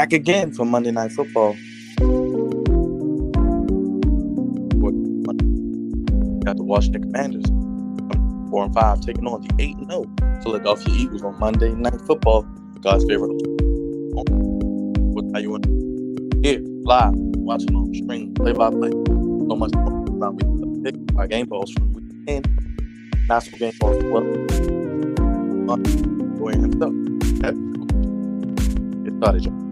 back again for Monday Night Football. Got the Washington Commanders 4-5 taking on the 8-0 Philadelphia Eagles on Monday Night Football. God's favorite. How you want here live watching on stream play-by-play. So much about we pick our game balls from week 10. Not some game balls as well. Doing himself. Get started, y'all.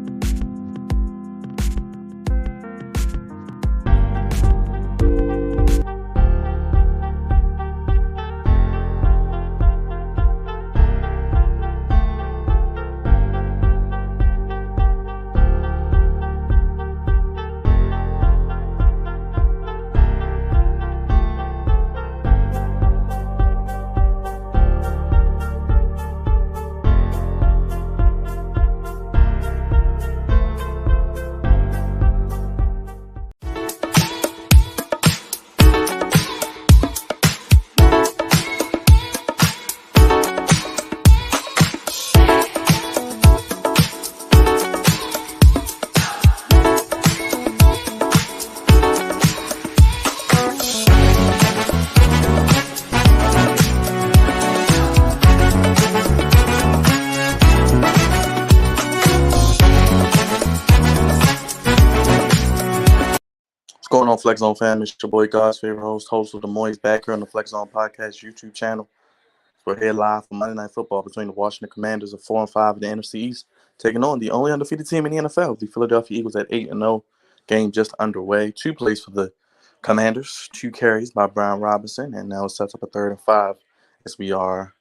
What's going on, Flex Zone fam? It's your boy, God's favorite host of the Moyes, back here on the Flex Zone Podcast YouTube channel. We're here live for Monday Night Football between the Washington Commanders of 4-5 in the NFC East, taking on the only undefeated team in the NFL, the Philadelphia Eagles at 8-0. Game just underway. 2 plays for the Commanders, 2 carries by Brian Robinson, and now it sets up a 3rd and 5 as we are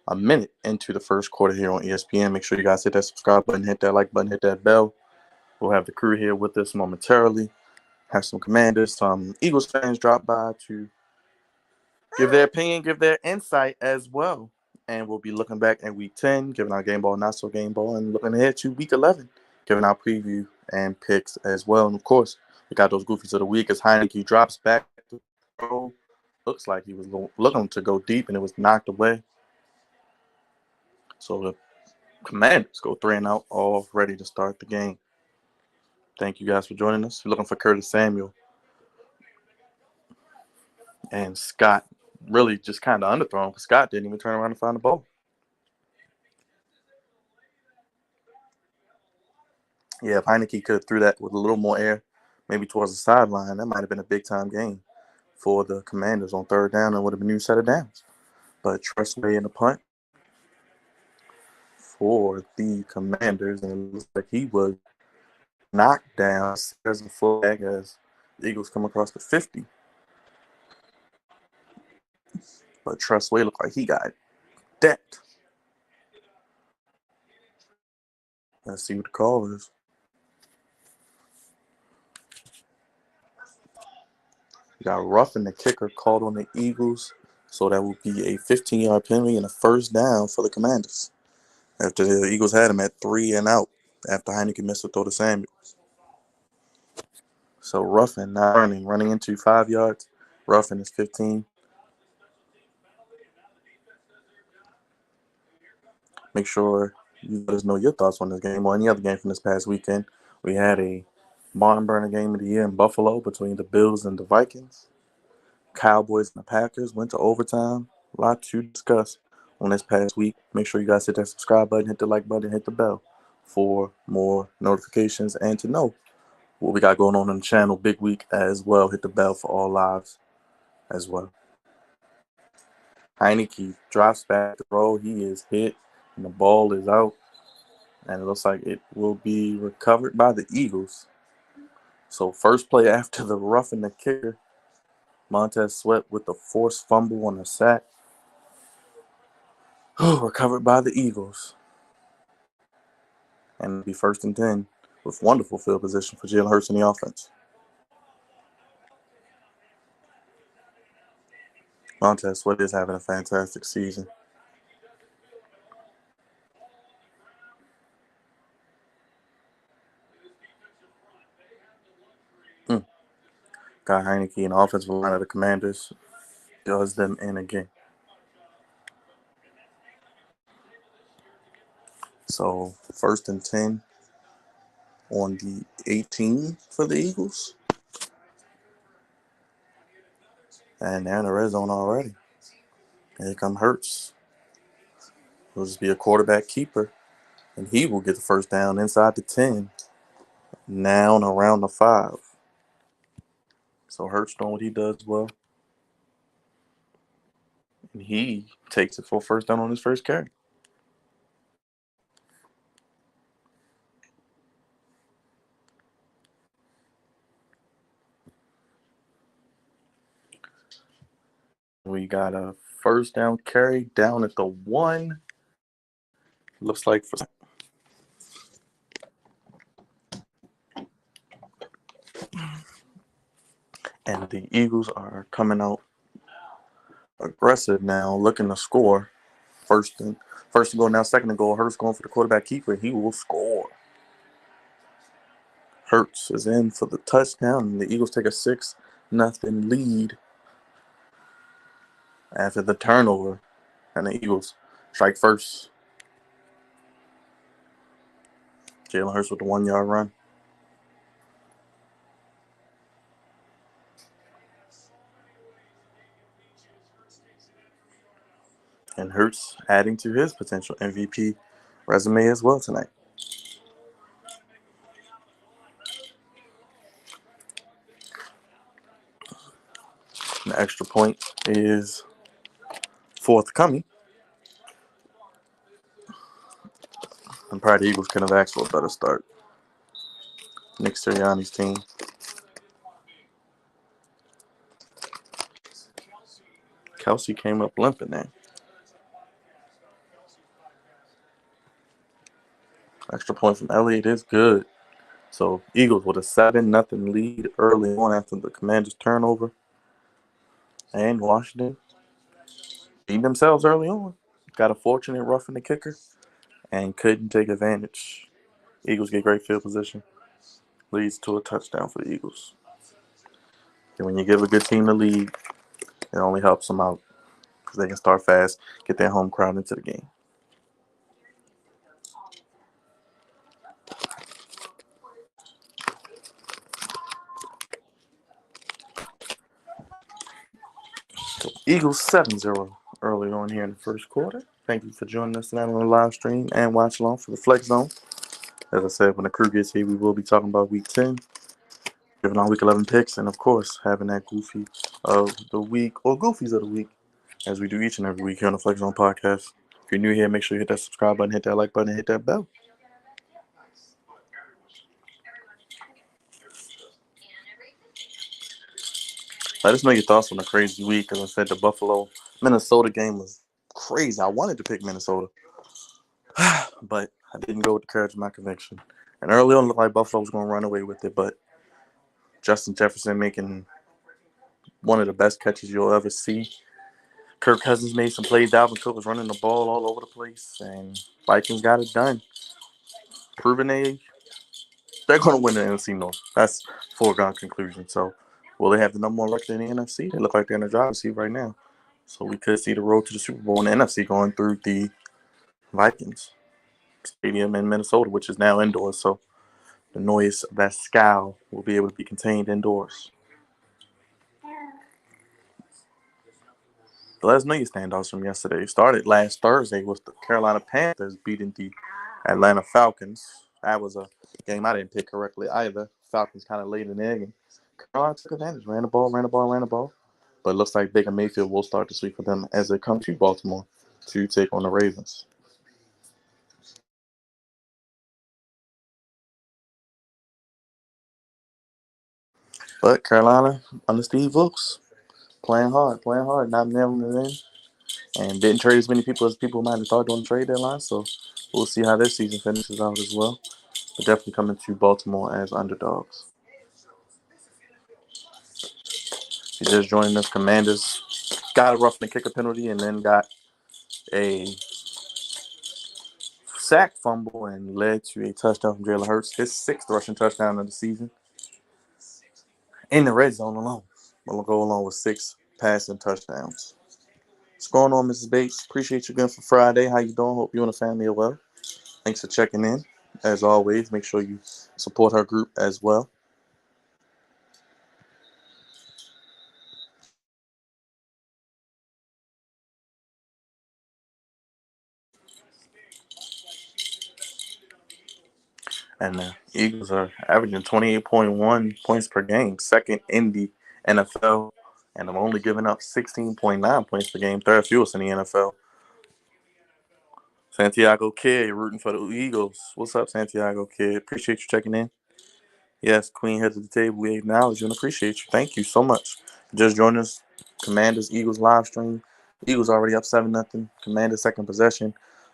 a minute into the first quarter here on ESPN. Make sure you guys hit that subscribe button, hit that like button, hit that bell. We'll have the crew here with us momentarily. Have some Commanders, some Eagles fans drop by to give their opinion, give their insight as well. And we'll be looking back at Week 10, giving our game ball, not so game ball, and looking ahead to Week 11, giving our preview and picks as well. And, of course, we got those goofies of the week as Heineke drops back to throw. Looks like he was looking to go deep, and it was knocked away. So the Commanders go 3-0, all ready to start the game. Thank you guys for joining us. We're looking for Curtis Samuel and Scott. Really just kind of underthrown because Scott didn't even turn around and find the ball. Yeah, if Heineke could have threw that with a little more air, maybe towards the sideline, that might have been a big-time game for the Commanders on 3rd down and would have been a new set of downs. But Trustway in the punt for the Commanders, and it looks like he was knocked down as a flag as the Eagles come across the 50. But Trustway looked like he got decked. Let's see what the call is. We got roughing the kicker called on the Eagles, so that will be a 15-yard penalty and a 1st down for the Commanders. After the Eagles had him at 3 and out after Heineke missed a throw to Samuels. So roughing, not running into 5 yards. Roughing is 15. Make sure you let us know your thoughts on this game or any other game from this past weekend. We had a barn burner game of the year in Buffalo between the Bills and the Vikings. Cowboys and the Packers went to overtime. A lot to discuss on this past week. Make sure you guys hit that subscribe button, hit the like button, hit the bell for more notifications and to know what we got going on the channel. Big week as well. Hit the bell for all lives as well. Heineke drops back to throw. He is hit. And the ball is out, and it looks like it will be recovered by the Eagles. So first play after the roughing the kicker, Montez Sweat with the forced fumble on the sack. Recovered by the Eagles. And it'll be 1st and 10 with wonderful field position for Jalen Hurts in the offense. Montez Sweat is having a fantastic season. Got Heineke and offensive line of the Commanders does them in again. So 1st and 10 on the 18 for the Eagles. And they're in the red zone already. Here come Hurts. He'll just be a quarterback keeper. And he will get the first down inside the 10. Now around the 5. So Hurts doing what he does well. And he takes it for first down on his first carry. We got a first down carry down at the 1. Looks like for and the Eagles are coming out aggressive now, looking to score. First to go, now second to go. Hurts going for the quarterback keeper. He will score. Hurts is in for the touchdown, and the Eagles take a 6-0 lead after the turnover, and the Eagles strike first. Jalen Hurts with the 1-yard run. And Hurts adding to his potential MVP resume as well tonight. The extra point is forthcoming. I'm proud the Eagles could have asked for a better start. Nick Sirianni's team. Kelsey came up limping there. Extra point from Elliott is good. So Eagles with a 7-0 lead early on after the Commanders' turnover. And Washington beat themselves early on. Got a fortunate roughing the kicker and couldn't take advantage. Eagles get great field position. Leads to a touchdown for the Eagles. And when you give a good team the lead, it only helps them out because they can start fast, get their home crowd into the game. So Eagles 7-0 early on here in the first quarter. Thank you for joining us tonight on the live stream and watch along for the Flex Zone. As I said, when the crew gets here, we will be talking about Week 10, giving our Week 11 picks, and, of course, having that Goofy of the Week or Goofies of the Week, as we do each and every week here on the Flex Zone podcast. If you're new here, make sure you hit that subscribe button, hit that like button, and hit that bell. Let us know your thoughts on the crazy week. As I said, the Buffalo-Minnesota game was crazy. I wanted to pick Minnesota, but I didn't go with the courage of my conviction. And early on, it looked like Buffalo was going to run away with it, but Justin Jefferson making one of the best catches you'll ever see. Kirk Cousins made some plays. Dalvin Cook was running the ball all over the place, and Vikings got it done. Proving they're going to win the NFC North. That's foregone conclusion. So, will they have the number one record in the NFC? They look like they're in the driver's seat right now. So, we could see the road to the Super Bowl in the NFC going through the Vikings stadium in Minnesota, which is now indoors. So, the noise of that scowl will be able to be contained indoors. But let us know your standouts from yesterday. It started last Thursday with the Carolina Panthers beating the Atlanta Falcons. That was a game I didn't pick correctly either. Falcons kind of laid an egg, and Carolina took advantage. Ran the ball. But it looks like Baker Mayfield will start this week for them as they come to Baltimore to take on the Ravens. But Carolina, under Steve Wilkes, playing hard, not nailing it in. And didn't trade as many people as people might have thought during the trade deadline. So we'll see how their season finishes out as well. But definitely coming to Baltimore as underdogs. If you're just joining us, Commanders got a roughing the kicker penalty and then got a sack fumble and led to a touchdown from Jalen Hurts, his 6th rushing touchdown of the season. In the red zone alone. We'll go along with 6 passing touchdowns. What's going on, Mrs. Bates? Appreciate you again for Friday. How you doing? Hope you and the family are well. Thanks for checking in. As always, make sure you support her group as well. And the Eagles are averaging 28.1 points per game, second in the NFL. And I'm only giving up 16.9 points per game, third fewest in the NFL. Santiago Kid rooting for the Eagles. What's up, Santiago Kid? Appreciate you checking in. Yes, Queen head to the table. We acknowledge you and appreciate you. Thank you so much. Just joined us. Commanders Eagles live stream. Eagles already up 7-0. Commanders second possession.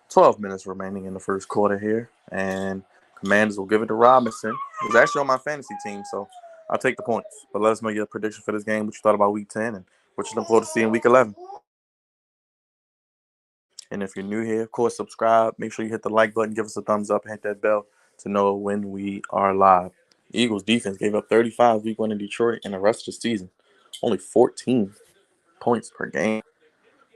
12 minutes remaining in the first quarter here. And Commanders will give it to Robinson, who's actually on my fantasy team, so I'll take the points. But let us know your prediction for this game, what you thought about week 10, and what you look forward to see in week 11. And if you're new here, of course, subscribe. Make sure you hit the like button, give us a thumbs up, and hit that bell to know when we are live. Eagles defense gave up 35 week 1 in Detroit, and the rest of the season, only 14 points per game.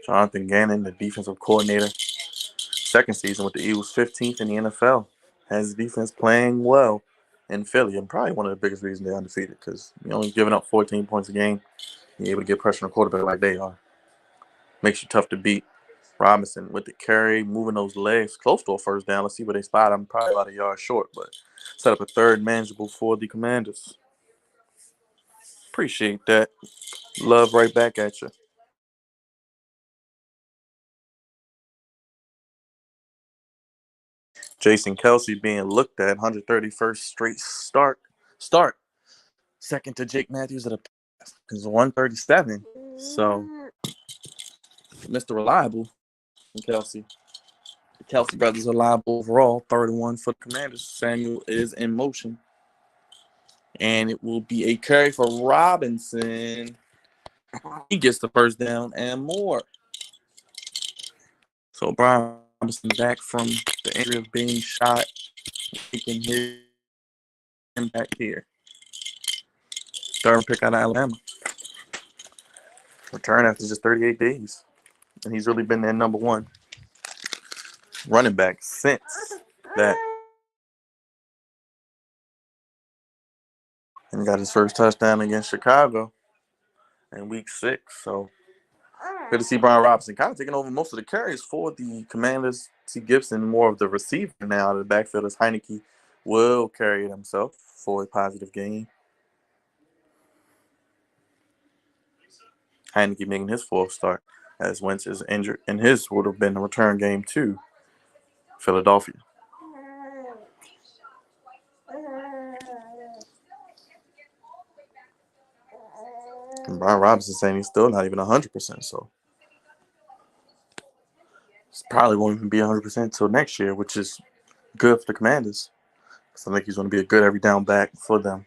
Jonathan Gannon, the defensive coordinator, second season with the Eagles, 15th in the NFL, has defense playing well in Philly, and probably one of the biggest reasons they're undefeated because you're only giving up 14 points a game. You're able to get pressure on the quarterback like they are. Makes you tough to beat. Robinson with the carry, moving those legs close to a first down. Let's see where they spot. I'm probably about a yard short, but set up a third manageable for the Commanders. Appreciate that. Love right back at you. Jason Kelsey being looked at 131st straight start. Second to Jake Matthews at a pass. It's 137. So Mr. Reliable and Kelsey. The Kelsey brothers are reliable overall. 31 for the Commanders. Samuel is in motion. And it will be a carry for Robinson. He gets the first down and more. So Brian Robinson back from the injury of being shot, making his impact here. Third pick out of Alabama. Return after just 38 days. And he's really been their number one running back since that. And got his first touchdown against Chicago in week 6. So good to see Brian Robinson kind of taking over most of the carries for the Commanders. See Gibson more of the receiver now out of the backfield as Heineke will carry it himself for a positive game. Heineke making his fourth start as Wentz is injured, and his would have been a return game to Philadelphia. And Brian Robinson saying he's still not even 100%, so it's probably won't even be 100% until next year, which is good for the Commanders. So I think he's going to be a good every down back for them.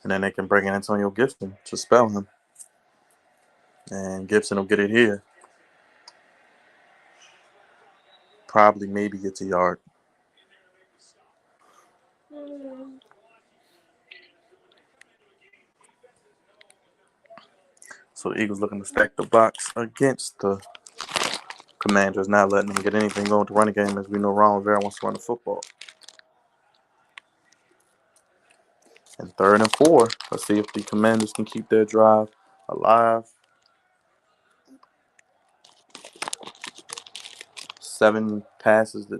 And then they can bring in Antonio Gibson to spell him. And Gibson will get it here. Probably maybe gets a yard. So the Eagles looking to stack the box against the Commanders, not letting them get anything going to run the game, as we know Ron Rivera wants to run the football. And 3rd and 4. Let's see if the Commanders can keep their drive alive. 7 rushes to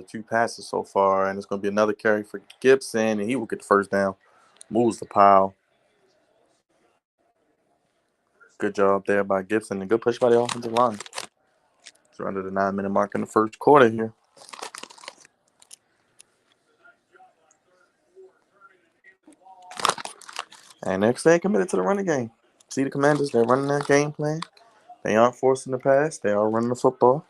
2 passes so far, and it's going to be another carry for Gibson, and he will get the first down. Moves the pile. Good job there by Gibson, and good push by the offensive line. So we're under the 9-minute mark in the first quarter here. And they're staying committed to the running game. See the Commanders, they're running their game plan. They aren't forcing the pass. They are running the football.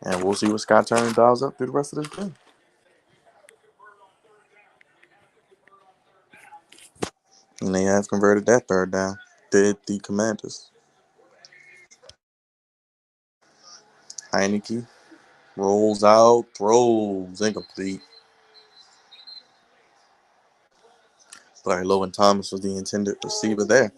And we'll see what Scott Turner dials up through the rest of this game. And they have converted that third down. Did the Commanders. Heineke rolls out, throws, incomplete. Larry Logan Thomas was the intended receiver there.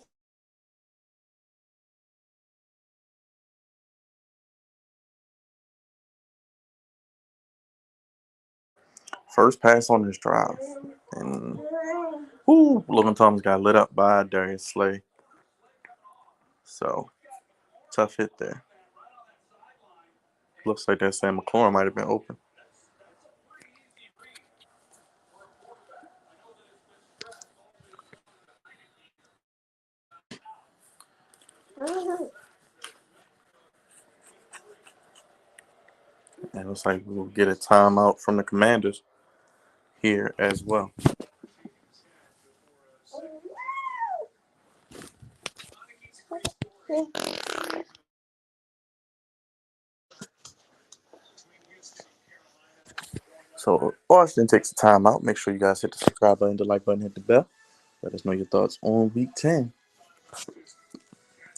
First pass on this drive. And Logan Thomas got lit up by Darius Slay. So, tough hit there. Looks like that Sam McLaurin might have been open. And it looks like we'll get a timeout from the Commanders here as well. So Washington takes the timeout. Make sure you guys hit the subscribe button, the like button, hit the bell. Let us know your thoughts on Week 10.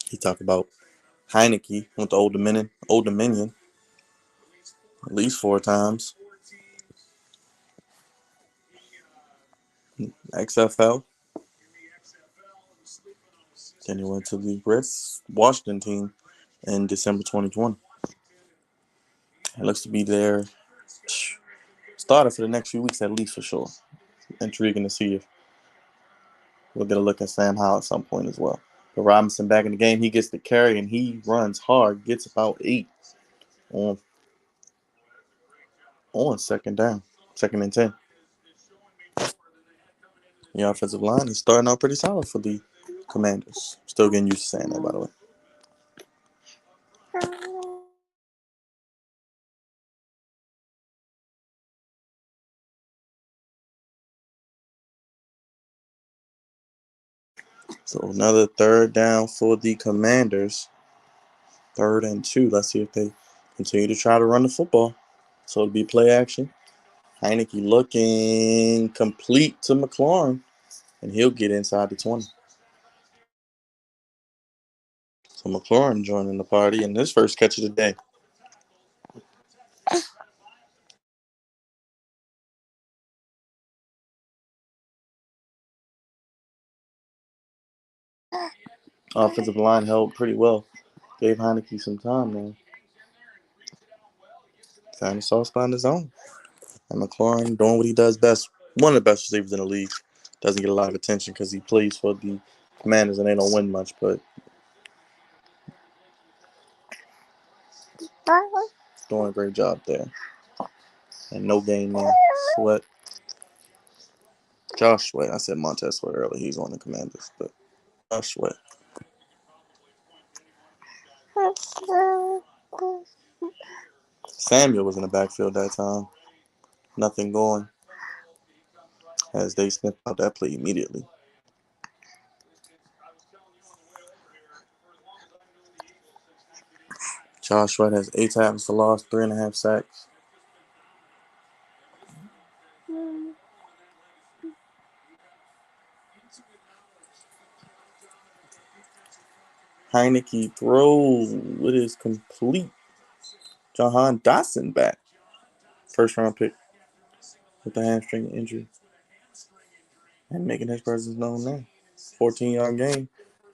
He talked about Heineke with the Old Dominion at least 4 times. XFL. Then he went to the Washington team in December 2020. It looks to be their starter for the next few weeks at least for sure. Intriguing to see if we'll get a look at Sam Howell at some point as well. But Robinson back in the game. He gets the carry and he runs hard. Gets about 8 on second down. 2nd and 10. The offensive line is starting out pretty solid for the Commanders. Still getting used to saying that, by the way. So another 3rd down for the Commanders. 3rd and 2. Let's see if they continue to try to run the football. So it'll be play action. Heineke looking complete to McLaurin, and he'll get inside the 20. So McLaurin joining the party in his first catch of the day. Offensive line held pretty well. Gave Heineke some time now. Found a soft spot in his own. And McLaurin doing what he does best. One of the best receivers in the league. Doesn't get a lot of attention because he plays for the Commanders and they don't win much, but doing a great job there. And no game there. Sweat. Josh Sweat. I said Montez Sweat earlier. He's on the Commanders, but Josh Sweat. Samuel was in the backfield that time. Nothing going. As they snipped out that play immediately. Josh Sweat has 8 tackles for loss, 3.5 sacks. Heineke throws. It is complete. Jahan Dotson back. 1st round pick with the hamstring injury. And making his presence known now. 14-yard game.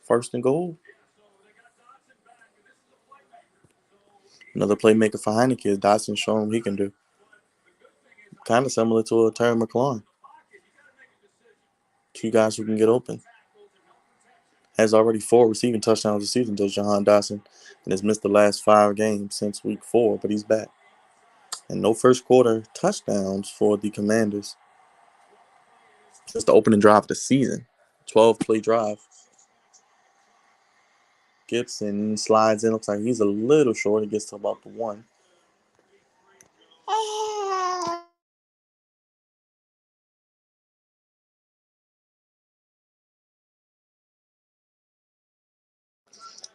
1st and goal. Another playmaker for Heineke is Dotson showing what he can do. Kind of similar to a Terry McLaurin. 2 guys who can get open. Has already 4 receiving touchdowns this season, does Jahan Dotson, and has missed the last 5 games since week 4, but he's back. And no first quarter touchdowns for the Commanders. Just the opening drive of the season. 12-play drive. Gibson slides in. Looks like he's a little short. He gets to about the 1.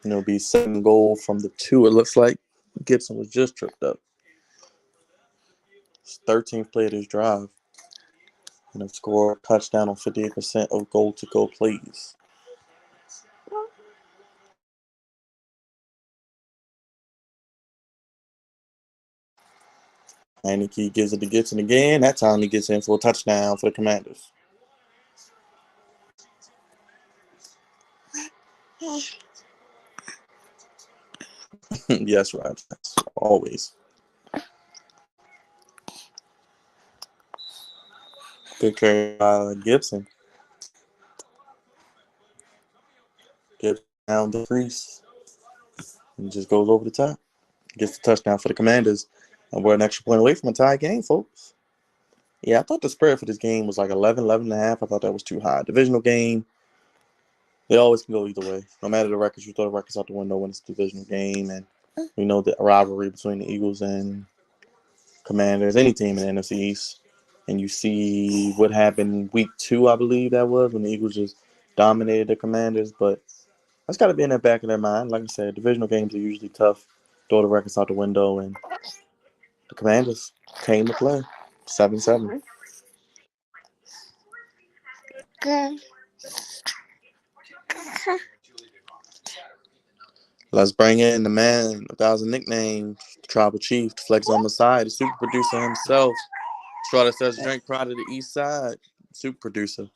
And it'll be 2nd goal from the 2. It looks like Gibson was just tripped up. It's 13th play of this drive. And have scored a touchdown on 58% of goal-to-go plays. Heineke gives it to Gibson again. That time he gets in for a touchdown for the Commanders. Yes, right. Always. Good carry by Gibson. Gibson down the crease and just goes over the top. Gets the touchdown for the Commanders. And we're an extra point away from a tie game, folks. Yeah, I thought the spread for this game was like 11, 11 and a half. I thought that was too high. Divisional game, they always can go either way. No matter the records, you throw the records out the window when it's a divisional game. And we know the rivalry between the Eagles and Commanders, any team in the NFC East. And you see what happened week 2, I believe that was, when the Eagles just dominated the Commanders. But that's got to be in the back of their mind. Like I said, divisional games are usually tough. Throw the records out the window, and the Commanders came to play. 7-7. Let's bring in the man, a thousand nicknames, the Tribal Chief, the Flex on the side, the super producer himself. Strata Stirs a Drink, proud of the East Side. Super producer.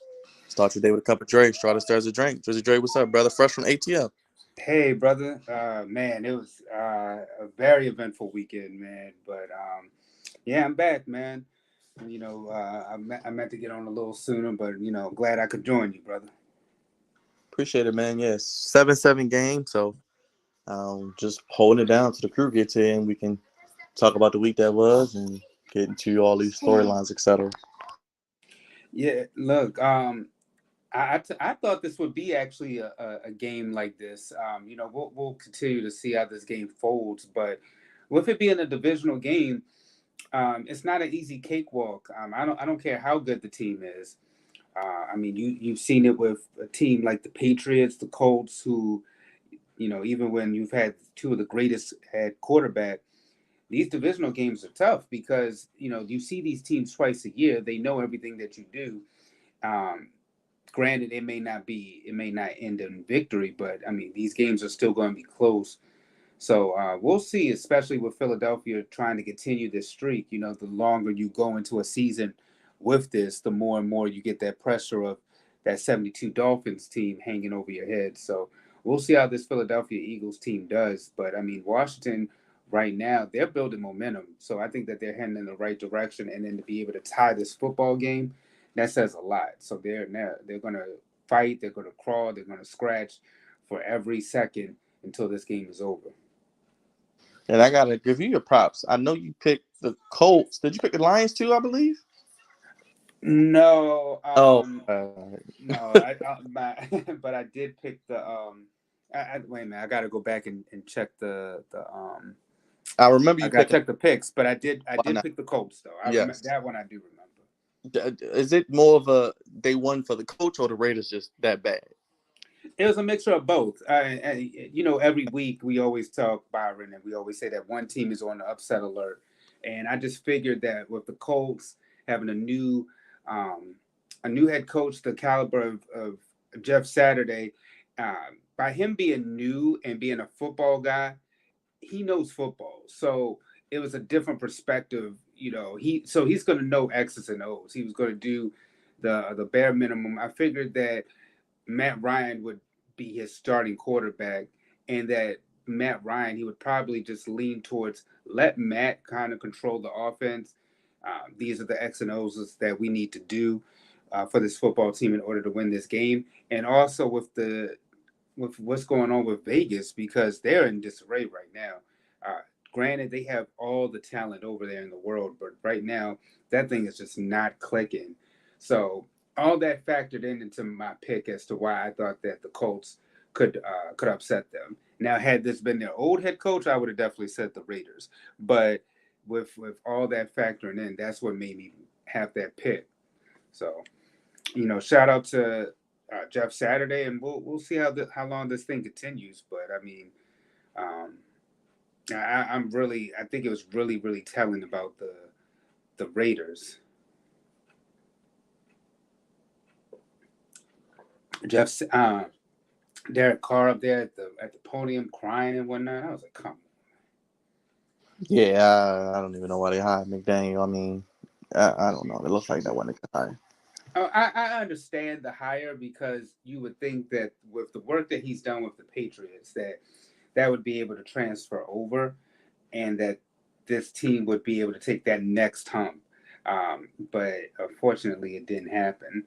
Start your day with a cup of Dre. Strata Stirs a Drink. Drizzy Dre, what's up, brother? Fresh from ATL. Hey, brother. Man, it was a very eventful weekend, man. But yeah, I'm back, man. I meant to get on a little sooner, but glad I could join you, brother. Appreciate it, man. Yes, 7-7 game. So just holding it down to the crew gets here, and we can talk about the week that was and get into all these storylines, etc. Yeah, look, I thought this would be actually a game like this. We'll continue to see how this game folds, but with it being a divisional game, it's not an easy cakewalk. I don't care how good the team is. I mean, you've seen it with a team like the Patriots, the Colts, who even when you've had two of the greatest at quarterback, these divisional games are tough because you see these teams twice a year. They know everything that you do. Um, Granted, it may not end in victory, but I mean, these games are still going to be close. So we'll see, especially with Philadelphia trying to continue this streak. The longer you go into a season with this, the more and more you get that pressure of that 72 Dolphins team hanging over your head. So we'll see how this Philadelphia Eagles team does. But I mean, Washington right now, they're building momentum. So I think that they're heading in the right direction. And then to be able to tie this football game, that says a lot. So they're going to fight, they're going to crawl, they're going to scratch for every second until this game is over. And I gotta give you your props. I know you picked the Colts. Did you pick the Lions too? I believe. No, Oh, no, but I did pick the wait a minute, I got to go back and check the. I remember I you got to picking. check the picks, but I Why did not? pick the Colts though. I remember Yes. that one. I do remember. Is it more of a they won for the coach or the Raiders just that bad? It was a mixture of both. Every week we always talk, Byron, and we always say that one team is on the upset alert. And I just figured that with the Colts having um, a new head coach, the caliber of Jeff Saturday, by him being new and being a football guy, he knows football. So it was a different perspective. He's going to know X's and O's. He was going to do the bare minimum. I figured that Matt Ryan would be his starting quarterback, and that Matt Ryan, he would probably just lean towards let Matt kind of control the offense. These are the X and O's that we need to do for this football team in order to win this game, and also with what's going on with Vegas because they're in disarray right now. Uh, Granted, they have all the talent over there in the world, but right now that thing is just not clicking. So all that factored into my pick as to why I thought that the Colts could upset them. Now, had this been their old head coach, I would have definitely said the Raiders. But with all that factoring in, that's what made me have that pick. So shout out to Jeff Saturday, and we'll see how long this thing continues. But I mean, um, I think it was really telling about the Raiders. Jeff Derek Carr up there at the podium crying and whatnot. I was like, come Yeah, I don't even know why they hired McDaniel. I mean, I don't know. It looks like that wasn't a good hire. on. I understand the hire because you would think that with the work that he's done with the Patriots, that would be able to transfer over, and that this team would be able to take that next hump. But unfortunately, it didn't happen.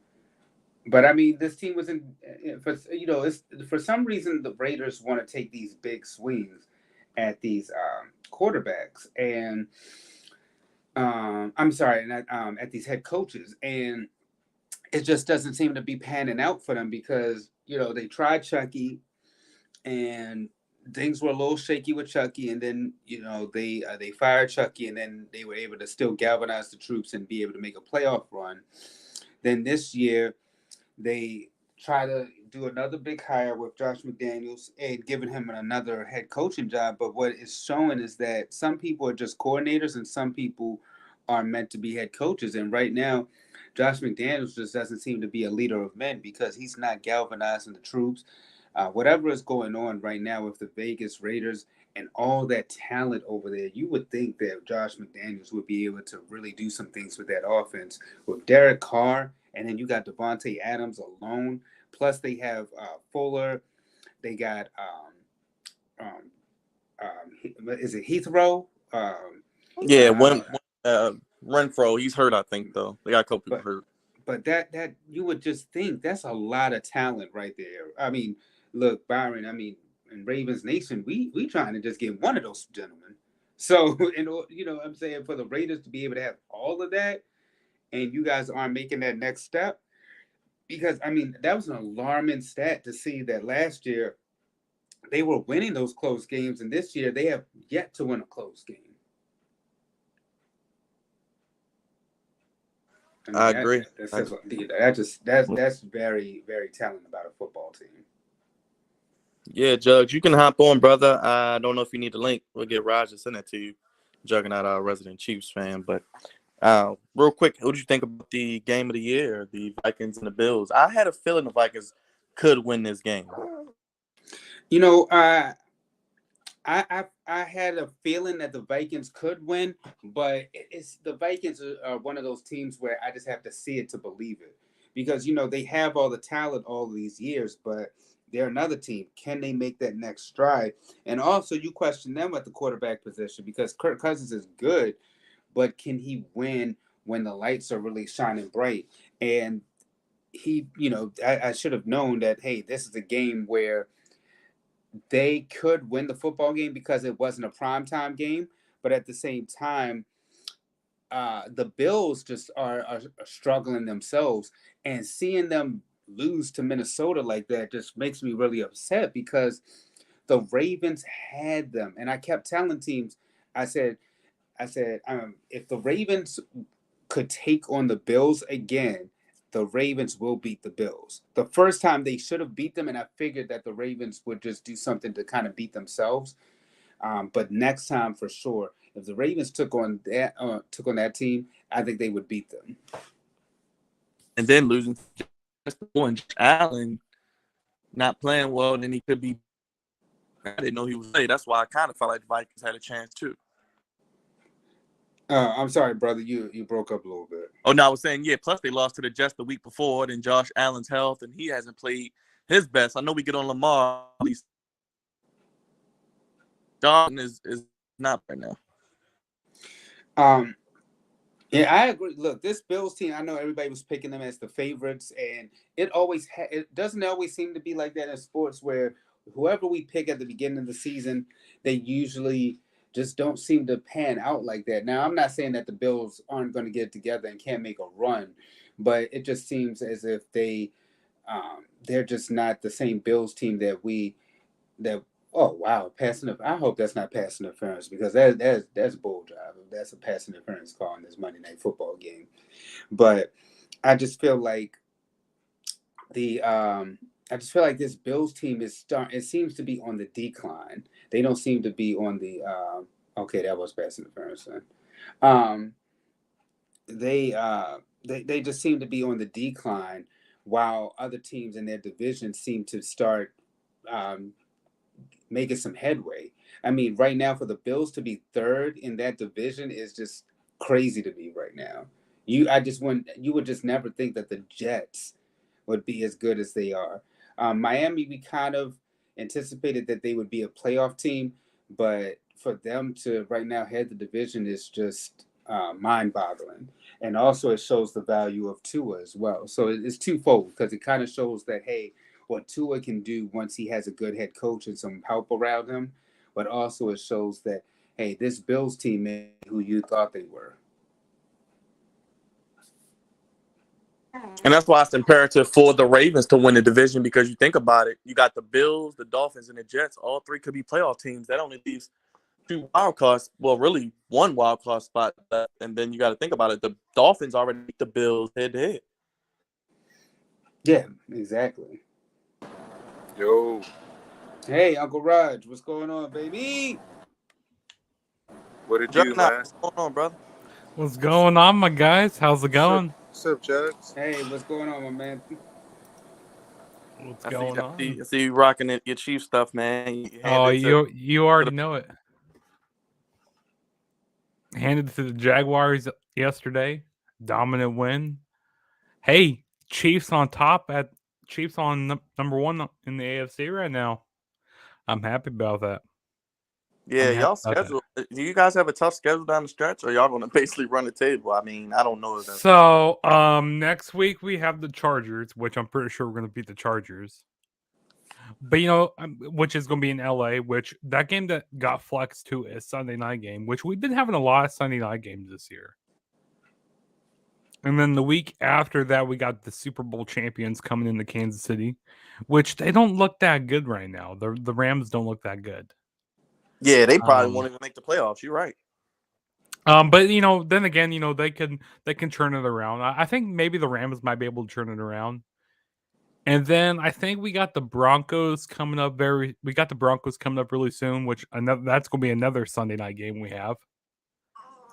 But I mean, this team was in for it's for some reason the Raiders want to take these big swings at these quarterbacks and I'm sorry, not, at these head coaches, and it just doesn't seem to be panning out for them because they tried Chucky and things were a little shaky with Chucky, and then they fired Chucky, and then they were able to still galvanize the troops and be able to make a playoff run. Then this year they try to do another big hire with Josh McDaniels and giving him another head coaching job. But what it's showing is that some people are just coordinators and some people are meant to be head coaches. And right now, Josh McDaniels just doesn't seem to be a leader of men because he's not galvanizing the troops. Whatever is going on right now with the Vegas Raiders and all that talent over there, you would think that Josh McDaniels would be able to really do some things with that offense. With Derek Carr, and then you got Devontae Adams alone. Plus, they have Fuller. They got is it Heathrow? Yeah, Uh, Renfro, he's hurt, I think, though. They got a couple people but hurt. but that you would just think that's a lot of talent right there. I mean, look, Byron. I mean, in Ravens Nation, we trying to just get one of those gentlemen. So, and I'm saying for the Raiders to be able to have all of that, and you guys aren't making that next step, because I mean that was an alarming stat to see that last year they were winning those close games, and this year they have yet to win a close game. I mean I agree. that says that's very very telling about a football team. Yeah, Jugs, you can hop on, brother. I don't know if you need the link. We'll get Raj to send that to you. Juggernaut, our resident Chiefs fan. But real quick, what did you think about the game of the year, the Vikings and the Bills? I had a feeling the Vikings could win this game. You know, I had a feeling that the Vikings could win, but it's the Vikings are one of those teams where I just have to see it to believe it, because they have all the talent all these years, but they're another team. Can they make that next stride? And also, you question them at the quarterback position because Kirk Cousins is good, but can he win when the lights are really shining bright? And I should have known that. Hey, this is a game where they could win the football game because it wasn't a primetime game. But at the same time, the Bills just are struggling themselves. And seeing them lose to Minnesota like that just makes me really upset because the Ravens had them. And I kept telling teams, I said, if the Ravens could take on the Bills again, the Ravens will beat the Bills. The first time they should have beat them, and I figured that the Ravens would just do something to kind of beat themselves. But next time, for sure, if the Ravens took on that team, I think they would beat them. And then losing to and Allen not playing well, then he could be. I didn't know he was late. That's why I kind of felt like the Vikings had a chance too. I'm sorry, brother. You broke up a little bit. Oh, no, I was saying, yeah, plus they lost to the Jets the week before, then Josh Allen's health, and he hasn't played his best. I know we get on Lamar, at least Dalton is not right now. Um, Yeah, I agree. Look, this Bills team, I know everybody was picking them as the favorites, and it doesn't always seem to be like that in sports where whoever we pick at the beginning of the season, they usually just don't seem to pan out like that. Now, I'm not saying that the Bills aren't going to get together and can't make a run, but it just seems as if they're just not the same Bills team that. Oh wow, passing. I hope that's not pass interference because that's bull drive. That's a pass interference call in this Monday Night Football game. But I just feel like the I just feel like this Bills team is start. It seems to be on the decline. They don't seem to be on the. Okay, that was pass interference. Then. Um, they just seem to be on the decline, while other teams in their division seem to start um, making some headway. I mean, right now for the Bills to be third in that division is just crazy to me right now. You would just never think that the Jets would be as good as they are. Miami, we kind of anticipated that they would be a playoff team, but for them to right now head the division is just mind-boggling. And also, it shows the value of Tua as well. So it's twofold because it kind of shows that hey, what Tua can do once he has a good head coach and some help around him, but also it shows that hey, this Bills team may not be who you thought they were. And that's why it's imperative for the Ravens to win the division because you think about it, you got the Bills, the Dolphins, and the Jets. All three could be playoff teams. That only leaves two wild cards. Well, really one wild card spot left. And then you got to think about it. The Dolphins already beat the Bills head to head. Yeah, exactly. Yo, Hey, Uncle Raj, what's going on, baby? what it do, Juggernaut, man? what's going on, brother? What's going on, my guys? How's it going? What's up, Jugs? Hey, what's going on, my man? What's I going I on? see you rocking it, your Chief stuff, man. You Oh, handed to you already know it. Handed to the Jaguars yesterday. Dominant win. Hey, Chiefs on top at Chiefs on number one in the AFC right now. I'm happy about that. yeah, I'm happy y'all about that. schedule. Do you guys have a tough schedule down the stretch, or y'all gonna basically run the table? I mean, I don't know if that's So, next week we have the Chargers, which I'm pretty sure we're going to beat the Chargers. But which is going to be in LA, which that game that got flexed to is Sunday night game, which we've been having a lot of Sunday night games this year. And then the week after that, we got the Super Bowl champions coming into Kansas City, which they don't look that good right now. The Rams don't look that good. yeah, they probably Um, won't even make the playoffs. You're right. but then again, they can turn it around. I think maybe the Rams might be able to turn it around. And then I think we got the Broncos coming up really soon, which that's going to be another Sunday night game we have.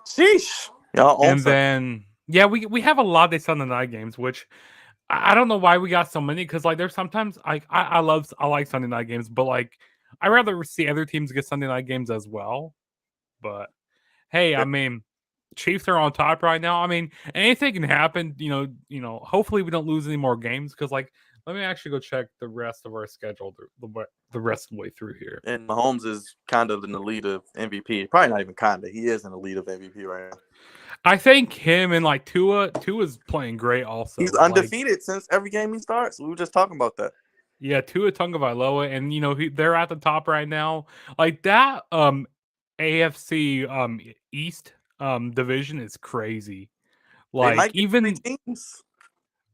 Sheesh, y'all own And something. then we have a lot of Sunday night games, which I don't know why we got so many because like there's sometimes I like Sunday night games, but like I rather see other teams get Sunday night games as well. But hey, I mean, Chiefs are on top right now. I mean, anything can happen. Hopefully we don't lose any more games because like let me actually go check the rest of our schedule the rest of the way through here. And Mahomes is kind of in the lead of MVP. Probably not even kind of. He is in the lead of MVP right now. I think him and like Tua's playing great also. He's Like, undefeated since every game he starts. We were just talking about that. yeah, Tua Tagovailoa, and they're at the top right now. Like that AFC East division is crazy. They Like might get three even teams.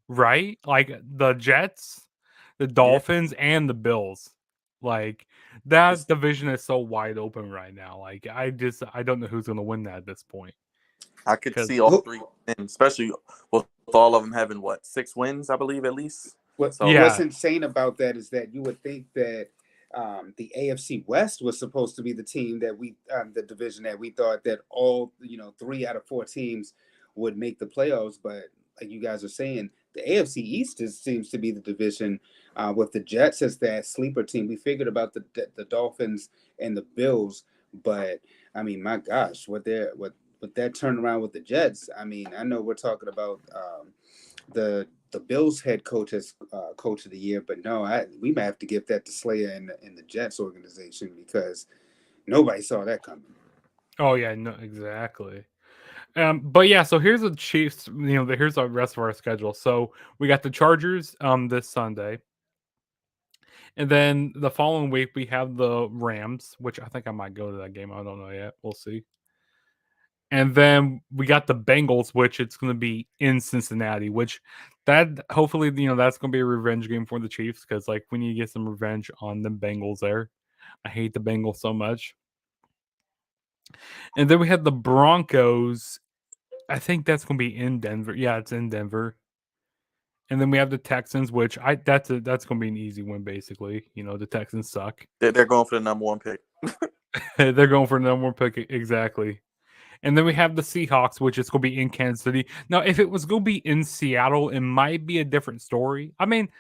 right, like the Jets, the Yeah, Dolphins, and the Bills. Like that division is so wide open right now. Like I don't know who's gonna win that at this point. I could Because see all three, and especially with all of them having 6 wins, I believe at least. So What's yeah, insane about that is that you would think that the AFC West was supposed to be the team that the division that we thought that all 3 out of 4 teams would make the playoffs, but like you guys are saying, the AFC East seems to be the division with the Jets as that sleeper team. We figured about the Dolphins and the Bills, but I mean, my gosh, what that turnaround with the Jets. I mean, I know we're talking about. The Bills head coach as coach of the year, but no, we might have to give that to Slayer in the Jets organization because nobody saw that coming. oh yeah, no, exactly. But yeah, so here's the Chiefs. Here's the rest of our schedule. So we got the Chargers this Sunday, and then the following week we have the Rams, which I think I might go to that game. I don't know yet. We'll see. And then we got the Bengals, which it's going to be in Cincinnati. Which that hopefully that's going to be a revenge game for the Chiefs because like we need to get some revenge on the Bengals there. I hate the Bengals so much. And then we had the Broncos. I think that's going to be in Denver. Yeah, it's in Denver. And then we have the Texans, which that's going to be an easy win. Basically, the Texans suck. they're going for the number 1 pick. They're going for the number one pick exactly. And then we have the Seahawks, which is going to be in Kansas City. Now, if it was going to be in Seattle, it might be a different story. I mean,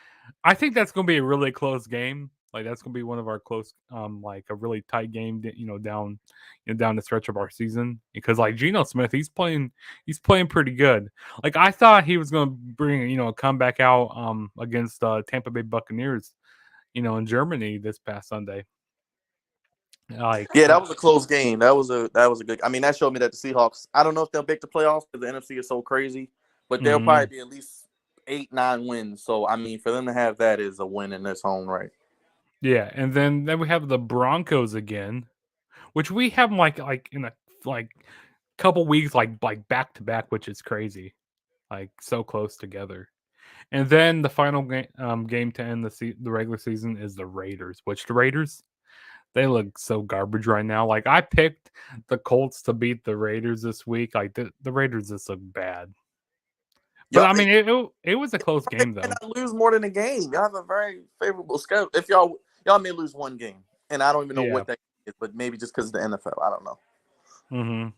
I think that's going to be a really close game. Like that's going to be one of our close, like a really tight game. Down the stretch of our season because like Geno Smith, he's playing pretty good. Like I thought he was going to bring a comeback out against Tampa Bay Buccaneers, in Germany this past Sunday. Like, Yeah, that was a close game. That was a good. I mean, that showed me that the Seahawks. I don't know if they'll make the playoffs because the NFC is so crazy, but they'll probably be at least 8-9 wins. So I mean, for them to have that is a win in its own right. yeah, and then we have the Broncos again, which we have them like in a like couple weeks like back to back, which is crazy, like so close together. And then the final game to end the regular season is the Raiders, which the Raiders, they look so garbage right now. Like, I picked the Colts to beat the Raiders this week. Like, the Raiders just look bad. But Y'all, I mean, it was a close they game may though. not lose more than a game. Y'all have a very favorable schedule. If y'all may lose one game, and I don't even know Yeah. what that is, but maybe just because of the NFL, I don't know. Mm-hmm.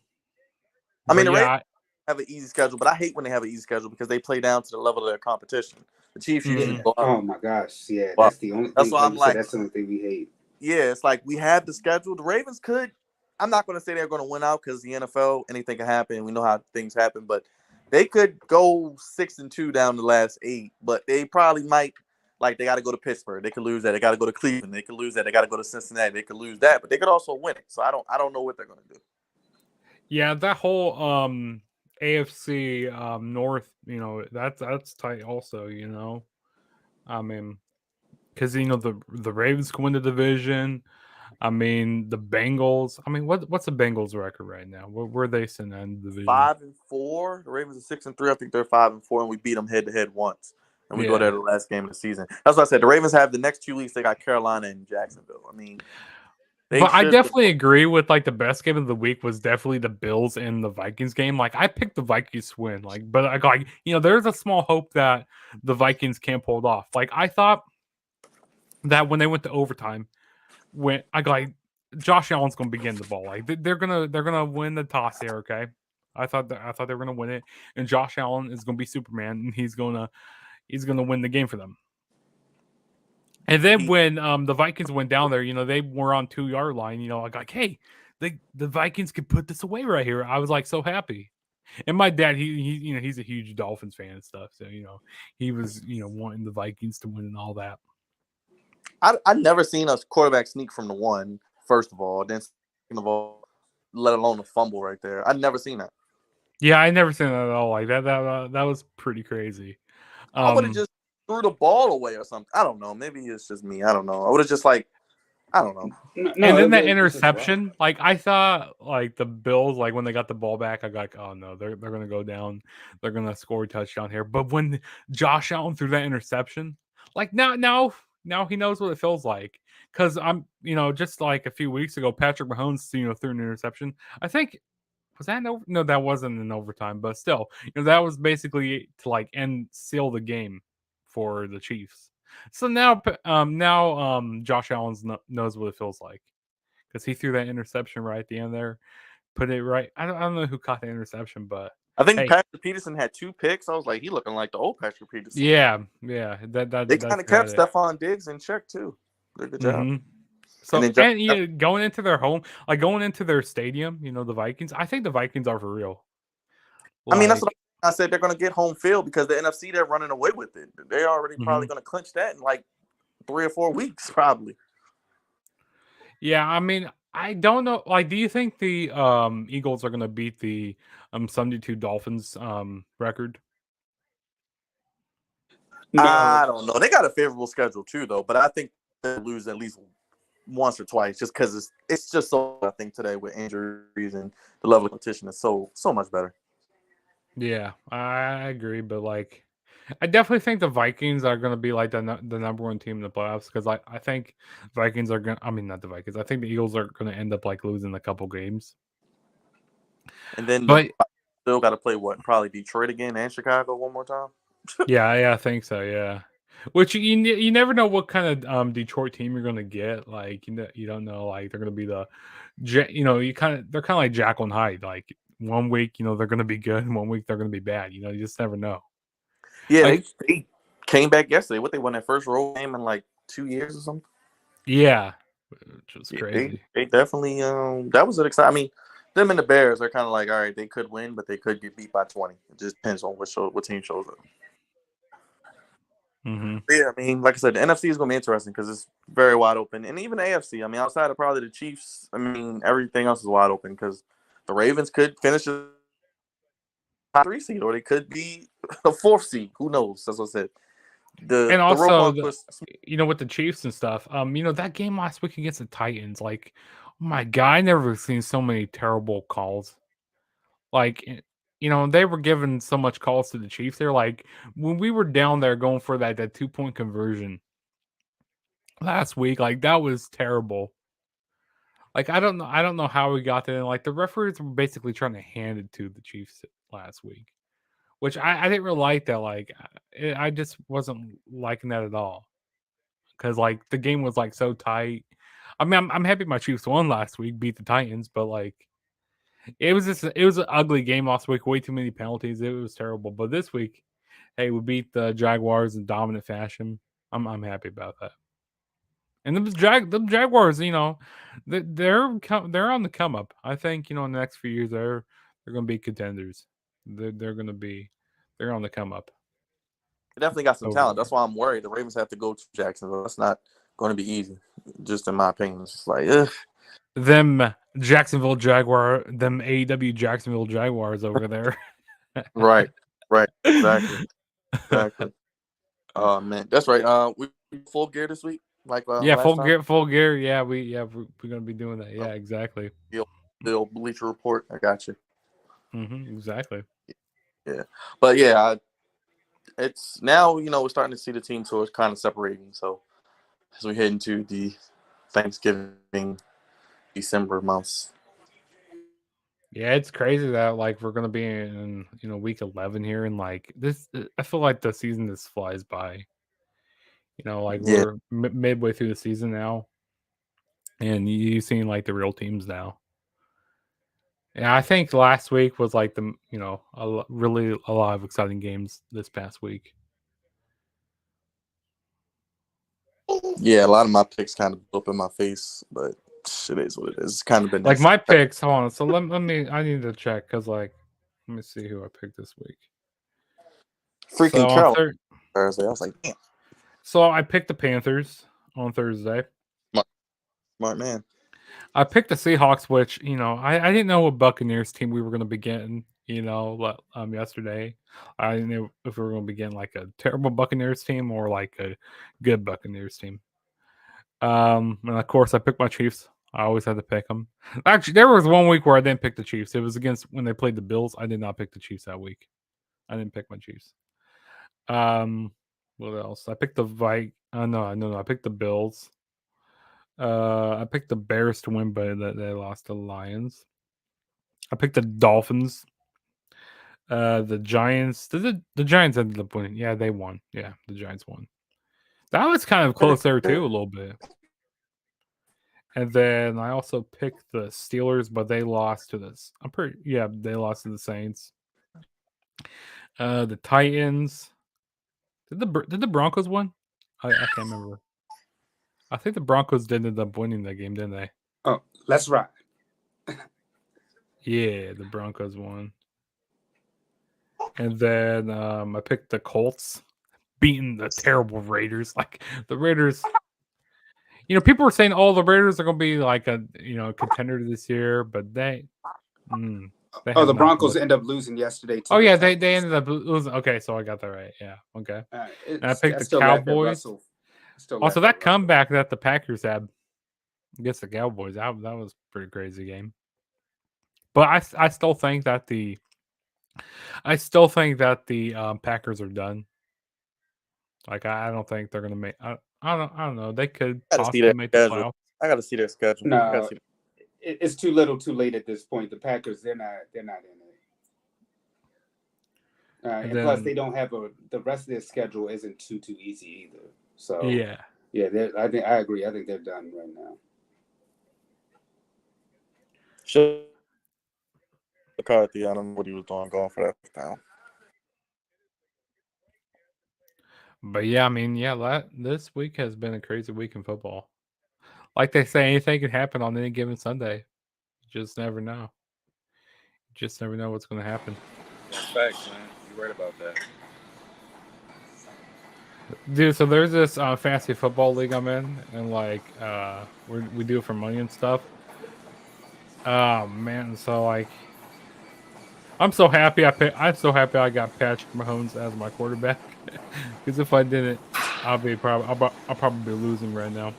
I mean, But the Raiders yeah, have an easy schedule, but I hate when they have an easy schedule because they play down to the level of their competition. The Chiefs usually Mhm. Yeah. go up. Oh my gosh. Yeah, Well, that's the only that's thing. why Like I'm you said, like, that's the only thing we hate. yeah, it's like we have the schedule. The Ravens could. I'm not going to say they're going to win out because the NFL, anything can happen. We know how things happen, but they could go 6-2 down the last 8. But they probably might. Like they got to go to Pittsburgh. They could lose that. They got to go to Cleveland. They could lose that. They got to go to Cincinnati. They could lose that, but they could also win it. So I don't know what they're going to do. yeah, that whole AFC North, that's tight also, I mean, because the Ravens can win the division. I mean, the Bengals. I mean, what's the Bengals record right now? Where are they sitting in the division? 5-4. The Ravens are 6-3. I think they're 5-4, and we beat them head to head once. And we go there Yeah. the last game of the season. That's what I said. The Ravens have the next 2 weeks. They got Carolina and Jacksonville. I mean, they But I should. definitely agree with like the best game of the week was definitely the Bills and the Vikings game. Like, I picked the Vikings to win. Like, but there's a small hope that the Vikings can't pull it off. Like, I thought that when they went to overtime, when Josh Allen's gonna be getting the ball. Like, they're gonna win the toss here, okay? I thought they were gonna win it, and Josh Allen is gonna be Superman, and he's gonna win the game for them. And then when the Vikings went down there, they were on 2-yard line. Like, hey, the Vikings could put this away right here. I was like so happy. And my dad, he's a huge Dolphins fan and stuff. So he was wanting the Vikings to win and all that. I never seen a quarterback sneak from the one. First of all, then second of all, let alone a fumble right there. I'd never seen that. Yeah, I never seen that at all. Like that was pretty crazy. I would have just threw the ball away or something. I don't know. Maybe it's just me. I don't know. I would have just I don't know. And then that it's interception, like I thought, like the Bills, like when they got the ball back, I got like, oh no, they're gonna go down, they're gonna score a touchdown here. But when Josh Allen threw that interception, like now he knows what it feels like. Because I'm, just like a few weeks ago, Patrick Mahomes, threw an interception. I think was that no, that wasn't an overtime, but still, that was basically to like seal the game for the Chiefs. So now Josh Allen knows what it feels like because he threw that interception right at the end there, put it right. I don't know who caught the interception, but I think hey, Patrick Peterson had 2 picks. I was like, he looking like the old Patrick Peterson. yeah, They that's kind of kept credit. Stephon Diggs in check too. Did a good job. Mm-hmm. And So then going into their home, like going into their stadium, the Vikings. I think the Vikings are for real. I mean, that's Like, what I said. They're going to get home field because the NFC, they're running away with it. They're already probably going to clinch that in like 3 or 4 weeks, probably. yeah, I mean, I don't know. Like, do you think the Eagles are going to beat the 72 Dolphins record? I don't know. They got a favorable schedule too, though. But I think they'll lose at least once or twice, just because it's just so. I think today with injuries and the level of competition is so much better. Yeah, I agree, but like, I definitely think the Vikings are going to be like the number one team in the playoffs because I think Vikings are going. I mean, not the Vikings. I think the Eagles are going to end up like losing a couple games. And then But still got to play probably Detroit again and Chicago one more time. yeah, I think so. Yeah, which you never know what kind of Detroit team you're going to get. Like you don't know. Like they're going to be they're kind of like Jekyll and Hyde. Like one week they're going to be good, and one week they're going to be bad. You just never know. Yeah, Like, they came back yesterday. What they won their first road game in like 2 years or something. yeah, which was Yeah, crazy. they definitely that was an exciting. I mean, them and the Bears are kind of like, all right, they could win, but they could get beat by 20. It just depends on what team shows up. Mm-hmm. Yeah, I mean, like I said, the NFC is going to be interesting because it's very wide open, and even the AFC. I mean, outside of probably the Chiefs, I mean, everything else is wide open because the Ravens could finish as a 3 seed, or they could be a 4th seed. Who knows? That's what I said. And The also, Roquan was with the Chiefs and stuff, that game last week against the Titans, like, oh my God, I never seen so many terrible calls. Like, they were giving so much calls to the Chiefs. They're like, when we were down there going for that 2-point conversion last week, like, that was terrible. Like, I don't know how we got there. Like, the referees were basically trying to hand it to the Chiefs last week, which I didn't really like that. Like, I just wasn't liking that at all. Because, like, the game was, like, so tight. I mean, I'm happy my Chiefs won last week, beat the Titans, but, like, it was an ugly game last week. Way too many penalties. It was terrible. But this week, hey, we beat the Jaguars in dominant fashion. I'm happy about that. And the Jaguars, they're on the come up. I think in the next few years they're going to be contenders. They're on the come up. They definitely got some Over talent. there. That's why I'm worried. The Ravens have to go to Jacksonville. That's not going to be easy, just in my opinion. It's just like, ugh. Them AEW Jacksonville Jaguars over there. Right, exactly. Oh man, that's right. We full gear this week, like Yeah, last time. full gear. Yeah, we're gonna be doing that. Yeah, exactly. The old Bleacher Report. I got you. Exactly. Yeah, but yeah, it's now we're starting to see the team tours kind of separating. So as we head into the Thanksgiving, December months. Yeah, it's crazy that like we're gonna be in week 11 here, and like this, I feel like the season just flies by. Like Yeah, we're midway through the season now, and you seen like the real teams now. Yeah, I think last week was like really a lot of exciting games this past week. yeah. A lot of my picks kind of blew up in my face, but it is what it is. It's kind of been Like that. my picks, hold on. So let me. I need to check because like, let me see who I picked this week. Freaking So on Carol Thursday. I was like, damn, so I picked the Panthers on Thursday. smart man. I picked the Seahawks, which I didn't know what Buccaneers team we were going to be getting. Yesterday, I didn't know if we were going to be getting like a terrible Buccaneers team or like a good Buccaneers team. And of course, I picked my Chiefs. I always had to pick them. Actually, there was one week where I didn't pick the Chiefs. It was against when they played the Bills. I did not pick the Chiefs that week. I didn't pick my Chiefs. What else? I picked the no. I picked the Bills. I picked the Bears to win, but they lost to the Lions. I picked the Dolphins. The Giants. The Giants ended up winning. Yeah, they won. Yeah, the Giants won. That was kind of close there too, a little bit. And then I also picked the Steelers, but they lost to this. They lost to the Saints. The Titans. Did the Broncos win? I can't remember. I think the Broncos did end up winning that game, didn't they? Oh, let's rock. Yeah, the Broncos won. And then I picked the Colts, beating the terrible Raiders. Like the Raiders, people were saying, "Oh, the Raiders are going to be like a contender this year," but they The Broncos end up losing yesterday. Oh yeah, they ended up losing. Okay, so I got that right. Yeah, okay. And I picked the Cowboys. Also, that comeback that the Packers had against the Cowboys, that was a pretty crazy game. But I still think that the Packers are done. Like I don't think they're gonna make. I don't know. They could possibly make the playoffs. I got to see their schedule. No, it's too little, too late at this point. The Packers, they're not in it. And then, plus, they don't have the rest of their schedule isn't too easy either. So yeah, I agree. I think they're done right now. Sure. McCarthy, I don't know what he was doing going for that down. But yeah, I mean, this week has been a crazy week in football. Like they say, anything can happen on any given Sunday. You just never know. You just never know what's going to happen. That's facts, man. You're right about that. Dude, so there's this fantasy football league I'm in, and like we do it for money and stuff. Oh man, so like I'm so happy I'm so happy I got Patrick Mahomes as my quarterback. Because if I didn't, I'll probably be losing right now.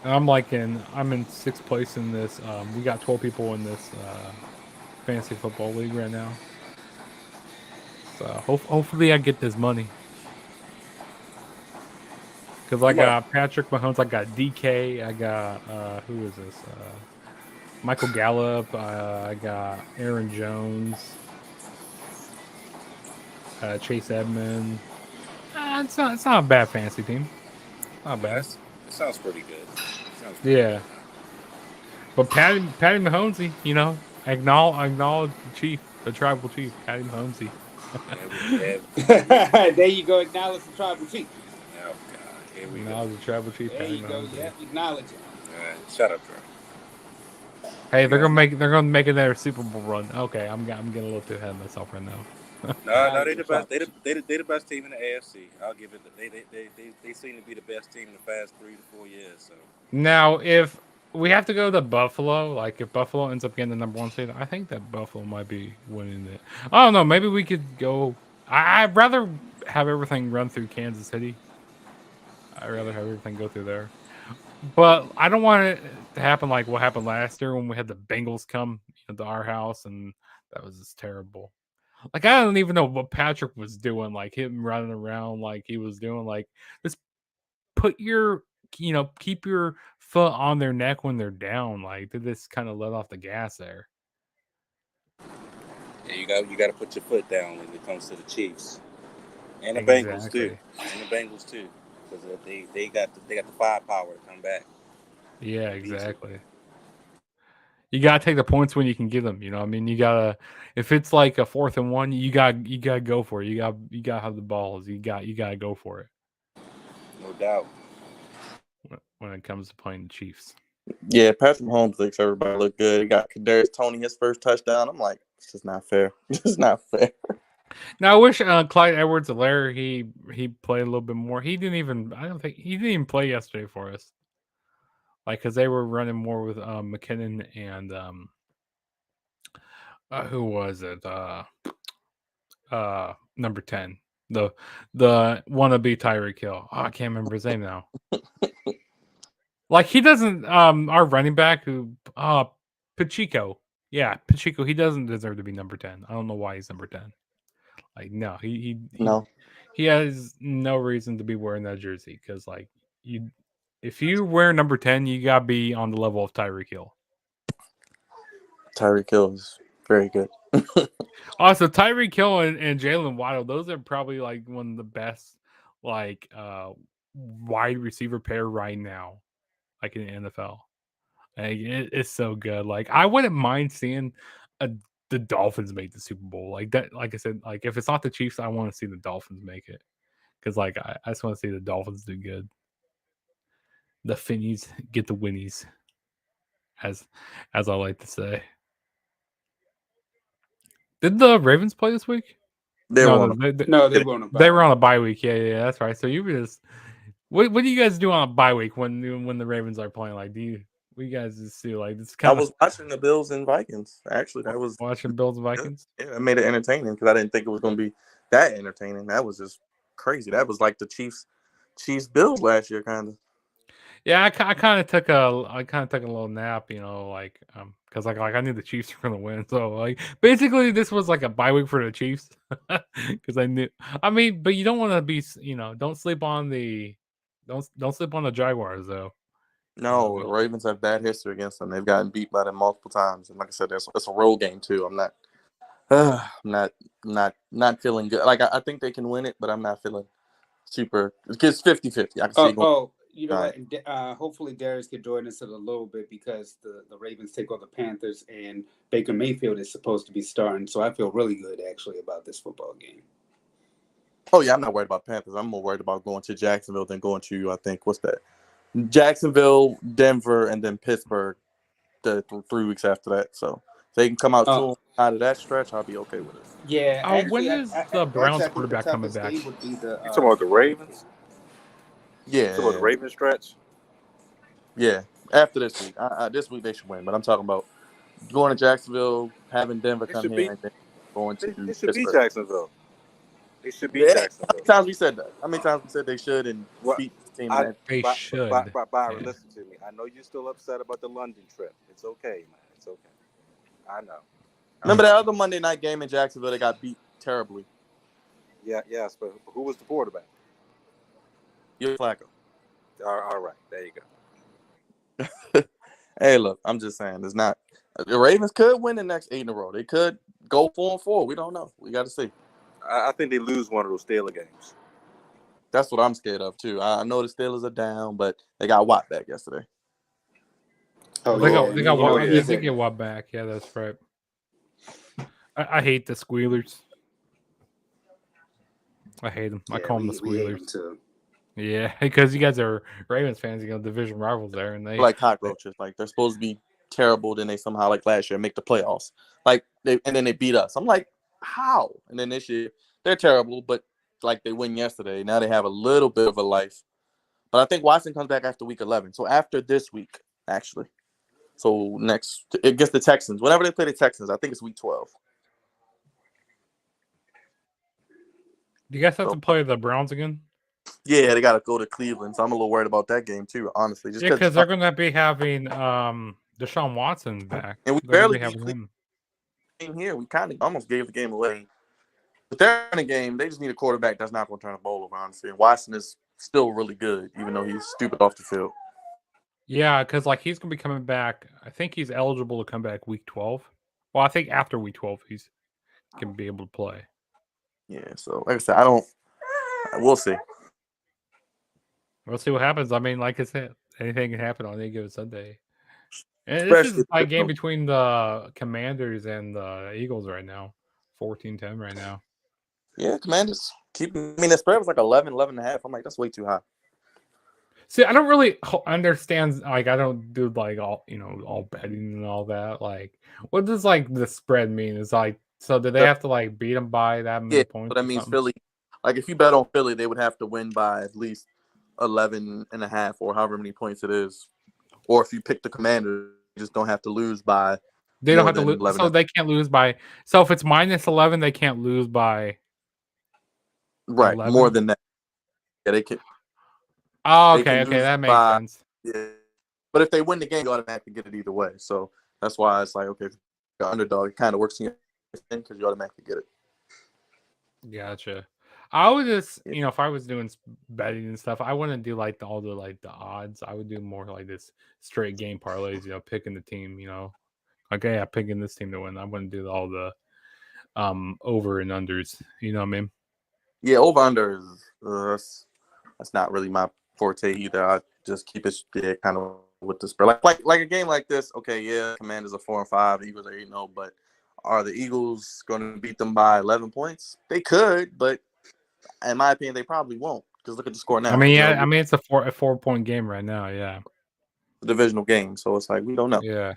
And I'm in sixth place in this. We got 12 people in this fantasy football league right now. So hopefully I get this money. Because I got Patrick Mahomes, I got DK, I got who is this? Michael Gallup, I got Aaron Jones, Chase Edmond. It's not a bad fantasy team. Not bad. It sounds pretty good. Yeah. But Patty Mahomesy, you know, acknowledge the chief, the tribal chief, Patty Mahomesy. There you go. Acknowledge the tribal chief. Oh, God. Here we Acknowledge the tribal chief, There Patty you go. Mahomesy. Yeah, acknowledge it. Shut up, Trey. Hey, they're gonna make another Super Bowl run. Okay, I'm getting a little too ahead of myself right now. No, they the best. They the best team in the AFC. I'll give it. They seem to be the best team in the past 3 to 4 years. So Now, if we have to go to Buffalo, like if Buffalo ends up getting the number 1 seed, I think that Buffalo might be winning it. I don't know. Maybe we could go. I'd rather have everything run through Kansas City. I'd rather have everything go through there. But I don't want it to happen like what happened last year when we had the Bengals come to our house, and that was just terrible. Like I don't even know what Patrick was doing, like him running around like he was doing. Like just put your, keep your foot on their neck when they're down. Like did this kind of let off the gas there? yeah, you got to put your foot down when it comes to the Chiefs and the Bengals too, because they got the firepower to come back. Yeah, exactly. You gotta take the points when you can get them. You know, I mean, you gotta. If it's like a 4th and 1, you gotta go for it. You gotta have the balls. You gotta go for it. No doubt. When it comes to playing the Chiefs. Yeah, Patrick Mahomes makes everybody look good. He got Kadarius Toney his first touchdown. I'm like, this is not fair. This is not fair. Now I wish Clyde Edwards-Helaire he played a little bit more. He didn't even. I don't think he didn't even play yesterday for us. Like, because they were running more with McKinnon and who was it? Number 10, the wannabe Tyreek Hill. Oh, I can't remember his name now. Like he doesn't. Our running back who Pacheco. Yeah, Pacheco. He doesn't deserve to be number 10. I don't know why he's number 10. Like no, he has no reason to be wearing that jersey because like if you wear number 10, you gotta be on the level of Tyreek Hill. Tyreek Hill is very good. Also, Tyreek Hill and Jalen Waddle, those are probably like one of the best like wide receiver pair right now, like in the NFL. Like, it's so good. Like I wouldn't mind seeing the Dolphins make the Super Bowl. Like that, like I said, like if it's not the Chiefs, I want to see the Dolphins make it. Because like I just want to see the Dolphins do good. The Finnies get the winnies, as I like to say. Did the Ravens play this week? They were on They were on a bye week. Yeah, that's right. So you were just what do you guys do on a bye week when the Ravens are playing? Like, what do you guys just do? Like, it's kind I was watching the Bills and Vikings. Actually, that was watching Bills and Vikings. Yeah, it made it entertaining because I didn't think it was going to be that entertaining. That was just crazy. That was like the Chiefs Bills last year, kind of. Yeah, I kind of took a little nap, like because like I knew the Chiefs were gonna win, so like basically this was like a bye week for the Chiefs because I knew. I mean, but you don't want to be, don't sleep on the don't sleep on the Jaguars though. No, the Ravens have bad history against them. They've gotten beat by them multiple times, and like I said, it's a road game too. I'm not feeling good. Like I think they can win it, but I'm not feeling super. It's 50-50. I can see going. You know what? Hopefully Darius can join us in a little bit because the Ravens take on the Panthers and Baker Mayfield is supposed to be starting. So I feel really good actually about this football game. Oh yeah, I'm not worried about Panthers. I'm more worried about going to Jacksonville than going to what's that? Jacksonville, Denver, and then Pittsburgh. The 3 weeks after that, so they can come out. out of that stretch, I'll be okay with it. Yeah, when actually, is the Browns I think the quarterback coming toughest back? game would be the. You talking about the Ravens? Yeah. You talking about the Ravens stretch? Yeah. After this week, this week they should win. But I'm talking about going to Jacksonville, having Denver They come should here, be. and then going to They should beat Pittsburgh. Jacksonville. They should beat Yeah. How Jacksonville. many times we said that? How many times we said they should and What? beat this team? And They should. Byron, Yeah. listen to me. I know you're still upset about the London trip. It's okay, man. It's okay. I know. remember that other Monday night game in Jacksonville? They got beat terribly. Yeah, yes, but who was the quarterback? You're Flacco. All right, there you go. Hey, look, I'm just saying, it's not. The Ravens could win the next 8 in a row. They could go 4-4. We don't know. We got to see. I think they lose one of those Steeler games. That's what I'm scared of too. I know the Steelers are down, but they got Watt back yesterday. Oh, They yeah. got Watt. yeah. They did get Watt back. Yeah, that's right. I hate the Squealers. I hate them. I call them the we hate them Squealers. too. Yeah, because you guys are Ravens fans, you know, division rivals there, and they Like cockroaches. Like they're supposed to be terrible, then they somehow, like last year, make the playoffs. Like and then they beat us. I'm like, how? And then this year they're terrible, but like they win yesterday. Now they have a little bit of a life. But I think Watson comes back after week 11. So after this week, actually. So next, it gets the Texans. Whenever they play the Texans, I think it's week 12. Do you guys have to play the Browns again? Yeah, they got to go to Cleveland. So I'm a little worried about that game too, honestly. Just Yeah, because they're going to be having Deshaun Watson back. And we They're going barely to be having beat him. Cleveland here. We kind of almost gave the game away. But they're in a game. They just need a quarterback that's not going to turn the ball over, honestly. And Watson is still really good, even though he's stupid off the field. Yeah, because like he's going to be coming back. I think he's eligible to come back week 12. Well, I think after week 12 he's going to be able to play. Yeah, so like I said, we'll see. We'll see what happens. I mean, like I said, anything can happen on any given Sunday. And Especially this is a game between the Commanders and the Eagles right now. 14-10 right now. Yeah, Commanders the spread was like 11 and a half. I'm like, that's way too high. See, I don't really understand. Like, I don't do like all betting and all that. Like, what does like the spread mean? Is like, so do they have to like beat them by that many points? But that means Philly. Like, if you bet on Philly, they would have to win by at least 11 and a half or however many points it is. Or if you pick the Commanders, you just don't have to lose by. They don't have to lose, so they can't lose by. So if it's minus 11, they can't lose by. Right, 11? more than that. Yeah, they can. Oh, okay, that makes sense. Yeah, but if they win the game, you automatically get it either way. So that's why it's like, okay, the underdog, it kind of works in your thing because you automatically get it. Gotcha. I would just, if I was doing betting and stuff, I wouldn't do like all the odds. I would do more like this straight game parlays. Picking the team. Okay, yeah, picking this team to win. I wouldn't do all the over and unders. You know what I mean? Yeah, over under is that's not really my forte either. I just keep it kind of with the spread. Like a game like this. Okay, yeah, Commanders are 4-5, the Eagles are 8-0, but are the Eagles going to beat them by 11 points? They could, but in my opinion, they probably won't. Because look at the score now. I mean, it's a 4-point game right now. Yeah, divisional game, so it's like we don't know. Yeah,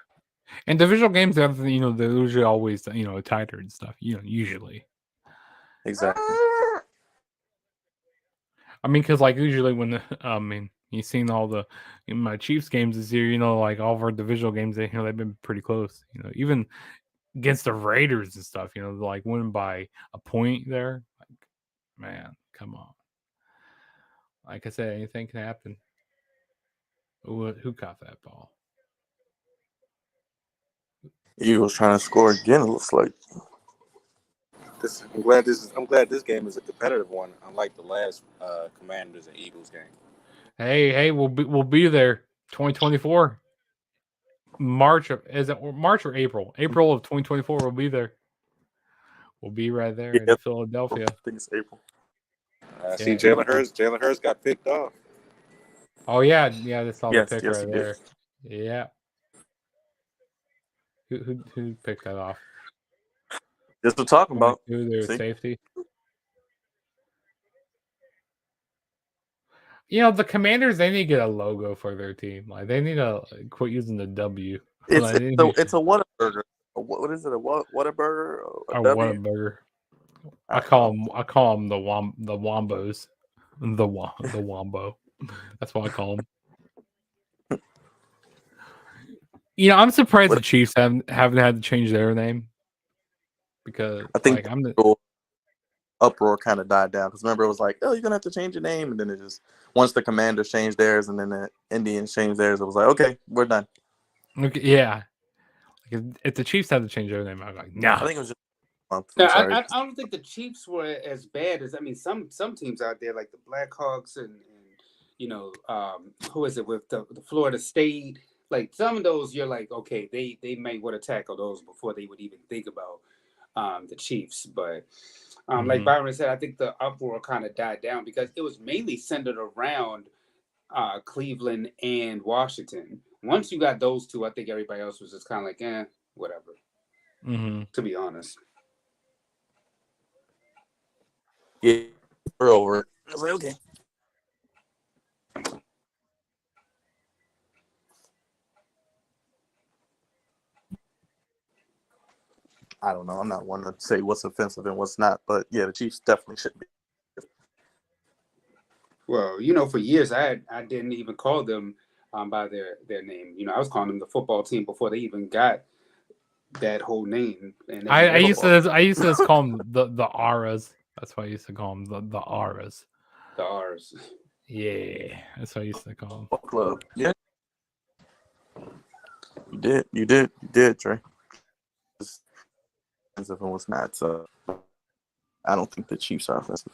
and divisional games, they're usually always tighter and stuff. Usually. Exactly. I mean, because like usually when you've seen all the my Chiefs games this year, like all of our divisional games, they've been pretty close. Even against the Raiders and stuff, like winning by a point there. Like, man, come on. Like I said, anything can happen. Who caught that ball? Eagles trying to score again. It looks like. I'm glad this game is a competitive one, unlike the last Commanders and Eagles game. Hey, we'll be there. 2024. March or April? April of 2024. We'll be there. We'll be right there in Philadelphia. I think it's April. See, Jalen Hurts got picked off. Oh yeah, they saw the pick right there. Did. Yeah. Who picked that off? Just what we're talking about. Their safety. The Commanders, they need to get a logo for their team. Like they need to quit using the W. It's a Whataburger. A what is it? A Whataburger? A Oh, W? what a burger! I I don't know. call them the wombos, the wombo. That's what I call them. I'm surprised the Chiefs haven't had to change their name because I think I'm the. the uproar kind of died down because remember it was like, oh, you're gonna have to change your name, and then it just once the Commanders changed theirs and then the Indians changed theirs, it was like, okay, we're done. Okay, yeah. If the Chiefs had to change their name, I'm like, nah. I think it was just a month. No, I'm sorry. I don't think the Chiefs were as bad as some teams out there like the Blackhawks and who is it with the Florida State, like some of those you're like, okay, they might want to tackle those before they would even think about the Chiefs. But like Byron said, I think the uproar kind of died down because it was mainly centered around Cleveland and Washington. Once you got those two, I think everybody else was just kind of like, whatever. To be honest. Yeah, we're over it. I was like, okay. I don't know. I'm not one to say what's offensive and what's not, but yeah, the Chiefs definitely should be. Well, for years I didn't even call them by their name. I was calling them the football team before they even got that whole name. And I used to call them the Auras. That's why I used to call them the Auras. The R's. Yeah, that's what I used to call them. Club. Yeah. You did, Trey. If it was not, so I don't think the Chiefs are offensive.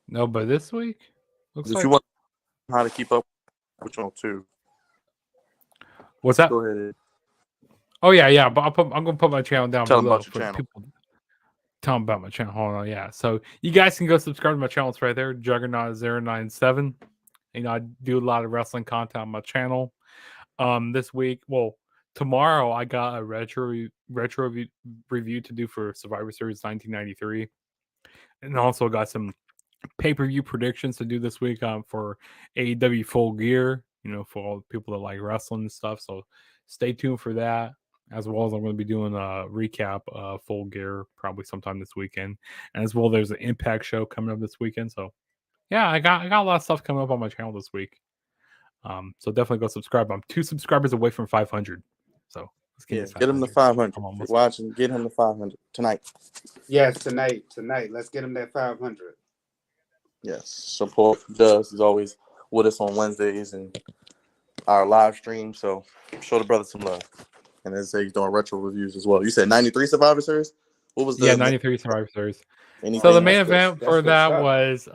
No, but this week looks If like you want how to keep up, which one too? What's that? Go ahead. Oh yeah, but I'm gonna put my channel down Tell them below about your for channel. people. Tell them about my channel. Hold on, yeah. So you guys can go subscribe to my channel. It's right there, Juggernaut097. I do a lot of wrestling content on my channel. This week, tomorrow I got a retro review to do for Survivor Series 1993, and also got some pay-per-view predictions to do this week for AEW Full Gear. For all the people that like wrestling and stuff. So stay tuned for that. As well as I'm going to be doing a recap Full Gear probably sometime this weekend, and as well there's an Impact show coming up this weekend. So yeah, I got a lot of stuff coming up on my channel this week. So definitely go subscribe. I'm 2 subscribers away from 500. So let's get get him to 500. Let's watching, get him to 500 tonight. Yes, tonight. Let's get him that 500. Yes, support does is always with us on Wednesdays and our live stream. So show the brother some love. And as I say, he's doing retro reviews as well. You said 93 Survivor Series? What was the 93 Survivor Series. anything? So the main event for that stuff. was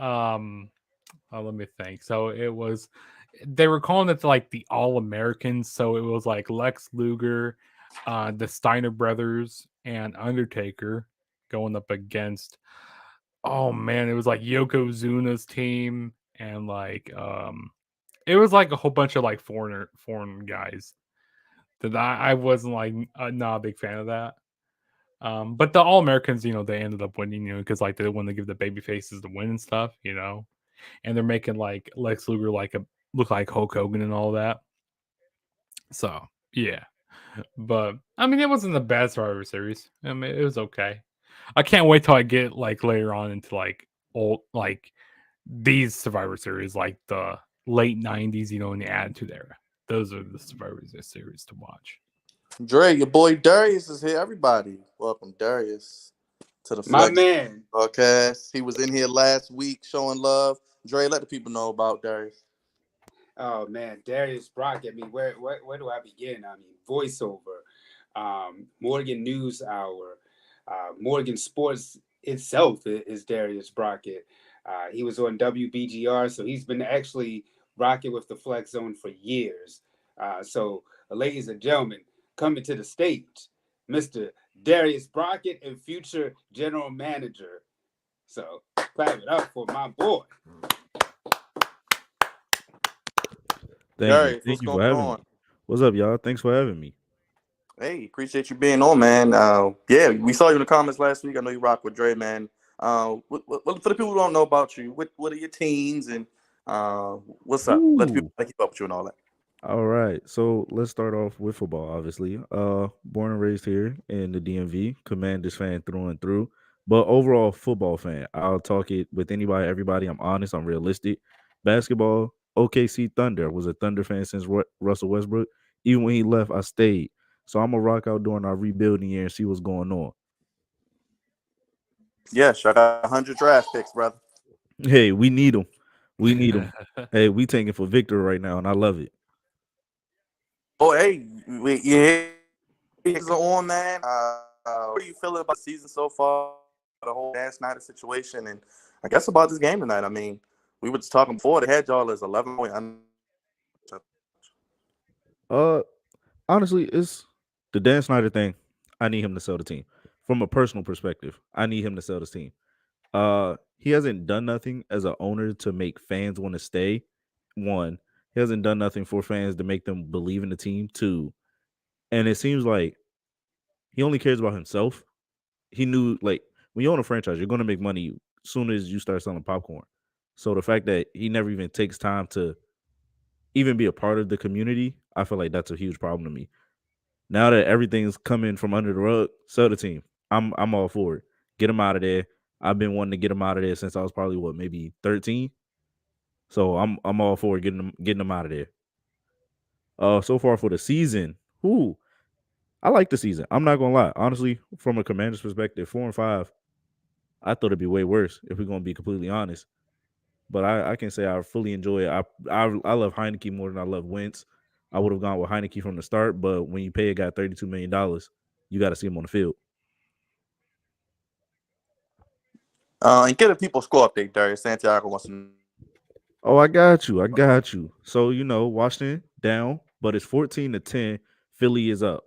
let me think. So it was they were calling it like the All Americans. So it was like Lex Luger, the Steiner brothers, and Undertaker going up against it was like Yokozuna's team and like it was like a whole bunch of like foreign guys that I wasn't like not a big fan of that. But the All Americans, they ended up winning, because like they want to give the baby faces the win and stuff, and they're making like Lex Luger look like Hulk Hogan and all that. So yeah, but I mean it wasn't the best Survivor Series. I mean it was okay. I can't wait till I get like later on into like old like these Survivor Series, like the late '90s, in the Attitude Era. Those are the Survivor Series to watch. Dre, your boy Darius is here. Everybody, welcome Darius to the My Flex man. podcast. He was in here last week showing love. Dre, let the people know about Darius. Oh man, Darius Brock. I mean, where do I begin? I mean, voiceover, Morgan News Hour, Morgan Sports itself is Darius Brockett. He was on WBGR, so he's been actually rocking with the Flex Zone for years. So, ladies and gentlemen, coming to the stage, Mr. Darius Brockett and future general manager. So, clap it up for my boy. Darius, Thank what's you going for having on? me. What's up, y'all? Thanks for having me. Hey, appreciate you being on, man. Yeah, we saw you in the comments last week. I know you rock with Dre, man. For the people who don't know about you, what are your teams and what's up? Let the people keep up with you and all that. All right. So let's start off with football, obviously. Born and raised here in the DMV, Commanders fan through and through. But overall football fan. I'll talk it with anybody, everybody. I'm honest, I'm realistic. Basketball, OKC Thunder. Was a Thunder fan since Russell Westbrook. Even when he left, I stayed. So I'm gonna rock out during our rebuilding year and see what's going on. Yes, I got 100 draft picks, brother. Hey, we need them. We need them. Hey, we taking for victory right now, and I love it. Oh, hey, he's on, man. What are you feeling about the season so far? The whole Dan Snyder situation, and I guess about this game tonight. I mean, we were just talking before. They had y'all as 11-point. Uh, Honestly, it's the Dan Snyder thing. I need him to sell the team. From a personal perspective, I need him to sell this team. He hasn't done nothing as an owner to make fans want to stay. One, he hasn't done nothing for fans to make them believe in the team. Two, and it seems like he only cares about himself. He knew, like, when you own a franchise, you're going to make money as soon as you start selling popcorn. So the fact that he never even takes time to even be a part of the community, I feel like that's a huge problem to me. Now that everything's coming from under the rug, sell the team. I'm all for it. Get him out of there. I've been wanting to get him out of there since I was probably maybe 13. So I'm all for getting him out of there. So far for the season, I like the season. I'm not gonna lie. Honestly, from a Commander's perspective, 4-5, I thought it'd be way worse if we're gonna be completely honest. But I can say I fully enjoy it. I love Heineke more than I love Wentz. I would have gone with Heineke from the start, but when you pay a guy $32 million, you got to see him on the field. And get a people score update, Darius Santiago wants to know. Oh, I got you. I got you. So, Washington down, but it's 14-10. Philly is up.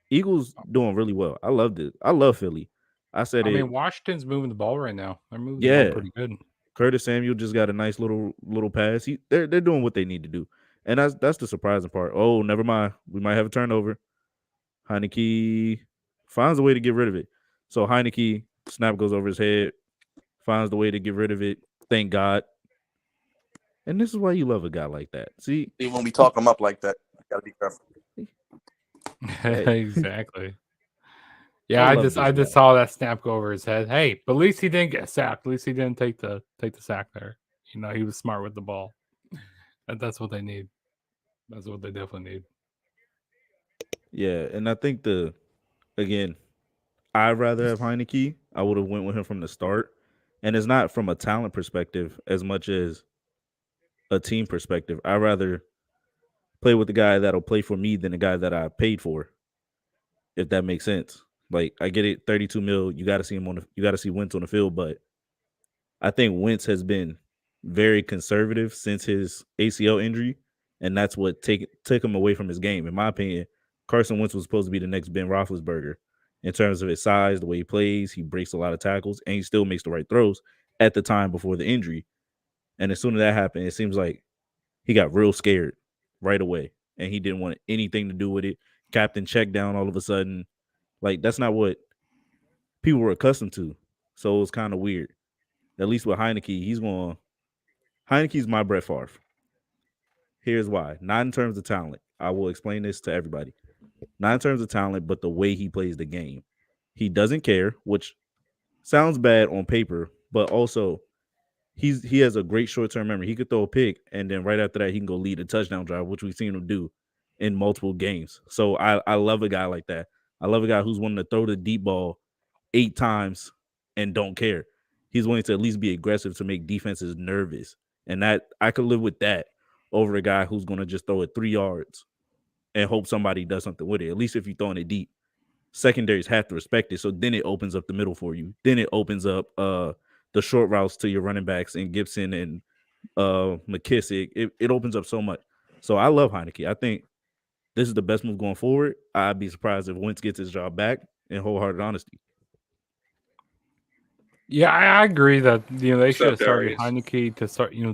Eagles doing really well. I loved it. I love Philly. I said I it. mean, Washington's moving the ball right now. They're moving the ball Yeah. pretty good. Curtis Samuel just got a nice little pass. They're doing what they need to do. And that's the surprising part. Oh, never mind. We might have a turnover. Heineke finds a way to get rid of it. So Heineke, snap goes over his head, finds the way to get rid of it. Thank God. And this is why you love a guy like that. See, When we talk him up like that, you got to be careful. Hey. Exactly. Yeah, I just guy. saw that snap go over his head. Hey, but at least he didn't get sacked. At least he didn't take the sack there. He was smart with the ball. That's what they need. That's what they definitely need. Yeah, and I think again, I'd rather have Heineke. I would have went with him from the start. And it's not from a talent perspective as much as a team perspective. I'd rather play with the guy that'll play for me than the guy that I paid for, if that makes sense. Like, I get it, 32 mil, you got to see Wentz on the field, but I think Wentz has been very conservative since his ACL injury, and that's what took him away from his game. In my opinion, Carson Wentz was supposed to be the next Ben Roethlisberger in terms of his size, the way he plays. He breaks a lot of tackles, and he still makes the right throws at the time before the injury. And as soon as that happened, it seems like he got real scared right away, and he didn't want anything to do with it. Captain check down all of a sudden. Like, that's not what people were accustomed to. So it was kind of weird. At least with Heineke, Heineke's my Brett Favre. Here's why. Not in terms of talent. I will explain this to everybody. Not in terms of talent, but the way he plays the game. He doesn't care, which sounds bad on paper, but also he has a great short-term memory. He could throw a pick, and then right after that, he can go lead a touchdown drive, which we've seen him do in multiple games. So I love a guy like that. I love a guy who's willing to throw the deep ball 8 times and don't care. He's willing to at least be aggressive to make defenses nervous. And that I could live with that over a guy who's going to just throw it 3 yards and hope somebody does something with it. At least if you're throwing it deep. Secondaries have to respect it. So then it opens up the middle for you. Then it opens up the short routes to your running backs and Gibson and McKissick. It opens up so much. So I love Heineke. I think this is the best move going forward. I'd be surprised if Wentz gets his job back, in wholehearted honesty. Yeah, I agree that they should have started Darius? Heineke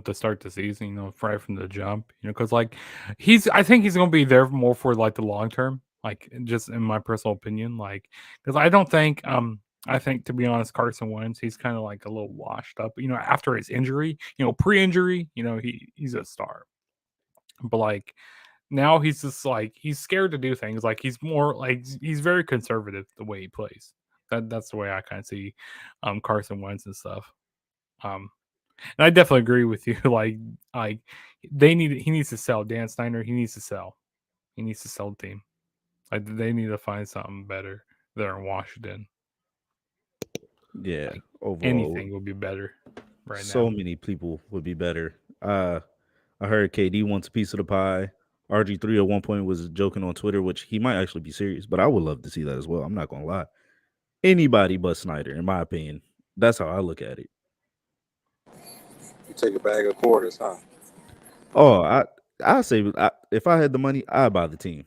to start the season, right from the jump, because like I think he's going to be there more for like the long term, like just in my personal opinion, like because I think to be honest, Carson Wentz, he's kind of like a little washed up, after his injury, pre-injury, he's a star, but like Now he's just like he's scared to do things. Like he's more like he's very conservative the way he plays. That's the way I kind of see Carson Wentz and stuff. And I definitely agree with you. Like he needs to sell Dan Snyder. He needs to sell. He needs to sell the team. Like they need to find something better there in Washington. Yeah, Like, overall, anything would be better right so now. many people would be better. I heard KD wants a piece of the pie. RG3 at one point was joking on Twitter, which he might actually be serious, but I would love to see that as well. I'm not gonna lie. Anybody but Snyder, in my opinion. That's how I look at it. You take a bag of quarters, huh? Oh, I say if I had the money, I'd buy the team.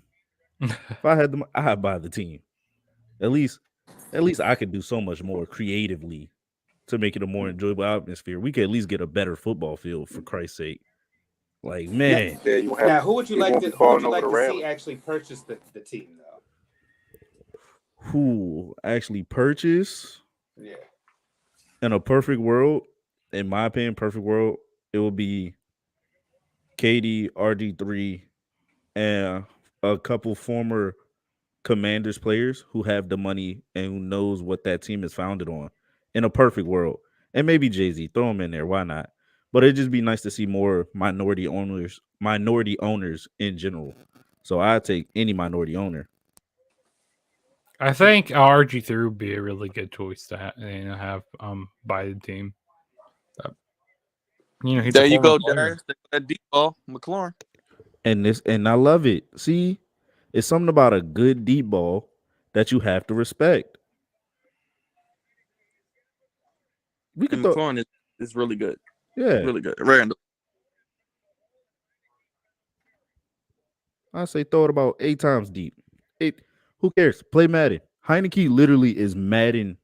If I had I'd buy the team. At least I could do so much more creatively to make it a more enjoyable atmosphere. We could at least get a better football field for Christ's sake. Like, man. Yeah, you Now, who would you like to see railing. actually purchase the team though? Who actually purchase Yeah. in a perfect world, in my opinion, perfect world, it would be KD, RG3, and a couple former Commanders players who have the money and who knows what that team is founded on. In a perfect world. And maybe Jay-Z, throw him in there. Why not? But it'd just be nice to see more minority owners in general. So I'd take any minority owner. I think RG3 would be a really good choice to have by the team. He's There a you former go, player. Darius. That deep ball, McLaurin. And I love it. See, it's something about a good deep ball that you have to respect. We could And McLaurin is really good. Yeah. Really good. Randall. I say throw it about 8 times deep. Who cares? Play Madden. Heineke literally is Madden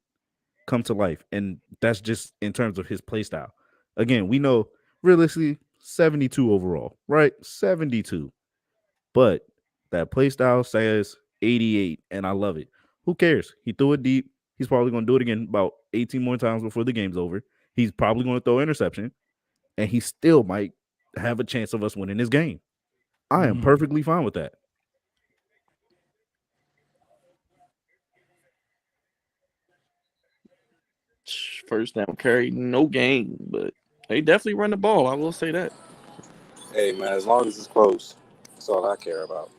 come to life, and that's just in terms of his play style. Again, we know realistically 72 overall, right? 72. But that play style says 88, and I love it. Who cares? He threw it deep. He's probably going to do it again about 18 more times before the game's over. He's probably going to throw an interception, and he still might have a chance of us winning this game. I am perfectly fine with that. First down carry, no gain, but they definitely run the ball. I will say that. Hey, man, as long as it's close, that's all I care about.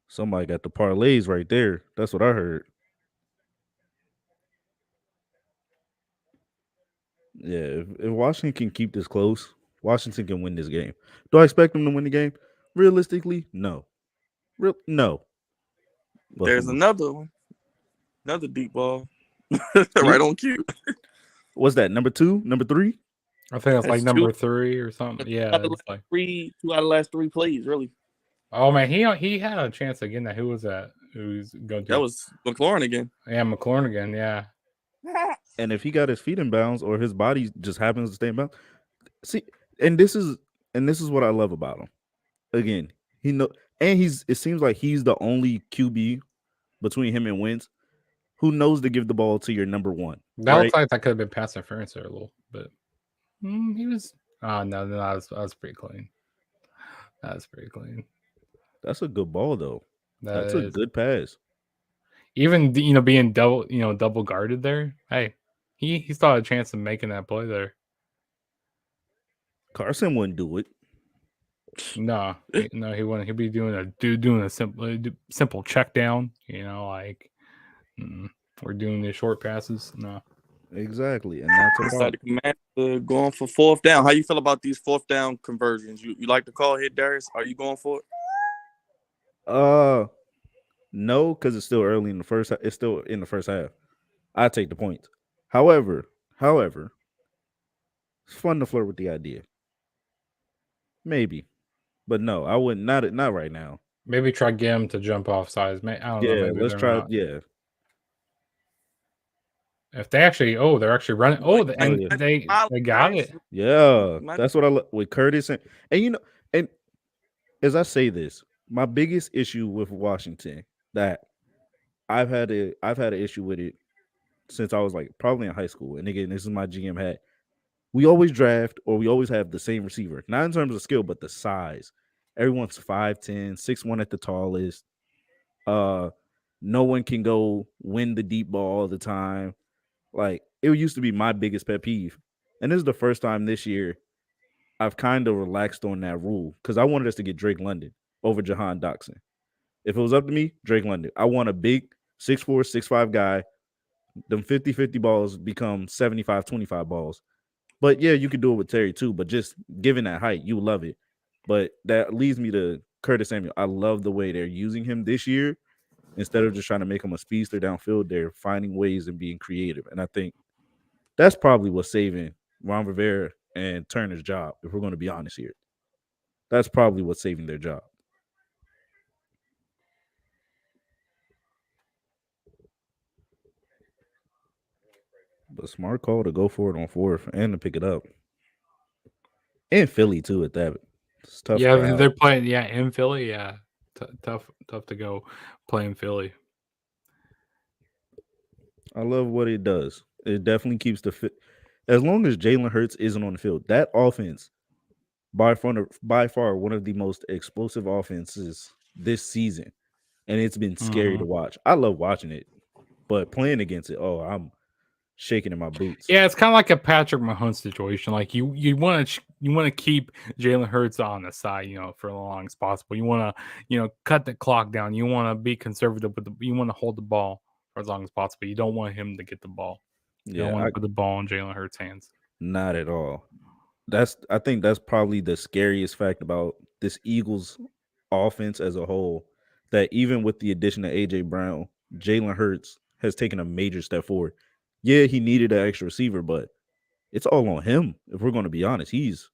Somebody got the parlays right there. That's what I heard. Yeah, if Washington can keep this close, Washington can win this game. Do I expect them to win the game? Realistically, no. No. But There's another one. Another deep ball. Deep? Right on cue. What's that? Number 2? Number 3? I think that's like That's number two. 3 or something. Yeah, it's like 2 out of the last 3 plays, really. oh man, he had a chance again. That who was that? Who's going to? That was McLaurin again. Yeah, McLaurin again. Yeah. And if he got his feet in bounds or his body just happens to stay in bounds, see, and this is what I love about him. Again, it seems like he's the only QB between him and Wentz who knows to give the ball to your number 1. That right? looks like that could have been pass interference there a little bit. He was. Oh no, that was pretty clean. That's pretty clean. That's a good ball though. That's a Is, good pass. even being double guarded there. Hey, he still had a chance of making that play there. Carson wouldn't do it. No, he wouldn't. He'd be doing a simple check down. We're doing the short passes. No. Exactly, and that's a Inside the Commander going for 4th down. How you feel about these 4th down conversions? You like the call here, Darius? Are you going for it? No, because it's still early in the first. It's still in the first half. I take the points. However, it's fun to flirt with the idea. Maybe, but no, I wouldn't. Not right now. Maybe try get him to jump off sides. I don't know. Yeah, Maybe let's they're try. not. Yeah, If they actually, they're actually running. They got it. yeah. That's what I look with Curtis and and as I say this, my biggest issue with Washington that I've had an issue with it since I was like probably in high school. And again, this is my GM hat. We always draft or we always have the same receiver, not in terms of skill, but the size. Everyone's 5'10", 6'1" at the tallest. No one can go win the deep ball all the time. Like, it used to be my biggest pet peeve. And this is the first time this year I've kind of relaxed on that rule because I wanted us to get Drake London over Jahan Dotson. If it was up to me, Drake London. I want a big 6'4", 6'5" guy. Them 50-50 balls become 75-25 balls. But yeah, you could do it with Terry too. But just given that height, you love it. But that leads me to Curtis Samuel. I love the way they're using him this year. Instead of just trying to make him a speedster downfield, they're finding ways and being creative. And I think that's probably what's saving Ron Rivera and Turner's job, if we're going to be honest here. That's probably what's saving their job. But smart call to go for it on fourth and to pick it up. And Philly, too, at that. It's tough. Yeah, they're playing, in Philly, yeah. Tough to go play in Philly. I love what it does. It definitely keeps the fit. As long as Jalen Hurts isn't on the field, that offense, by far, one of the most explosive offenses this season. And it's been scary to watch. I love watching it, but playing against it, I'm shaking in my boots. Yeah, it's kind of like a Patrick Mahomes situation. Like you want to keep Jalen Hurts on the side, for as long as possible. You want to, cut the clock down. You want to be conservative you want to hold the ball for as long as possible. You don't want him to get the ball. You don't want to put the ball in Jalen Hurts' hands. Not at all. I think that's probably the scariest fact about this Eagles offense as a whole. That even with the addition of AJ Brown, Jalen Hurts has taken a major step forward. Yeah, he needed an extra receiver, but it's all on him. If we're going to be honest, he's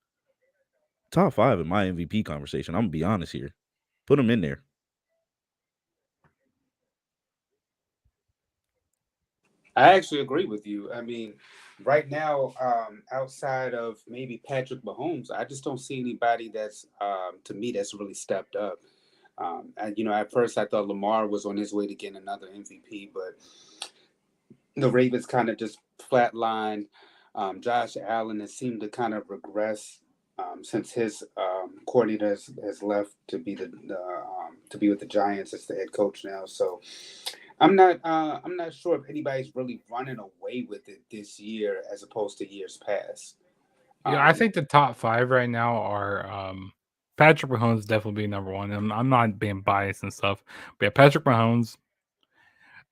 top 5 in my MVP conversation. I'm going to be honest here. Put him in there. I actually agree with you. I mean, right now, outside of maybe Patrick Mahomes, I just don't see anybody that's, to me, that's really stepped up. At first I thought Lamar was on his way to getting another MVP, but the Ravens kind of just flatlined. Josh Allen has seemed to kind of regress since his coordinator has left to be to be with the Giants as the head coach now. So I'm not sure if anybody's really running away with it this year as opposed to years past. Yeah, I think the top 5 right now are Patrick Mahomes definitely be number 1. I'm not being biased and stuff, but yeah, Patrick Mahomes.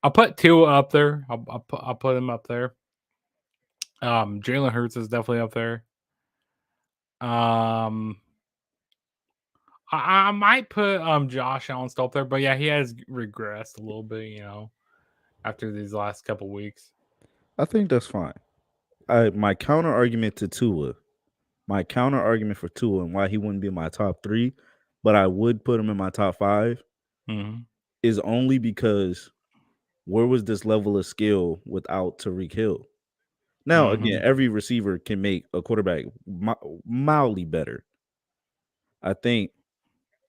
I'll put Tua up there. I'll put him up there. Jalen Hurts is definitely up there. I might put Josh Allen still up there, but yeah, he has regressed a little bit, after these last couple weeks. I think that's fine. My counter argument for Tua and why he wouldn't be in my top 3, but I would put him in my top 5, is only because where was this level of skill without Tyreek Hill? Now, again, every receiver can make a quarterback mildly better. I think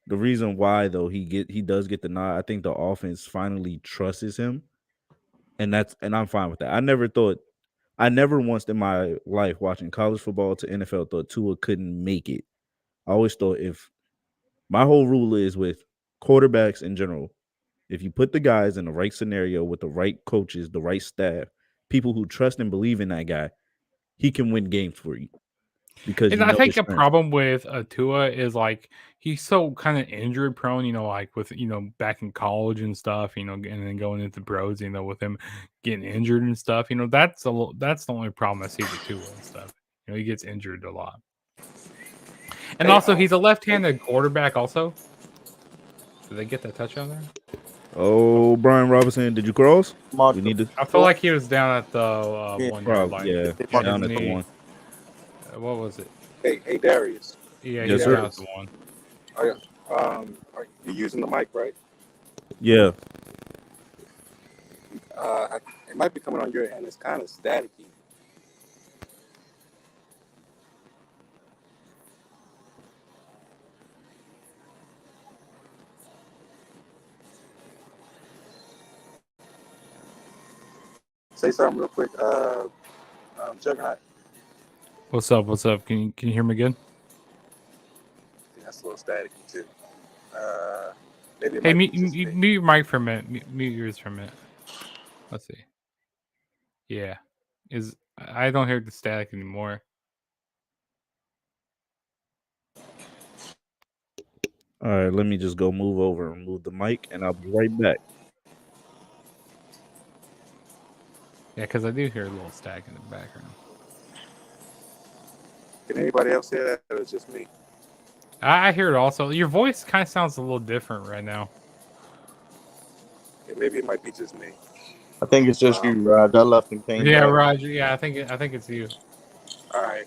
the reason why, though, he does get the nod, I think the offense finally trusts him, and I'm fine with that. I never once in my life watching college football to NFL thought Tua couldn't make it. I always thought my whole rule is with quarterbacks in general, if you put the guys in the right scenario with the right coaches, the right staff, people who trust and believe in that guy, he can win games for you. Because I think the problem with Tua is like he's so kind of injury prone, like with back in college and stuff, and then going into pros, with him getting injured and stuff. That's the only problem I see with Tua and stuff. He gets injured a lot. And also he's a left-handed quarterback also. Did they get that touchdown there? Oh, Brian Robinson, did you cross? We need to. I feel like he was down at the 1 yard line. Yeah, down at the 1. What was it? Hey Darius. Yeah, yes, he's sir. down at the 1. Are you using the mic, right? Yeah. It might be coming on your end. It's kind of staticky. Say something real quick, Juggernaut. What's up? Can you hear me good? That's a little staticky too. Maybe it Hey, might be mute, just mute, me. mute your mic for a minute. Mute yours for a minute. Let's see. Yeah, I don't hear the static anymore. All right, let me just go move over and move the mic, and I'll be right back. Yeah, because I do hear a little static in the background. Can anybody else hear that, or it's just me? I hear it also. Your voice kind of sounds a little different right now. Yeah, maybe it might be just me. I think it's just you, Raj. I left and came Yeah, back. Roger. Yeah, I think it's you. All right.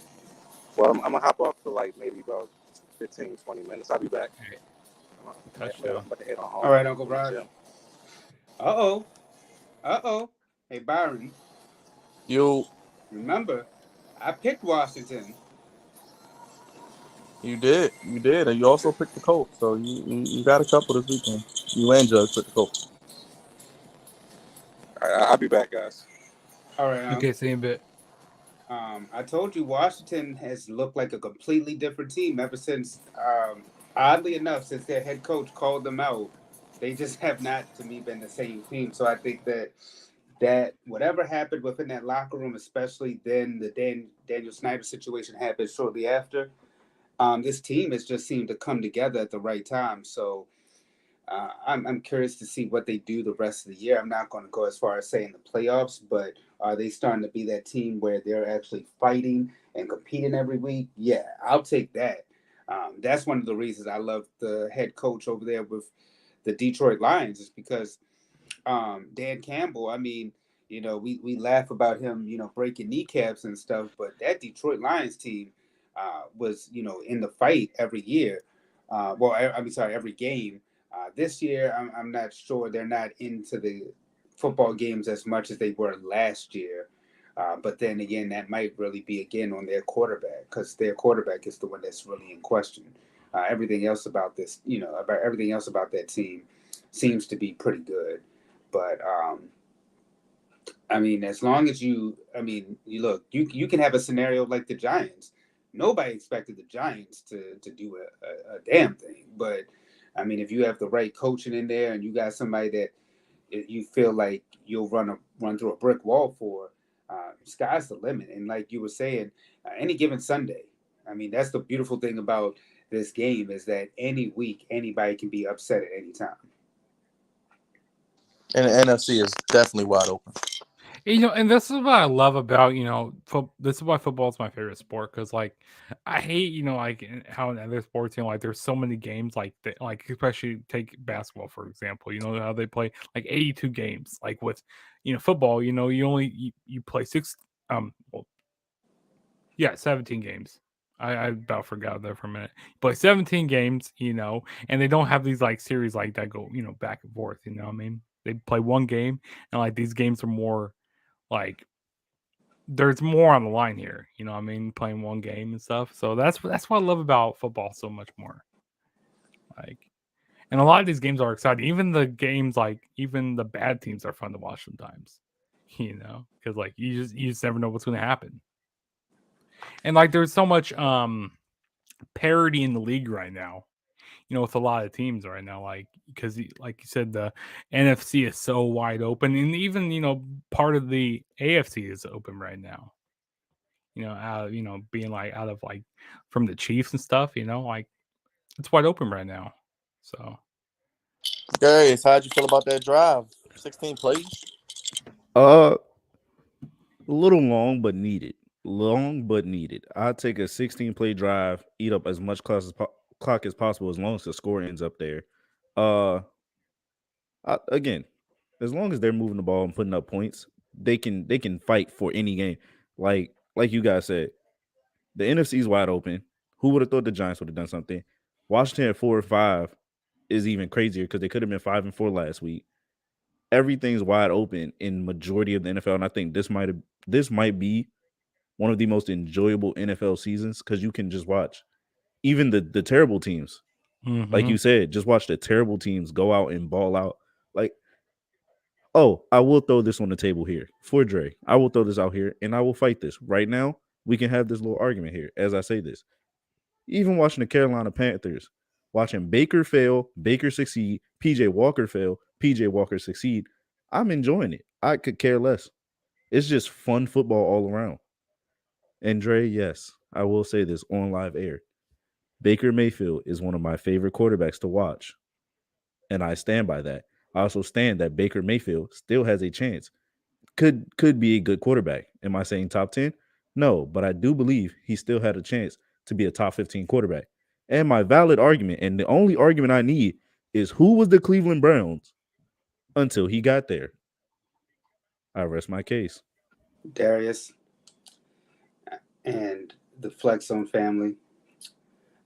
Well, I'm gonna hop off for like maybe about 15, 20 minutes. I'll be back. Okay. I'm Touchdown. about to head on home. All right, Uncle from the Rod. gym. Uh-oh. Hey, Byron, You remember, I picked Washington. did, and you also picked the Colts. So you got a couple this weekend. You and Judge picked the Colts. All right, I'll be back, guys. All right, Okay, see you in a bit. I told you Washington has looked like a completely different team ever since, oddly enough, since their head coach called them out. They just have not, to me, been the same team. So I think that whatever happened within that locker room, especially then the Daniel Snyder situation happened shortly after. This team has just seemed to come together at the right time. So I'm curious to see what they do the rest of the year. I'm not going to go as far as saying the playoffs, but are they starting to be that team where they're actually fighting and competing every week? Yeah, I'll take that. That's one of the reasons I love the head coach over there with the Detroit Lions, is because Dan Campbell, I mean, we laugh about him, breaking kneecaps and stuff, but that Detroit Lions team was, in the fight every year. I'm sorry, every game. This year, I'm not sure, they're not into the football games as much as they were last year. But then again, that might really be again on their quarterback, because their quarterback is the one that's really in question. Everything else about about everything else about that team seems to be pretty good. But I mean, as long as you look, you can have a scenario like the Giants. Nobody expected the Giants to do a damn thing, but I mean, if you have the right coaching in there and you got somebody that you feel like you'll run through a brick wall for, sky's the limit. And like you were saying, any given Sunday, I mean, that's the beautiful thing about this game, is that any week anybody can be upset at any time. And the NFC is definitely wide open. And this is what I love about this is why football is my favorite sport, because like I hate like how in other sports like there's so many games like especially take basketball for example, how they play like 82 games, like with football, you only you play well, yeah, 17 games. I about forgot that for a minute. You play 17 games, and they don't have these like series like that go back and forth. You know what I mean? They play one game, and like these games are more like there's more on the line here. You know what I mean? Playing one game and stuff. So that's what I love about football so much more. Like, and a lot of these games are exciting. Even the games, like even the bad teams, are fun to watch sometimes. Because like you just never know what's going to happen. And like there's so much parity in the league right now. With a lot of teams right now, like because like you said, the NFC is so wide open, and even part of the AFC is open right now. Out of, being like out of like from the Chiefs and stuff, like it's wide open right now. So Guys, how'd you feel about that drive? 16 plays. A little long but needed. Long but needed. I'd take a 16 play drive, eat up as much clock as possible, as long as the score ends up there. Uh, again, as long as they're moving the ball and putting up points, they can fight for any game. Like you guys said, the NFC is wide open. Who would have thought the Giants would have done something? Washington at 4-5 is even crazier because they could have been 5-4 last week. Everything's wide open in majority of the NFL, and I think this might be one of the most enjoyable NFL seasons because you can just watch even the terrible teams. Like you said, just watch the terrible teams go out and ball out. Like, oh, I will throw this on the table here for Dre. I will throw this out here and I will fight this. Right now, we can have this little argument here as I say this. Even watching the Carolina Panthers, watching Baker fail, Baker succeed, PJ Walker fail, PJ Walker succeed. I'm enjoying it. I could care less. It's just fun football all around. And Dre, yes, I will say this on live air. Baker Mayfield is one of my favorite quarterbacks to watch. And I stand by that. I also stand that Baker Mayfield still has a chance. Could be a good quarterback. Am I saying top 10? No, but I do believe he still had a chance to be a top 15 quarterback. And my valid argument, and the only argument I need, is who was the Cleveland Browns until he got there. I rest my case. Darius and the Flex Zone family,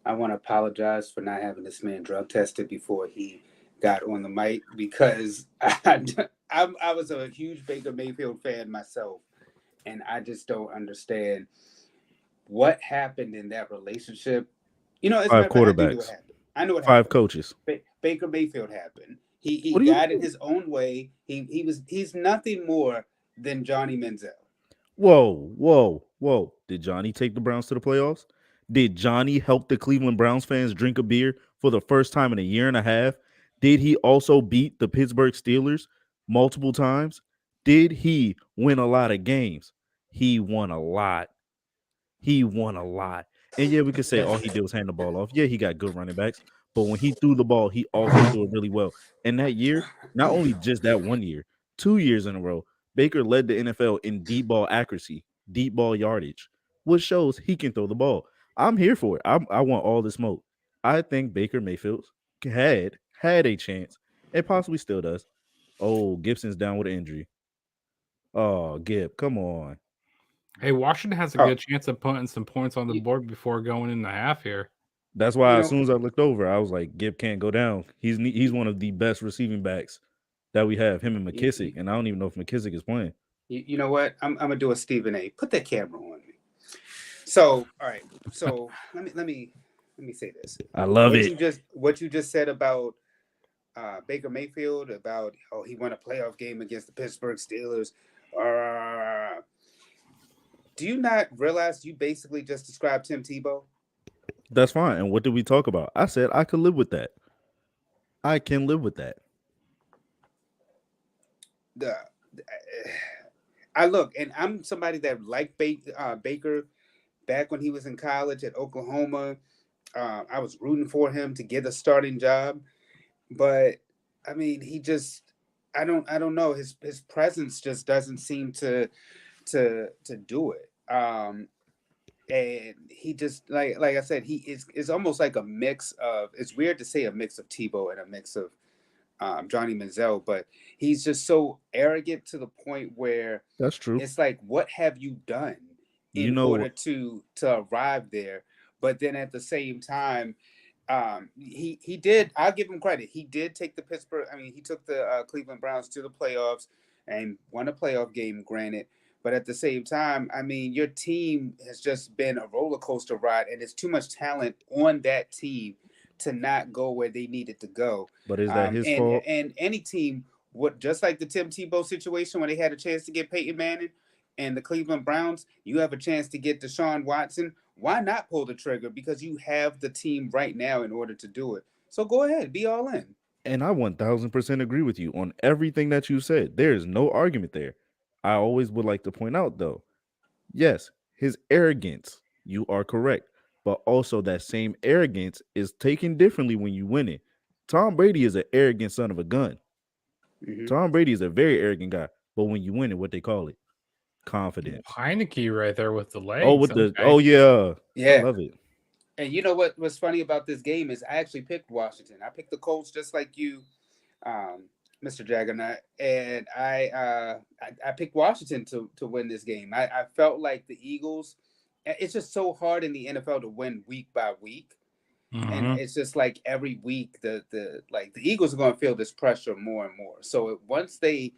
I want to apologize for not having this man drug tested before he got on the mic, because I was a huge Baker Mayfield fan myself, and I just don't understand what happened in that relationship. You know, as a matter Five of fact, I do know what quarterbacks, happened. I know what 5 happened. coaches. Baker Mayfield happened. He What do you got in mean? his own way. He's nothing more than Johnny Manziel. Whoa. Did Johnny take the Browns to the playoffs? Did Johnny help the Cleveland Browns fans drink a beer for the first time in a year and a half? Did he also beat the Pittsburgh Steelers multiple times? Did he win a lot of games? He won a lot. He won a lot. And yeah, we could say all he did was hand the ball off. Yeah, he got good running backs. But when he threw the ball, he also threw it really well. And that year, not only just that 1 year, 2 years in a row, Baker led the NFL in deep ball accuracy, deep ball yardage, which shows he can throw the ball. I'm here for it. I want all the smoke. I think Baker Mayfield had a chance and possibly still does. Oh, Gibson's down with an injury. Oh, Gib, come on. Hey, Washington has a good chance of putting some points on the board before going in the half here. That's why as soon as I looked over, I was like, Gib can't go down. He's one of the best receiving backs that we have, him and McKissick. And I don't even know if McKissick is playing. You know what? I'm gonna do a Stephen A. Put that camera on me. So, all right. So let me say this. I love it. What you just said about Baker Mayfield, about he won a playoff game against the Pittsburgh Steelers. Do you not realize you basically just described Tim Tebow? That's fine. And what did we talk about? I said I could live with that. I can live with that. I look, and I'm somebody that liked Baker back when he was in college at Oklahoma. I was rooting for him to get a starting job, but I mean, he just I don't know, his presence just doesn't seem to do it. And he just like I said, he is almost like a mix of, it's weird to say a mix of Tebow and a mix of Johnny Manziel, but he's just so arrogant to the point where that's true. It's like, what have you done in order to arrive there? But then at the same time, he did. I'll give him credit. He did take the he took the Cleveland Browns to the playoffs and won a playoff game. Granted, but at the same time, I mean, your team has just been a roller coaster ride, and there's too much talent on that team to not go where they needed to go. But is that his fault? And any team would, just like the Tim Tebow situation when they had a chance to get Peyton Manning and the Cleveland Browns, you have a chance to get Deshaun Watson. Why not pull the trigger? Because you have the team right now in order to do it. So go ahead, be all in. And I 1000% agree with you on everything that you said. There is no argument there. I always would like to point out, though, yes, his arrogance, you are correct. But also that same arrogance is taken differently when you win it. Tom Brady is an arrogant son of a gun. Mm-hmm. Tom Brady is a very arrogant guy. But when you win it, what they call it? Confidence. Heineke right there with the legs. Yeah. I love it. And you know what was funny about this game is I actually picked Washington. I picked the Colts just like you, Mr. Jaggernaut, and I picked Washington to win this game. I felt like the Eagles. It's just so hard in the NFL to win week by week, and it's just like every week the Eagles are going to feel this pressure more and more. So once they,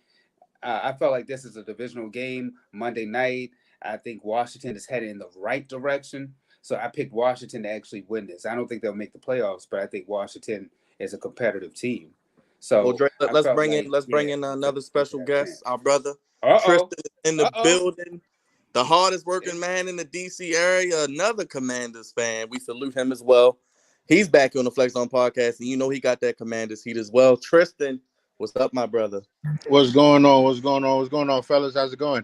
I felt like this is a divisional game Monday night. I think Washington is headed in the right direction. So I picked Washington to actually win this. I don't think they'll make the playoffs, but I think Washington is a competitive team. So well, Dre, let's bring in another special guest, our brother Tristan in the building. The hardest working man in the DC area, another Commanders fan. We salute him as well. He's back on the Flex On podcast, and you know he got that Commanders heat as well. Tristan, what's up, my brother? What's going on? What's going on? What's going on, fellas? How's it going?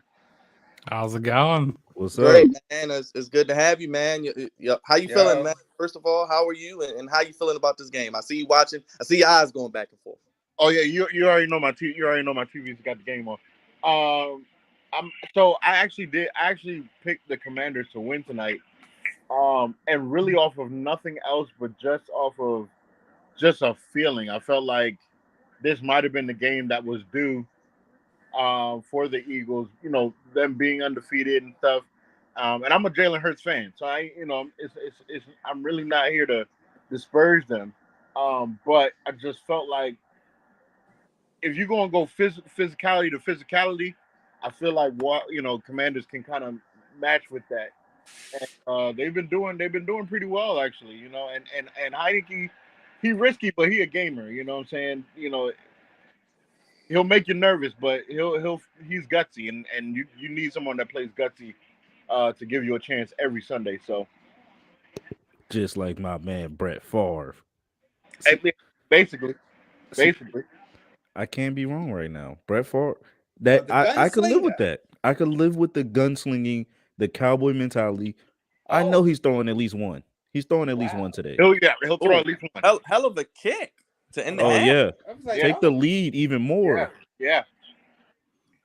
How's it going? What's Great, up? man. It's good to have you, man. How you feeling, Yo. man? First of all, how are you, and how you feeling about this game? I see you watching. I see your eyes going back and forth. Oh yeah, you already know my TV. You already know my TV's got the game on. I actually picked the Commanders to win tonight. And really off of nothing else, but just off of just a feeling. I felt like this might have been the game that was due for the Eagles. You know, them being undefeated and stuff. And I'm a Jalen Hurts fan, so I'm really not here to disparage them. But I just felt like if you're gonna go physicality to physicality, I feel like Commanders can kind of match with that. And they've been doing pretty well actually, and Heineke, he risky, but he a gamer, you know what I'm saying? He'll make you nervous, but he's gutsy, and you need someone that plays gutsy to give you a chance every Sunday. So Just like my man Brett Favre. basically, See, basically. I can't be wrong right now. Brett Favre. Well, That the I could live with gunslinger. that. I could live with the gunslinging, the cowboy mentality. I know Oh, he's throwing at least one. He's throwing at least one wow. today. He'll throw Oh, at least one. hell of a kick to end the Okay. Oh half. yeah. I was like, Yeah, Take the oh, lead even yeah, more. yeah.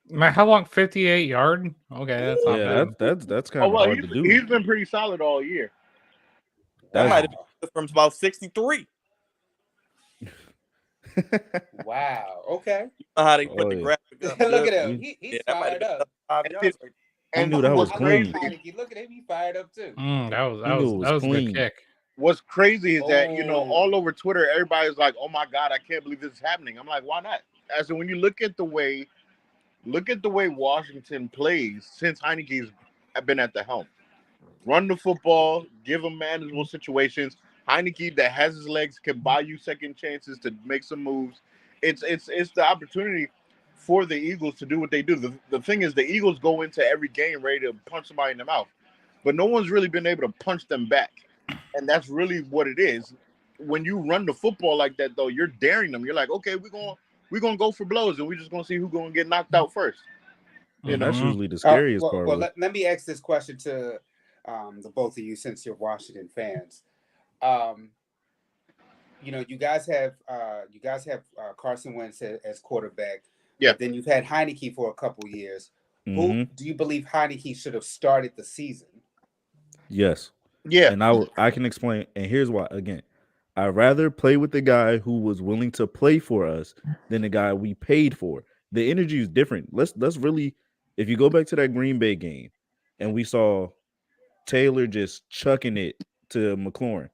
Man, how long? 58-yard? Okay, that's not Yeah, bad. that's Oh kind of well, hard to do. he's been pretty solid all year. That That's might have wow. been from about 63. Wow. Okay. You know how they put Oh the yeah. graphic up Look good. at him. You, Yeah, He's that might have fired been up. 5 yards. Right he And knew that was what's I love clean. crazy? Heineke. Look at him. He's fired up too. That was He knew it was a good clean. kick. What's crazy is that Oh, all over Twitter, everybody's like, "Oh my God, I can't believe this is happening." I'm like, "Why not?" As in, when you look at the way Washington plays since Heineke's been at the helm. Run the football, give him manageable situations. Heineke that has his legs can buy you second chances to make some moves. It's the opportunity for the Eagles to do what they do. The thing is, the Eagles go into every game ready to punch somebody in the mouth, but no one's really been able to punch them back, and that's really what it is. When you run the football like that, though, you're daring them. You're like, okay, we're gonna go for blows, and we're just gonna see who's gonna get knocked out first. And that's Mhm. usually the scariest well, part well of it. let me ask this question to the both of you since you're Washington fans. Um, you guys have Carson Wentz as quarterback, Yeah. but then you've had Heineke for a couple years. Who Hmm. do you believe Heineke should have started the season? Yes. Yeah, And I can explain. And here's why. Again, I'd rather play with the guy who was willing to play for us than the guy we paid for. The energy is different. Let's really, if you go back to that Green Bay game, and we saw Taylor just chucking it to McLaurin,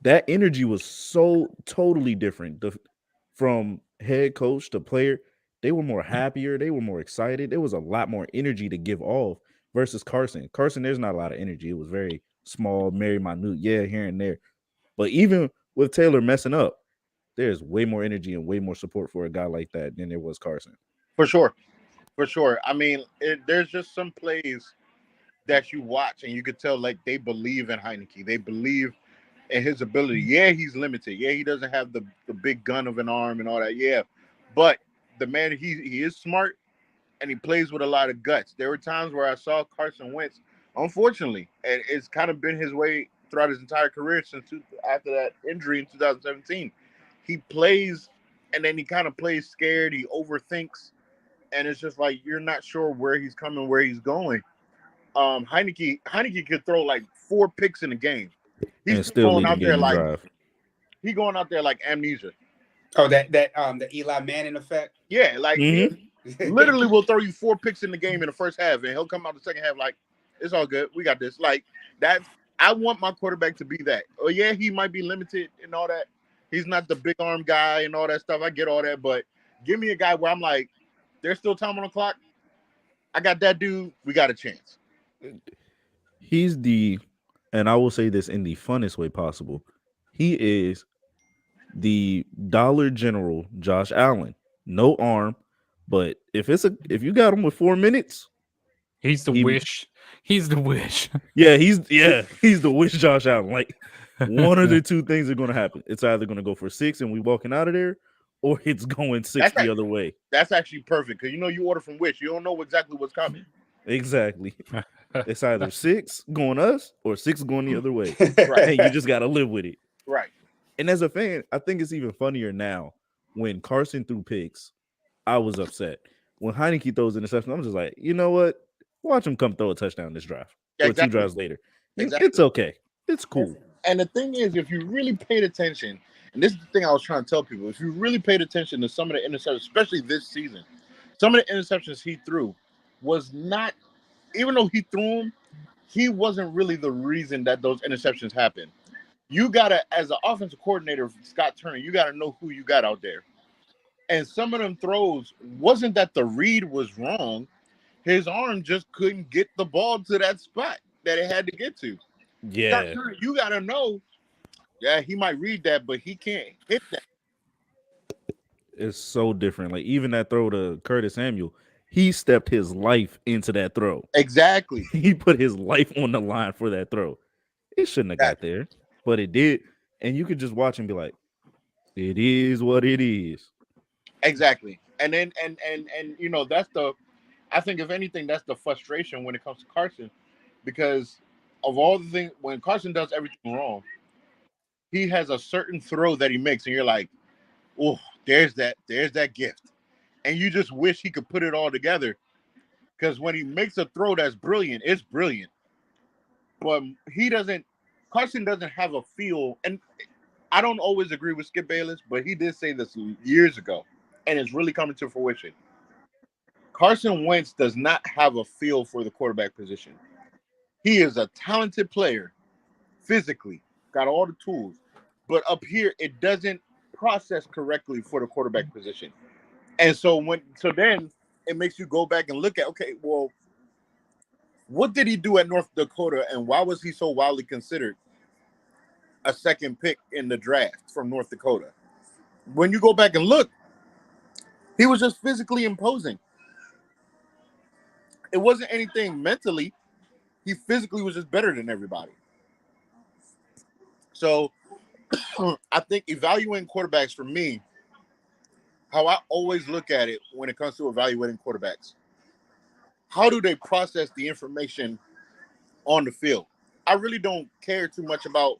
that energy was so totally different. From head coach to player, they were more happier. They were more excited. There was a lot more energy to give off versus Carson. Carson, there's not a lot of energy. It was very small, very minute, yeah, here and there. But even with Taylor messing up, there's way more energy and way more support for a guy like that than there was Carson. for sure, for sure. I mean, there's just some plays that you watch and you could tell like they believe in Heineke. They believe in his ability. Yeah, he's limited. Yeah, he doesn't have the big gun of an arm and all that. Yeah, but the man he is smart and he plays with a lot of guts. There were times where I saw Carson Wentz, unfortunately, and it's kind of been his way throughout his entire career after that injury in 2017. He plays and then he kind of plays scared. He overthinks, and it's just like you're not sure where he's coming, where he's going. Heineke could throw like 4 picks in a game. He's And still going lead the out there game in like drive. amnesia. Oh, that the Eli Manning effect. Yeah, like he Mm-hmm. literally will throw you 4 picks in the game in the first half, and he'll come out the second half like it's all good. We got this. Like that's I want my quarterback to be that. Oh yeah, he might be limited and all that. He's not the big arm guy and all that stuff. I get all that, but give me a guy where I'm like, there's still time on the clock. I got that dude. We got a chance. He's and I will say this in the funnest way possible. He is the Dollar General Josh Allen. No arm, but if you got him with 4 minutes, He's the wish. He's the wish. Yeah, he's the wish Josh Allen. Like one of the two things are going to happen. It's either going to go for 6 and we walking out of there, or it's going 6 the other way. That's actually perfect because you order from Wish, you don't know exactly what's coming. Exactly. It's either 6 going us or 6 going the other way. Right. And you just got to live with it. Right. And as a fan, I think it's even funnier now. When Carson threw picks, I was upset. When Heineke throws interception, I'm just like, you know what? Watch him come throw a touchdown this drive. Or 2 drives later. Exactly. It's okay. It's cool. And the thing is, if you really paid attention, and this is the thing I was trying to tell people, if you really paid attention to some of the interceptions, especially this season, some of the interceptions he threw was not, even though he threw them, he wasn't really the reason that those interceptions happened. You gotta, as an offensive coordinator, Scott Turner, you gotta know who you got out there. And some of them throws wasn't that the read was wrong. His arm just couldn't get the ball to that spot that it had to get to. Yeah. Scott Turner, you gotta know, yeah, he might read that, but he can't hit that. It's so different. Like even that throw to Curtis Samuel, he stepped his life into that throw. Exactly. He put his life on the line for that throw. It shouldn't have got there, but it did. And you could just watch and be like, it is what it is. Exactly. And then and that's I think if anything, that's the frustration when it comes to Carson, because of all the things, when Carson does everything wrong, he has a certain throw that he makes, and you're like, oh, there's that gift. And you just wish he could put it all together. Because when he makes a throw that's brilliant, it's brilliant. But Carson doesn't have a feel, and I don't always agree with Skip Bayless, but he did say this years ago, and it's really coming to fruition. Carson Wentz does not have a feel for the quarterback position. He is a talented player, physically, got all the tools, but up here, it doesn't process correctly for the quarterback position. And so then it makes you go back and look at, okay, well, what did he do at North Dakota, and why was he so widely considered a second pick in the draft from North Dakota? When you go back and look, he was just physically imposing. It wasn't anything mentally. He physically was just better than everybody. So I think evaluating quarterbacks, for me, how I always look at it when it comes to evaluating quarterbacks, how do they process the information on the field? I really don't care too much about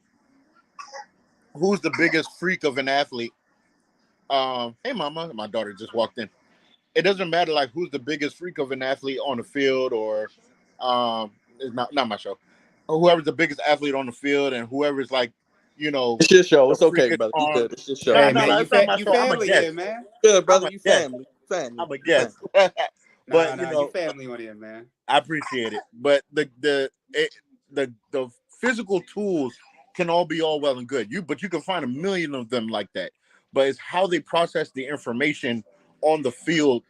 who's the biggest freak of an athlete. Hey, mama, my daughter just walked in. It doesn't matter like who's the biggest freak of an athlete on the field, or it's not my show. Or whoever's the biggest athlete on the field, and whoever's like, it's your show. It's okay, brother. You good. It's your show. Hey, man, it's not my you show. I'm a family guest. here, man. Good, brother. I'm a You guest. family. I'm a guest. But you family on here, man. I appreciate it. But the physical tools can all be all well and good. But you can find a million of them like that. But it's how they process the information on the field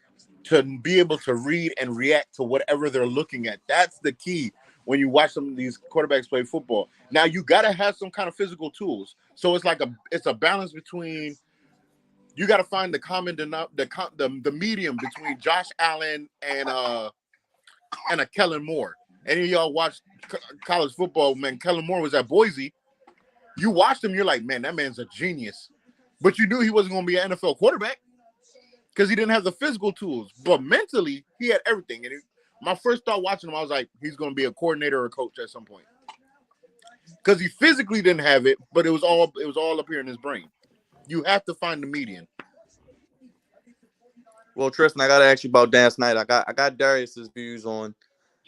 to be able to read and react to whatever they're looking at. That's the key when you watch some of these quarterbacks play football. Now you got to have some kind of physical tools. So it's like it's a balance between, you got to find the medium between Josh Allen and a Kellen Moore. Any of y'all watch college football, man? Kellen Moore was at Boise. You watched him, you're like, man, that man's a genius. But you knew he wasn't going to be an NFL quarterback because he didn't have the physical tools. But mentally, he had everything. And my first thought watching him, I was like, he's going to be a coordinator or a coach at some point. Because he physically didn't have it, but it was all up here in his brain. You have to find the median. Well, Tristan, I got to ask you about Dan Snyder. I got Darius's views on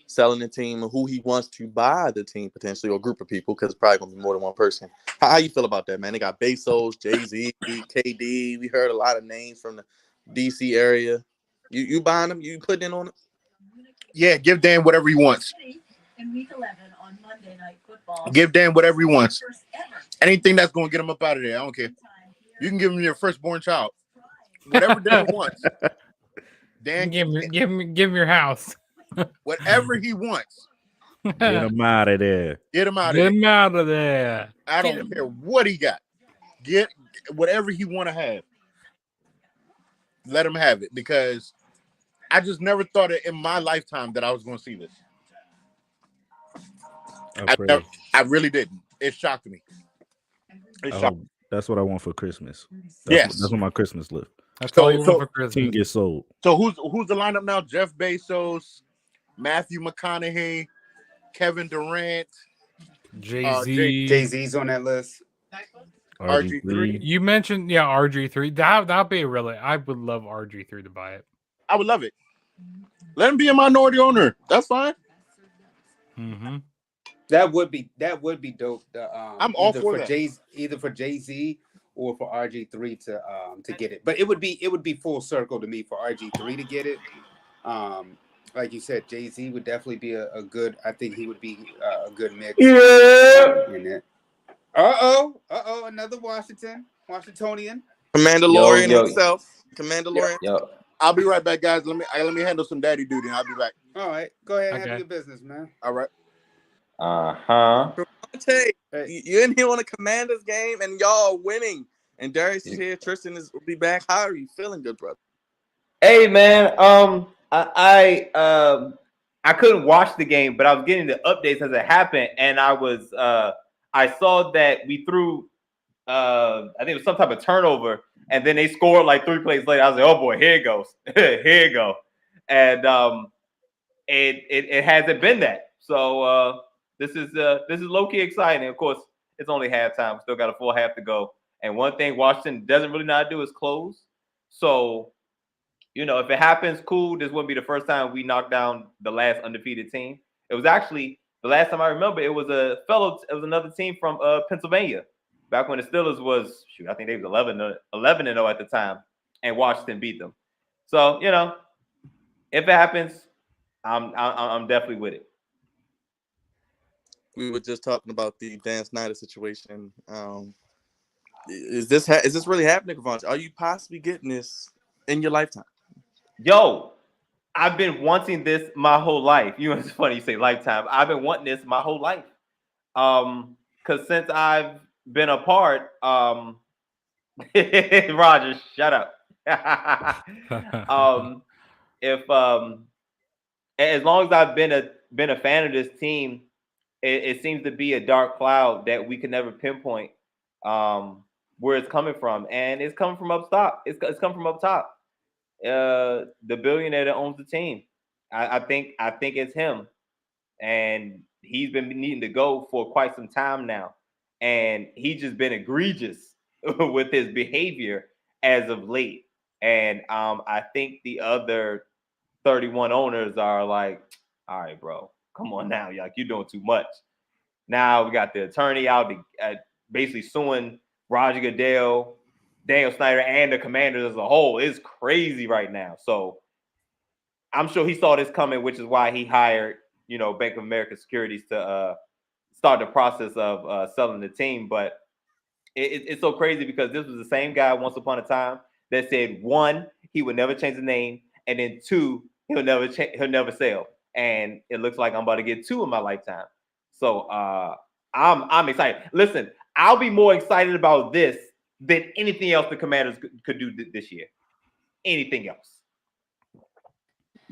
selling the team and who he wants to buy the team potentially, or a group of people, because it's probably going to be more than one person. How you feel about that, man? They got Bezos, Jay-Z, KD. We heard a lot of names from the DC area. You buying them? You putting in on it? Yeah, give Dan whatever he wants. In week 11 on Monday Night Football. Give Dan whatever he wants. Anything that's going to get him up out of there, I don't care. You can give him your firstborn child. Whatever Dan wants. Dan, give him your house. Whatever he wants. Get him out of there. Get him out of Get there. him out of there. I don't care what he got. Get whatever he want to have. Let him have it, because I just never thought it in my lifetime that I was going to see this. I really didn't. It shocked me. That's what I want for Christmas. Yes. That's what my Christmas list. That's all you want for Christmas. Team gets sold. So who's the lineup now? Jeff Bezos, Matthew McConaughey, Kevin Durant, Jay-Z's on that list. RG3. You mentioned RG3. That'd be really. I would love RG3 to buy it. I would love it. Let him be a minority owner. That's fine. Mm-hmm. That would be dope. I'm all for that. Either for Jay-Z or for RG3 to get it. But it would be full circle to me for RG3 to get it. Like you said, Jay-Z would definitely be a good. I think he would be a good mix. Yeah. In it. Another Washingtonian. Commandalorian himself. Commandalorian. Yo. I'll be right back, guys. Let me handle some daddy duty, and I'll be back. All right, go ahead and handle your business, man. All right. You're in here on a Commanders game, and y'all are winning. And Darius is here. Tristan will be back. How are you feeling, good brother? Hey, man. I couldn't watch the game, but I was getting the updates as it happened, and I saw that we threw I think it was some type of turnover, and then they scored like 3 plays later. I was like, oh boy, here it goes. Here it go. And it hasn't been that. So this is low-key exciting. Of course, it's only halftime. We still got a full half to go. And one thing Washington doesn't really know how to do is close. So, if it happens, cool. This wouldn't be the first time we knocked down the last undefeated team. It was actually the last time I remember. It was another team from Pennsylvania, back when the Steelers was I think they was 11-0 at the time, and Washington beat them. So if it happens, I'm definitely with it. We were just talking about the Dan Snyder situation. Is this really happening, Kavon? Are you possibly getting this in your lifetime? Yo, I've been wanting this my whole life. It's funny you say lifetime. I've been wanting this my whole life. Because since I've been apart, Roger, shut up. As long as I've been a fan of this team, it seems to be a dark cloud that we can never pinpoint where it's coming from, and it's coming from up top. It's coming from up top. The billionaire that owns the team. I think it's him, and he's been needing to go for quite some time now, and he's just been egregious with his behavior as of late. And I think the other 31 owners are like, all right, bro, come on now, you're doing too much. Now we got the attorney out basically suing Roger Goodell, Daniel Snyder, and the Commanders as a whole. It's crazy right now. So I'm sure he saw this coming, which is why he hired, Bank of America Securities to start the process of selling the team. But it's so crazy because this was the same guy once upon a time that said, 1, he would never change the name, and then 2, he'll never sell. And it looks like I'm about to get 2 in my lifetime. So I'm excited. Listen, I'll be more excited about this than anything else the Commanders could do this year. Anything else.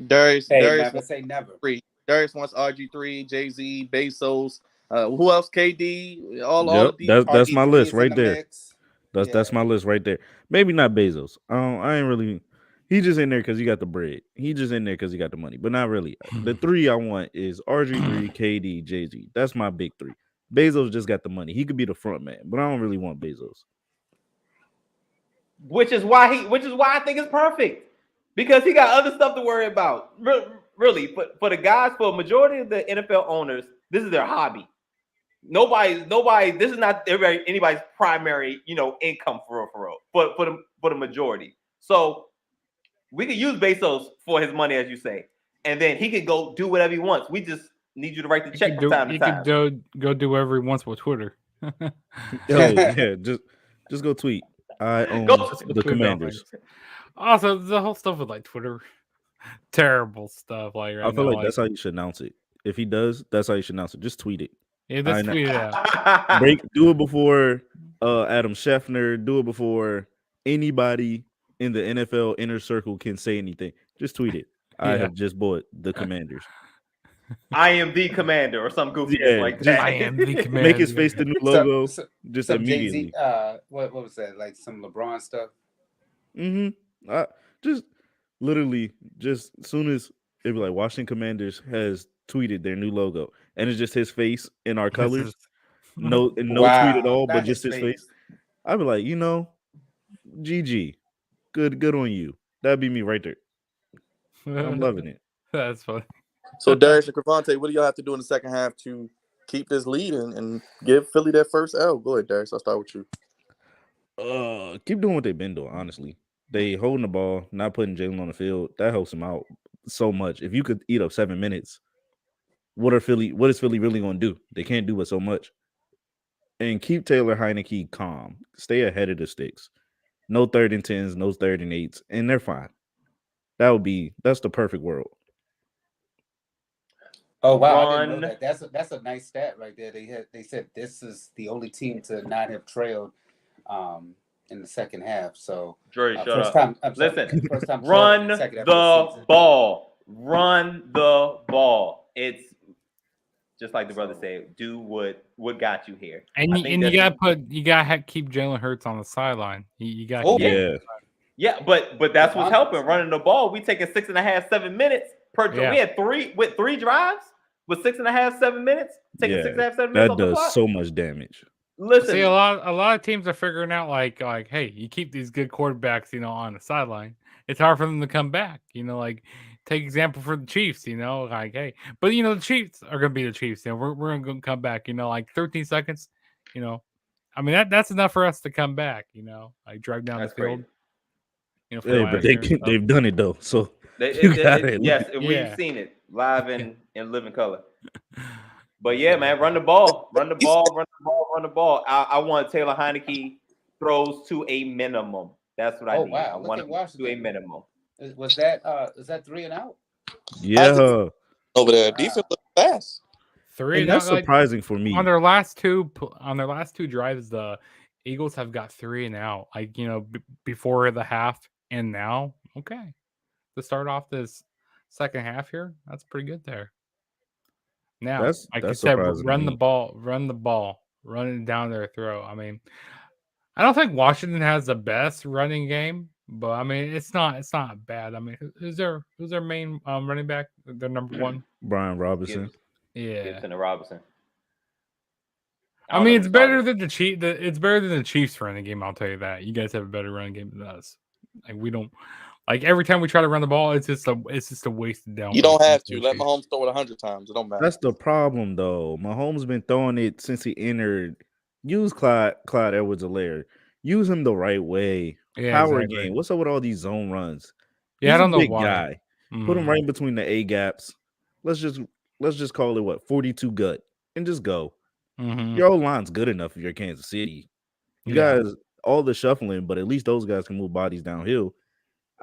Darius never say never. Darius wants RG3, Jay-Z, Bezos. Who else? KD. All of these. That's my list right there. Mix. That's my list right there. Maybe not Bezos. I ain't really. He just in there because he got the bread. He just in there because he got the money, but not really. The 3 I want is RG3, KD, Jay-Z. That's my big 3. Bezos just got the money. He could be the front man, but I don't really want Bezos. Which is why I think it's perfect, because he got other stuff to worry about. Really, for the guys, for a majority of the NFL owners, this is their hobby. Nobody. This is not anybody's primary, income for the majority. So we could use Bezos for his money, as you say, and then he could go do whatever he wants. We just need you to write the check from time to time. He could go do whatever he wants with Twitter. Just go tweet. I own the Commanders. Also, the whole stuff with like Twitter, terrible stuff. Like I feel like that's how you should announce it. If he does, that's how you should announce it. Just tweet it. Yeah, just tweet it out. Do it before Adam Scheffner. Do it before anybody in the NFL inner circle can say anything. Just tweet it. I Yeah. have just bought the Commanders. I am the commander or some goofiness Yeah, like just- that. I am the commander. Make his face the new logo just some Jay-Z, immediately. what was that? Like some LeBron stuff? Just literally, just as soon as it'd be like Washington Commanders has tweeted their new logo, and it's just his face in our This colors. is- No tweet at Wow, all, but not just his his face. I'd be like, GG, good on you. That'd be me right there. I'm loving it. That's funny. So Darius and Cravante, what do y'all have to do in the second half to keep this lead and give Philly their first L? Go ahead, Darius. I'll start with you. Keep doing what they've been doing. Honestly, they holding the ball, not putting Jalen on the field. That helps him out so much. If you could eat up 7 minutes, what is Philly really going to do? They can't do but so much. And keep Taylor Heineke calm. Stay ahead of the sticks. No 3rd and 10s, no 3rd and 8s, and they're fine. That's the perfect world. Oh wow, I didn't Run. know that. That's a nice stat right there. They said this is the only team to not have trailed in the second half. So Dre, shut first up. time. I'm sorry, Listen, first time run trailing in second half of the season. ball. Run the ball. It's just like the brother said. Do what got you here. And I you, think and you that's- gotta keep Jalen Hurts on the sideline. You got Oh, Yeah. Yeah, but that's what's Devontae helping. Smith. Running the ball, we taking 6.5, 7 minutes per. Yeah. We had three drives with 6.5, 7 minutes. Taking Yeah, 6.5, 7 minutes that off the does clock. so much damage. Listen, See, a lot of teams are figuring out like, hey, you keep these good quarterbacks, on the sideline. It's hard for them to come back. Like take example for the Chiefs, like, hey, but the Chiefs are gonna be the Chiefs. We're gonna come back, like 13 seconds, I mean that's enough for us to come back, like drive down that's the field. crazy. For Hey, last but year and stuff. they've done it though. So Yes, Yeah. we've seen it live in living color. But yeah, man, run the ball. I want Taylor Heineke throws to a minimum. That's what I Oh need. wow, I look want at him to a Washington. minimum. Was that 3 and out? yeah, Over there, defense look fast. 3 and that's like, surprising for me. on their last two drives, the Eagles have got 3 and out. Like before the half and now. Okay, to start off this second half here, that's pretty good there. Now, That's like you said, surprising to run the me. ball, run it down their throat. I mean, I don't think Washington has the best running game, but I mean, it's not bad. I mean, who's their main running back? Their number one. Brian Robinson. Yeah. Gibson and Robinson. I don't mean, know it's who better started. than it's better than the Chiefs running game. I'll tell you that. You guys have a better running game than us. Like we don't. Like every time we try to run the ball, it's just a wasted down. You don't have to. Let Mahomes throw it 100 times. It don't matter. That's the problem, though. Mahomes been throwing it since he entered. Use Clyde Edwards-Helaire. Use him the right way. Yeah, Power exactly. game. What's up with all these zone runs? Yeah, He's I don't a know big why. guy. Put him right in between the A gaps. Let's just call it 42 gut and just go. Mm-hmm. Your old line's good enough if you're Kansas City. You guys, all the shuffling, but at least those guys can move bodies downhill.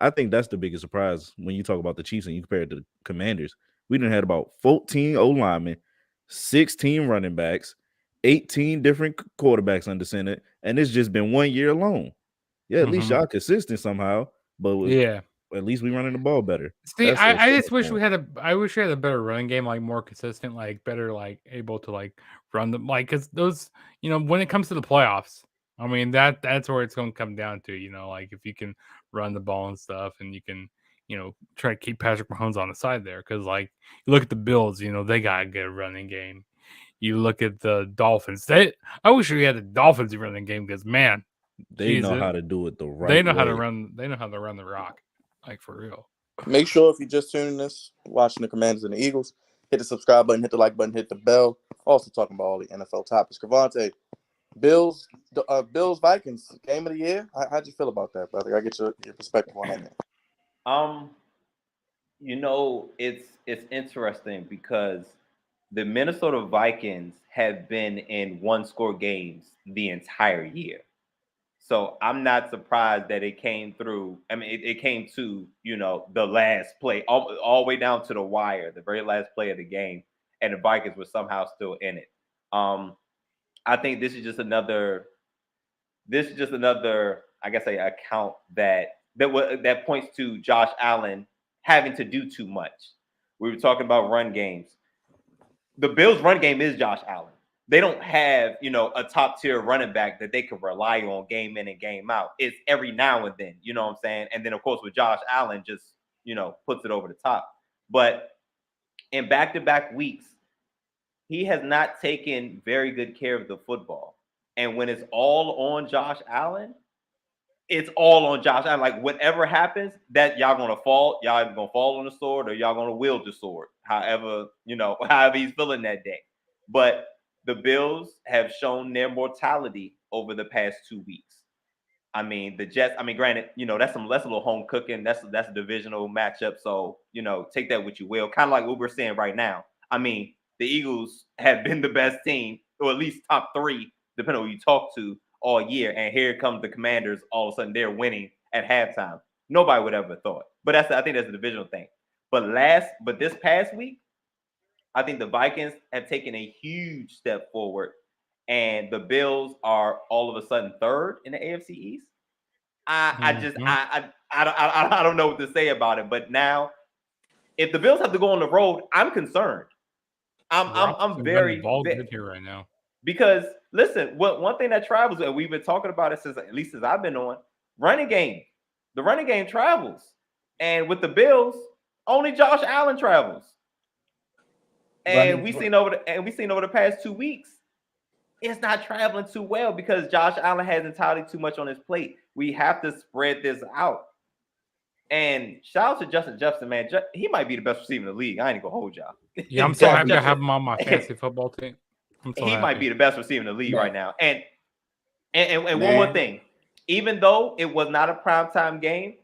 I think that's the biggest surprise when you talk about the Chiefs and you compare it to the Commanders. We done had about 14 O linemen, 16 running backs, 18 different quarterbacks under center, and it's just been 1 year alone. Yeah, at least y'all consistent somehow, but at least we running the ball better. See, That's I just wish we had a better running game, like more consistent, like better, like able to like run them, like because those, when it comes to the playoffs, I mean that's where it's going to come down to, like if you can run the ball and stuff, and you can, try to keep Patrick Mahomes on the side there, because like you look at the Bills, they got a good running game. You look at the Dolphins. I wish we had the Dolphins running game because man, they know how to do it the right. They know how way. to run. They know how to run the rock, like for real. Make sure if you're just tuning this, watching the Commanders and the Eagles, hit the subscribe button, hit the like button, hit the bell. Also talking about all the NFL topics. Cravante, Bills Vikings game of the year. How'd you feel about that, brother? I get your perspective on that. It's interesting because the Minnesota Vikings have been in one-score games the entire year. So I'm not surprised that it came through. I mean, it came to, the last play, all the way down to the wire, the very last play of the game, and the Vikings were somehow still in it. I think this is just another, I guess, account that points to Josh Allen having to do too much. We were talking about run games. The Bills' run game is Josh Allen. They don't have, a top tier running back that they can rely on game in and game out. It's every now and then, you know what I'm saying? And then, of course, with Josh Allen, just, puts it over the top. But in back-to-back weeks, he has not taken very good care of the football. And when it's all on Josh Allen, it's all on Josh Allen. Like, whatever happens, that y'all gonna fall. Y'all either gonna fall on the sword or y'all gonna wield the sword. However he's feeling that day. But the Bills have shown their mortality over the past 2 weeks. I mean, the Jets. I mean, granted, that's a little home cooking. That's a divisional matchup. So take that what you will. Kind of like what we're saying right now. I mean, the Eagles have been the best team, or at least top 3, depending on who you talk to, all year. And here comes the Commanders. All of a sudden, they're winning at halftime. Nobody would ever have thought. But I think that's a divisional thing. But this past week, I think the Vikings have taken a huge step forward, and the Bills are all of a sudden third in the AFC East. I don't know what to say about it. But now, if the Bills have to go on the road, I'm concerned. I'm very involved here right now. Because listen, one thing that travels, and we've been talking about it since I've been on, running game. The running game travels, and with the Bills, only Josh Allen travels. And we've seen over the past 2 weeks, it's not traveling too well because Josh Allen has entirely too much on his plate. We have to spread this out. And shout out to Justin Jefferson, man. He might be the best receiver in the league. I ain't gonna hold y'all. Yeah, I'm so happy to have him on my fantasy football team. He might be the best receiver in the league right now. And one more thing, even though it was not a primetime game,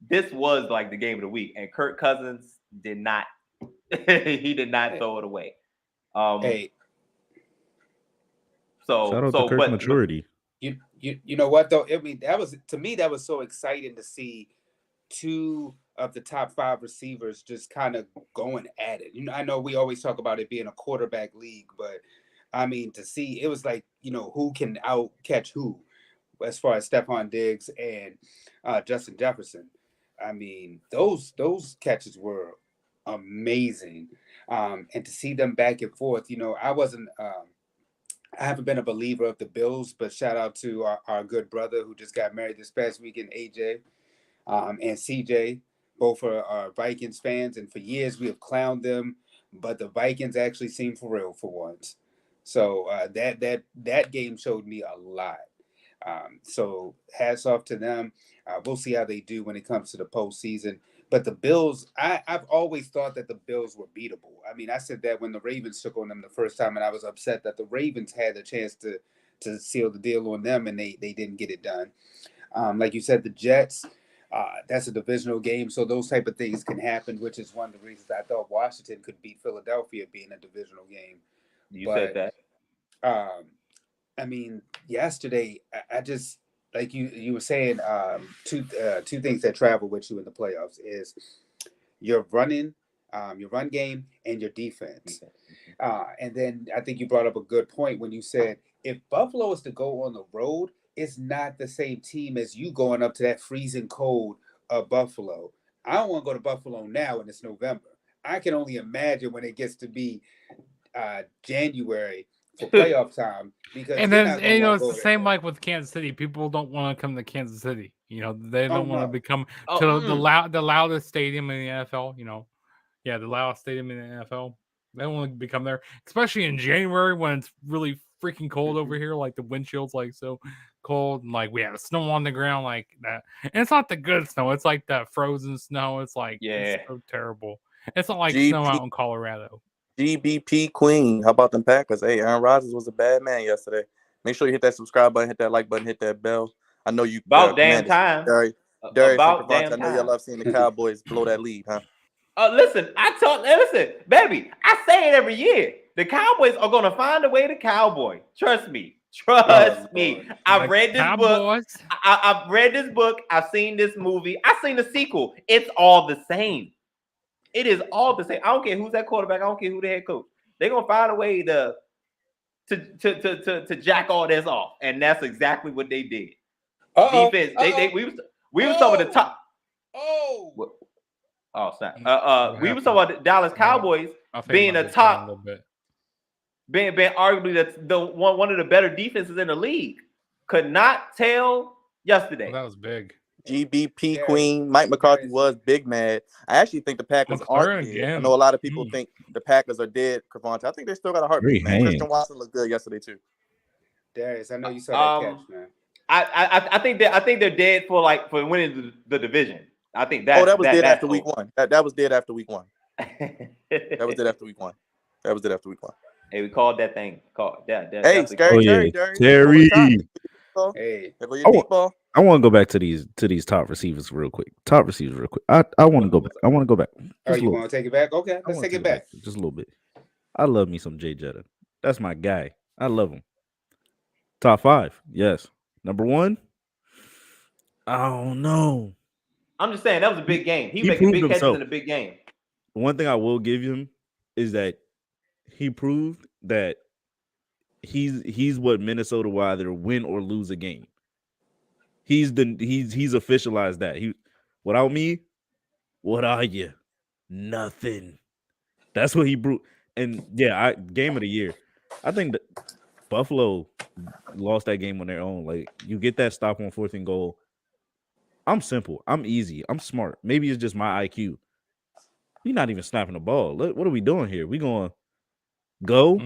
this was like the game of the week, and Kirk Cousins did not. He did not throw it away. So shout out to Kirk's maturity. You know what though? I mean, that was so exciting to see 2 of the top 5 receivers just kind of going at it. I know we always talk about it being a quarterback league, but I mean, to see, it was like, who can out catch who as far as Stephon Diggs and Justin Jefferson. I mean, those catches were amazing. And to see them back and forth, I haven't been a believer of the Bills, but shout out to our good brother who just got married this past weekend, AJ, and CJ. Both are Vikings fans, and for years we have clowned them, but the Vikings actually seem for real for once. So that game showed me a lot. So hats off to them. We'll see how they do when it comes to the postseason. But the Bills, I've always thought that the Bills were beatable. I mean, I said that when the Ravens took on them the first time, and I was upset that the Ravens had a chance to seal the deal on them, and they didn't get it done. Like you said, the Jets, that's a divisional game, so those type of things can happen, which is one of the reasons I thought Washington could beat Philadelphia being a divisional game. Said that. I mean, yesterday, I just, like you were saying, two things that travel with you in the playoffs is your run game and your defense. And then I think you brought up a good point when you said if Buffalo is to go on the road, it's not the same team as you going up to that freezing cold of Buffalo. I don't want to go to Buffalo now and it's November. I can only imagine when it gets to be January for playoff time, because and then it's the same like with Kansas City. People don't want to come to Kansas City. They don't want to become to the loudest stadium in the NFL. The loudest stadium in the NFL. They don't want to become there, especially in January when it's really freaking cold over here. Like the wind chill's like so cold, and like we have snow on the ground like that. And it's not the good snow; it's like that frozen snow. It's like it's so terrible. It's not like snow out in Colorado. GBP Queen. How about them Packers? Hey, Aaron Rodgers was a bad man yesterday. Make sure you hit that subscribe button, hit that like button, hit that bell. I know you. About damn time. Darius About damn time. I know you love seeing the Cowboys blow that lead, huh? Listen, baby, I say it every year. The Cowboys are going to find a way to cowboy. Trust me. I've read this book. I've read this book. I've seen this movie. I've seen the sequel. It's all the same. It is all the same. I don't care who's that quarterback. I don't care who the head coach. They're going to find a way to jack all this off. And that's exactly what they did. Defense. We was talking the top. Oh snap. What We was happened? talking about the Dallas Cowboys I think being my a big fan a top, little bit. being arguably the one of the better defenses in the league. Could not tell yesterday. Well, that was big. GBP Darius, Queen, Mike McCarthy Darius. was big mad. I actually think the Packers On aren't third dead. again. I know a lot of people Mm. think the Packers are dead, Cavante. I think they still got a Great heartbeat, man. Christian hands. Watson looked good yesterday too. Darius, I know you saw that catch, man. I think they're dead for winning the division. I think That was dead that's after week over. one. That was dead after week one. That was dead Hey, after week one. That was dead after week one. we called that thing. Hey, Definitely Scary Oh called. yeah, Terry, Darius. Terry. Hey, There go your deep ball. I want to go back to these top receivers real quick. I want to go back. I want to go back. oh, Just a you little. want to take it back? Okay, I let's wanna take it back. just a little bit. I love me some Jay Jetta. That's my guy. I love him. Top 5, yes. Number 1. I don't know. I'm just saying that was a big game. He He making proved big catches himself. in a big game. One thing I will give him is that he proved that he's what Minnesota will either win or lose a game. He's officialized that. Without me, what are you? Nothing. That's what he proved. And yeah, game of the year. I think that Buffalo lost that game on their own. Like, you get that stop on 4th and goal. I'm simple. I'm easy. I'm smart. Maybe it's just my IQ. We're not even snapping the ball. What are we doing here? We going to go,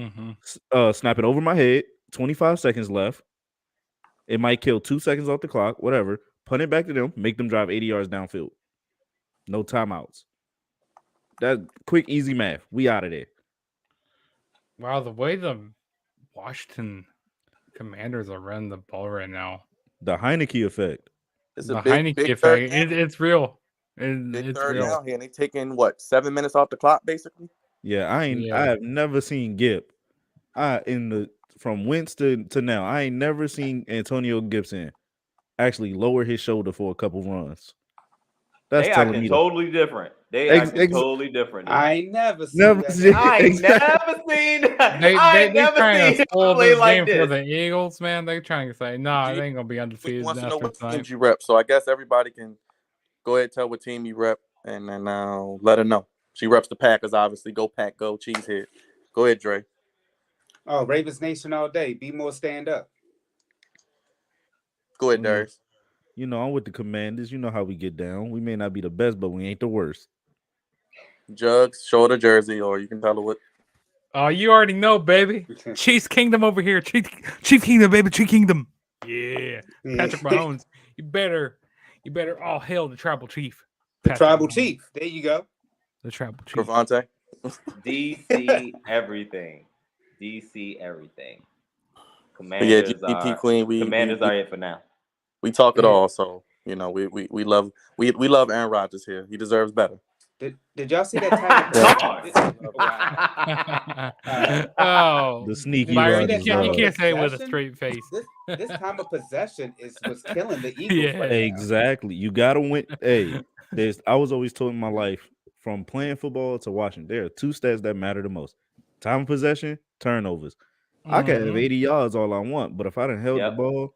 snap it over my head, 25 seconds left. It might kill 2 seconds off the clock, whatever. Punt it back to them, make them drive 80 yards downfield. No timeouts. That quick, easy math. We out of there. Wow, the way the Washington Commanders are running the ball right now. The Heineke effect. It's The a big Heineke third effect. down. It's real. Big It's third real. down here, and they taking what 7 minutes off the clock, basically. Yeah, I have never seen Gip. From Wentz to now, I ain't never seen Antonio Gibson actually lower his shoulder for a couple runs. That's They telling acting me totally different. They acting totally different. I ain't never seen Never that. seen- I ain't Exactly. never seen that. They trying to him spoil play this like game for this. the Eagles, man. They trying to say, nah, they ain't gonna be We undefeated wants to know after what tonight. teams you rep. So I guess everybody can go ahead and tell what team you rep, and then let her know. She reps the Packers, obviously. Go Pack, go Cheesehead. Go ahead, Dre. Oh, Ravens Nation all day. Be more stand up. Go ahead, Darius. You know, I'm with the Commanders. You know how we get down. We may not be the best, but we ain't the worst. Jugs, show her the jersey, or you can tell her what. Oh, you already know, baby. Chiefs Kingdom over here. Chief Kingdom, baby. Chief Kingdom. Yeah. Patrick Mahomes. You better all hail the tribal chief. The Patrick tribal Mahomes. chief. There you go. The tribal chief. Cravante. DC everything. DC everything. But yeah, Commanders GDP Queen. Commanders are it for now. We talk it all, so we love Aaron Rodgers here. He deserves better. Did y'all see that time? Oh, The sneaky Byron, Rodgers you love. can't say it with a straight face. This time of possession was killing the Eagles. Yeah. right now. Exactly. You gotta win. Hey, I was always told in my life, from playing football to watching, there are 2 stats that matter the most: time of possession, turnovers. I can have 80 yards all I want, but if I done held the ball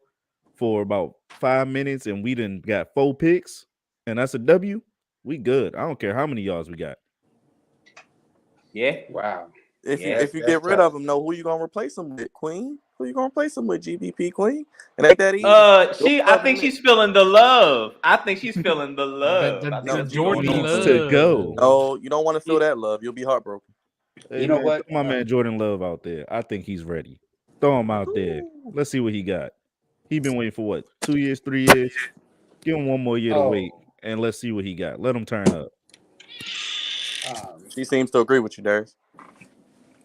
for about 5 minutes and we done got 4 picks, and that's a W, we good. I don't care how many yards we got. Yeah. Wow. If you get rid of him, know who you gonna replace him with, Queen? Who you gonna replace him with, GBP Queen? It ain't that easy. I think she's feeling the love. I think she's feeling the love. The Jordan love. To go. No, you don't want to feel that love. You'll be heartbroken. Hey, You know man, what? throw my man Jordan Love out there. I think he's ready. Throw him out there. Let's see what he got. He been waiting for what? 2 years, 3 years? Give him 1 more year to wait, and let's see what he got. Let him turn up. She seems to agree with you, Darius.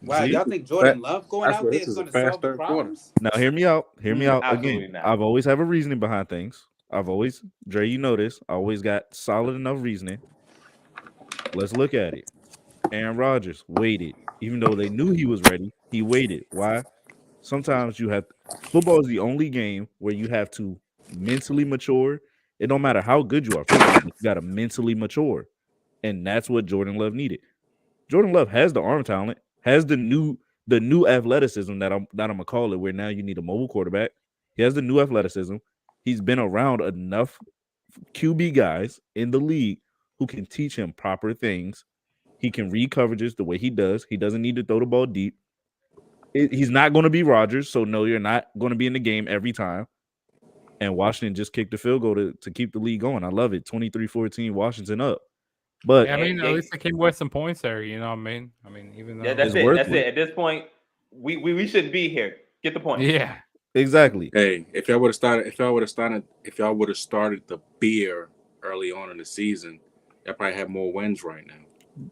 Wow, y'all think Jordan Love going out there is going to solve the problems? Now, hear me out. Hear me out. Absolutely Again, not. I've always have a reasoning behind things. Dre, you know this. I always got solid enough reasoning. Let's look at it. Aaron Rodgers waited. Even though they knew he was ready, he waited. Why? Sometimes football is the only game where you have to mentally mature. It don't matter how good you are physically, you got to mentally mature. And that's what Jordan Love needed. Jordan Love has the arm talent, has the new athleticism that I'm gonna call it, where now you need a mobile quarterback. He has the new athleticism. He's been around enough QB guys in the league who can teach him proper things. He can read coverages the way he does. He doesn't need to throw the ball deep. He's not going to be Rodgers, so no, you're not going to be in the game every time. And Washington just kicked the field goal to keep the lead going. I love it. 23-14, Washington up. But I mean, at least they came with some points there. You know what I mean? I mean, even though that's it. That's it. At this point, we shouldn't be here. Get the point. Yeah, exactly. Hey, if y'all would have started the beer early on in the season, y'all probably have more wins right now.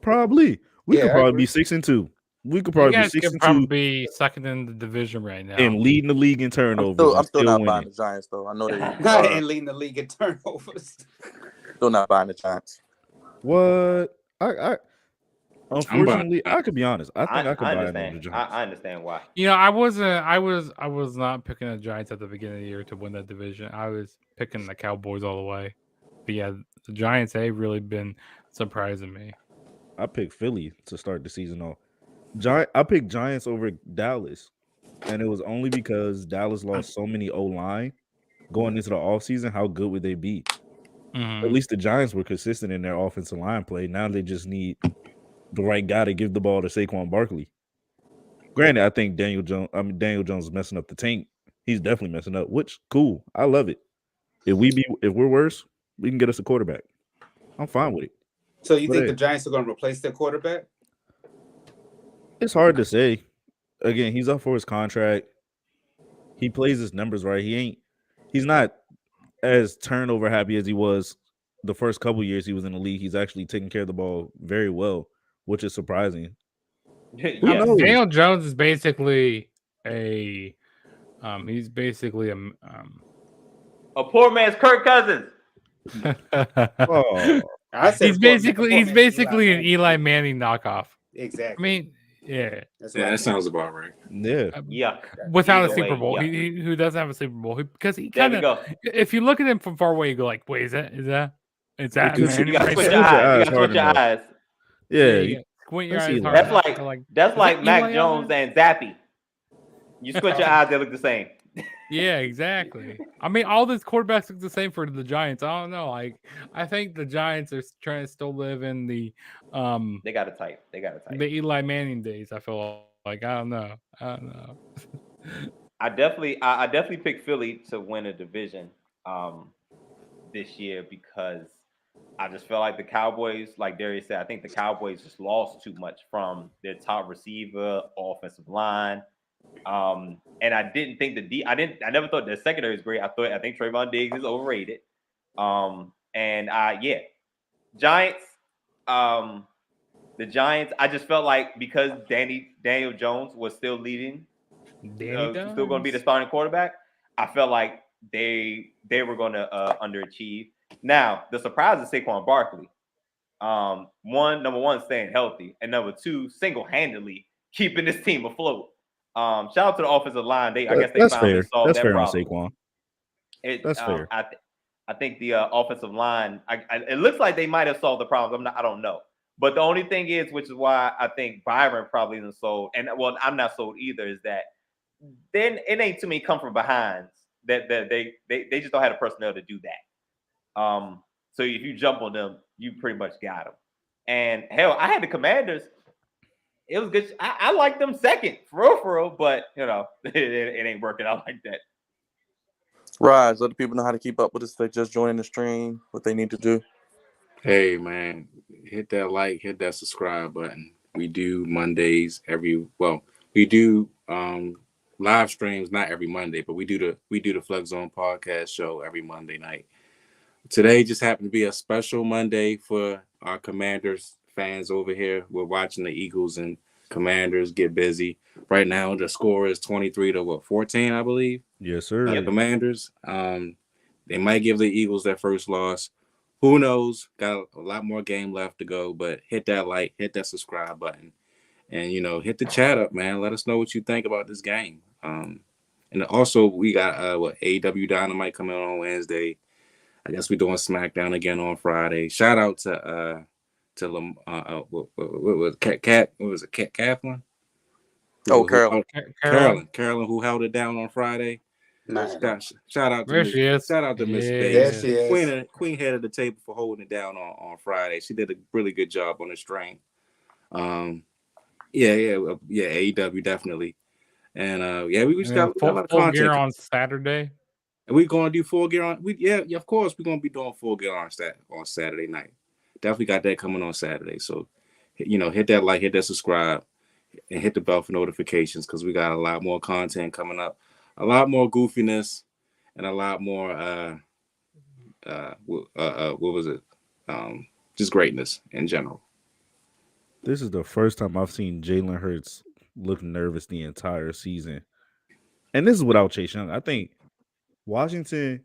Probably. We could probably be 6-2. We could probably be 6-2. Probably be second in the division right now and leading the league in turnovers. I'm still not winning. buying the Giants though. I know they and leading the league in turnovers. Still not buying the Giants. What? I unfortunately I could be honest. I think I could buy it on the Giants. I understand why. You know, I was not picking the Giants at the beginning of the year to win that division. I was picking the Cowboys all the way. But yeah, the Giants, they've really been surprising me. I picked Philly to start the season off. I picked Giants over Dallas, and it was only because Dallas lost so many O-line going into the offseason. How good would they be? Mm-hmm. At least the Giants were consistent in their offensive line play. Now they just need the right guy to give the ball to Saquon Barkley. Granted, I think Daniel Jones is messing up the tank. He's definitely messing up, which cool. I love it. If we're worse, we can get us a quarterback. I'm fine with it. So you think the Giants are going to replace their quarterback? It's hard to say. Again, he's up for his contract. He plays his numbers right. He's not as turnover happy as he was the first couple years he was in the league. He's actually taking care of the ball very well, which is surprising. Yeah. Daniel Jones is basically a poor man's Kirk Cousins. He's basically an Eli Manning knockoff. Exactly. I mean, yeah. That sounds about right. Yeah. Without a Super Bowl. Who doesn't have a Super Bowl. Because he kind of, if you look at him from far away, you go like, wait, is that You gotta switch your eyes. Yeah. Squint your eyes. That's like Mac Jones and Zappy. You squint your eyes, they look the same. Yeah, exactly. I mean, all these quarterbacks look the same for the Giants. I don't know. Like, I think the Giants are trying to still live in the They got it tight. The Eli Manning days. I feel like I don't know. I definitely picked Philly to win a division this year because I just felt like the Cowboys, like Darius said, I think the Cowboys just lost too much from their top receiver, offensive line. And I didn't think I never thought the secondary was great. I think Trayvon Diggs is overrated. Giants. The Giants, I just felt like because Daniel Jones was still leading, still going to be the starting quarterback, I felt like they were going to underachieve. Now, the surprise is Saquon Barkley. Number one, staying healthy, and number two, single-handedly keeping this team afloat. Shout out to the offensive line. I guess they finally solved that problem. That's fair. I think the offensive line. It looks like they might have solved the problem. I don't know. But the only thing is, which is why I think Byron probably isn't sold, and well, I'm not sold either, is that then it ain't too many come from behinds that they just don't have the personnel to do that. So if you jump on them, you pretty much got them. And hell, I had the Commanders. It was good. I like them second, for real, but it ain't working out like that. Rise, let the people know how to keep up with us. They just joining the stream, what they need to do. Hey man, hit that like, hit that subscribe button. We do Mondays we do live streams not every Monday, but we do the Flex Zone podcast show every Monday night. Today just happened to be a special Monday for our Commanders fans over here. We're watching the Eagles and Commanders get busy. Right now the score is 23-14, I believe. Yes, sir. The Commanders. They might give the Eagles their first loss. Who knows? Got a lot more game left to go, but hit that like, hit that subscribe button, and hit the chat up, man. Let us know what you think about this game. And also we got AEW Dynamite coming on Wednesday. I guess we're doing SmackDown again on Friday. Shout out to what was it? Catherine? Carolyn. Carolyn, who held it down on Friday. Man. Shout out to There Miss, she is. shout out to Miss Yeah. There Bates, she is. queen head of the table for holding it down on Friday. She did a really good job on the string. AEW definitely, and we just got a lot of full content. gear on Saturday. And we're gonna do Full Gear on. Of course we're gonna be doing Full Gear on Saturday night. Definitely got that coming on Saturday. So, hit that like, hit that subscribe, and hit the bell for notifications because we got a lot more content coming up, a lot more goofiness, and a lot more what was it? Just greatness in general. This is the first time I've seen Jalen Hurts look nervous the entire season. And this is without Chase Young. I think Washington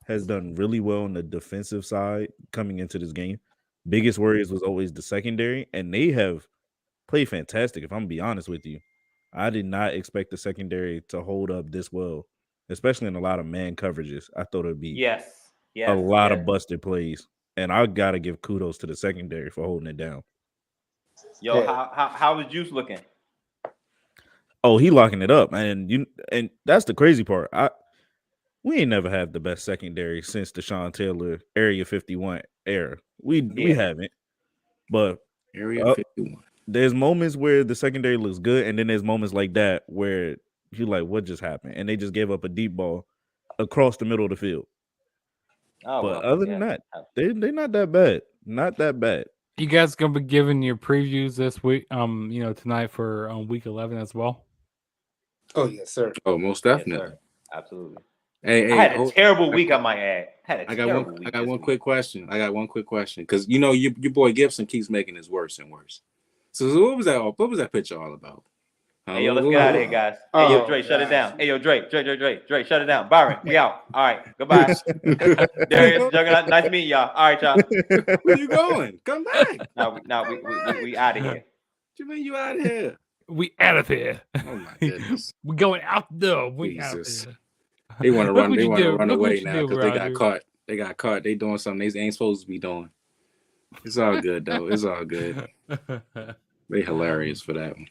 has done really well on the defensive side coming into this game. Biggest worries was always the secondary, and they have played fantastic, if I'm going to be honest with you. I did not expect the secondary to hold up this well, especially in a lot of man coverages. I thought it would be a lot of busted plays, and I got to give kudos to the secondary for holding it down. Yo, how was Juice looking? Oh, he locking it up, and that's the crazy part. We ain't never had the best secondary since the Sean Taylor Area 51 era. We haven't, but Area 51. There's moments where the secondary looks good, and then there's moments like that where you're like, "What just happened?" And they just gave up a deep ball across the middle of the field. Other than that, they're not that bad. Not that bad. You guys gonna be giving your previews this week, tonight for week 11 as well? Oh yes, sir. Oh, most definitely. Yes, absolutely. Hey, I had a terrible week, I might add. I got one quick question because your boy Gibson keeps making this worse and worse. So what was that? What was that picture all about? Hey, yo, let's get out of here, guys. Hey, yo, Drake, shut it down. Hey, yo, Drake, shut it down. Byron, we out. All right, goodbye. Darius, Juggernaut, nice to meet y'all. All right, y'all. Where you going? Come back. No, we out of here. What you mean you out of here? We out of here. Oh my goodness. We going out the door. We Jesus. out of here. They want to run. They want to run Look away what you now do, because they got Roger. caught. They got caught. They doing something they ain't supposed to be doing. It's all good though. It's all good. They hilarious for that one.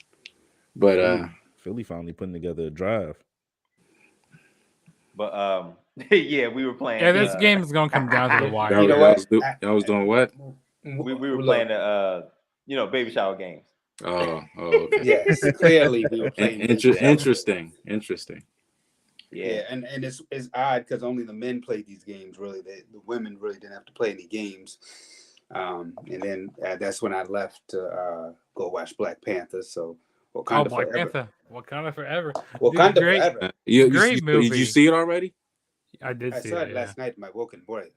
But Philly finally putting together a drive. But yeah, we were playing. Yeah, this game is gonna come down to the wire. You know what? Y'all was doing what? We were playing the baby shower games. Oh, okay. Yes, clearly we were playing. Interesting. Yeah, and it's odd because only the men played these games. Really, the women really didn't have to play any games. And then that's when I left to go watch Black Panther. So Wakanda Black Forever. Panther. Wakanda Forever. Wakanda Great. Forever. Great movie. Did you see it already? I did I see saw it it last night in my woken brain.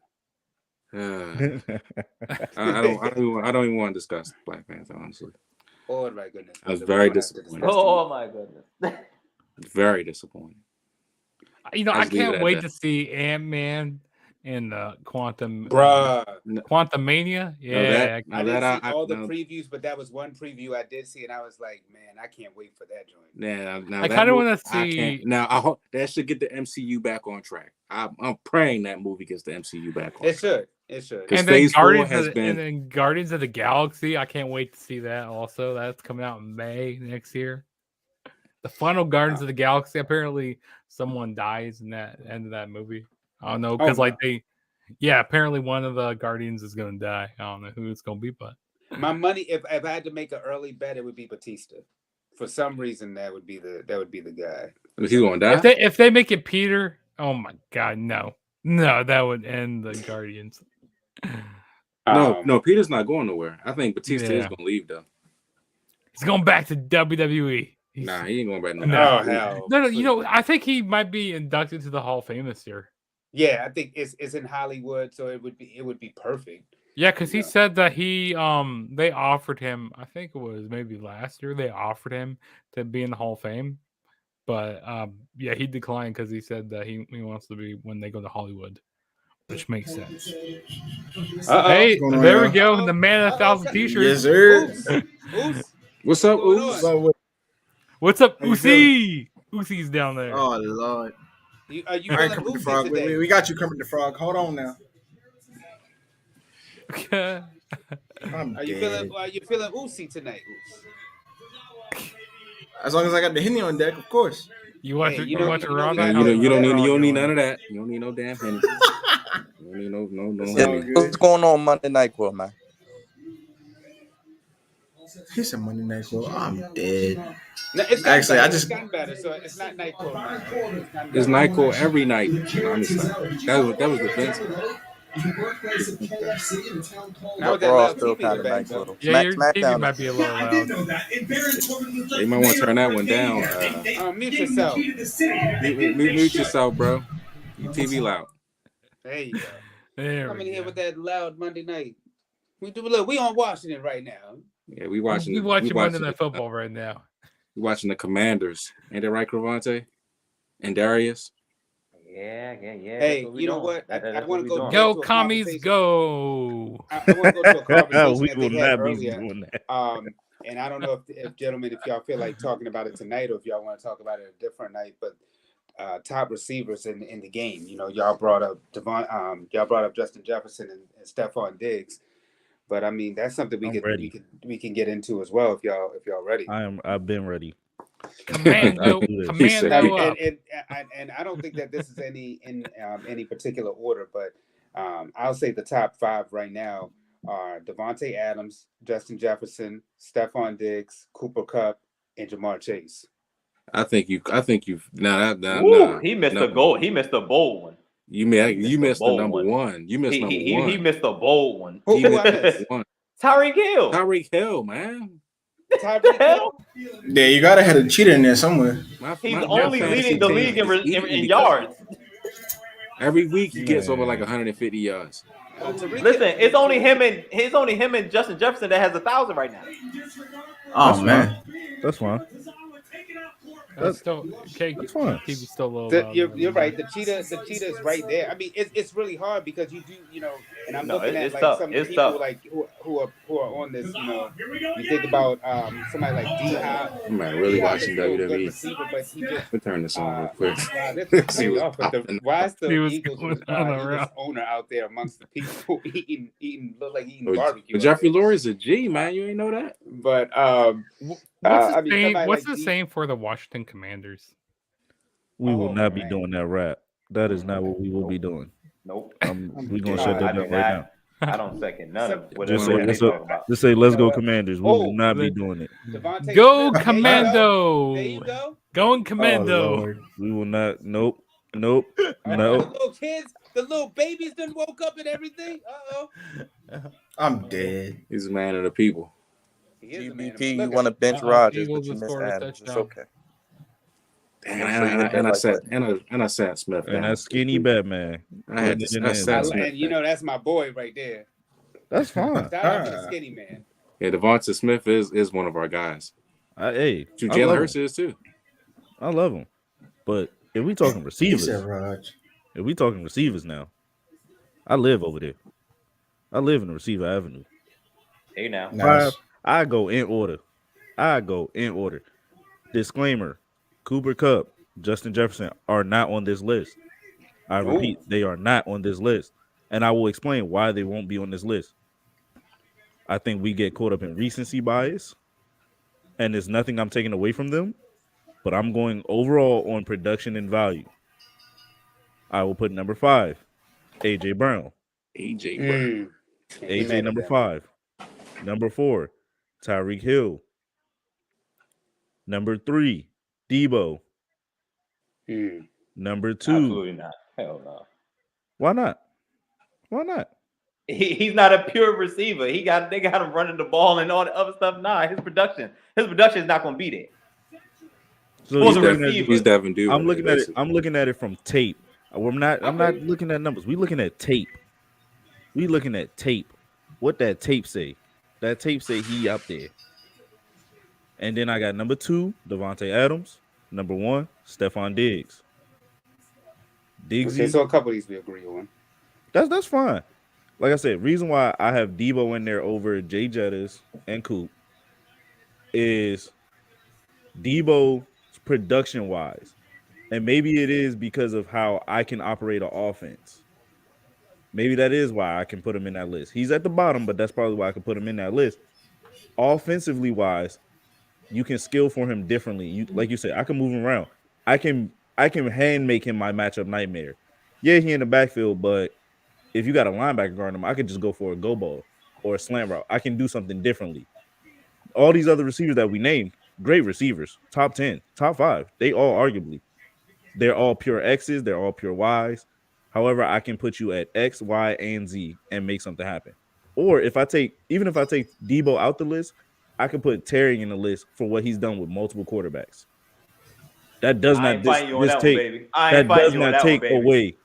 I don't even want to discuss Black Panther, honestly. Oh my goodness! I was very disappointed. Oh my goodness! Very disappointed. I can't wait to see Ant-Man and Quantum Quantumania. Yeah, I didn't see all the previews, but that was one preview I did see, and I was like, man, I can't wait for that joint. Yeah, I kind of want to see. I hope that should get the MCU back on track. I'm praying that movie gets the MCU back on. It should. And then Guardians of the Galaxy. I can't wait to see that. Also, that's coming out in May next year. The final Guardians of the Galaxy. Apparently, someone dies in that end of that movie. I don't know because apparently one of the Guardians is going to die. I don't know who it's going to be, but my money. If I had to make an early bet, it would be Batista. For some reason, that would be the guy. Is he going to die? If they make it Peter, oh my God, no, that would end the Guardians. No, Peter's not going nowhere. I think Batista is going to leave though. He's going back to WWE. Nah, he ain't going back. No. I think he might be inducted to the Hall of Fame this year. Yeah, I think it's in Hollywood, so it would be perfect. Yeah, because he said that they offered him. I think it was maybe last year. They offered him to be in the Hall of Fame, but he declined because he said that he wants to be when they go to Hollywood. Which makes sense. Hey, there we go. The man of 1,000 t-shirts. Yes, sir. What's up, Oos? What's up, Oosie? Oosie's down there. Oh, Lord. Are you All right, Kermit the Frog. We got you, Kermit the Frog. Hold on now. Are you feeling Oosie tonight, Oos? As long as I got the Henny on deck, of course. You watch Hey, it. you You know, watch you it, know, we Rob? gotta You give him don't that. need none of that. You don't need no damn Henny. You don't need no It's Yeah, all Henny. good. what's going on Monday Night Football, man? He said Monday Night Football. I'm dead. No, it's gotten Actually, better. I just It's gotten better. So it's not NyQuil now. It's gotten It's better. NyQuil every night. No, I'm just saying. That was defensive. Now But with that Raw loud still TV in kind the of back nice though. little. Yeah, your TV SmackDown. might be a little loud. They might want to turn that one down. Mute yourself. Mute yourself, bro. Your TV loud. There you go. There Coming we here go. with that loud Monday night. We on Washington right now. Yeah, we watching. We watching Monday Night Football right now. We watching the Commanders. Ain't that right, Cravante? And Darius? Yeah. Hey, you know what? I want to go back Go to a commies, conversation. go! I want to go to a conversation we that will they had not be earlier. doing that. And I don't know if gentlemen, if y'all feel like talking about it tonight or if y'all want to talk about it a different night, but top receivers in the game. You know, y'all brought up y'all brought up Justin Jefferson and Stephon Diggs. But I mean, that's something we can get into as well if y'all ready. I've been ready. Commando up. And I don't think that this is any particular order, but I'll say the top 5 right now are Devontae Adams, Justin Jefferson, Stephon Diggs, Cooper Kupp, and Jamar Chase. I think you've He missed a goal. He missed a bold one. You missed the number one. You missed number one. He missed a bold one. Who I missed? Tyreek Hill. Tyreek Hill, man. Tyreek Hill. Yeah, you gotta have a cheater in there somewhere. He's only leading the league in yards. Every week he gets over like 150 yards. Listen, it's only him and Justin Jefferson that has 1,000 right now. Oh man, that's fine. That's still that's fine. TV's still a little loud. You're right. The cheetah is right there. I mean, it's really hard because you do, and I'm looking at like tough. some of the people like who are on this. You think about somebody like D Hop. I'm not really watching WWE. Receiver, but he just We'll turn this on real quick. Wow, this is off. Why is the Eagles owner out there amongst the people eating look like eating barbecue? But Jeffrey Lurie's a G, man. You ain't know that. But what's the saying for the Washington Commanders? We will not be doing that rap. That is not what we will be doing. Nope. We're gonna shut that down right now. I don't second none of it. Just say let's go Commanders. We will not be doing it. Go Commando. There you go. Going Commando. We will not. Nope. No. The little kids, the little babies done woke up and everything. I'm dead. He's a man of the people. GBP, you want to bench Rodgers, but you missed Adams. It's okay. And I sat Smith down. And that skinny Batman. And that's my boy right there. That's fine. Shout out to the skinny man. Yeah, Devonta Smith is one of our guys. Hey, Jalen Hurts is too. I love him, but if we talking receivers, now, I live over there. I live in the receiver avenue. Hey now, nice. I go in order. Disclaimer: Cooper Kupp, Justin Jefferson are not on this list. I repeat, they are not on this list, and I will explain why they won't be on this list. I think we get caught up in recency bias, and there's nothing I'm taking away from them, but I'm going overall on production and value. I will put number 5, AJ Brown. AJ number 5. Number 4, Tyreek Hill. Number 3, Debo. Number 2. Absolutely not. Hell no. Why not? He's not a pure receiver. They got him running the ball and all the other stuff. Nah, his production is not going to be there. So he's Devin Duvernay. I'm looking at it from tape. I'm not looking at numbers. We looking at tape. What that tape say? That tape say he up there. And then I got number 2, Devontae Adams. Number 1, Stephon Diggs. Okay, so a couple of these we agree on. That's fine. Like I said, reason why I have Debo in there over Jay Jettis and Coop is Debo production wise. And maybe it is because of how I can operate an offense. Maybe that is why I can put him in that list. He's at the bottom, but that's probably why I can put him in that list. Offensively wise, you can skill for him differently. Like you said, I can move him around. I can hand make him my matchup nightmare. Yeah, he in the backfield, but if you got a linebacker guarding him, I could just go for a go ball or a slant route. I can do something differently. All these other receivers that we named, great receivers, top 10, top 5. They all arguably. They're all pure X's, they're all pure Y's. However, I can put you at X, Y, and Z and make something happen. Or if I take Debo out the list, I can put Terry in the list for what he's done with multiple quarterbacks. That does I not ain't fighting you on that one, baby. I ain't that fighting does you on not that one, take baby. away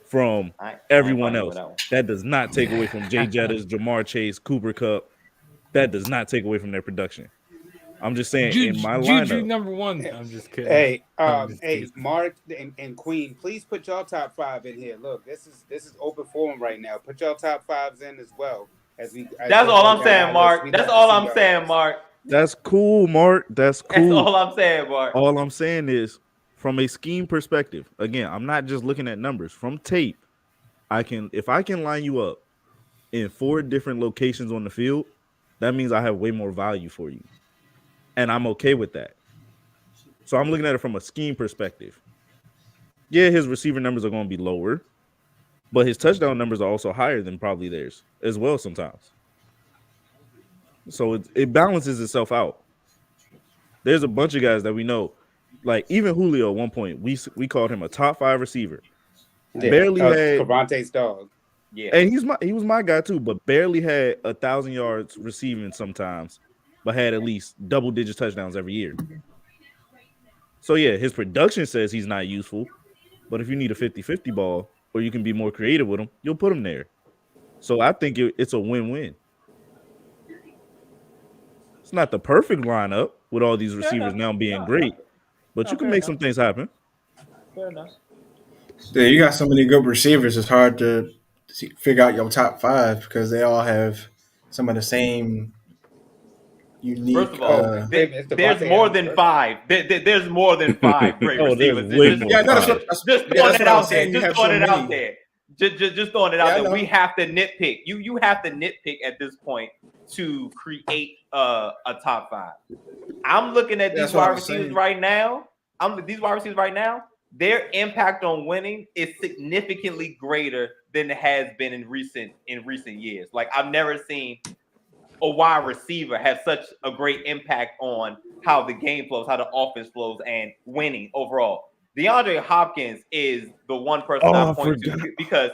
from I ain't everyone fighting you on else. that one. That does not take away from Jay Jettas, Jamar Chase, Cooper Kupp. That does not take away from their production. I'm just saying in my Juju lineup. number 1. I'm just kidding. Hey, I'm just hey, teasing. Mark and Queen, please put y'all top 5 in here. Look, this is open forum right now. Put y'all top 5s in as well. That's all I'm saying, Mark. That's all I'm saying, Mark. That's cool, Mark. That's cool. That's all I'm saying, Mark. All I'm saying is, from a scheme perspective, again, I'm not just looking at numbers. From tape, if I can line you up in 4 different locations on the field, that means I have way more value for you. And I'm okay with that. So I'm looking at it from a scheme perspective. Yeah, his receiver numbers are going to be lower, but his touchdown numbers are also higher than probably theirs as well sometimes. So it balances itself out. There's a bunch of guys that we know, like even Julio at one point, we called him a top 5 receiver. Yeah. Barely had Cavante's dog. Yeah. And he was my guy too, but barely had 1,000 yards receiving sometimes, but had at least double-digit touchdowns every year. So yeah, his production says he's not useful, but if you need a 50-50 ball or you can be more creative with him, you'll put him there. So I think it's a win-win. It's not the perfect lineup with all these receivers now being great, but you can make some things happen. Fair enough. Yeah, you got so many good receivers. It's hard to figure out your top 5 because they all have some of the same unique. First of all, there's more than 5. There's more than 5 great receivers. There's way more. Yeah, Just throwing it out there. Just throwing it out there. Just throwing it out there. We have to nitpick. You have to nitpick at this point to create a top 5. I'm looking at these wide receivers right now. Their impact on winning is significantly greater than it has been in recent years. Like I've never seen a wide receiver have such a great impact on how the game flows, how the offense flows, and winning overall. DeAndre Hopkins is the one person I point to because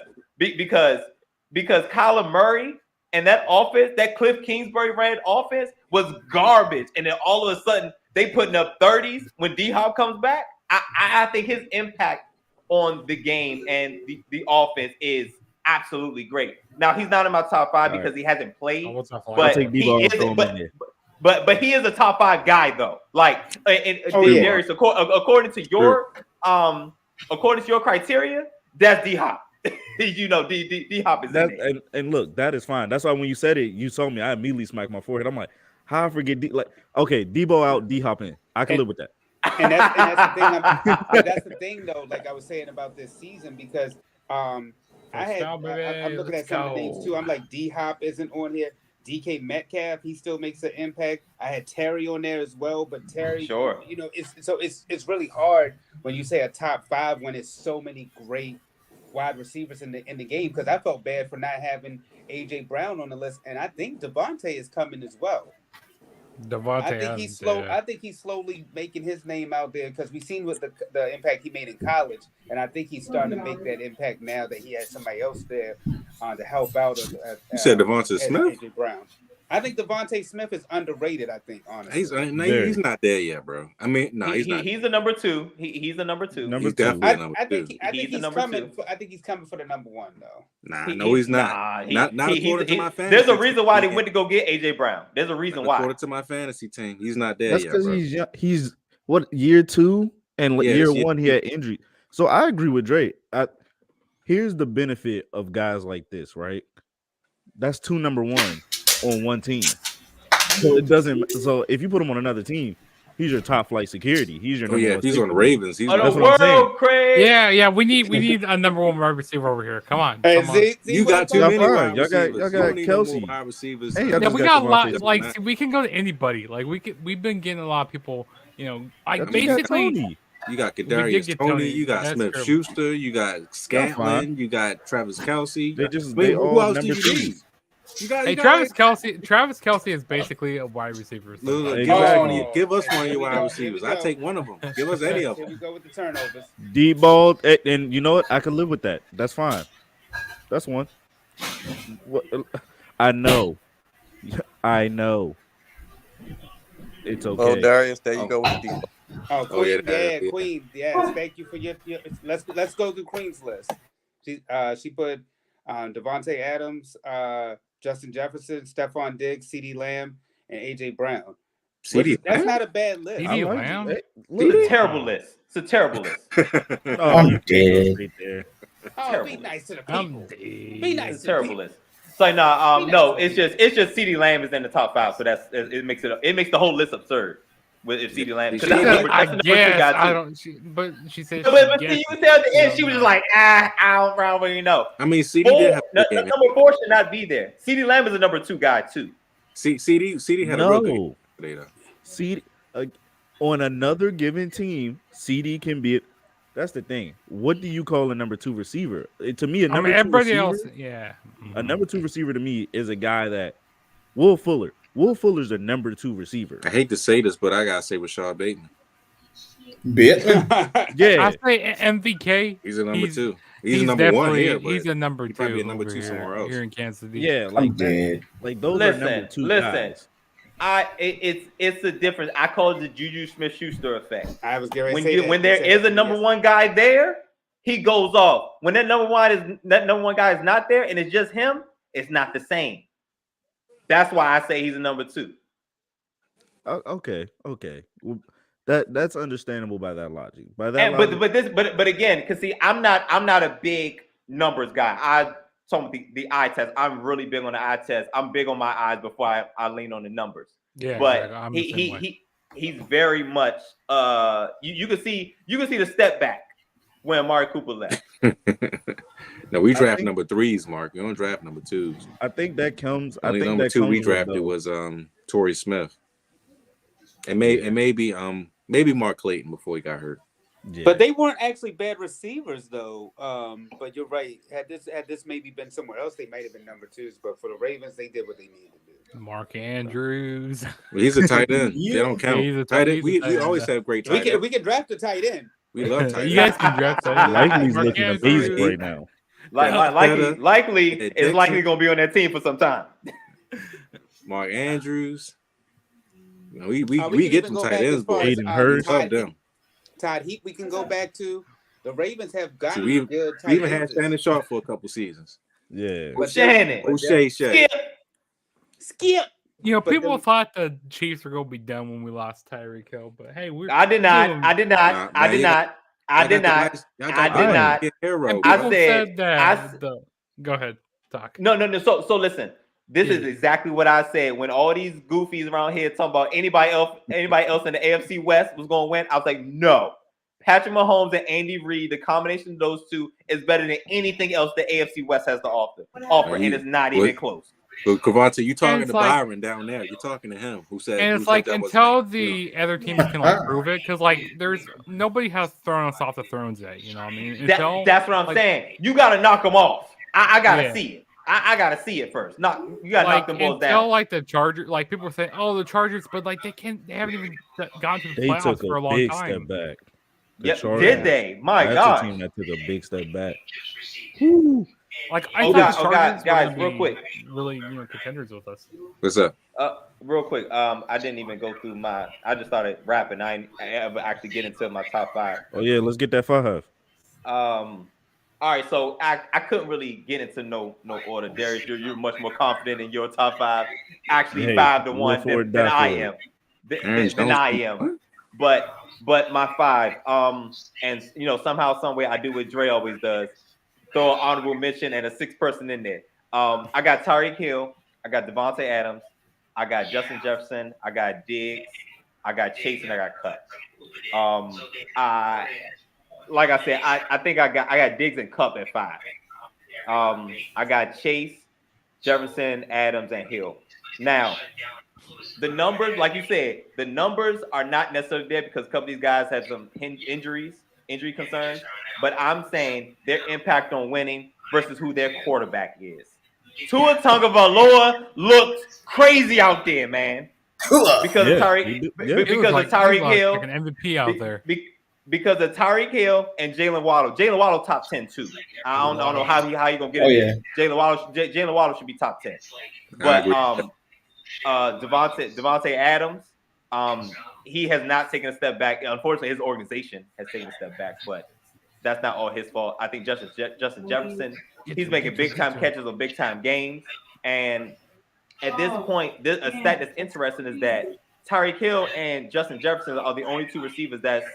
Kyler Murray and that offense, that Cliff Kingsbury ran offense was garbage, and then all of a sudden they putting up 30s when D-Hop comes back. I think his impact on the game and the offense is absolutely great. Now he's not in my top 5 because he hasn't played, but he is a top 5 guy though. Like, Darius, according to your criteria, that's D-Hop. D-Hop is in there. And look, that is fine. That's why when you said it, you told me, I immediately smacked my forehead. I'm like, how I forget okay, Debo out, D-Hop in. I can live with that. And that's the thing. That's the thing, though. Like I was saying about this season, because I'm looking at some of the names too. I'm like, D-Hop isn't on here. DK Metcalf, he still makes an impact. I had Terry on there as well, but Terry, it's really hard when you say a top 5 when it's so many great wide receivers in the game. Because I felt bad for not having AJ Brown on the list, and I think Devontae is coming as well. I think he's slowly making his name out there because we've seen what the impact he made in college, and I think he's starting to make that impact now that he has somebody else there to help out. You said Devontae Smith? AJ Brown. I think Devontae Smith is underrated. I think honestly, he's not there yet, bro. I mean, no, he's not. He's the number 2. He's the number 2. He's definitely number 2. I think he's coming. I think he's coming for the number 1 though. He's not. Not according to my fantasy. There's a reason why they went to go get AJ Brown. There's a reason why. According to my fantasy team, he's not there That's yet. That's because he's what, year 2 and year 1 he had injury. So I agree with Dre. Here's the benefit of guys like this, right? That's 2 number 1 on one team. So it doesn't. So if you put him on another team, he's your top flight security. He's your number 1. He's on the Ravens. He's that's what I'm saying. Craig. Yeah. We need a number 1 wide receiver over here. Come on. You got too many wide receivers. Y'all got Kelsey. Wide receivers. We got a lot. Like we can go to anybody. Like we've been getting a lot of people. Basically. You got did Kadarius get Tony. Tony. You got That's Smith true. Schuster. You got fine. Scantlin. You got Travis Kelsey. They Who all else do number you need? twos. You got Hey, you got Travis like, Kelsey. Travis Kelsey is basically a wide receiver. look, sometimes. give us one. Exactly. Give us one of Here your we wide go, here receivers. we I go. take one of them. Give us any of Here them. we go with the turnovers. Deep ball, and you know what? I can live with that. That's fine. That's one. What- I know. I know. It's Oh, okay. Darius, there you Oh. go with the deep. Oh, Oh, yeah, Queen, yeah. Queen, yes. Thank you for your. Let's go through Queen's list. She put Devontae Adams, Justin Jefferson, Stephon Diggs, C.D. Lamb, and A.J. Brown. CD That's not a bad list. CD I like Lamb? it. It's a terrible list. It's a terrible list. Oh, I'm you can't go dead. straight there. Oh, Terrible. be nice to the I'm people. dead. Be nice It's to the a terrible people. list. So no, it's just CD Lamb is in the top 5, so it makes the whole list absurd with if CD Lamb because She that's, said, that's the number 2 guess. guy too. I don't. But she said. But she see, you guesses. can tell at the end So, she was no. just like, I don't really know. I mean, CD did have a good game. Number 4 should not be there. CD Lamb is a number 2 guy too. CD had a real good game No. today, though. CD on another given team, CD can be. That's the thing. What do you call a number 2 receiver? To me, a I number mean, 2 everybody receiver, else. Yeah. a number 2 receiver to me is a guy that Will Fuller. Will Fuller's a number 2 receiver. I hate to say this, but I gotta say Rashad Bateman. Bateman. Yeah, I say MVK. He's a number 2. He's a He's number 1 definitely here, but he's a number he 2. probably be a number over 2 somewhere else. here in Kansas City. yeah, I'm like that. dead. Like those are number 2 guys. It's the difference. I call it the Juju Smith-Schuster effect. I was getting ready to say that. When there is a number 1 guy there, he goes off. When that number 1 guy is not there and it's just him, it's not the same. That's why I say he's a number 2. Okay. Well, that's understandable by that logic. By that, And, logic, but again, because see, I'm not a big numbers guy. I told the eye test. I'm really big on the eye test. I'm big on my eyes before I lean on the numbers. Yeah, but exactly. I'm the same way. he's very much you can see the step back when Amari Cooper left. No, we draft number 3s, Mark. We don't draft number 2s. I think that comes. Only I think number that 2 comes we with drafted the- was Torrey Smith. And maybe Mark Clayton before he got hurt. Yeah. But they weren't actually bad receivers, though. But you're right. Had this maybe been somewhere else, they might have been number 2s. But for the Ravens, they did what they needed to do. Mark Andrews. Well, he's a tight end. They don't count. He's a tight tight- end. he's a tight We end. always have great tight ends. We can draft a tight end. We love tight You ends. guys can draft that. Likely's Mark looking Andrews. amazing right now. Likely is Dixon. likely going to be on that team for some time. Mark Andrews. You know, we can get even some go tight back as ends, far boys. as, Aiden Hurst. Love them. Todd Heap, we can go back to. The Ravens have gotten We good tight We even had ends. Shannon Sharp for a couple seasons. Yeah. But Shannon. O'Shea Shay. Skip. You know, But people then- thought the Chiefs were going to be done when we lost Tyreek Hill, but hey, I did not. I did not. And I people said- said that. Go ahead, talk. No. So listen. This is exactly what I said when all these goofies around here talking about anybody else in the AFC West was going to win. I was like, no. Patrick Mahomes and Andy Reid, the combination of those two is better than anything else the AFC West has to offer, and it's not even close. But Kavante, you talking it's to like- Byron down there? You're talking to him who said, And who it's said like that wasn't until it. the other teams can like prove it, because like there's nobody has thrown us off the thrones yet. You know what I mean? Until, That's what I'm like, saying. You got to knock them off. I got to Yeah. see it. I got to see it first. You got to knock like them balls until down. like the Chargers, like people were saying, oh, the Chargers, but like they haven't even gotten to the They playoffs took for a a long big time. step back. The Yep, Chargers, did they? My that's gosh. a team that took a big step back. Like I Oh, thought guys, the Chargers were guys, gonna real be quick. really contenders with us. What's up? Real quick. I didn't even go through I just started rapping. I didn't ever actually get into my top 5. Oh yeah, let's get that 5. All right, so I couldn't really get into no order. Darius, you're much more confident in your top 5. Actually, Hey, 5 to live 1 for it, than die I for it. am. Aaron Than I Jones. am. But my 5. And somehow, some way, I do what Dre always does. Throw an honorable mention and a 6th person in there. I got Tyreek Hill. I got Devontae Adams. I got Justin Jefferson. I got Diggs. I got Chase, and I got Cup. Like I said, I think I got Diggs and Cup at 5. I got Chase, Jefferson, Adams, and Hill. Now, the numbers, like you said, the numbers are not necessarily there because a couple of these guys had some injury concerns. But I'm saying their impact on winning versus who their quarterback is. Tua Tagovailoa looked crazy out there, man. Because of Yeah, Tyreek, he did- yeah. It was because of like Tyreek Hill, like an MVP out there. because of Tyreek Hill and Jalen Waddle. Jalen Waddle top 10 too. I don't know how you gonna get Oh, it. yeah. Jalen Waddle should be top 10. I But agree. Devontae Adams, he has not taken a step back. Unfortunately, his organization has taken a step back, but that's not all his fault. I think Justin Jefferson, he's making big time catches on big time games. And at this point, a stat that's interesting is that Tyreek Hill and Justin Jefferson are the only two receivers that's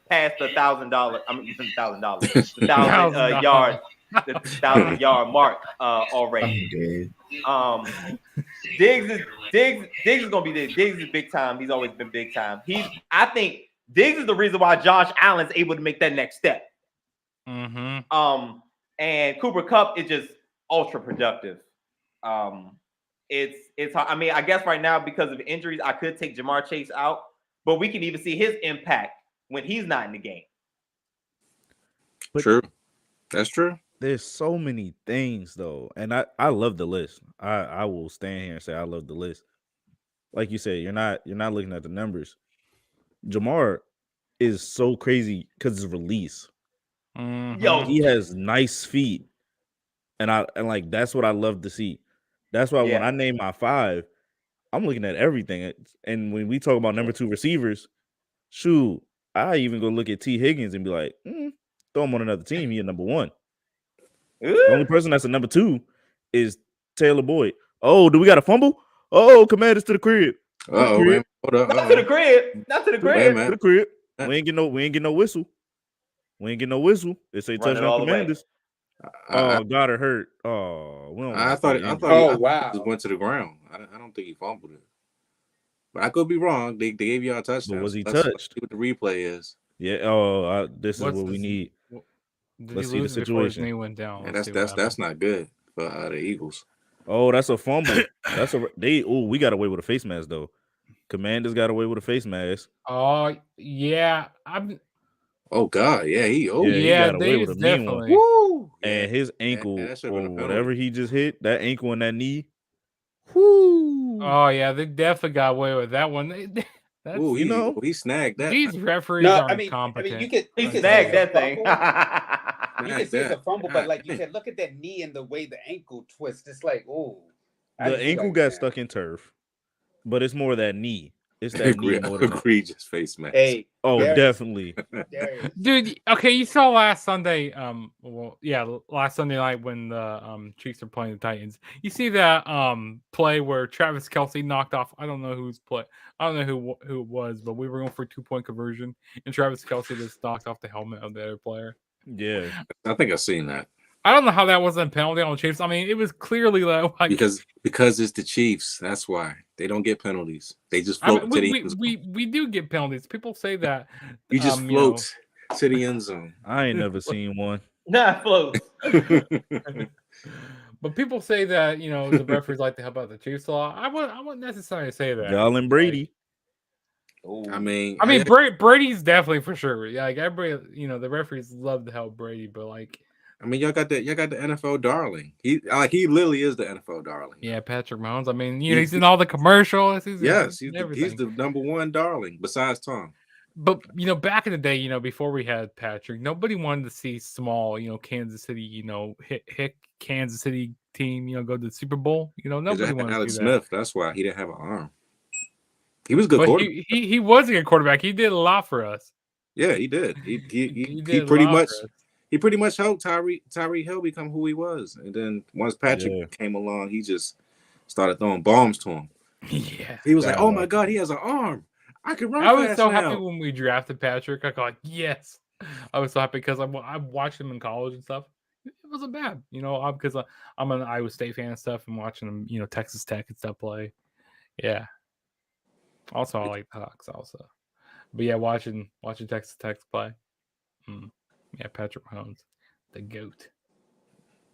past the $1,000. I mean, $1,000, the $1,000. the 1,000-yard mark already. I'm dead. Diggs is gonna be there. Diggs is big time. He's always been big time. I think Diggs is the reason why Josh Allen's able to make that next step. Mm-hmm. And Cooper Kupp is just ultra productive. It's hard. I mean, I guess right now because of injuries, I could take Jamar Chase out, but we can even see his impact when he's not in the game. True. That's true. There's so many things though, and I love the list. I will stand here and say I love the list. Like you said, you're not looking at the numbers. Jamar is so crazy because his release. Mm-hmm. Yo, He has nice feet, and like that's what I love to see. That's why when I name my 5, I'm looking at everything. And when we talk about number 2 receivers, shoot, I even go look at T. Higgins and be like, throw him on another team. He a number 1. The only person that's a number 2 is Taylor Boyd. Oh, do we got a fumble? Oh, Commanders to the crib. Oh, man. Hold up. not to the crib. Not to the crib. To the crib. We ain't get no whistle. We ain't get no whistle. They say Run it touchdown all the way. Commanders. Goddard hurt. Oh, we don't I thought Oh, he wow. just went to the ground. I don't think he fumbled it. But I could be wrong. They gave y'all a touchdown. But was he Let's touched? see what the replay is. Yeah. Oh, this is What's what we this? need. Did Let's he see the lose before his situation. knee went down? And Let's see what that's happened. not good for the Eagles. Oh, that's a fumble. We got away with a face mask though. Commanders got away with a face mask. Oh yeah, Oh God, yeah, he got away with a mean definitely. one. Woo! And his ankle that should've been or a penalty. whatever he just hit, that ankle and that knee. Whoo! Oh yeah, they definitely got away with that one. That's, Ooh, you know, he snagged that. these referees No, are I mean, incompetent. you could He say snagged it's a that thing. fumble. You can see it's a that. fumble, but God like you dang. said, look at that knee and the way the ankle twists. It's like, oh, the ankle got stuck in turf, but it's more that knee. It's that knee more than egregious face mask. Hey, oh, Darius, definitely. Darius. Dude, okay, you saw last Sunday, last Sunday night when the Chiefs are playing the Titans. You see that play where Travis Kelce knocked off, I don't know who it was, but we were going for a 2-point conversion, and Travis Kelce just knocked off the helmet of the other player. Yeah. I think I've seen that. I don't know how that wasn't a penalty on the Chiefs. I mean, it was clearly like because it's the Chiefs. That's why they don't get penalties. They just float to the end zone. we do get penalties. People say that You just float to the end zone. I ain't never seen one. Nah, floats. But people say that the referees like to help out the Chiefs a lot. I wouldn't necessarily say that. Y'all and Brady. I mean, Brady's definitely for sure. Yeah, like everybody, the referees love to help Brady, but like. I mean, y'all got the NFL darling. He literally is the NFL darling. Yeah, Patrick Mahomes. I mean, he's in all the commercials. He's the number 1 darling besides Tom. But back in the day, before we had Patrick, nobody wanted to see small, Kansas City, hit Kansas City team, go to the Super Bowl. Nobody wanted to Alex see Smith. that. That's why he didn't have an arm. He was a good But quarterback. he was a good quarterback. He did a lot for us. Yeah, he did. He did pretty much. He pretty much helped Tyreek Hill become who he was. And then once Patrick came along, he just started throwing bombs to him. Yeah. He was like, oh, my God, he has an arm. I can run I was fast so now. happy when we drafted Patrick. I go like, yes. I was so happy because I watched him in college and stuff. It wasn't bad, because I'm an Iowa State fan and stuff and watching him, Texas Tech and stuff play. Yeah. Also, I like the Hawks also. But yeah, watching Texas Tech play. Yeah, Patrick Mahomes, the GOAT.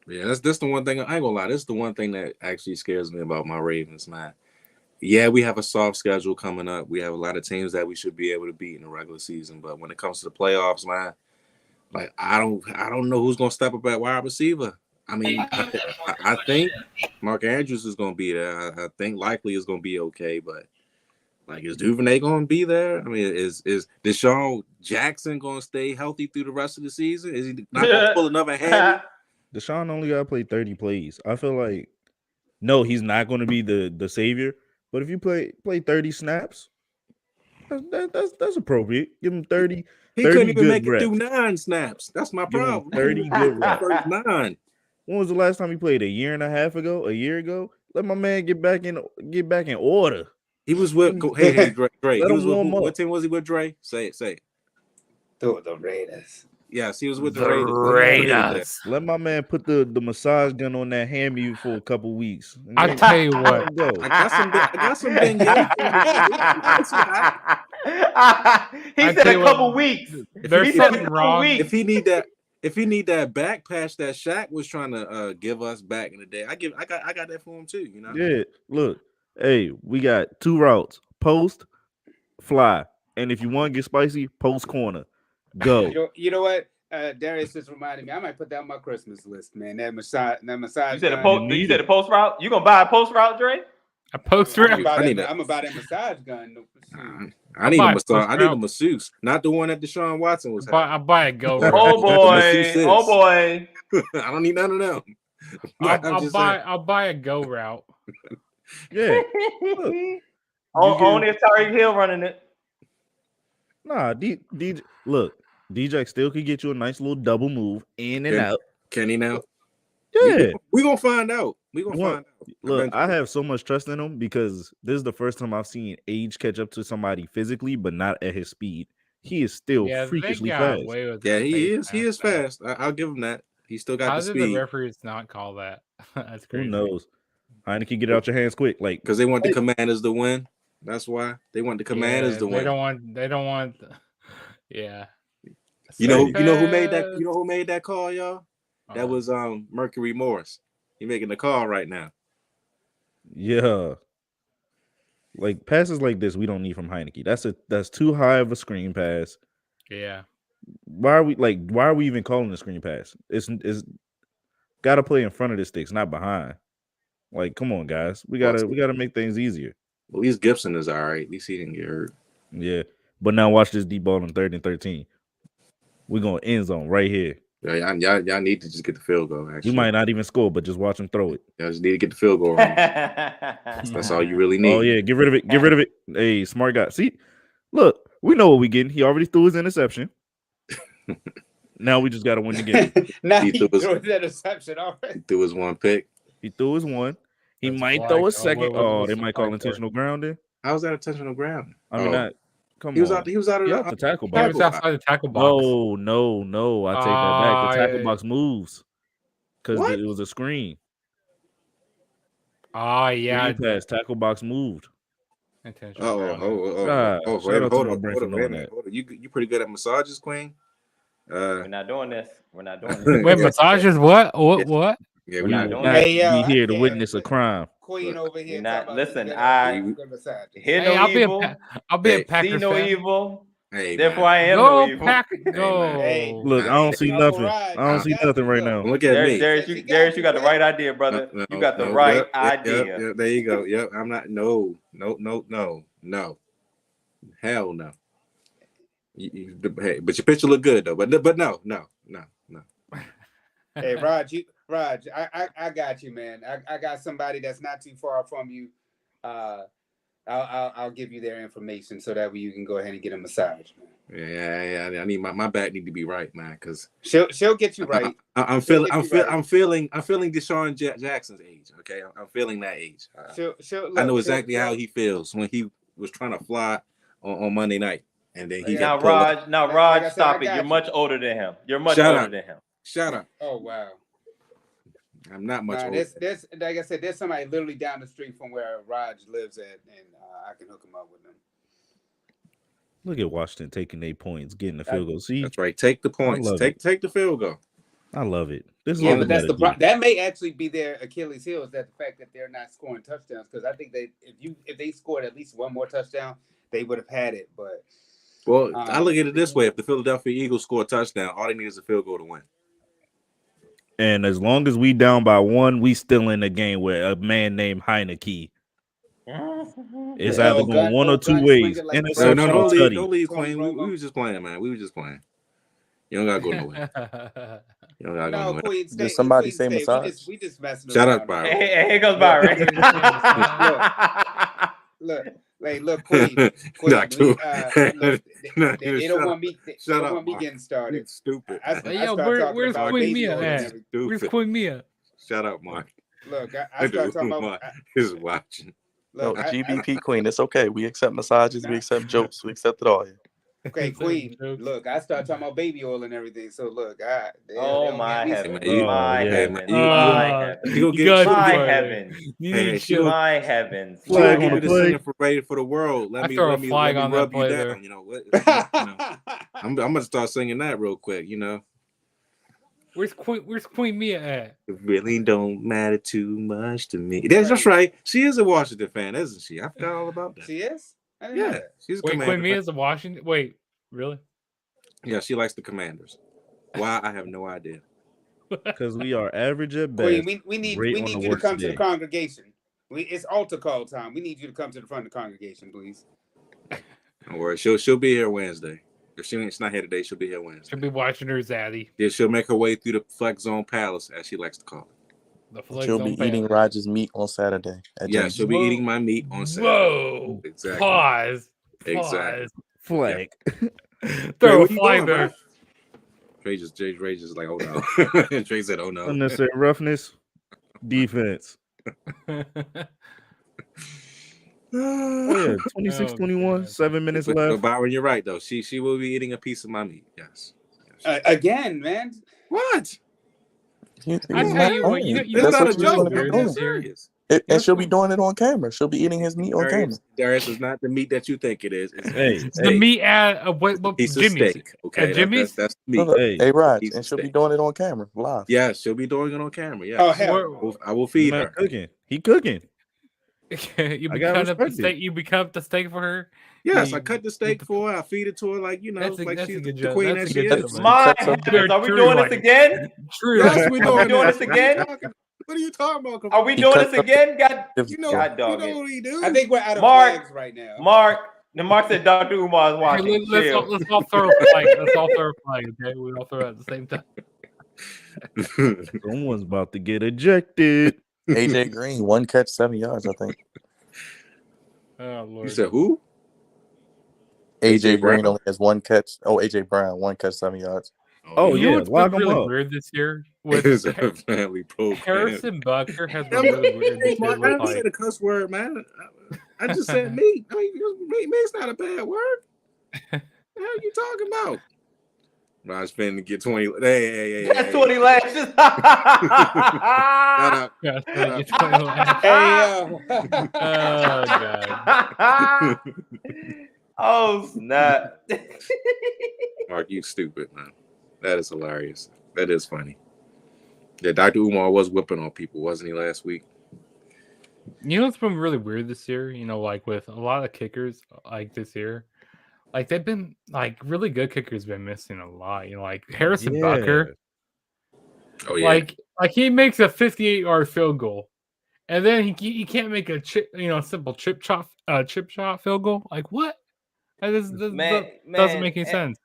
Yeah, that's the one thing. I ain't gonna lie. This is the one thing that actually scares me about my Ravens, man. Yeah, we have a soft schedule coming up. We have a lot of teams that we should be able to beat in the regular season. But when it comes to the playoffs, man, like I don't know who's gonna step up at wide receiver. I mean, I think Mark Andrews is gonna be there. I think likely is gonna be okay, but like is Duvernay gonna be there? I mean, is Deshaun Jackson gonna stay healthy through the rest of the season? Is he not gonna pull another hammy? Deshaun only got to play 30 plays. I feel like no, he's not going to be the savior. But if you play 30 snaps, that's appropriate. Give him 30. He 30 couldn't even good make it reps. through 9 snaps. That's my Give him problem. 30 good reps. First 9. When was the last time he played? A year and a half ago? A year ago? Let my man get back in order. He was with hey Dre. Let He was him with warm up. what team was he with, Dre? Say it. The Raiders. Yes, he was with the The Raiders. Let my man put the massage gun on that hammy for a couple weeks. I tell you Let what, him go. I got some beignets. He I said tell a you couple what, weeks. there's He said a something couple wrong. weeks. If he need that back patch that Shaq was trying to give us back in the day, I got that for him too. You know. Yeah, look. Hey, we got 2 routes. Post, fly. And if you want to get spicy, post corner. Go. You know what? Darius just reminded me. I might put that on my Christmas list, man. That massage. You said a gun. post. You said a post route. You gonna buy a post route, Dre? A post I'm route. gonna buy that massage gun. I need buy a a massage. post I need a route. masseuse, not the one that Deshaun Watson was I'll having. buy a go route. Oh boy! Masseuses. Oh boy! I don't need none of them. But I'm just saying. I'll buy a go route. Yeah. Only if Tyreek Hill running it. Nah, DJ, look, DJ still could get you a nice little double move in and out. Can he now? Yeah. We gonna find out. We gonna Well, find out. Look, I have so much trust in him because this is the first time I've seen age catch up to somebody physically, but not at his speed. He is still freakishly fast. Yeah, he is. He is fast. I'll give him that. He still got How the did speed. the referees not call that? That's crazy. Who knows? Heineke, get it out your hands quick, like because they want the Commanders to win. That's why they want the Commanders to win. They don't want. Yeah. You know who made that? You know who made that call, y'all? That was Mercury Morris. He making the call right now. Yeah. Like passes like this, we don't need from Heineke. That's too high of a screen pass. Yeah. Why are we even calling the screen pass? It's got to play in front of the sticks, not behind. Like, come on, guys. We gotta make things easier. At least Gibson is all right. At least he didn't get hurt. Yeah. But now watch this deep ball on 3rd and 13. We're going end zone right here. Yeah, y'all need to just get the field goal. Actually, You might not even score, but just watch him throw it. Y'all just need to get the field goal. That's all you really need. Oh yeah, get rid of it. Get rid of it. Hey, smart guy. See, look, we know what we getting. He already threw his interception. Now we just got to win the game. Now he threw his interception already. He threw his one pick. He threw his one. He That's might flag. throw a Oh, second. what Oh, was they the might call flag for? intentional grounding. How was that intentional ground? I mean, not. Come He was on. out. He was out of the tackle He box. was outside the tackle box. No. I take that back. The tackle yeah. box moves because What? it was a screen. Oh yeah. Screen pass. Tackle box moved. Intentional grounding. Shout out to my brain for wait a knowing minute. that. Hold on. You pretty good at massages, Queen? We're not doing this. We're not doing this. Wait, massages? What? What? Yeah, We're we not not. doing Be this. here to witness a crime. Queen over here. You're not. talking about Listen, good- I good massage. hear Hey, no I'll evil. be a Hey, Packers See no fan. evil. Hey, Therefore, man. I am Go no evil. Pack. man. Go. Hey, Look, I don't see Uncle nothing. Rod, I don't see got nothing you. right Look. now. Look at me. Darius, you got the right idea, brother. No, You got the no, right yep, idea. Yep, there you go. Yep, I'm not. No. Hell no. Hey, but your picture look good though. But no. Hey, Raj, I got you, man. I got somebody that's not too far from you. I'll give you their information so that way you can go ahead and get a massage, man. Yeah. I need my back need to be right, man, because She'll get you right. I'm feeling Deshaun Jackson's age. Okay, I'm feeling that age. I know exactly how he feels when he was trying to fly on Monday night, and then he Now, got pulled up. Raj, Like I said, stop I it. got You're you. much older than him. You're much Shut older up. than him. Shut up. Oh wow. I'm not much Nah, older. there's like I said, there's somebody literally down the street from where Raj lives at, and I can hook him up with them. Look at Washington taking 8 points, getting the field goal. See, That's right. Take the points. love Take the field goal. I love it. This is Yeah, what we but that's gotta the do. that may actually be their Achilles heel, is that the fact that they're not scoring touchdowns. Because I think if they scored at least one more touchdown, they would have had it. But Well, I look at it this way: if the Philadelphia Eagles score a touchdown, all they need is a field goal to win. And as long as we down by one, we still in the game with a man named Heineke. It's Yeah. either Oh, going one or two gun ways. slinger like the No, Interception or Bronx tutty. don't leave, Tony Queen. We Romo. was just playing, man. We was just playing. You don't gotta go nowhere. You don't gotta go No, nowhere. Queen, stay. Did somebody Queen, say stay. massage? We just messing Shout around. out, Byron. Hey, here goes Look, Byron. look, Queen, Not too. look, No, they don't want me. They Shut don't up, want me Mark. getting started. Stupid. I Hey, yo, start talking where's about Queen baby Mia oil and at? everything. Where's Stupid. Queen Mia? Shut up, Mark. Look, I start talking about. Is watching. No, Look, GBP Queen. It's okay. We accept massages. We Nah. accept jokes. We accept it all here. Okay, Queen. Look, I start talking about baby oil and everything. So look, Oh my heavens! you- My yeah. heavens! You My gonna heavens! you gonna You get got My it, heavens! You Hey, need she to. My heavens! She Flag gonna on give the you the play. center for ready for the world. I throw a flag on that rub you play down. there. You know what? I'm gonna start singing that real quick. You know, Where's Queen Mia at? it really don't matter too much to me. That's right. She is a Washington fan, isn't she? I forgot all about that. She is. I didn't know Yeah, that. she's a Wait, Commander Queen Mia's a Washington. Wait, really? Yeah, she likes the Commanders. Why? I have no idea. Because we are average at best. Queen, we need great we on need the you to worst come to the day. congregation. It's altar call time. We need you to come to the front of the congregation, please. Don't worry. She'll be here Wednesday. If she's not here today, she'll be here Wednesday. She'll be watching her zaddy. Yeah, she'll make her way through the Flex Zone Palace, as she likes to call it. The Flex She'll Zone be eating Palace. Rogers' meat on Saturday. Yeah, she'll be eating my meat on Saturday. Whoa! Exactly. Pause. Exactly. Flag. Throw where a you flag going, there. bro? Ray just like, oh no. Trey said, oh no. Unnecessary roughness. Defense. Oh yeah, 26-21, 7 minutes But left. Byron, you're right though. She will be eating a piece of my meat. Yes. Again, man. What? He's I not tell you what, playing. you That's know what what's you're really going to be weird doing. this year? Serious. And she'll be doing it on camera. She'll be eating his meat on camera. Darius is not the meat that you think it is. Hey, The meat at what piece of Jimmy's. steak. Okay, At Jimmy's? that's meat. Look, Hey. hey, Raj, Piece and of she'll be steak. doing it on camera, live. Yeah, she'll be doing it on camera. Yeah. Oh hell. I will He's feed not her. cooking. He cooking. you I gotta become up the respect steak. it. You become up the steak for her. Yes, You- I cut the steak for her. I feed it to her like That's a like that's she's a good the job. queen That's that a she good is. job. My Cuts up heavens! Are we True doing like this again? True. Yes, like- we're Are we doing doing this this again? What are you talking about? Are we He doing cuts this up again? God, You know, God you dog know it. what he do. I think we're out of Mark. flags right now. Mark said Dr. Umar is Hey, watching. Chill. let's all throw a flag. Let's all throw a flag. Okay, we all throw it at the same time. Someone's about to get ejected. AJ Green, 1 catch, 7 yards, I think. Oh Lord. You said who? AJ Green Brown? only has 1 catch. Oh, AJ Brown, 1 catch, 7 yards. Oh, You know yeah, what's lock been 'em really up. weird this year It's with a family program. Harrison Butker has been Hey, really weird this year Mark, I with didn't say like the cuss word, man. I just said meat. I mean, meat's not a bad word. What are you talking about? Raj finna get 20. Hey. That's 20 lashes. Shut up. yeah, Shut it's up. 20 last. Hey Oh god. Oh snap! Mark, you stupid, man. That is hilarious. That is funny. Yeah, Dr. Umar was whipping on people, wasn't he, last week? You know what's been really weird this year? You know, like with a lot of kickers, like this year, like they've been like really good kickers been missing a lot. You know, like Harrison Yeah. Butker, Oh, yeah. like he makes a 58-yard field goal, and then he can't make a simple chip shot field goal. Like what? That doesn't make any sense.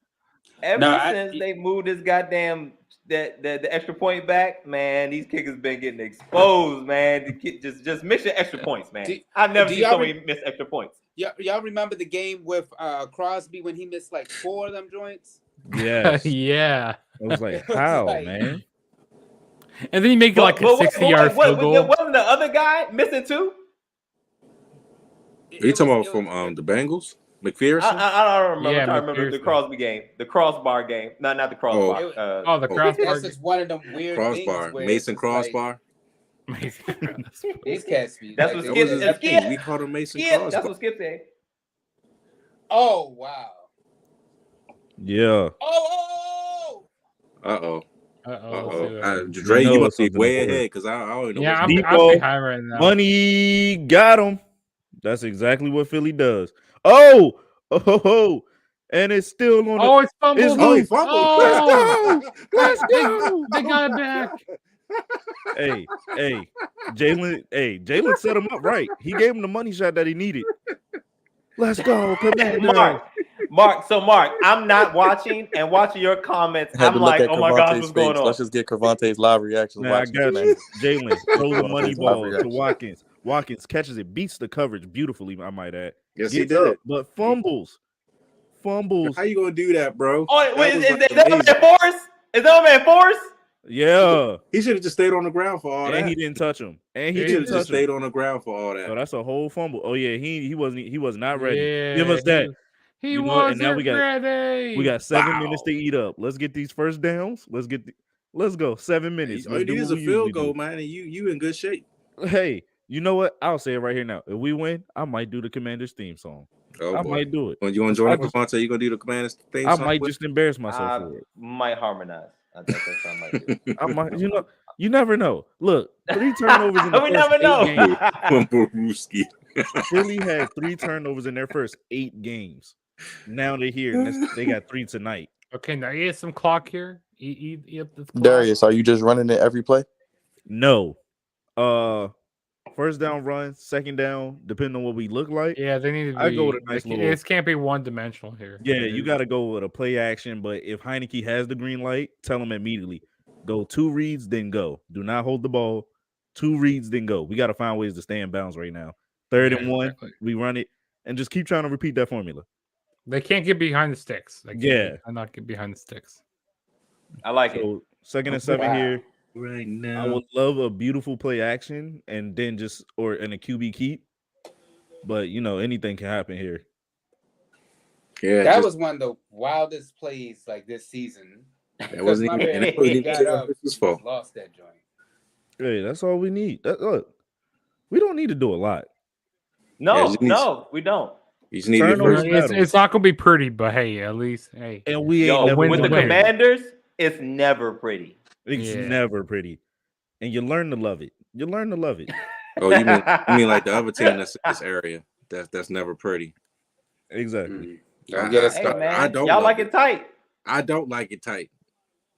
Ever since they moved this goddamn the extra point back, man, these kickers been getting exposed, man. Just miss your extra points, man. I've never seen somebody miss extra points. y'all remember the game with Crosby when he missed like 4 of them joints? Yes. Yeah. I was like, It was how, like- man? And then you make like a 60-yard field goal. Wasn't the other guy missing too? Are you talking about from the Bengals? McPherson? I don't remember. Yeah, I'm trying to remember the McPherson. Crosby game, the crossbar game. No, not the crossbar. Oh, the crossbar. That's just one of them weird Crossbar. things where Mason it's just Crossbar? Like, these cats be. That's like, what they Skip. just- Skip. We called him Mason Skip. Crossbar. That's what Skip said. Oh wow. Yeah. Oh. Uh-oh. Let's see what Dre, you know must be something way over. ahead because I don't know. Yeah, what I'm Debo, behind right now. money got him. That's exactly what Philly does. Oh, and it's still on the. Oh, it's fumbled. It's Oh, he loose. fumbled. Let's Oh, go. Let's go. they got it back. Hey, Jalen set him up right. He gave him the money shot that he needed. Let's go, Commander. Mark. So Mark, I'm not watching and watching your comments. I had to I'm look like, at oh my gosh, Kervante's what's going face. Let's on? just get Kervante's live reaction. Man, I Watching the got you. Commanders. Jalen throws a money Kervante's live ball to reaction. Watkins. Watkins catches it, beats the coverage beautifully, I might add. Yes, he Gets did. up, but fumbles. How you gonna do that, bro? Oh, wait, was, is like, that amazing. man Forrest? Is that man Forrest? Yeah. He should have just stayed on the ground for all And that. he didn't touch him. And He he should didn't have just touch him. stayed on the ground for all that. So that's a whole fumble. Oh yeah, he was not ready. Yeah, Give us that. He You know what? wasn't And now ready. we got 7 Wow. minutes to eat up. Let's get these first downs. Let's go. 7 minutes. All Let's you do need what is a we field usually goal, do. man, and you in good shape. Hey, you know what? I'll say it right here now. If we win, I might do the Commanders theme song. Oh, I boy. might do it. When you want to join I up, just- Kervante, you gonna do the Commanders thing? I might just embarrass myself for it. Might harmonize. I think that's what I might do. I might, you never know. Look, 3 turnovers in the We first never 8 know. games. Borusky. Philly had 3 turnovers in their first 8 games. Now they're here, and they got 3 tonight. Okay, now eat some clock here. Eat up this clock. Darius, are you just running it every play? No. First down run, second down, depending on what we look like. Yeah, they need to be. I go with a nice little. This can't be one dimensional here. Yeah, you got to go with a play action. But if Heineke has the green light, tell him immediately. Go 2 reads, then go. Do not hold the ball. 2 reads, then go. We got to find ways to stay in bounds right now. 3rd and 1, exactly. we run it, and just keep trying to repeat that formula. They can't get behind the sticks. Yeah. I'm not get behind the sticks. I like it. So 2nd and 7 here. Right I now. would love a beautiful play action and then just a QB keep. But anything can happen here. Yeah, That was one of the wildest plays like this season. That wasn't My even. man It wasn't got even up, his fault. lost that joint. Hey, that's all we need. Look, we don't need to do a lot. No, we don't. You just need to Turnovers first. matter. It's not gonna be pretty, but hey, at least And we ain't Yo, never with the won. Commanders, it's never pretty. It's Yeah. never pretty. And you learn to love it. You learn to love it. Oh, you mean like the other team that's in this area? That's never pretty. Exactly. Don't get us Hey started. man, I don't y'all like like it tight. I don't like it tight.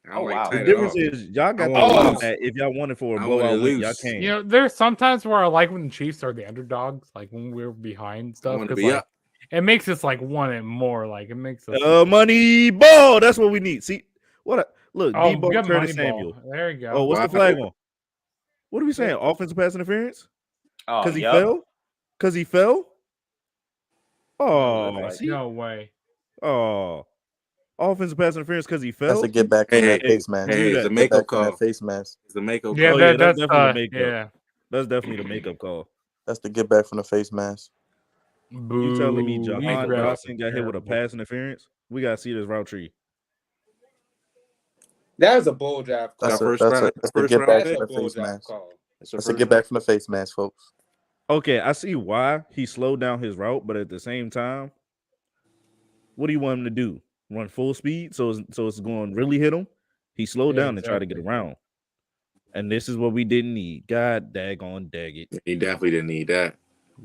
I don't Oh, like wow. it The tight difference at all. is y'all got I the want lead loose. that if y'all wanted for a I want it blowout win, y'all loose. can. there's sometimes where I like when the Chiefs are the underdogs, like when we're behind I stuff. want to 'cause, be like, up. it makes us like want it more. Like it makes us. Money ball. That's what we need. See look, Oh, Debo, good Curtis money Samuel. ball. There you go. Oh, what's the Wow. flag on? What are we saying? Offensive pass interference? Oh, Because he yup. fell? Because he fell? Oh, that's see? No way. Oh. Offensive pass interference because he fell? That's a get back from Hey, that face mask. hey, it's a Get makeup back from that call. face mask. It's the makeup Yeah, call. yeah, that's definitely the makeup. yeah. That's definitely the makeup call. That's the get back from the face mask. Boo. You telling me These Jahan refs Dawson got are hit with a terrible. pass interference? We got to see this route tree. That was a bull job call. That's That a first get round back That's from a the bull face job mask. call. That's a get back from the face mask, folks. Okay, I see why he slowed down his route, but at the same time, what do you want him to do? Run full speed so it's going to really hit him? He slowed Yeah, down and tried to get around. And this is what we didn't need. God daggone dag it. You definitely didn't need that.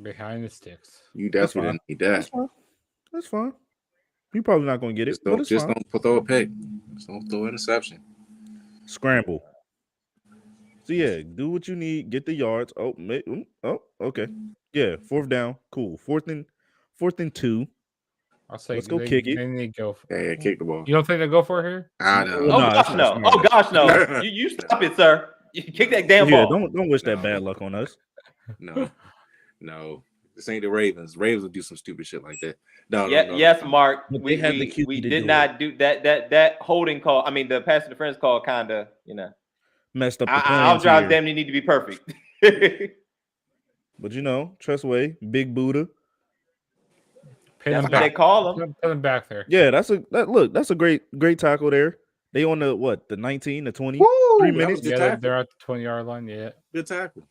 Behind the sticks. You definitely didn't need that. That's fine. That's fine. You're probably not going to get it, but it's fine. Don't throw a pick. Just don't throw an interception. Scramble. So yeah, do what you need. Get the yards. Oh, okay. Yeah, 4th down. Cool. 4th and 2. I'll say Let's go kick it. They need to go. Yeah, kick the ball. You don't think they go for it here? I know. Well, Oh nah, gosh, it's no! not Oh gosh, no! You stop it, sir! You kick that damn Yeah, ball. don't wish that No. bad luck on us. No. This ain't the Ravens. Ravens will do some stupid shit like that. No. Yes, Mark. But We they had the QB we to did do not do that holding call. I mean, the pass interference call kind of, Messed up the Our plans drives here. damn near need to be perfect. But Tressway, big Buddha. Pin That's them what they back. call them. Pin them back there. Yeah, that's a great tackle there. They on the 19, the 20, Woo, 3 that minutes. was good Yeah, tackle. they're at the 20-yard line. Yeah. Good tackle.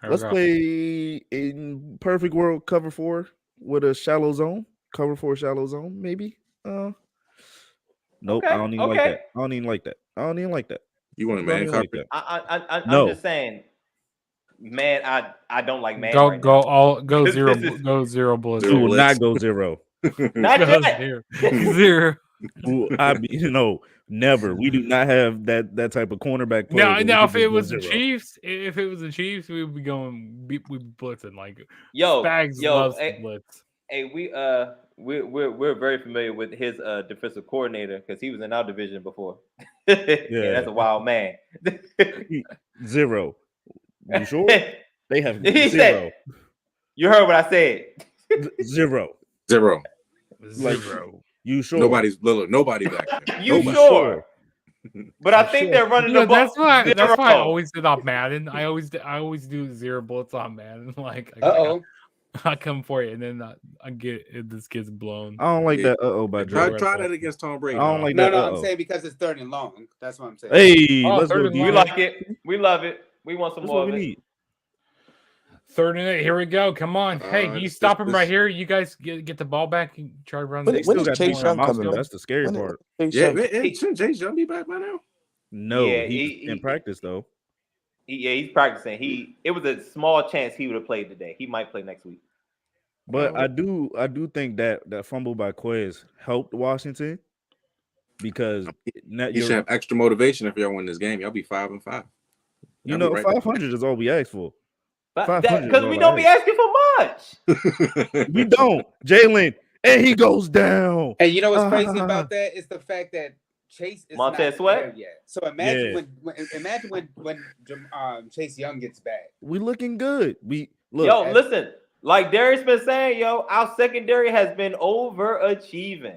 There we Let's go. play in perfect world cover 4 with a shallow zone. Cover 4 shallow zone, maybe. Nope, Okay, I don't even like okay. that. I don't even like that. You want a Brony man like carpet? that. I'm No. just saying, man. I don't like man Go right go now. all go This zero is- go zero bullets. We will Blitz. not go zero. Not Go yet. zero. Zero. Never. We do not have that type of cornerback play. Now, where we now, could if it just go was the zero. Chiefs, we would be going, we'd be blitzing. Like Yo, Spags yo, loves to hey, blitz. hey, we're very familiar with his defensive coordinator because he was in our division before. Yeah, that's a wild man. Zero. You sure? They have He zero. said, you heard what I said. Zero. Zero. Zero. You sure? Nobody back there. You Nobody. sure? But I You think sure? they're running the ball. That's why I zero. always did on Madden. I always do zero bullets on Madden. Like, I come for it, and then I get this gets blown. I don't like Yeah. that. By Try Joe. that against Tom Brady. I don't like No, that. I'm saying because it's 3rd and long. That's what I'm saying. Hey, Oh, let's go. 3rd and We long. like it. We love it. We want some That's more what of we it. need. 3rd and 8. Here we go. Come on. Hey, you stop him right here. You guys get the ball back and try to run. When They is still got Chase Young coming back? That's the scary When- part. Chase Yeah, Young- shouldn't Chase Young be back by now? No, Yeah, he's in practice though. He's practicing. It was a small chance he would have played today. He might play next week. But I do think that fumble by Quez helped Washington because You should have extra motivation if y'all win this game. Y'all be 5-5. You Y'all know, be right 500 is all we ask for. Because we don't be asking for much. We don't. Jalen, and he goes down. And you know what's crazy about that is the fact that Chase is Montez not Sweat? there yet. So imagine when Chase Young gets back. We looking good. We look. Yo, listen. Like Darius been saying, our secondary has been overachieving.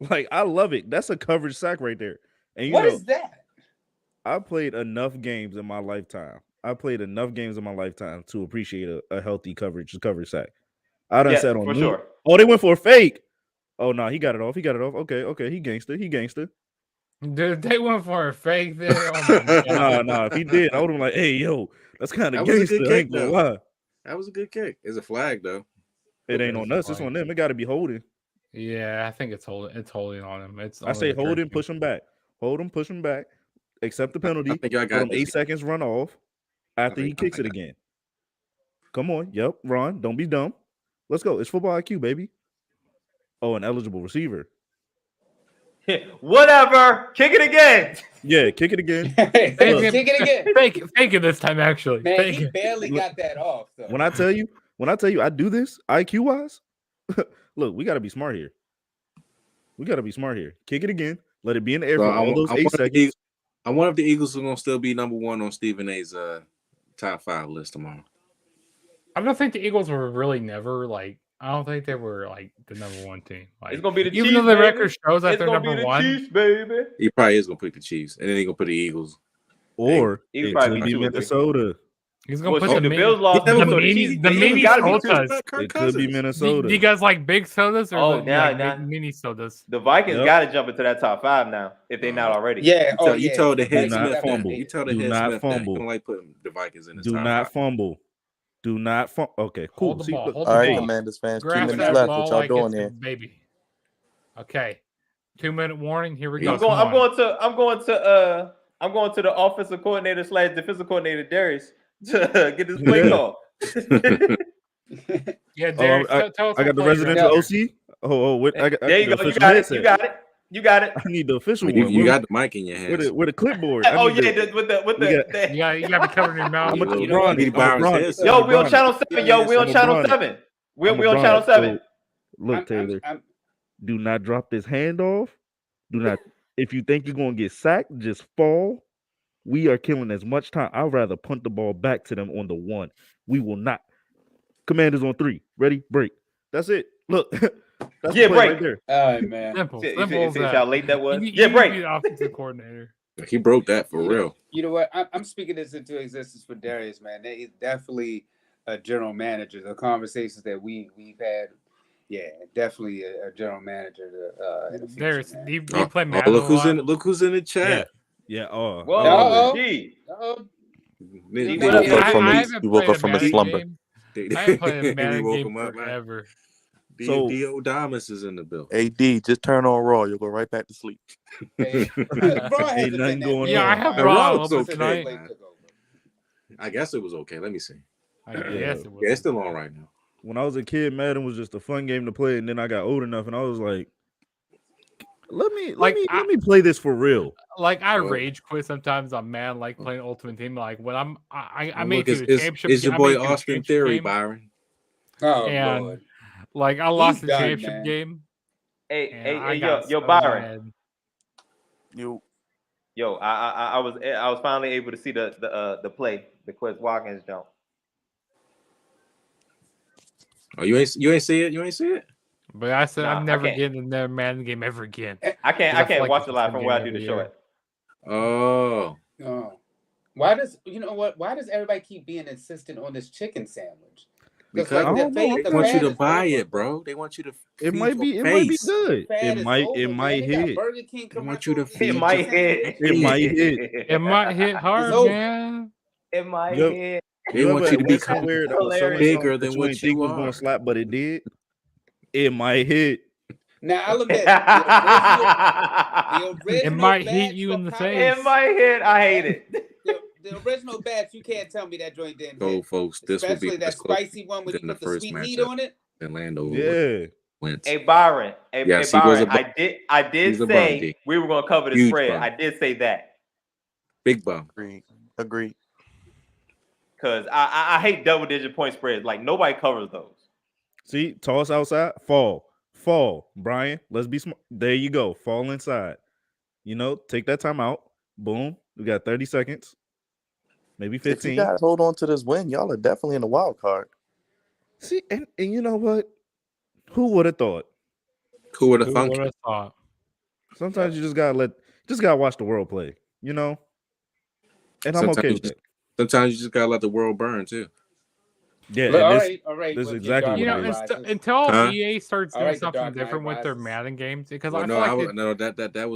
Like I love it. That's a coverage sack right there. And What is that? I played enough games in my lifetime. To appreciate a healthy coverage sack. I done said on for new. sure. Oh, they went for a fake. Oh no, he got it off. Okay. He gangster. Dude, they went for a fake there. Oh my God. Nah. If he did, I would have been like, hey, yo, that's kind of That was a gangster. good I kick, ain't gonna though. lie. That was a good kick. It's a flag though. It ain't on us. It's on them. It got to be holding. Yeah, I think it's holding on him. I say hold him, push him back. Hold him, push him back. Accept the penalty. I think y'all Let got him this. 8 seconds run off after he kicks it again. Come on. Yep. Ron, don't be dumb. Let's go. It's football IQ, baby. Oh, an eligible receiver. Whatever. Kick it again. Yeah, kick it again. Kick it again. Fake it this time, actually. Man, Fake he it. barely got that off. Though. When I tell you I do this IQ wise, look, we got to be smart here. Kick it again. Let it be in the air So for all those 8 seconds. I wonder if the Eagles are gonna still be number one on Stephen A's top 5 list tomorrow. I don't think the Eagles were really never like. I don't think they were like the number 1 team. Like, It's gonna be the even Chiefs, though the baby. record shows that It's they're gonna be number the 1. Chiefs, baby. He probably is gonna pick the Chiefs, and then he gonna put the Eagles. Or Eagles it probably could be be 2 or 3. Minnesota. He's gonna Well, put the the Bills lost. Yeah, so but the the mini Eagles gotta be sodas. Kirk It could be Cousins. Minnesota. Do you guys like big sodas or Oh, the nah. mini sodas? The Vikings Yep. gotta jump into that top 5 now if they're not already. Yeah. You told the Do head not Smith fumble. that. You told the Do head not Smith that. fumble. You don't like putting the Vikings in the Do top not 5. fumble. Do not fumble. Okay, cool. Hold the See, ball. look, Hold All the right, ball. Commanders fans. 2 Grasp minutes that left. ball What y'all like doing it's a here? baby. Okay. 2-minute warning. Here we Yeah. go. I'm going to the offensive coordinator / defensive coordinator Darius to get this play call. Yeah, Darius, tell us I got the what play you're residential on. OC. Oh, wait, I There you need the go. You official got it. headset. You got it. I need the official You one. got the mic in your hands. With the clipboard. Oh I need yeah, the- with we the. You got to be covering your mouth. I'm a You Bronny. need Byron's I'm a headset. Yo, we on Bronny. channel 7. Yo, we on I'm a channel Bronny. 7. We I'm a on channel Bronny. 7. So, look, Taylor, do not drop this hand off. Do not. If you think you're gonna get sacked, just fall. We are killing as much time. I'd rather punt the ball back to them on the 1. We will not. Commanders on 3. Ready? Break. That's it. Look. That's Yeah, the play break. right there. All right, man. Simple. See Simple as that. how late that was? You Yeah, need to break. be the offensive coordinator. He broke that for real. You know what? I'm speaking this into existence for Darius, man. He's definitely a general manager. The conversations that we've had, yeah, definitely a general manager. In the future, There's man. you play Madden. Look who's a lot. Look who's in the chat. Yeah. Whoa, Uh-oh. gee. Uh-oh. Nigga, What woke up up? from I his- haven't he woke played up a from his Madden slumber. game. I haven't played a He Madden woke game him up, man. forever. So- D.O. Damas is in the bill. AD, just turn on Raw. You'll go right back to sleep. Hey, Raw hasn't nothing been that going bad. Yeah, I on. have The Raw Raw a was little bit okay, tonight. man. I guess it was okay. Let me see. I guess it was. Yeah, it's still on right now. When I was a kid, Madden was just a fun game to play, and then I got old enough, and I was like, let me play this for real. Like I Well- rage quit sometimes on man, like playing Ultimate Team. Like when I Well, made look, it to a championship. it's your I boy made it to a Austin championship Theory, game, Byron. Oh and Lord. like I lost the done, championship man. game. Hey, And hey, I hey, got yo, so Byron. mad. Yo, I was finally able to see the play, the Chris Watkins jump. Oh, you ain't see it? You ain't see it? But I said Nah, I'm I never can't. getting another Madden game ever again. I can't I feel like watch it's it the live same from where I game do the every short. Oh, Oh. Why does why does everybody keep being insistent on this chicken sandwich? because I don't know, they the want you fad to is buy over, it, bro. They want you to. It feed might your be face. good. Fad It is might over, man. hit. They got Burger King They want you to commercials. feed It your might face. hit. It might hit. It might hit hard, over. man. It might Yep. hit. They want ever you to went become somewhere that was selling hilarious. bigger something than that you what ain't think you was gonna are. slap, but it did? It might hit. Now I'll admit the original It might hit batch you for in the Power- face. It might hit. I hate it. The original batch, you can't tell me that joint didn't So, hit. folks, this will Especially be that as close spicy one when you than the put the first sweet heat matchup. on it. Orlando Yeah. wins. Hey Byron. Yes, he was Byron. a I did he's a bum, say D. we were gonna cover the Huge spread. bum. I did say that Big bum. Agreed. because I hate double digit point spreads. Like nobody covers those. See, toss outside, fall. Brian, let's be smart. There you go. Fall inside. Take that time out. Boom. We got 30 seconds. Maybe If you 15. guys hold on to this win, y'all are definitely in the wild card. See, and you know what? Who would have thought? Who would have Who thunk would it? have thought? Sometimes you just gotta watch the world play, And I'm Sometimes okay you with just- that. Sometimes you just gotta let the world burn too. Yeah, Look, and all this, right, all right. this is We'll exactly keep You know, what it is. Dark Knight Rises. until Huh? EA starts All doing right, the something Dark Knight different with their Rises. Madden games, because Well, I no, feel like that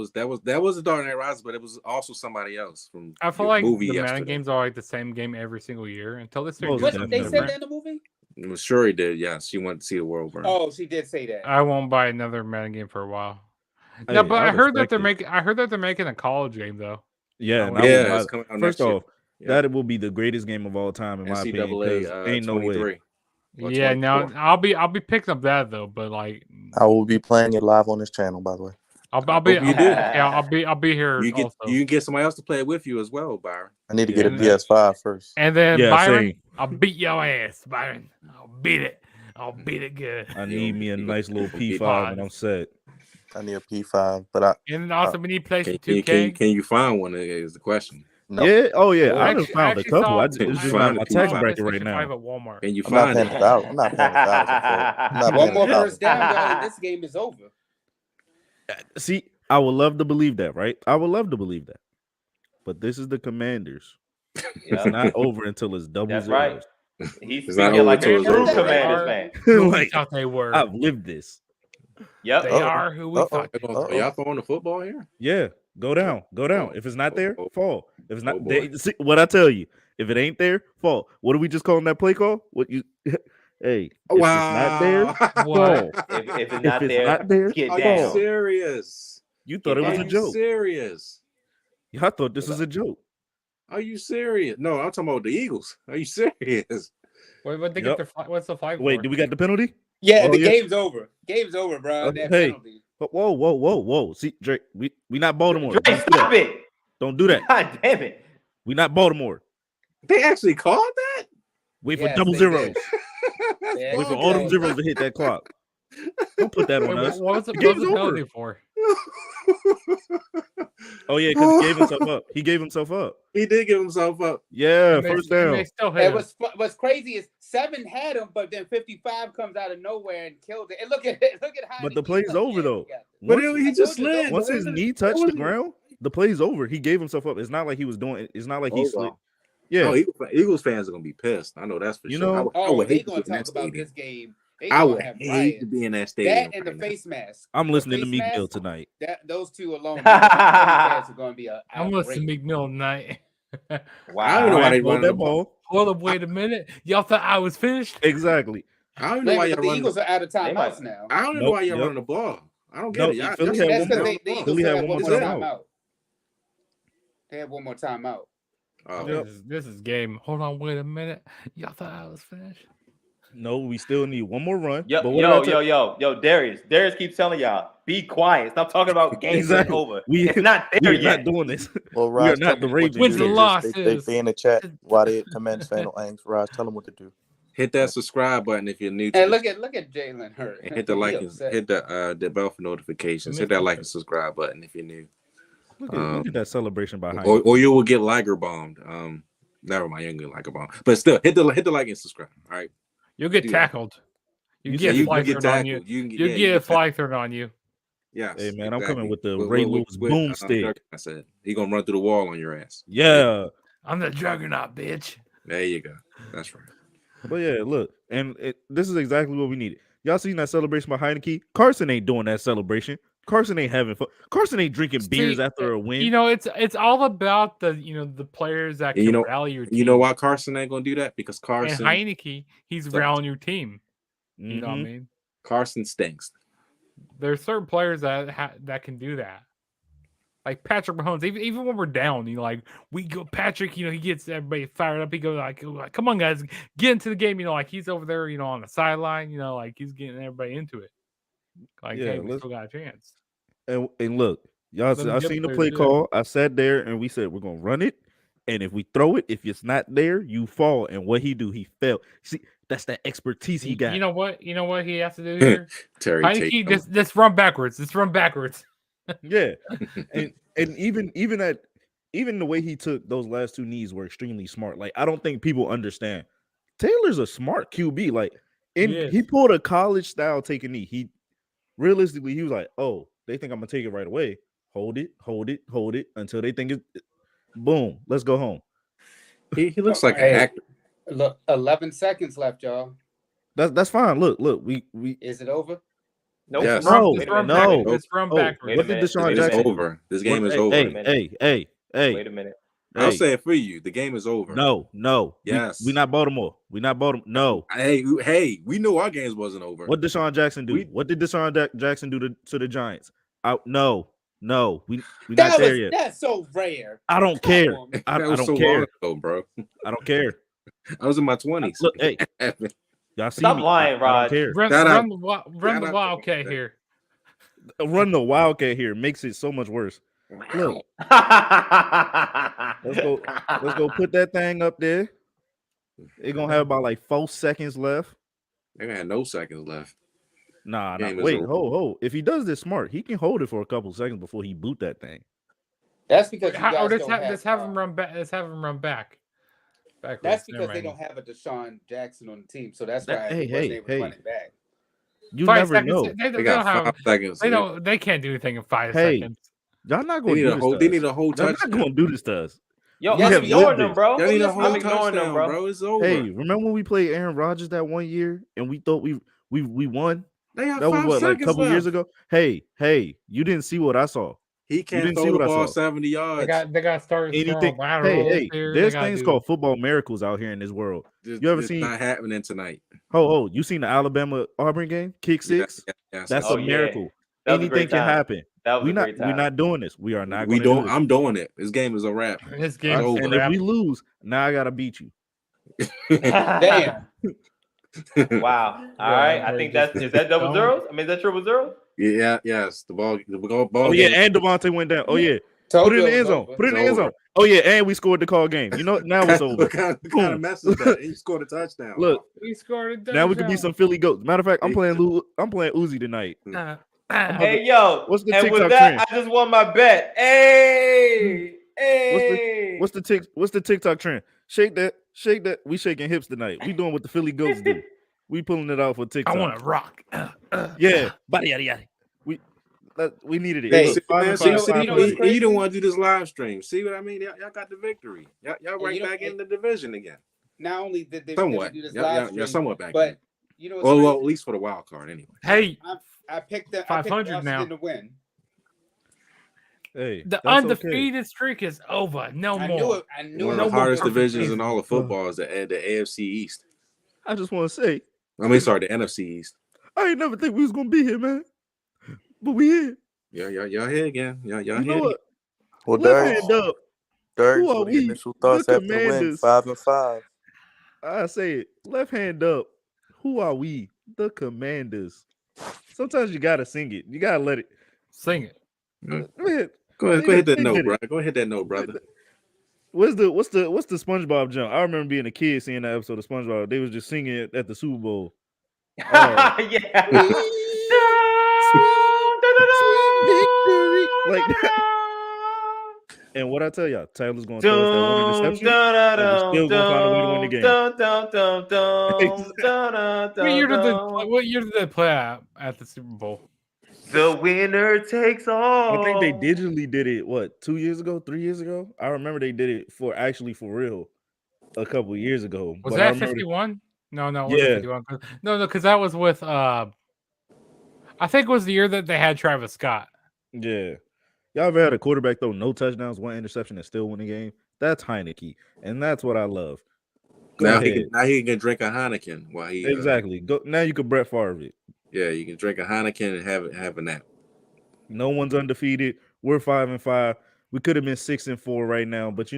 was the Dark Knight Rises, but it was also somebody else from I feel your like movie the Madden yesterday. games are like the same game every single year until they start Most doing What something they definitely. said different. that in the movie? I'm sure he did. Yes, she wanted to see the world burn. Oh, she did say that. I won't buy another Madden game for a while. Hey, No, but I heard that respect they're it. making. I heard that they're making a college game though. Yeah, and I I yeah, will buy it's it. coming out First next year. off, Yeah. that will be the greatest game of all time in my opinion. Because NCAA ain't no way. 23. Or Yeah, now 24. I'll be picking up that though, but like I will be playing it live on this channel, by the way. I'll I be hope you I'll, do. yeah I'll be here You also. can get somebody else to play it with you as well, Byron. I need to get a And- PS5 first. And then Yeah, Byron, same. I'll beat your ass, Byron. I'll beat it. I'll beat it good. I need me a nice little P5 Pod. and I'm set. I need a P5, but And also we need PlayStation Can 2K. you find one? Is the question. no, Yeah. Oh yeah. Well, I done found a couple. Can you It's just find not a my P5? tax saw bracket right PlayStation now. 5 at Walmart. Can you I'm not find paying it? $1,000. I'm not paying $1,000 for it. I'm not One paying more $1,000 first down, for it. y'all, and this game is over. See, I would love to believe that, right? I would love to believe that. But this is the Commanders. It's Yep. not over until it's double That's zeros. right. He's It's not speaking over like till a it's true over. Commanders Are fan. who we Like, thought they were. I've lived this. Yep. They Uh-oh. are who we thought. Are y'all throwing the football here? Yeah, go down. If it's not there, Oh, fall. If it's not, oh, boy. see, what I tell you, if it ain't there, fall. What do we just call that play call? What you? Hey, if it's not there, fall. If it's If not it's there, not there, get Are you down. fall. serious? You thought it Get was a down. joke. Serious? I thought this was a joke. Are you serious? No, I'm talking about the Eagles. Are you serious? Wait, what they Yep. get their what's the flag Wait, for? do we got the penalty? Yeah, Oh, the yeah. game's over. Game's over, bro. That Hey. penalty. Whoa. See, Drake, we not Baltimore. Drake, Don't do stop that. it. Don't do that. God damn it. We not Baltimore. They actually called that? Wait Yes, for double they zeros. did. Yeah, Wait for they all them did. zeros to hit that clock. Don't put that Wait, on us. what was the The game's penalty over. for? Oh yeah, because he gave himself up. He gave himself up. He did give himself up. Yeah, And they- first and down. They still hit And him. what's crazy is 7 had him, but then 55 comes out of nowhere and kills it. And look at how But the play's over though. But Once, he just I told you, slid. once his man. knee touched the wasn't- ground, the play's over. He gave himself up. It's not like he was doing. It's not like he Oh, slid. wow. Yeah, Oh, Eagles fans are gonna be pissed. I know that's for You sure. know- I Oh, would they hate to gonna be in that talk about stadium. this game. They I gonna would have hate riots. to be in that stadium. That and the right now. face mask. I'm The listening to face Meek mask, Mill tonight. Those two alone, fans are gonna be a. I'm listening to McNeil tonight. I don't know Wow. why they Hold running that the ball. ball. Hold up, wait a minute. Y'all thought I was finished? Exactly. I don't know Man, why but y'all the running. Eagles are out of They might- timeouts now. I don't know Nope, why y'all yep. running the ball. I don't get No, it. Y'all, Philly y'all had That's one because more. the Eagles Philly still had had one one more more timeout. timeout. They had one more timeout. Oh, Yep. This is game. Hold on, wait a minute. Y'all thought I was finished? No, we still need one more run. Yo, but what did I tell- yo, Darius. Darius keeps telling y'all, be quiet. Stop talking about games Exactly. over. We- It's not We there are yet. not doing this. Well, We are Raj, not tell the them what to Ravens. Wins do. and here. losses. They in the chat while they Commanders fan on Angst. Raj, tell them what to do. hit that subscribe button if you're new to And this. look at Jalen Hurt. And hit the He like, upset. hit the bell for notifications. Hit that like and subscribe button if you're new. Look at that celebration behind Or you will get Liger bombed. Never mind, you ain't gonna Liger bomb. But still, hit the like and subscribe. All right. You'll get Do that. tackled. You You get said You fly get thrown on you. tackled. You can You get, get a fly thrown on you. Yes. Hey, man, I'm exactly. coming with the Ray Lewis boomstick. I said he gonna run through the wall on your ass. Yeah. I'm the juggernaut, bitch. There you go. That's right. But yeah, look, and this is exactly what we needed. Y'all seen that celebration behind the key? Carson ain't doing that celebration. Carson ain't having fun. Carson ain't drinking beers after a win. You know, it's all about the players that can rally your team. You know why Carson ain't gonna do that? Because And Carson Heineke, he's rallying your team. You know what I mean? Carson stinks. There's certain players that can do that. Like Patrick Mahomes, even when we're down, we go Patrick. He gets everybody fired up. He goes like, "Come on, guys, get into the game." Like he's over there, on the sideline. Like he's getting everybody into it. Like, hey, we still got a chance. And look, y'all, I seen the play call. I sat there and we said we're gonna run it, and if we throw it, if it's not there, you fall. And what he do? He fell. See, that's that expertise he got. You know what? You know what he has to do here? Terry Heineke, just run backwards. Just run backwards. Yeah, and even the way he took those last two knees were extremely smart. Like I don't think people understand. Taylor's a smart QB. Like he pulled a college style take a knee. He realistically he was like, oh, they think I'm gonna take it right away. Hold it until they think it. Boom, let's go home. He looks like an actor. Look, 11 seconds left, y'all. That's fine. Look, we. Is it over? Nope. Yes. No, Let's run backwards. What did Deshaun Jackson do? Over. This game is over. Hey. Wait a minute. I'll say it for you. The game is over. No. Yes. We not Baltimore. No. Hey, we knew our games wasn't over. What Deshaun Jackson do? What did Deshaun Jackson do to the Giants? No. We not there yet. That's so rare. I don't care. I That was don't so care. long ago, bro. I don't care. I was in my 20s. Look, hey, y'all see Stop me. lying, I Rod. don't care. Run the Wildcat here. Run the Wildcat here makes it so much worse. Look, let's go put that thing up there. It's gonna have about like 4 seconds left. They had no seconds left. Nah. Game is Wait, over. hold. If he does this smart, he can hold it for a couple seconds before he boot that thing. That's because you guys Let's have him run back. Let's have him run back. Backwards. That's because they don't have a Deshaun Jackson on the team, so that's why he wasn't able to run it back. You 5 never seconds. know. They got don't have 5 seconds. They can't do anything in 5 Hey, seconds. Y'all not going to do this to us. They need a whole Y'all touchdown. not going to do this to us. Yo, We I'm have ignoring lived them, this. bro. Y'all need a I'm whole ignoring them, touchdown, bro. bro. It's over. Hey, remember when we played Aaron Rodgers that one year and we thought we won? They have That was 5 what, like a seconds couple years left. ago? Hey, you didn't see what I saw. He can't throw the ball 70 yards. They got to start Anything. throwing laterals. Hey, there's things called football miracles out here in this world. You ever seen? Not happening tonight. You seen the Alabama Auburn game? Kick six. Yes. That's a miracle. That was a Anything great can time. happen. That was a great time. We're not doing this. We are not We going to do don't. this. I'm doing it. This game is a wrap. This game is over. And if we lose, now I gotta beat you. Damn. Wow. All right. I think is that double zeros? I mean, is that triple zeros? Yeah. Yes. The ball. Oh yeah, and Devontae went down. Oh yeah. Put it in the end zone. Put it in the end zone. Oh yeah, and we scored the call game. You know, now it's over. What kind of mess is that? He scored a touchdown. Look, we scored a touchdown. now we can be some Philly goats. Matter of fact, I'm playing Uzi tonight. Hey yo, what's the and TikTok with that, trend? I just won my bet. Hey. What's the TikTok trend? Shake that. We shaking hips tonight. We doing what the Philly goats do. We pulling it out for TikTok. I want to rock. Yeah, yada. We needed it. Hey, Look, you don't want to do this live stream. See what I mean? Y'all got the victory. Y'all right back in the division again. Not only did they somewhat, do this live stream, somewhat back. But in. you know, well, at least for the wild card anyway. Hey, I picked the 500 now to win. Hey, the undefeated streak is over. No more. I knew One of the hardest divisions in all of football is the AFC East. I just want to say, I mean, sorry, the NFC East. I ain't never think we was gonna be here, man. But we here. Y'all here again. Y'all You here know what? Well, Left Darius, hand up. Who Darius, are what are your we? initial The thoughts after the win? Commanders. 5-5. I say it. Left hand up. Who are we? The Commanders. Sometimes you gotta sing it. You gotta let it. Sing it. Man, Go ahead they that did note, it. bro. Go ahead that note, brother. What's the SpongeBob jump? I remember being a kid seeing that episode of SpongeBob. They was just singing it at the Super Bowl. Yeah. Sweet victory. Like that. And what I tell y'all, Tyler's gonna throw us that one interception, and we're still gonna find a way to win the game. What year did they play at the Super Bowl? The winner takes all. I think they digitally did it, 2 years ago, 3 years ago? I remember they did it for real a couple years ago. Was but I that remember 51? No, it Yeah. wasn't 51. No, because that was with I think it was the year that they had Travis Scott. Yeah. Y'all ever had a quarterback throw no touchdowns, one interception, and still win the game? That's Heineke, and that's what I love. Go Now ahead. he can drink a Heineken while he Exactly. Go now. You can Brett Favre it. Yeah, you can drink a Heineken and have a nap. No one's undefeated. We're 5-5. We could have been 6-4 right now, but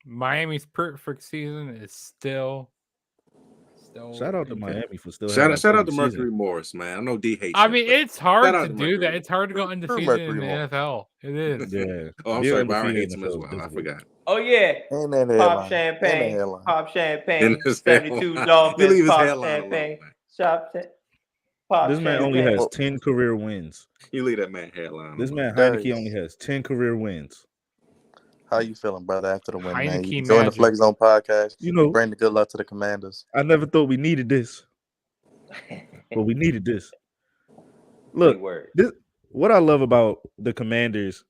Miami's perfect season is still. Shout out to Miami for still. Shout having out to season. Mercury Morris, man. I know D hates. I mean, it's hard to do Mercury. that. It's hard to go undefeated in the NFL. It is. Yeah. Oh, I'm Being sorry, Byron undefeated hates in him as NFL is well. I difficult. forgot. Oh yeah. And then Pop champagne. Pop champagne. And his 72 hairline. Dolphins. You leave his Pop hairline champagne. alone, Shop pop This man only has 10 career wins. You leave that man hairline. This man Darius. Heineke only has 10 career wins. How you feeling, brother, after the win, man? Heineke You join the magic. Flex Zone podcast. You know, Bring the good luck to the Commanders. I never thought we needed this, but we needed this. Look, what I love about the Commanders,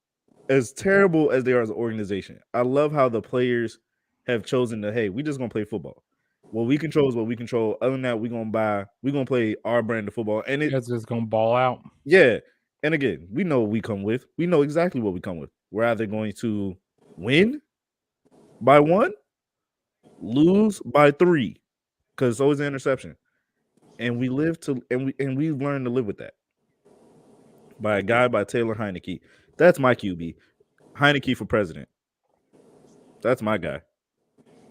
as terrible as they are as an organization, I love how the players have chosen to, hey, we just gonna play football. What we control is what we control. Other than that, we're gonna play our brand of football. And it's just gonna ball out. Yeah. And again, we know what we come with. We know exactly what we come with. We're either going to win by 1, lose by 3, because it's always an interception. And we we've learned to live with that. By a guy by Taylor Heineke. That's my QB. Heineke for president. That's my guy.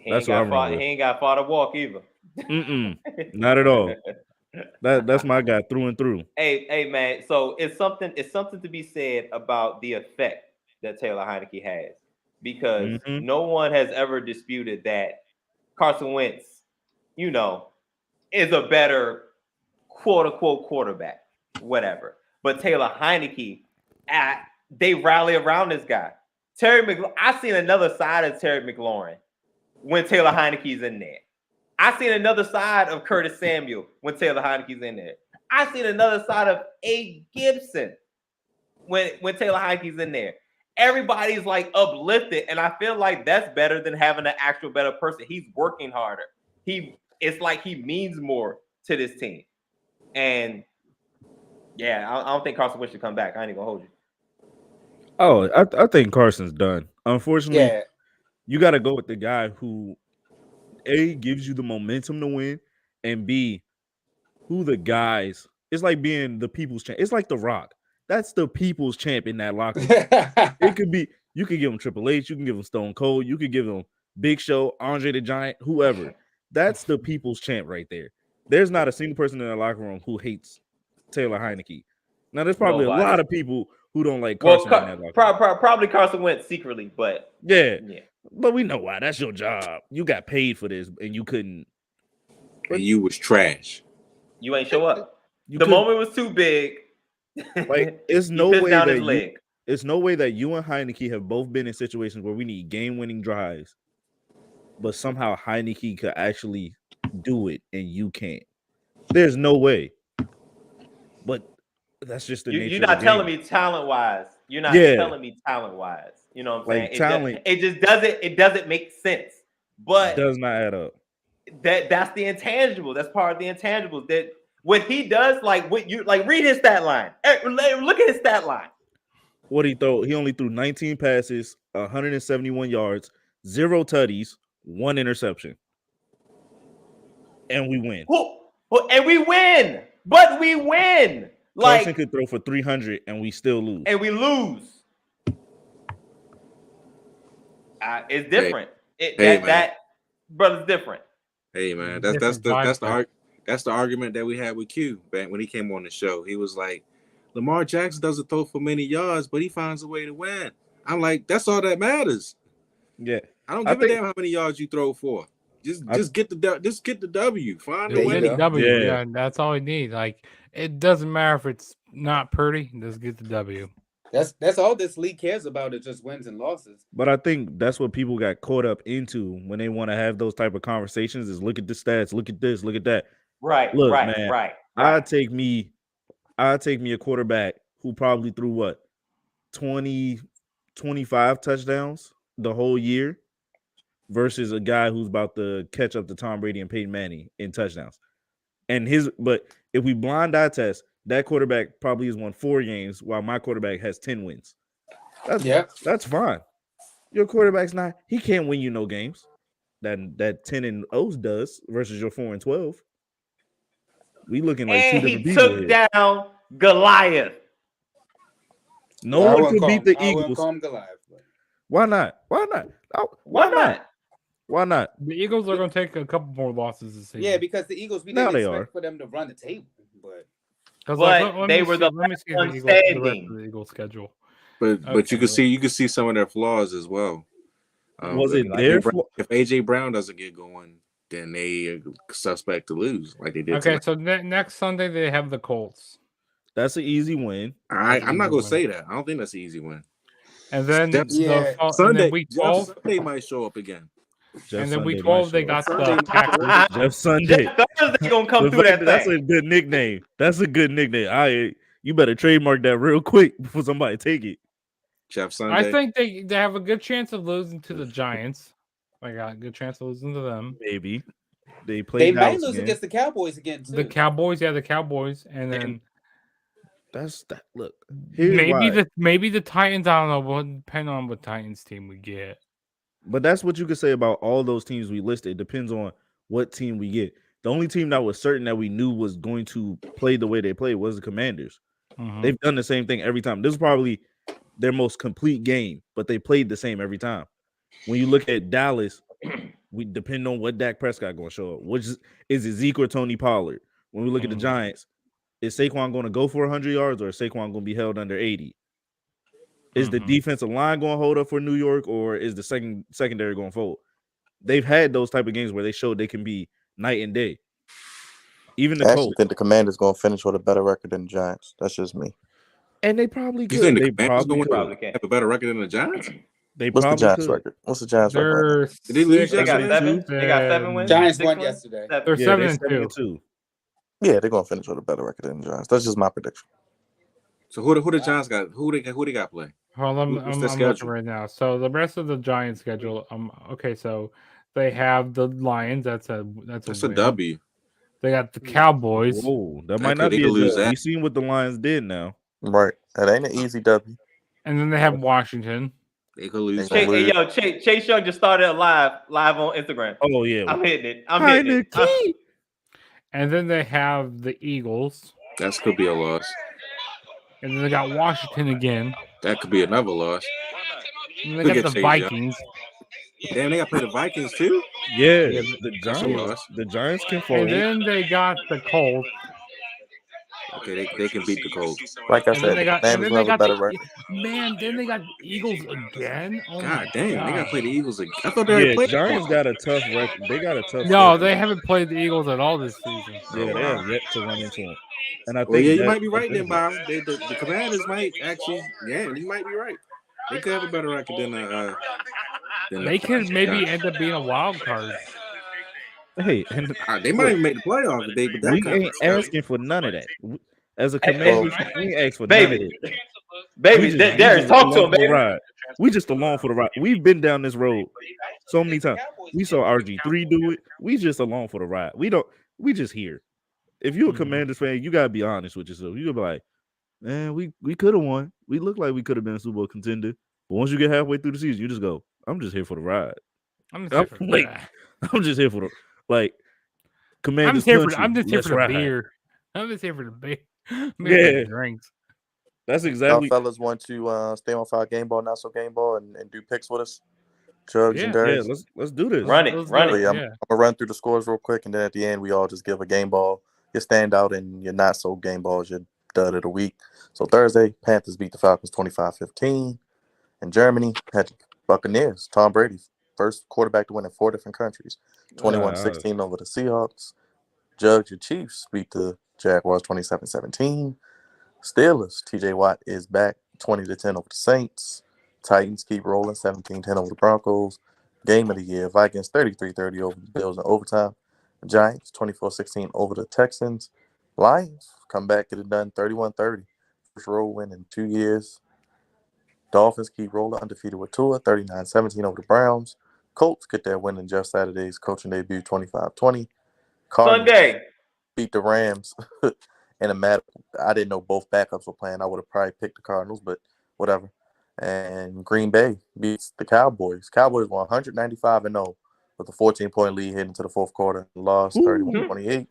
That's what I'm running with. He ain't got far to walk either. Not at all. That's my guy through and through. Hey man, so it's something to be said about the effect that Taylor Heineke has, because no one has ever disputed that Carson Wentz, is a better quote unquote quarterback, whatever. But Taylor Heineke, they rally around this guy. I've seen another side of Terry McLaurin when Taylor Heineke's in there. I've seen another side of Curtis Samuel when Taylor Heineke's in there. I've seen another side of A. Gibson when Taylor Heineke's in there. Everybody's like uplifted, and I feel like that's better than having an actual better person. He's working harder. It's like he means more to this team. And yeah, I don't think Carson Wentz should come back. I ain't even gonna hold you. Oh, I think Carson's done. Unfortunately, you got to go with the guy who A, gives you the momentum to win, and B, who the guys. It's like being the people's champ. It's like The Rock. That's the people's champ in that locker room. It could be, you could give him Triple H, you can give him Stone Cold, you could give him Big Show, Andre the Giant, whoever. That's the people's champ right there. There's not a single person in that locker room who hates Taylor Heineke. Now, there's probably a lot of people who don't like Carson in that locker room. Probably Carson Wentz secretly, but yeah. But we know why. That's your job. You got paid for this, and you couldn't. And you was trash. You ain't show up. The moment was too big. Like, it's no way that it's no way that you and Heineke have both been in situations where we need game-winning drives, but somehow Heineke could actually do it and you can't. There's no way. But that's just the nature. You're not telling me talent-wise. You're not telling me talent-wise. You know what I'm saying? It doesn't make sense. But it does not add up. That's the intangible. That's part of the intangibles. That what he does, read his stat line. Look at his stat line. What he throw? He only threw 19 passes, 171 yards, 0 tutties, 1 interception. And we win. And we win, but we win. Carson Like, could throw for 300 and we still lose. and we lose. It's different. That brother's different. Hey man, Different vibe there. that's the argument that we had with Q back when he came on the show. He was like, Lamar Jackson doesn't throw for many yards, but he finds a way to win. I'm like, that's all that matters. Yeah, I don't give a damn how many yards you throw for. Just get the W. Find There a you way. go. W. Yeah. Yeah, that's all we need. Like, it doesn't matter if it's not pretty. Just get the W. That's all this league cares about is just wins and losses. but I think that's what people got caught up into when they want to have those type of conversations is look at the stats, look at this, look at that. Right, Look, right, man, right. I'd take me a quarterback who probably threw what 20, 25 touchdowns the whole year versus a guy who's about to catch up to Tom Brady and Peyton Manning in touchdowns. But if we blind eye test, that quarterback probably has won 4 games while my quarterback has 10 wins. That's fine. Your quarterback's he can't win you no games. That 10 and O's does versus your 4 and 12. We looking like two And different he people took here. down Goliath. No one could beat the I wouldn't Eagles. call him Goliath. But... Why not? Why not? Why not? Why not? The Eagles are going to take a couple more losses this season. Yeah, because the Eagles, we Now didn't they expect are. for them to run the table. But They were the let me see last the one rest standing. of the Eagles schedule. But you can see some of their flaws as well. Was it their fault? If AJ Brown doesn't get going, then they are suspect to lose like they did. Okay, so next Sunday they have the Colts. That's an easy win. I'm not gonna say that. I don't think that's an easy win. And then Sunday, week 12, Sunday might show up again. and then week 12 they got the Packers. Jeff Sunday. Jeff Thursday gonna come through that That's thing. a good nickname. That's a good nickname. You better trademark that real quick before somebody take it. Jeff Sunday. I think they have a good chance of losing to the Giants. I got a good chance of losing to them. Maybe they might lose against the Cowboys again too. The Cowboys, and then that's that. Look, maybe the Titans. I don't know. Depending on what Titans team we get. But that's what you could say about all those teams we listed. It depends on what team we get. The only team that was certain that we knew was going to play the way they played was the Commanders. Mm-hmm. They've done the same thing every time. This is probably their most complete game, but they played the same every time. When you look at Dallas, we depend on what Dak Prescott going to show up. Which is it Zeke or Tony Pollard? When we look at the Giants, is Saquon going to go for 100 yards or is Saquon going to be held under 80? Is the defensive line going to hold up for New York or is the secondary going to fold? They've had those type of games where they showed they can be night and day. Even the I actually Colts. think the Commanders going to finish with a better record than the Giants. That's just me. And they probably could. You think the They Commanders probably have a better record than the Giants? They What's the probably Giants could. record? What's the Giants record? Did they lose They got yesterday? 7. They got 7 wins. Giants 6 won wins? yesterday. They're Yeah, 7-2. Yeah, they're going to finish with a better record than the Giants. That's just my prediction. So who the Giants got? Who they got play? Hold on, What's I'm their looking schedule? right now. So the rest of the Giants schedule. Okay, so they have the Lions. That's a a win. W. They got the Cowboys. Whoa, that might not be a lose dub. that. We seen what the Lions did now. Right. That ain't an easy W. And then they have Washington. They could lose. Chase Young just started live on Instagram. Oh yeah, I'm hitting it. And then they have the Eagles. That could be a loss. And then they got Washington again. That could be another loss. And then Look they got at the Chase Vikings. Damn, they got to play the Vikings too. Yeah, Yeah, the Giants can fold. And then they got the Colts. Okay, they can beat the Colts. Like I And said, then they got, the and then Commanders they have a got better the, record. man. Then they got Eagles again. Oh God my damn, God. they got to play the Eagles again. I thought they already played. Giants got a tough record. They got a tough. No, schedule. they haven't played the Eagles at all this season. Yeah, they have yet to run into them. And I think Well, yeah, you might be right then, Byron. The Commanders might actually. Yeah, you might be right. They could have a better record than They could maybe end up being a wild card. Hey, and they might even make the playoffs today, but we ain't asking for none of that. As a Commanders, we ain't asked for none of it. Baby, Darius, talk to him, baby. Ride. We just along for the ride. We've been down this road so many times. We saw RG3 do it. We just along for the ride. We just here. If you're a Commanders fan, you gotta be honest with yourself. You gotta be like, man, we could have won. We look like we could have been a Super Bowl contender. But once you get halfway through the season, you just go, I'm just here for the ride. I'm just here for the ride. I'm just here for the Commanders I'm country. just here Let's for the ride. beer. I'm just here for the beer. I'm here for the Yeah, drinks. that's Y'all exactly. fellas want to stay on fire game ball, not so game ball, and do picks with us, Chugs and Yeah. Yeah, Darius. let's do this. Run it, Let's run do So it. it. yeah, Yeah. I'm gonna run through the scores real quick, and then at the end we all just give a game ball, your standout, and your not so game balls, your dud of the week. So Thursday, Panthers beat the Falcons 25-15. In Germany, had the Buccaneers, Tom Brady, first quarterback to win in 4 different countries, Uh, 21-16 over the Seahawks. Judge, your Chiefs beat the Jaguars 27-17. Steelers, TJ Watt is back 20-10 over the Saints. Titans keep rolling 17-10 over the Broncos. Game of the year, Vikings 33-30 over the Bills in overtime. Giants 24-16 over the Texans. Lions come back, get it done 31-30. First road win in 2 years. Dolphins keep rolling undefeated with Tua 39-17 over the Browns. Colts get their win in Jeff Saturday's coaching debut 25-20. Cardinals Sunday. beat the Rams in a matter. I didn't know both backups were playing. I would have probably picked the Cardinals, but whatever. And Green Bay beats the Cowboys. Cowboys won 195-0 with a 14-point lead heading into the fourth quarter. Lost Ooh. 31-28.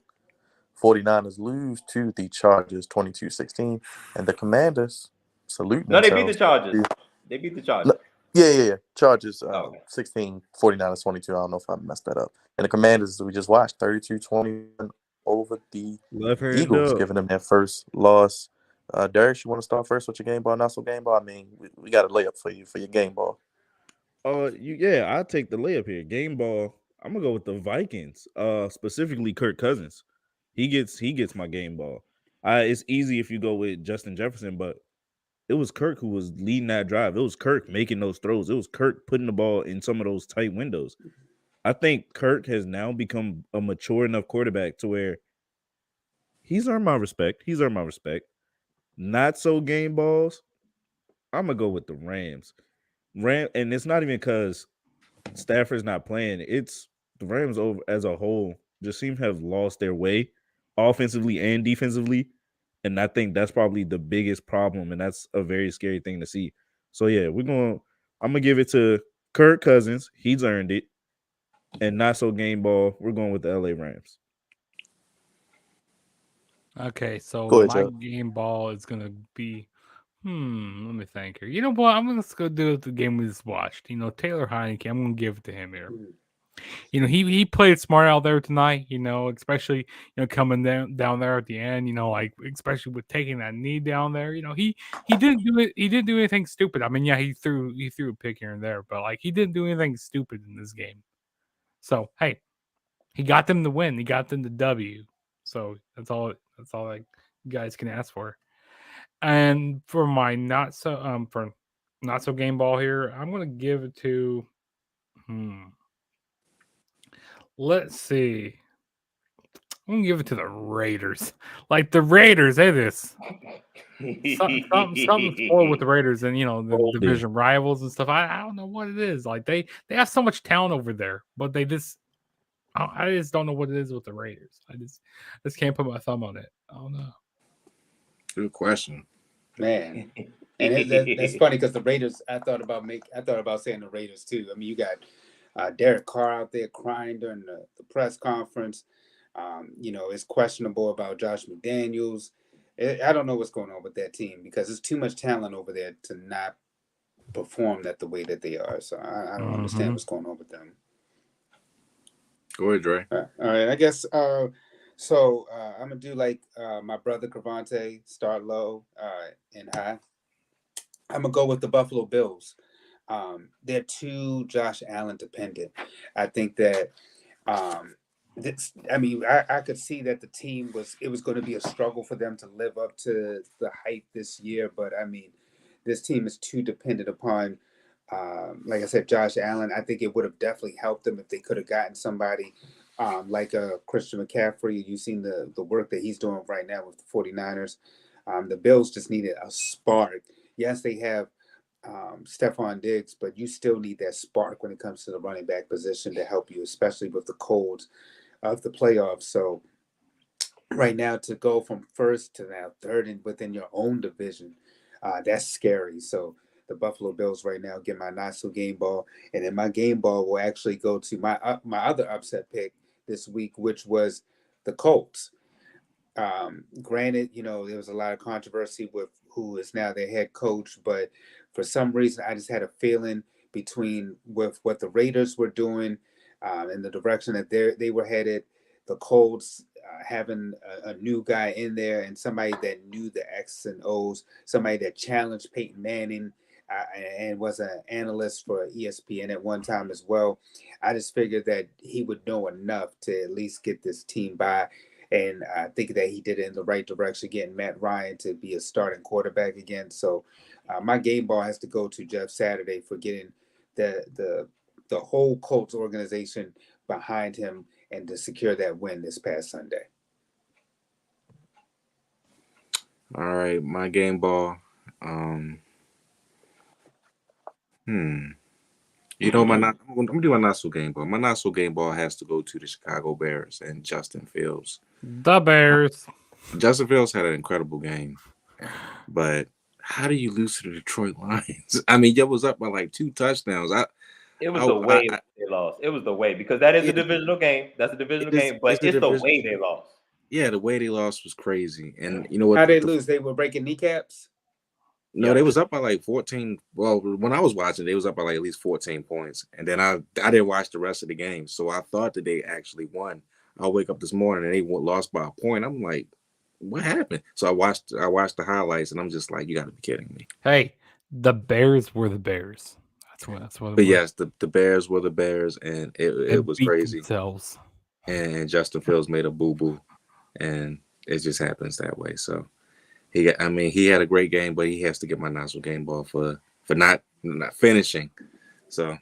49ers lose to the Chargers 22-16. And the Commanders salute No, they beat the themselves. Chargers. They beat the Chargers. No, yeah. Chargers Oh, okay. 16, 49ers 22. I don't know if I messed that up. And the Commanders we just watched 32-21 over the Left hand Eagles, up. giving them their first loss. Darius, you want to start first with your game ball, not so game ball? I mean, we got a layup for you for your game ball. I'll take the layup here. Game ball. I'm gonna go with the Vikings. Specifically Kirk Cousins. He gets my game ball. It's easy if you go with Justin Jefferson, but it was Kirk who was leading that drive. It was Kirk making those throws. It was Kirk putting the ball in some of those tight windows. I think Kirk has now become a mature enough quarterback to where he's earned my respect. Not so game balls. I'm gonna go with the Rams. And it's not even because Stafford's not playing. It's the Rams over as a whole just seem to have lost their way offensively and defensively. And I think that's probably the biggest problem. And that's a very scary thing to see. So yeah, I'm gonna give it to Kirk Cousins. He's earned it. And not so game ball. We're going with the LA Rams. Okay, so Go ahead, my Chuck. game ball is gonna be. Let me think here. You know what? I'm gonna go do the game we just watched. Taylor Heineke. I'm gonna give it to him here. He played smart out there tonight. Especially coming down there at the end. Like especially with taking that knee down there. He didn't do it. He didn't do anything stupid. I mean, yeah, he threw a pick here and there, but like he didn't do anything stupid in this game. So hey, he got them the win. He got them the W. So that's all like you guys can ask for. And for my not so game ball here, I'm gonna give it to let's see. I'm gonna give it to the Raiders. Like the Raiders, hey this. Something's forward with the Raiders and the division rivals and stuff. I don't know what it is. Like they have so much talent over there, but I just don't know what it is with the Raiders. I just can't put my thumb on it. I don't know. Good question. Man, and that's funny because the Raiders. I thought about saying the Raiders too. I mean, you got Derek Carr out there crying during the press conference. It's questionable about Josh McDaniels. I don't know what's going on with that team because there's too much talent over there to not perform that the way that they are. So I don't understand what's going on with them. Go ahead, Dre. All right, I guess. So I'm gonna do like my brother Cravante, start low and high. I'm gonna go with the Buffalo Bills. They're too Josh Allen dependent. I think that I could see that the team was going to be a struggle for them to live up to the hype this year, but I mean, this team is too dependent upon, like I said, Josh Allen. I think it would have definitely helped them if they could have gotten somebody like Christian McCaffrey. You've seen the work that he's doing right now with the 49ers. The Bills just needed a spark. Yes, they have Stephon Diggs, but you still need that spark when it comes to the running back position to help you, especially with the colds of the playoffs. So right now to go from first to now third and within your own division, that's scary. So the Buffalo Bills right now get my not so game ball, and then my game ball will actually go to my other upset pick this week, which was the Colts. Granted, there was a lot of controversy with who is now their head coach, but for some reason, I just had a feeling with what the Raiders were doing and the direction that they were headed, the Colts having a new guy in there and somebody that knew the X's and O's, somebody that challenged Peyton Manning and was an analyst for ESPN at one time as well. I just figured that he would know enough to at least get this team by. And I think that he did it in the right direction, getting Matt Ryan to be a starting quarterback again. So my game ball has to go to Jeff Saturday for getting the whole Colts organization behind him and to secure that win this past Sunday. All right, my game ball. I'm gonna do my Nassau game ball. My Nassau game ball has to go to the Chicago Bears and Justin Fields. The Bears. Justin Fields had an incredible game, but how do you lose to the Detroit Lions? I mean, it was up by like 2 touchdowns. It was the way they lost. It was the way, because that is a divisional game. That's a divisional game, but it's the way they lost. Yeah, the way they lost was crazy. And you know what? How they lose? They were breaking kneecaps? No, they was up by like 14. Well, when I was watching, they was up by like at least 14 points. And then I didn't watch the rest of the game. So I thought that they actually won. I wake up this morning and they lost by a point. I'm like, what happened? So I watched the highlights and I'm just like, you got to be kidding me. Hey, the Bears were the Bears. That's what. But yes, the Bears were the Bears, and it was crazy. Themselves. And Justin Fields made a boo-boo, and it just happens that way. So he had a great game, but he has to get my Nassau game ball for not finishing. So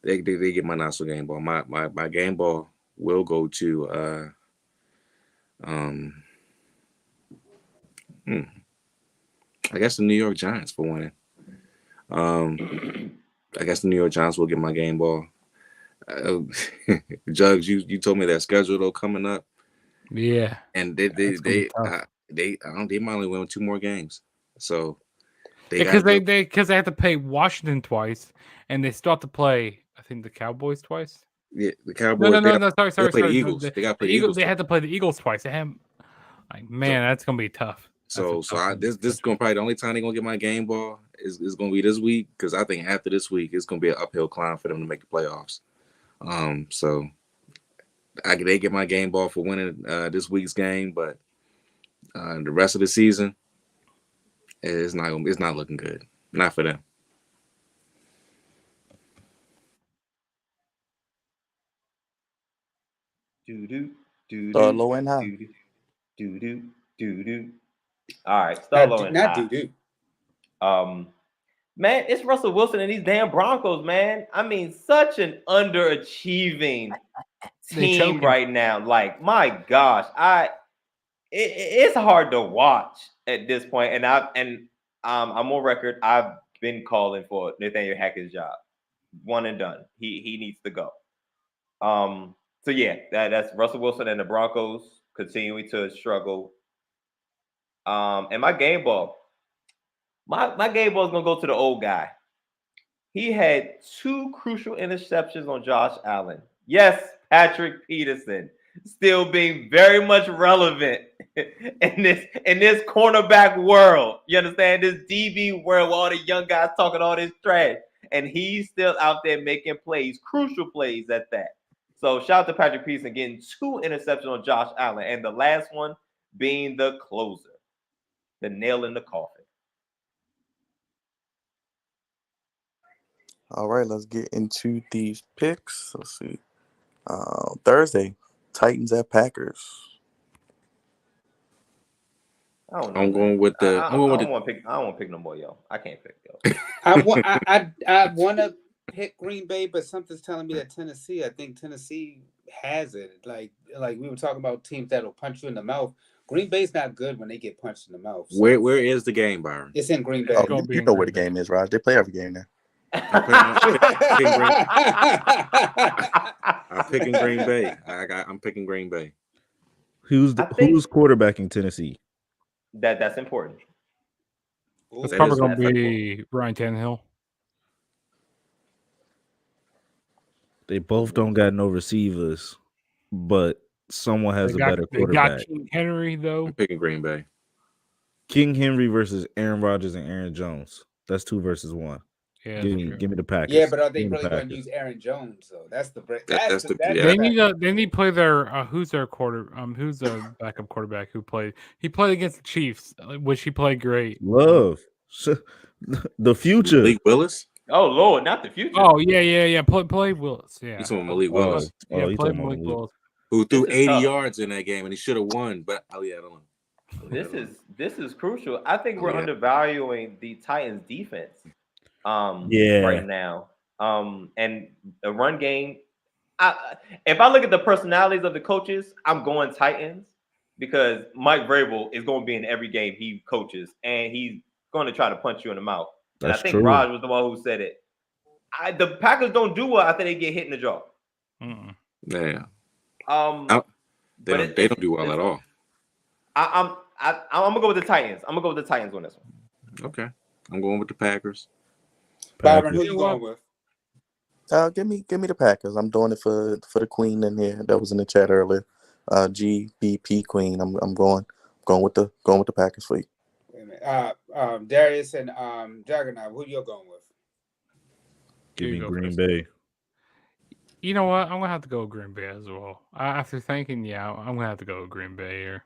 they get my Nassau game ball. My game ball will go to I guess the New York Giants for winning. I guess the New York Giants will get my game ball. Jugs, you told me that schedule though coming up. Yeah, and they might only win 2 more games. So because they have to play Washington twice, and they still have to play I think the Cowboys twice. Yeah, the Cowboys. No. Sorry. The Eagles. They got to play the Eagles. They had to play the Eagles twice. They have, that's gonna be tough. This is gonna probably the only time they're gonna get my game ball is gonna be this week, because I think after this week it's gonna be an uphill climb for them to make the playoffs. So they get my game ball for winning this week's game, but the rest of the season it's not looking good. Not for them. Start low and high. All right, start low and high. Not doo-doo. Man, it's Russell Wilson and these damn Broncos, man. I mean, such an underachieving team right now. Like, my gosh, it's hard to watch at this point. And I'm on record. I've been calling for Nathaniel Hackett's job. One and done. He needs to go. So yeah, that's Russell Wilson and the Broncos continuing to struggle. And my game ball. My game ball is gonna go to the old guy. He had 2 crucial interceptions on Josh Allen. Yes, Patrick Peterson still being very much relevant in this cornerback world. You understand? This DB world where all the young guys talking all this trash. And he's still out there making plays, crucial plays at that. So shout out to Patrick Peterson getting 2 interceptions on Josh Allen. And the last one being the closer, the nail in the coffin. All right, let's get into these picks. Let's see. Thursday, Titans at Packers. I don't know. I'm going with the. I don't want to pick no more, yo. I can't pick, yo. I want to pick Green Bay, but something's telling me that Tennessee. I think Tennessee has it. Like we were talking about teams that'll punch you in the mouth. Green Bay's not good when they get punched in the mouth. So. Where is the game, Byron? It's in Green Bay. Oh, you know where the game is, Raj. They play every game there. I'm picking Green Bay. I'm picking Green Bay. Who's quarterbacking Tennessee? That's important. It's probably going to be Ryan Tannehill. They both don't got no receivers, but someone has They a better got quarterback. King Henry though. I'm picking Green Bay. King Henry versus Aaron Rodgers and Aaron Jones. That's 2 versus 1. Yeah, Give that's me true. give me the Packers. Yeah, but are they Give me the really going to Packers. use Aaron Jones though? That's the That's the They need to play their who's their who's their backup quarterback who played? He played against the Chiefs, which he played great. Love. The future. Malik Willis. Oh Lord, not the future. Oh yeah. Play Willis. Yeah. He's talking Malik Willis, Yeah, he play talking about Malik Willis. who threw This is 80 tough. yards in that game and he should have won. But I don't know. This is crucial. I think we're Yeah. undervaluing the Titans defense Yeah. right now. And the run game. If I look at the personalities of the coaches, I'm going Titans because Mike Vrabel is going to be in every game he coaches, and he's going to try to punch you in the mouth. And That's I think true. Raj was the one who said it. The Packers don't do well after they get hit in the jaw. Yeah. But They don't do well at all. I'm gonna go with the Titans. I'm gonna go with the Titans on this one. Okay. I'm going with the Packers. Byron, who you going with? Give me the Packers. I'm doing it for the queen in here that was in the chat earlier. GBP Queen. I'm going with the Packers for you. Wait a minute. Darius and Juggernaut, who you going with? Give me You go Green first. Bay. You know what? I'm gonna have to go with Green Bay as well. After thinking, I'm gonna have to go with Green Bay here.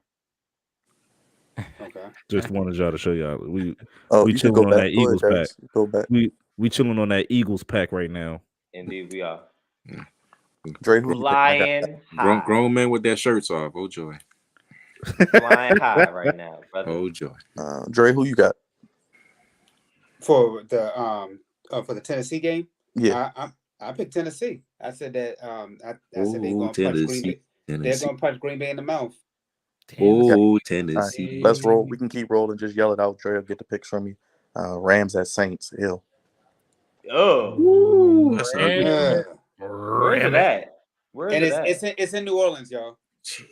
Okay. Just wanted y'all to show y'all. We You can chilling go on back. that Go ahead, Eagles pack. Darius. Go back. We chilling on that Eagles pack right now. Indeed, we are. Dre, who you think? I got Flying high. Grown men with their shirts off. Oh joy. Flying high right now, brother. Oh joy. Dre, who you got? For the Tennessee game? Yeah. I picked Tennessee. I said that I said they're gonna punch Green Bay. They're gonna punch Green Bay in the mouth. Oh, Tennessee. Tennessee. Let's roll. We can keep rolling. Just yell it out. Dre will get the picks from you. Rams at Saints. Hill. Oh, Ooh, that's where is it at? Where is And it at? it's in New Orleans, y'all.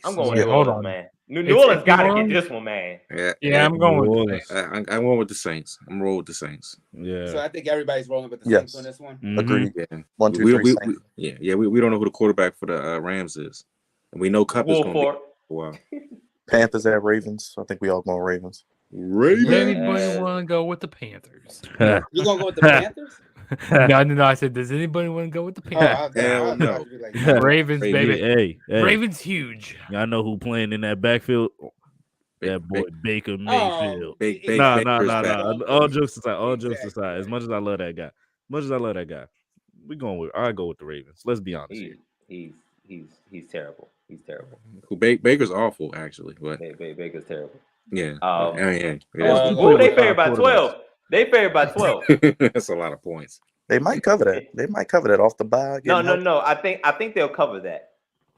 I'm going Wait, with New hold Orleans, on. man. New It's Orleans New got to get Orleans? this one, man. Yeah, I'm going with the Orleans. Saints. I went with the Saints. I'm rolling with the Saints. Yeah. So I think everybody's rolling with the Yes. Saints on this one. Mhm. Agreed. Yeah. 1, 2, 3. Saints. We don't know who the quarterback for the Rams is, and we know Cup is going to be Wolford. for a while. Panthers at Ravens. I think we all going Ravens. Ravens. Does anybody want to go with the Panthers? You gonna go with the Panthers? No. I said, does anybody want to go with the Panthers? Hell no. Ravens, baby. Hey. Ravens huge. Y'all know who playing in that backfield? That boy Baker Mayfield. Nah. All jokes aside. As much as I love that guy, I go with the Ravens. Let's be honest here. He's terrible. He's terrible. Baker's awful, actually. But Baker's terrible. yeah. Ooh, they favored by 12. They favored by 12. That's a lot of points. They might cover that. They might cover that off the bye. No. I think they'll cover that.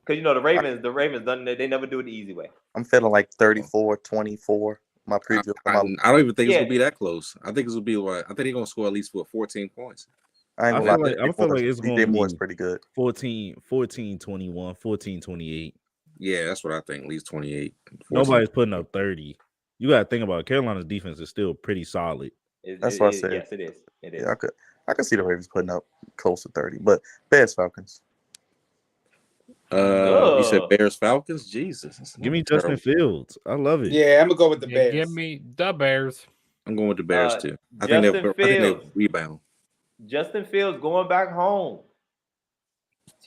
Because the Ravens done they never do it the easy way. I'm feeling like 34-24. My preview. I don't even think it's gonna be that close. I think it's gonna be what I think they're gonna score at least 14 points. I ain't gonna lie. I feel like it's going to Moore's be pretty good. 14, 21, 14, 28. Yeah, that's what I think. At least 28. 14. Nobody's putting up 30. You got to think about it. Carolina's defense is still pretty solid. That's what I said. Yes, it is. It is. Yeah, I could see the Ravens putting up close to 30, but Bears Falcons. You said Bears Falcons? Jesus. Give me Justin Fields. I love it. Yeah, I'm gonna go with the Bears. Give me the Bears. I'm going with the Bears too. I think they'll rebound. Justin Fields going back home.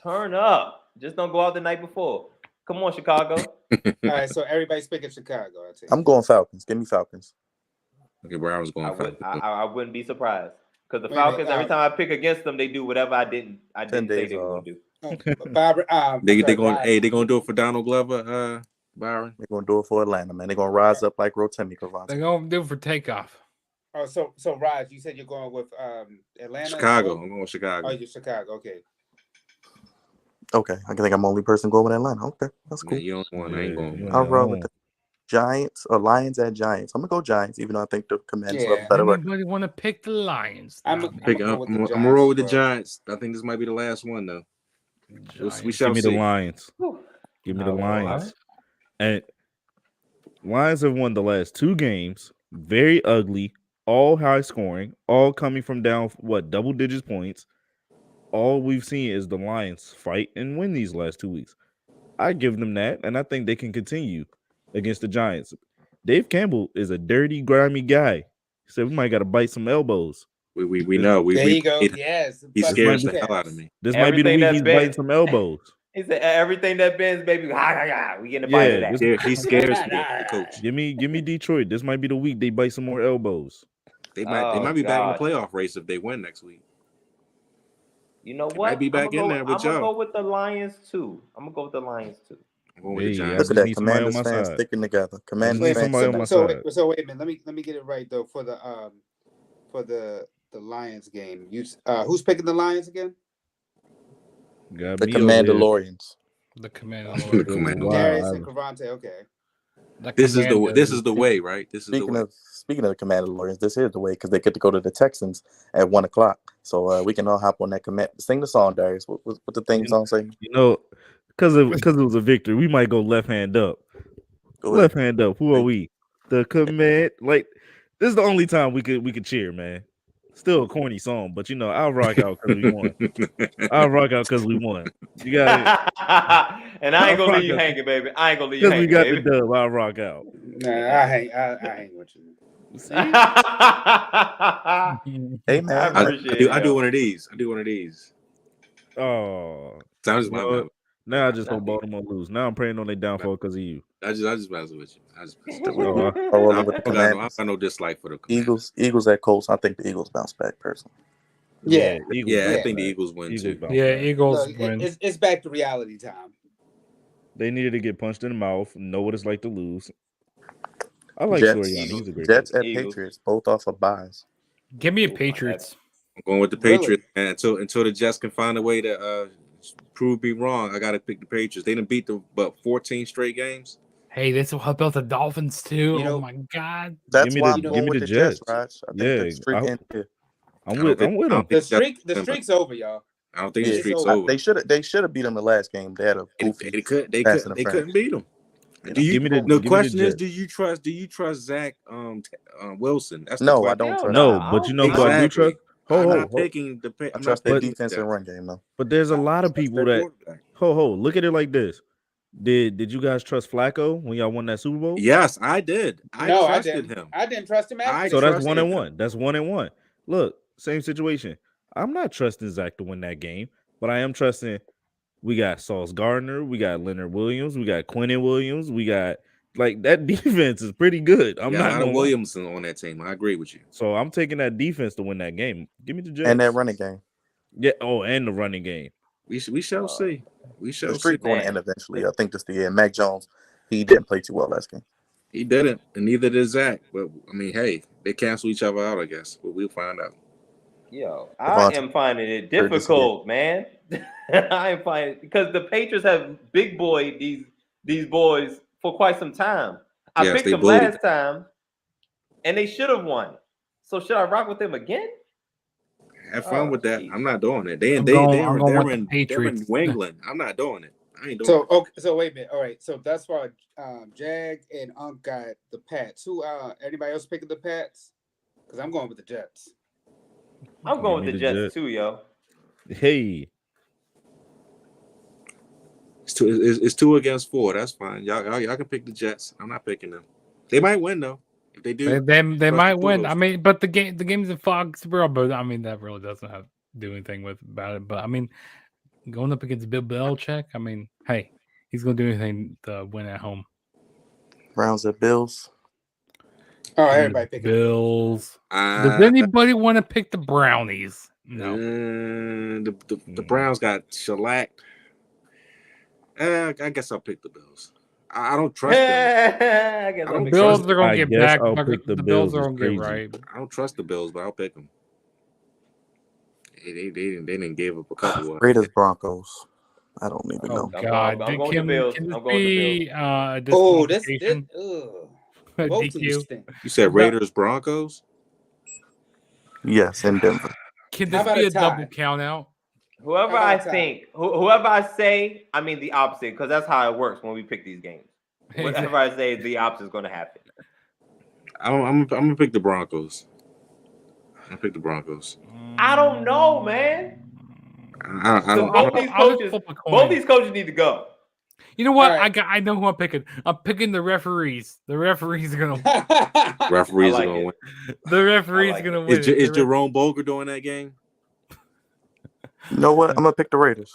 Turn up. Just don't go out the night before. Come on, Chicago. All right, so everybody's picking Chicago. I'm going Falcons. Give me Falcons. Okay, where I was going. I wouldn't be surprised because the Falcons. Every time I pick against them, they do whatever I didn't say they were going to do. They're gonna do it for Donald Glover, Byron. They're gonna do it for Atlanta, man. They're gonna rise up like Rotimi Cavante. They're gonna do it for takeoff. Oh, so Raj, you said you're going with Atlanta, Chicago. I'm going with Chicago. Oh, you're Chicago. Okay. Okay, I think I'm the only person going with Atlanta. Okay, that's cool. Yeah, you don't want. I ain't going. I'll roll with the Giants or Lions at Giants. I'm gonna go Giants, even though I think the Commanders have a better record. Anybody want to pick the Lions? I'm gonna roll with the Giants. I think this might be the last one though. We shall Give me see. the Lions. Give me the Lions. And Lions have won the last 2 games. Very ugly. All high scoring. All coming from down double digits points. All we've seen is the Lions fight and win these last 2 weeks. I give them that, and I think they can continue against the Giants. Dave Campbell is a dirty, grimy guy. He said we might got to bite some elbows. We know. There We you go. played him. Yes. He Busting scares might the be- hell out of me. This might be the Everything week that he's Ben- biting some elbows. He said everything that bends, baby. We getting a bite of that. He scares me, the coach. Give me Detroit. This might be the week they bite some more elbows. They might Oh, be back in the God. playoff race if they win next week. You know They what? might be back in there with I'm gonna y'all. go with the Lions too. I'm gonna go with the Lions too. I'm going with the Hey, Giants. I Look just at that. need somebody on Commanders my fans side. sticking together. Commanders need Wait, fans. somebody on my side. so wait a minute. Let me get it right though for the Lions game. Who's picking the Lions again? Got The me over here. Commandalorians. The Commander. The Commander. Wow. Darius and Cravante. Okay. This is the way, right? This is the Speaking way. of the Commandalorians, this is the way because they get to go to the Texans at 1:00. So we can all hop on that command. Sing the song, Darius. What the theme song say? You know, because it was a victory, we might go left hand up. Go ahead. Left hand up. Who are we? The command. Like this is the only time we could cheer, man. Still a corny song, but I'll rock out because we won. I'll rock out because we won. You got it. And I ain't gonna leave you hanging, baby. I ain't gonna leave you Because we hanging, got baby. the dub. I'll rock out. Nah, I hang with you. See? Hey man, I appreciate it. I do one of these. I do one of these. Oh, Sounds you know what? Now I just hope Baltimore lose. Now I'm praying on their downfall because of you. I just messing with you. I just messing with you. Oh, I'll roll with the I Commanders. got no dislike for the Commanders. Eagles at Colts. I think the Eagles bounce back personally. Yeah. Eagles Yeah, I bounce think the back. Eagles win Eagles too. bounce Yeah, back. Eagles Look, win. it's back to reality time. They needed to get punched in the mouth, know what it's like to lose. I like Jets, Soriano. He's a great Jets coach. at Eagles. Patriots, both off of buys. Give me a Ooh, Patriots. I'm going with the Really? Patriots, man. Until the Jets can find a way to prove me wrong, I got to pick the Patriots. They didn't beat them, 14 straight games. Hey, this will help out the Dolphins too. You know- Oh my God. That's me why the- I'm give going me with the the Jets, Jets. Raj. I think Yeah, the streak ended here. I'm with them. The streak's over, y'all. I don't think the Yeah, streak's over. over. They should have beat them the last game. They had a goofy. They pass couldn't interference. beat them. You Do know. you? Give me the- the give me the question is, Jets. do you trust Zach Wilson? That's the No, I question. don't trust. No, Nah, but you know who I do Exactly. trust? I'm Ho, not ho. picking the. I I'm trust not their picking defense the and run game though. But there's a lot of Jets. people Their that quarterback. look at it like this. Did you guys trust Flacco when y'all won that Super Bowl? Yes, I did. I No, trusted didn't. him. I didn't trust him after. So that's trusted 1-1. him. That's 1-1. Look, same situation. I'm not trusting Zach to win that game, but I am trusting. We got Sauce Gardner, we got Leonard Williams, we got Quinnen Williams, we got that defense is pretty good. I'm Yeah, not a lot gonna of lie. Williamson on that team. I agree with you. So I'm taking that defense to win that game. Give me the Jets. And that running game. Yeah. Oh, and the running game. We shall see. We The shall see. streak going to Man. end eventually. I think this the year. Mac Jones, he didn't play too well last game. He didn't, and neither did Zach. But I mean, hey, they cancel each other out, I guess. But we'll find out. Yo, Devontae. I am finding it difficult, man. I am finding because the Patriots have big boy these boys for quite some time. I Yes, picked they them bullied last time, and they should have won. So should I rock with them again? Have fun with that. geez. I'm not doing it. I'm going with the They're Patriots. in New England. I'm not doing it. I ain't doing So it. okay, so wait a minute. All right, so that's why Jag and Unc got the Pats. Who anybody else picking the Pats? Because I'm going with the Jets. I'm going with Give the me the Jets too, yo. Hey, It's 2 against 4. That's fine. Y'all can pick the Jets. I'm not picking them. They might win though. If they do, They might the win. Kudos. I mean, but the game's in Foxborough, but I mean that really doesn't have to do anything about it. But I mean, going up against Bill Belichick, I mean, hey, he's gonna do anything to win at home. Browns at Bills. Oh, everybody picking Bills. Does anybody want to pick the Brownies? No. The Browns got shellacked. I guess I'll pick the Bills. I don't trust them. I guess I I'll don't The pick Bills trust are gonna I get guess back. I'll They're- pick the the Bills. Bills are It's gonna get crazy. right. I don't trust the Bills, but I'll pick them. They didn't give up a couple. Raiders Broncos. I don't even Oh know. God! I'm going with the Can Bills. this I'm going with the be a Oh, this disqualification? both DQ? teams stink. You said Raiders Broncos. Yes, in Denver. Can How this about be a a tie? double count out? Whoever How I about think, whoever I say, I mean the opposite, because that's how it works when we pick these games. Whatever I say, the opposite is going to happen. I'm gonna pick the Broncos. I'm gonna pick the Broncos. I don't know, man. I So don't. both these I'll just coaches, flip a coin. both these coaches need to go. You know what? All right. I know who I'm picking. I'm picking the referees. The referees are gonna. Referees I like are gonna it. win. The referees like are gonna it. win. Is Jerome Boger doing that game? You know what? I'm gonna pick the Raiders.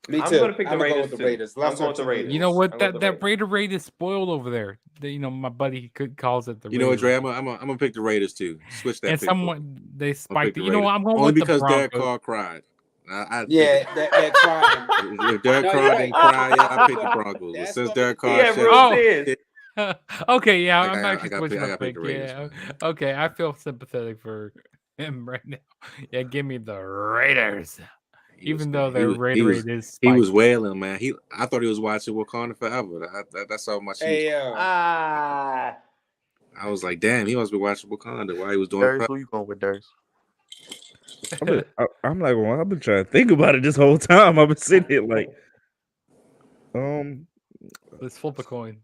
Me I'm too. gonna pick the I'm gonna go Raiders with the too. Raiders. I'm Lesser going of with the two Raiders. You know evils. what? I'll go with That the Raider rate is spoiled over there. My buddy calls it the. You know what, Raider Dre? rate. I'm gonna pick the Raiders too. Switch that And pick for me. someone they I'll pick spiked it. the You know what? Raiders. I'm going Only with the because Derek Broncos. Carr cried. I Yeah, think that crime. if Derek No, Carr you're didn't right. cry, yeah, I That's pick the what- Broncos. But that's since gonna be Derek the Carr Yeah, shed real Oh. tears. Okay, yeah, I I'm gotta- actually I gotta switching pick- I up gotta pick pick. the Raiders, Yeah, man. okay, I feel sympathetic for him right now. Yeah, give me the Raiders. Even though their Raider rate is he was spiked. wailing, man. I thought he was watching Wakanda Forever. That's how much he was. Hey, Ah, I was like, damn, he must be watching Wakanda while he was doing. Darius, who you going with, Darius? I'm like, well, I've been trying to think about it this whole time. I've been sitting here like, Let's flip a coin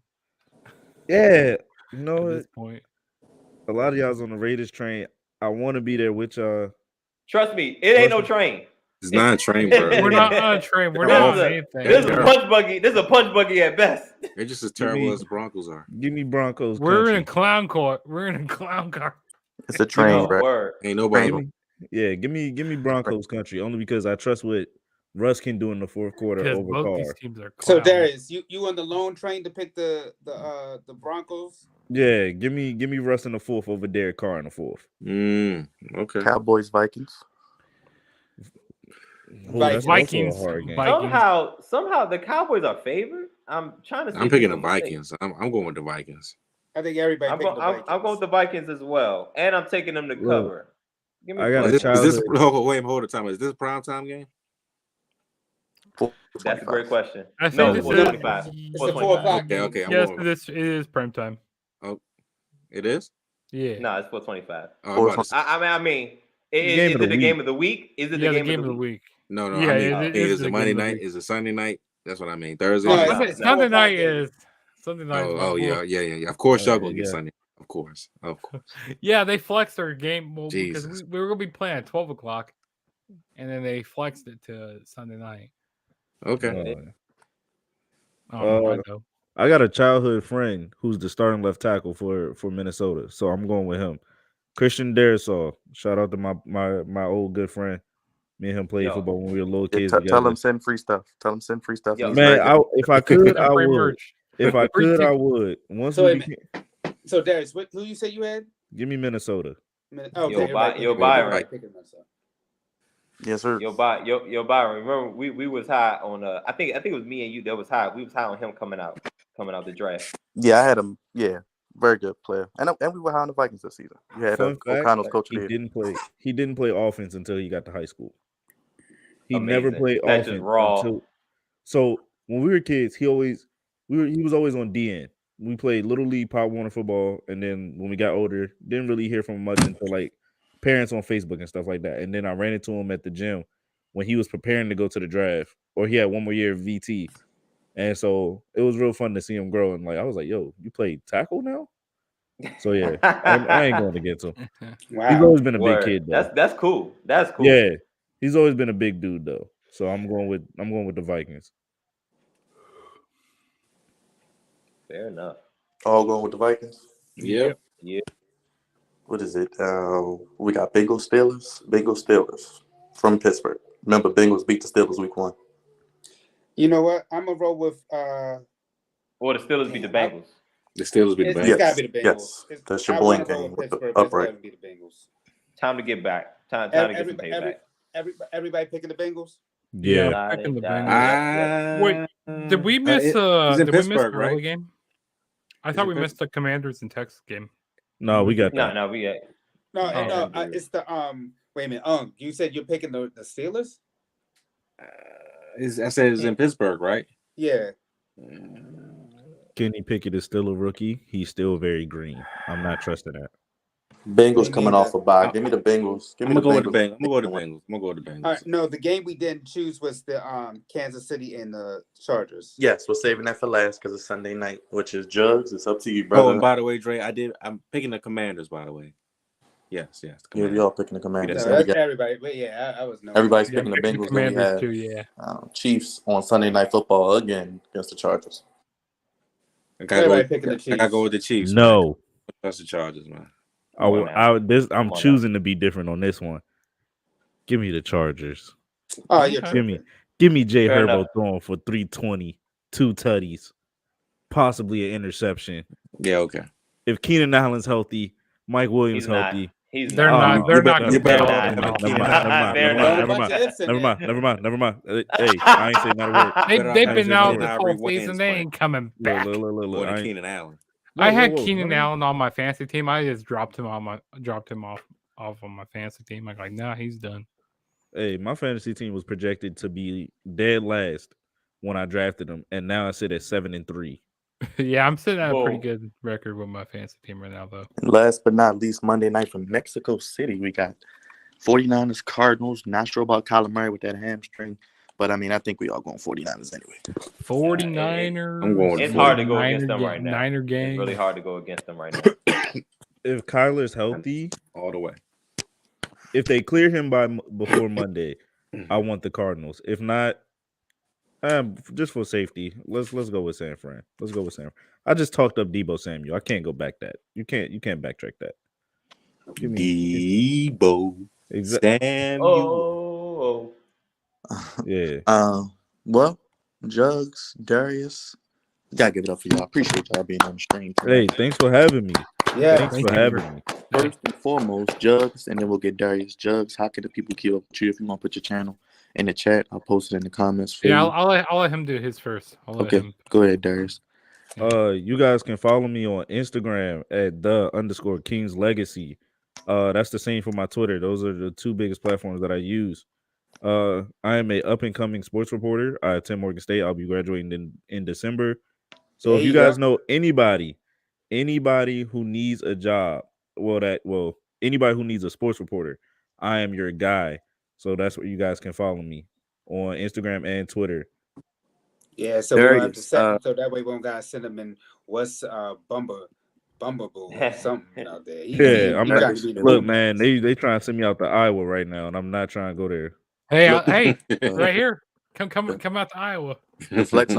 yeah, you at know, this point. a lot of y'all's on the Raiders train. I want to be there with y'all. trust me, it ain't no train. It's not a train, bro. We're not on a train. We're They're not all- on anything. This is a punch buggy. This is a punch buggy at best. They're just as Give terrible me- as the Broncos are. Give me Broncos. We're in a country. clown car. We're in a clown car. It's a train, Oh, right? word. Ain't nobody. Give me Broncos country only because I trust what Russ can do in the fourth quarter Because over both these Carr. teams are So clowns. Darius, you on the lone train to pick the Broncos? Yeah, give me Russ in the fourth over Derek Carr in the fourth. Okay. Cowboys, Vikings. Oh, that's Vikings. also a hard game. Vikings. Somehow the Cowboys are favored. I'm trying to see. I'm if picking there's the a mistake. Vikings. I'm going with the Vikings. I think everybody I'm, picked go, the Vikings. I'm going with the Vikings as well, and I'm taking them to Look, cover. Give me I got Is a this, childhood. hold the time. Is this a prime time game? That's a great question. I think No, this it's is 425. It's the 4 o'clock game. Okay. I'm Yes, going. it is prime time. Oh, it is. Yeah. No, it's 425. Oh, I'm about to- I mean, is Game of it the the game week. of the week? Is it Yeah, the game of the week? no. Yeah, I mean, it is the it game Monday of the night? week. Is it Sunday night? That's what I mean. Thursday. No, night? it's No, not. no. Sunday night game. is Sunday night. Yeah. Of course, y'all gonna get yeah. Sunday. Of course. Yeah, they flexed their game because Jesus. we were gonna be playing at 12 o'clock, and then they flexed it to Sunday night. Okay. I don't know why though. I got a childhood friend who's the starting left tackle for Minnesota, so I'm going with him. Christian Darrisaw. Shout out to my old good friend. Me and him played football when we were little kids together. Tell him send free stuff. Tell him send free stuff. Yo. Man, if I could, I Free would. merch. If I Free could, I ticket. would. Once So, we wait a became, So Darius, who you say you had? give me Minnesota. Okay, Yo, Byron. Yes, sir. Yo, Byron. Remember, we was high on. I think it was me and you that was high. We was high on him coming out the draft. Yeah, I had him. Yeah, very good player. And we were high on the Vikings this season. You had Fun fact, O'Connell's coach he there. didn't play offense until he got to high school. He Amazing. never played That's offense just raw. until. So when we were kids, he was always on DN. We played Little League Pop Warner football, and then when we got older, didn't really hear from him much until like parents on Facebook and stuff like that. And then I ran into him at the gym when he was preparing to go to the draft, or he had one more year of VT. And so it was real fun to see him grow. And like I was like, "Yo, you play tackle now?" So yeah, I ain't going against him. Wow. He's always been a Word. big kid though. That's cool. That's cool. Yeah, he's always been a big dude though. So I'm going with the Vikings. Fair enough. All going with the Vikings. Yep. Yeah. What is it? We got Bengals Steelers from Pittsburgh. Remember, Bengals beat the Steelers week 1. You know what? I'm gonna roll with. Or the Steelers beat the Bengals. The Steelers beat the It's Bengals. gotta be the Bengals. Yes, that's your I blank wanna roll game with with the Pittsburgh. Pittsburgh upright. gotta be the Bengals. Time to get back. Time to get some payback. Everybody picking the Bengals. Yeah, I'm picking the Got it. Bengals. Wait, did we miss it's in did we miss Pittsburgh, the early right? game? I Is thought it we Pitts- missed the Commanders and Texas game. no, we got that. No, we got. No, Oh. no, it's the Wait a minute. You said you're picking the Steelers. I said it's in Pittsburgh, right? Yeah. Kenny Pickett is still a rookie. He's still very green. I'm not trusting that. Bengals Me coming neither. off a bye. Give me the Bengals. Give I'm me gonna the go with the Bengals. Bengals. I'm gonna go with the Bengals. I'm gonna go with the Bengals. All right. No, the game we didn't choose was the Kansas City and the Chargers. Yes, we're saving that for last because it's Sunday night, which is Jugs. It's up to you, Oh, brother. and by the way, Dre, I'm picking the Commanders. By the way, Yes. The Yeah, we Commanders. all picking the Commanders. That's No, And we that's got everybody. But yeah, I was no. everybody's Yeah, picking the picking the Bengals. Then we Commanders have too. Yeah. Chiefs on Sunday Night Football again against the Chargers. I gotta Everybody picking the I gotta go Chiefs. with the Chiefs. Man. No, Trust the Chargers, man. I, Come on w- now. I this I'm Come on choosing to be different on this one. Give me the Chargers. Oh, you're Okay. tripping. Give me Jay Fair Herbo enough. throwing for 320, 2 tutties, possibly an interception. Yeah, okay. If Keenan Allen's healthy, Mike Williams He's not. healthy. He's They're not. not. They're not you going to better put They're off not. having all. Keenan Never Allen. mind. They're Throwing a not. bunch of ifs in there. Never mind. Hey, I ain't saying not a word. They've Better been off having out Keenan this Ivory whole season. Wayans They play. ain't coming back. More Look. than Keenan Allen. I had Whoa. Keenan Let me- Allen on my fantasy team. I just dropped him off on my fantasy team. I'm like, nah, he's done. Hey, my fantasy team was projected to be dead last when I drafted him, and now I sit at 7-3. Yeah, I'm sitting at a pretty Whoa. good record with my fantasy team right now, though. And last but not least, Monday night from Mexico City, we got 49ers Cardinals. Not sure about Kyler Murray with that hamstring, but I mean, I think we all going 49ers anyway. 49ers. I'm going with It's the hard to go 49er against them ga- right now. Niner game. It's really hard to go against them right now. If Kyler's healthy, all the way. if they clear him before Monday, I want the Cardinals. If not, just for safety, let's go with San Fran. Let's go with San Fran. I just talked up Debo Samuel. I can't go back that. You can't backtrack that. Give me Debo Oh. Samuel. yeah. Well, Jugs, Darius, gotta give it up for y'all. Appreciate y'all being on the stream Hey, tonight. thanks for having me. Yeah. Thanks Thank for you having me. First and foremost, Jugs, and then we'll get Darius. Jugs, how can the people keep up with you? If you want to put your channel in the chat, I'll post it in the comments for Yeah, you. I'll let him do his first. I'll let Okay, him. go ahead, Darius. You guys can follow me on Instagram at @the_Kings Legacy. That's the same for my Twitter. Those are the two biggest platforms that I use. I am a up and coming sports reporter. I attend Morgan State. I'll be graduating in December. So There if you you guys go. know anybody who needs a job, anybody who needs a sports reporter, I am your guy. So that's where you guys can follow me on Instagram and Twitter. Yeah, so we don't have to Darius, set so that way we don't gotta send him in what's Bumblebull or something out there. Yeah, I'm he not. trying to be in the Look, boom man, box. they trying to send me out to Iowa right now, and I'm not trying to go there. Hey, Look- hey, right here. Come out to Iowa. the flex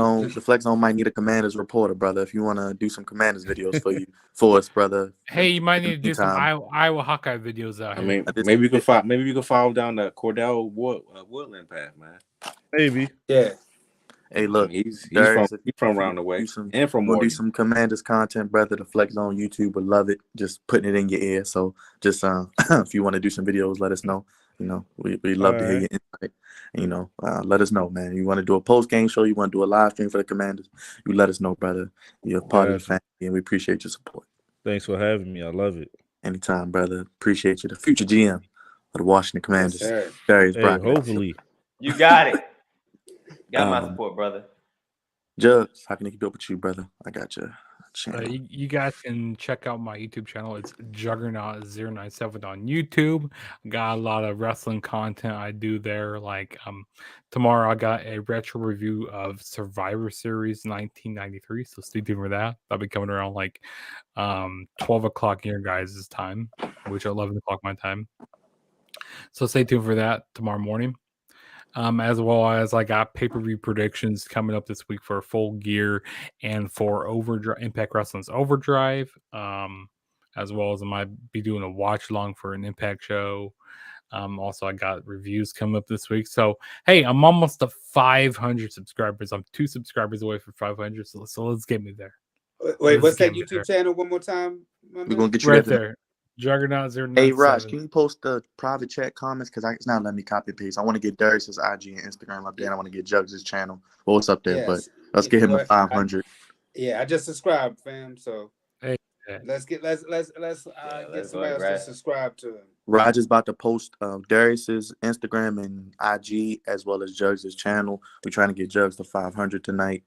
zone might need a Commanders reporter, brother. If you want to do some Commanders videos for us, brother. Hey, you might need to do some Meantime, Iowa Hawkeye videos out I here. mean, At this- maybe you can follow down the Cordell Woodland path, man. Maybe. Yeah. Hey, look, he's Darius, from around the way do some- and from we'll do Morgan. some Commanders content, brother. The Flex Zone YouTube would love it. Just putting it in your ear. So just if you want to do some videos, let us know. You know, we love to hear your insight. You know, let us know, man. You want to do a post game show? You want to do a live stream for the Commanders? You let us know, brother. You're part of the family, and we appreciate your support. Thanks for having me. I love it. Anytime, brother. Appreciate you. The future GM of the Washington Commanders, Yes, sir. Darius Hey, Brockett. hopefully. You got it. Got my support, brother. Jugs, how can they keep up with you, brother? I got your channel. You guys can check out my YouTube channel. It's Juggernaut097 on YouTube. Got a lot of wrestling content I do there. Like tomorrow I got a retro review of Survivor Series 1993. So stay tuned for that. That'll be coming around like 12 o'clock your guys' time, which 11 o'clock my time. So stay tuned for that tomorrow morning. As well as I got pay-per-view predictions coming up this week for Full Gear and for Impact Wrestling's Overdrive. As well as I might be doing a watch along for an Impact show. Also, I got reviews coming up this week. So, hey, I'm almost to 500 subscribers. I'm 2 subscribers away from 500. So let's get me there. Wait, what's that YouTube channel one more time? We're going to get you right there. there. Juggernaut097. Hey, Raj, can you post the private chat comments? Because it's not letting me copy and paste. I want to get Darius's IG and Instagram up there. And I want to get Jugs' channel. Well, what's up there? Yes. But let's get him to 500. I just subscribed, fam. So hey, let's get somebody else to subscribe to him. Raj is about to post Darius's Instagram and IG as well as Jugs' channel. We're trying to get Jugs to 500 tonight.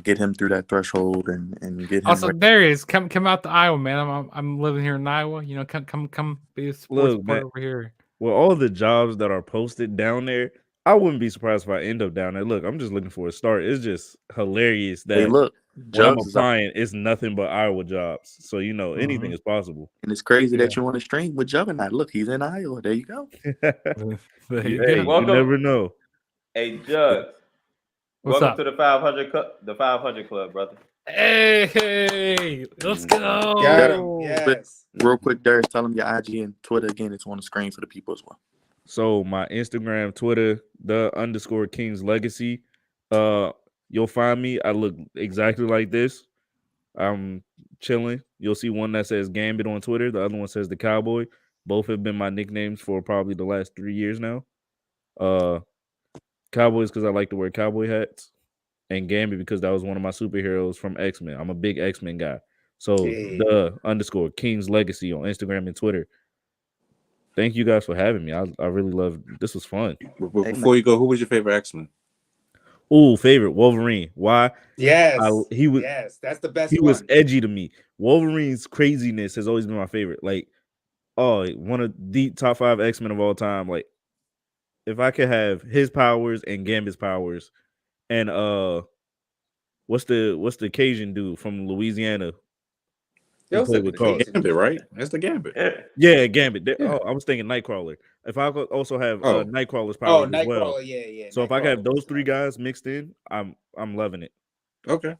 Get him through that threshold and get him. Also, there he is. Come out to Iowa, man. I'm living here in Iowa. You know, come be a sports reporter over here. Well, all the jobs that are posted down there, I wouldn't be surprised if I end up down there. Look, I'm just looking for a start. It's just hilarious Hey, that look, when I'm Jugs is up, applying, it's nothing but Iowa jobs. So anything Mhm. is possible. and it's crazy Yeah. that you want to stream with Juggernaut. Look, he's in Iowa. There you go. There you Hey, go. you Welcome. never know. Hey, Jugs. What's Welcome up? to the 500 club, brother. Hey, let's Got go. him. Yes. Real quick, Darius, tell them your IG and Twitter again. It's on the screen for the people as well. So my Instagram, Twitter, _ King's Legacy. You'll find me. I look exactly like this. I'm chilling. You'll see one that says Gambit on Twitter. The other one says the Cowboy. Both have been my nicknames for probably the last 3 years now. Cowboys because I like to wear cowboy hats, and Gambit because that was one of my superheroes from X-Men. I'm a big X-Men guy. So Hey. the _ King's Legacy on Instagram and Twitter. Thank you guys for having me. I really love this. Was fun. But before you go, who was your favorite X-Men? Oh, favorite Wolverine. Why? Yes. He was Yes. That's the best he was one. edgy to me. Wolverine's craziness has always been my favorite. Like, one of the top 5 X-Men of all time. Like, if I could have his powers and Gambit's powers, and what's the Cajun dude from Louisiana who Those are played the with Carl? Cajun. Gambit, right? That's the Gambit. Yeah, Gambit. Yeah. I was thinking Nightcrawler. If I could also have Oh. Nightcrawler's Oh, powers as well. Nightcrawler. Yeah. So if I could have Nightcrawler those was 3 nice. guys mixed in, I'm loving it. Okay.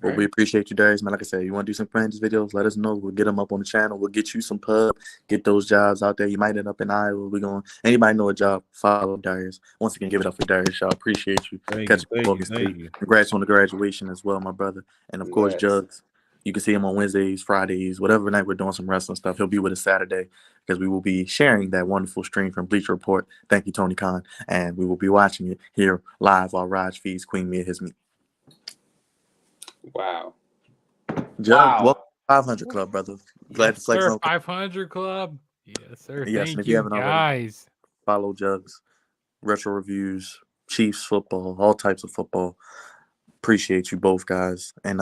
Well, Right. we appreciate you, Darius, man. Like I said, you want to do some practice videos, let us know. We'll get them up on the channel. We'll get you some pub, get those jobs out there. You might end up in Iowa. We're going. Anybody know a job? Follow Darius. Once again, give it up for Darius. Y'all appreciate you. Thank Catch you, up thank August you, 8th. thank you. Congrats on the graduation as well, my brother. And of course, Congrats. Jugs. You can see him on Wednesdays, Fridays, whatever night we're doing some wrestling stuff. He'll be with us Saturday because we will be sharing that wonderful stream from Bleacher Report. Thank you, Tony Khan. And we will be watching it here live while Raj feeds Queen Mia his meat. Wow. Jugs, Wow. welcome to 500 Club, brother. Glad Yes, to flex sir. on. 500 Club. Yes, sir. Yes, and Thank if you you, haven't already, guys. follow Jugs, retro reviews, Chiefs football, all types of football. Appreciate you both guys. And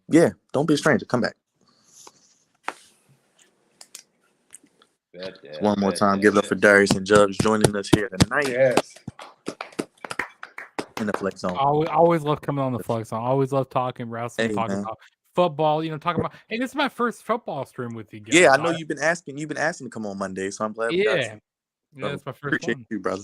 yeah, don't be a stranger. Come back. One more time, give it up for Darius and Jugs joining us here tonight Yes. in the Flex Zone. I always love coming on the Flex Zone. I always love talking wrestling, Hey, talking man. about football. Talking about. Hey, this is my first football stream with you guys. Yeah, I know you've been asking to come on Monday, so I'm glad we got you. Yeah, it's my first Appreciate one. you, brother.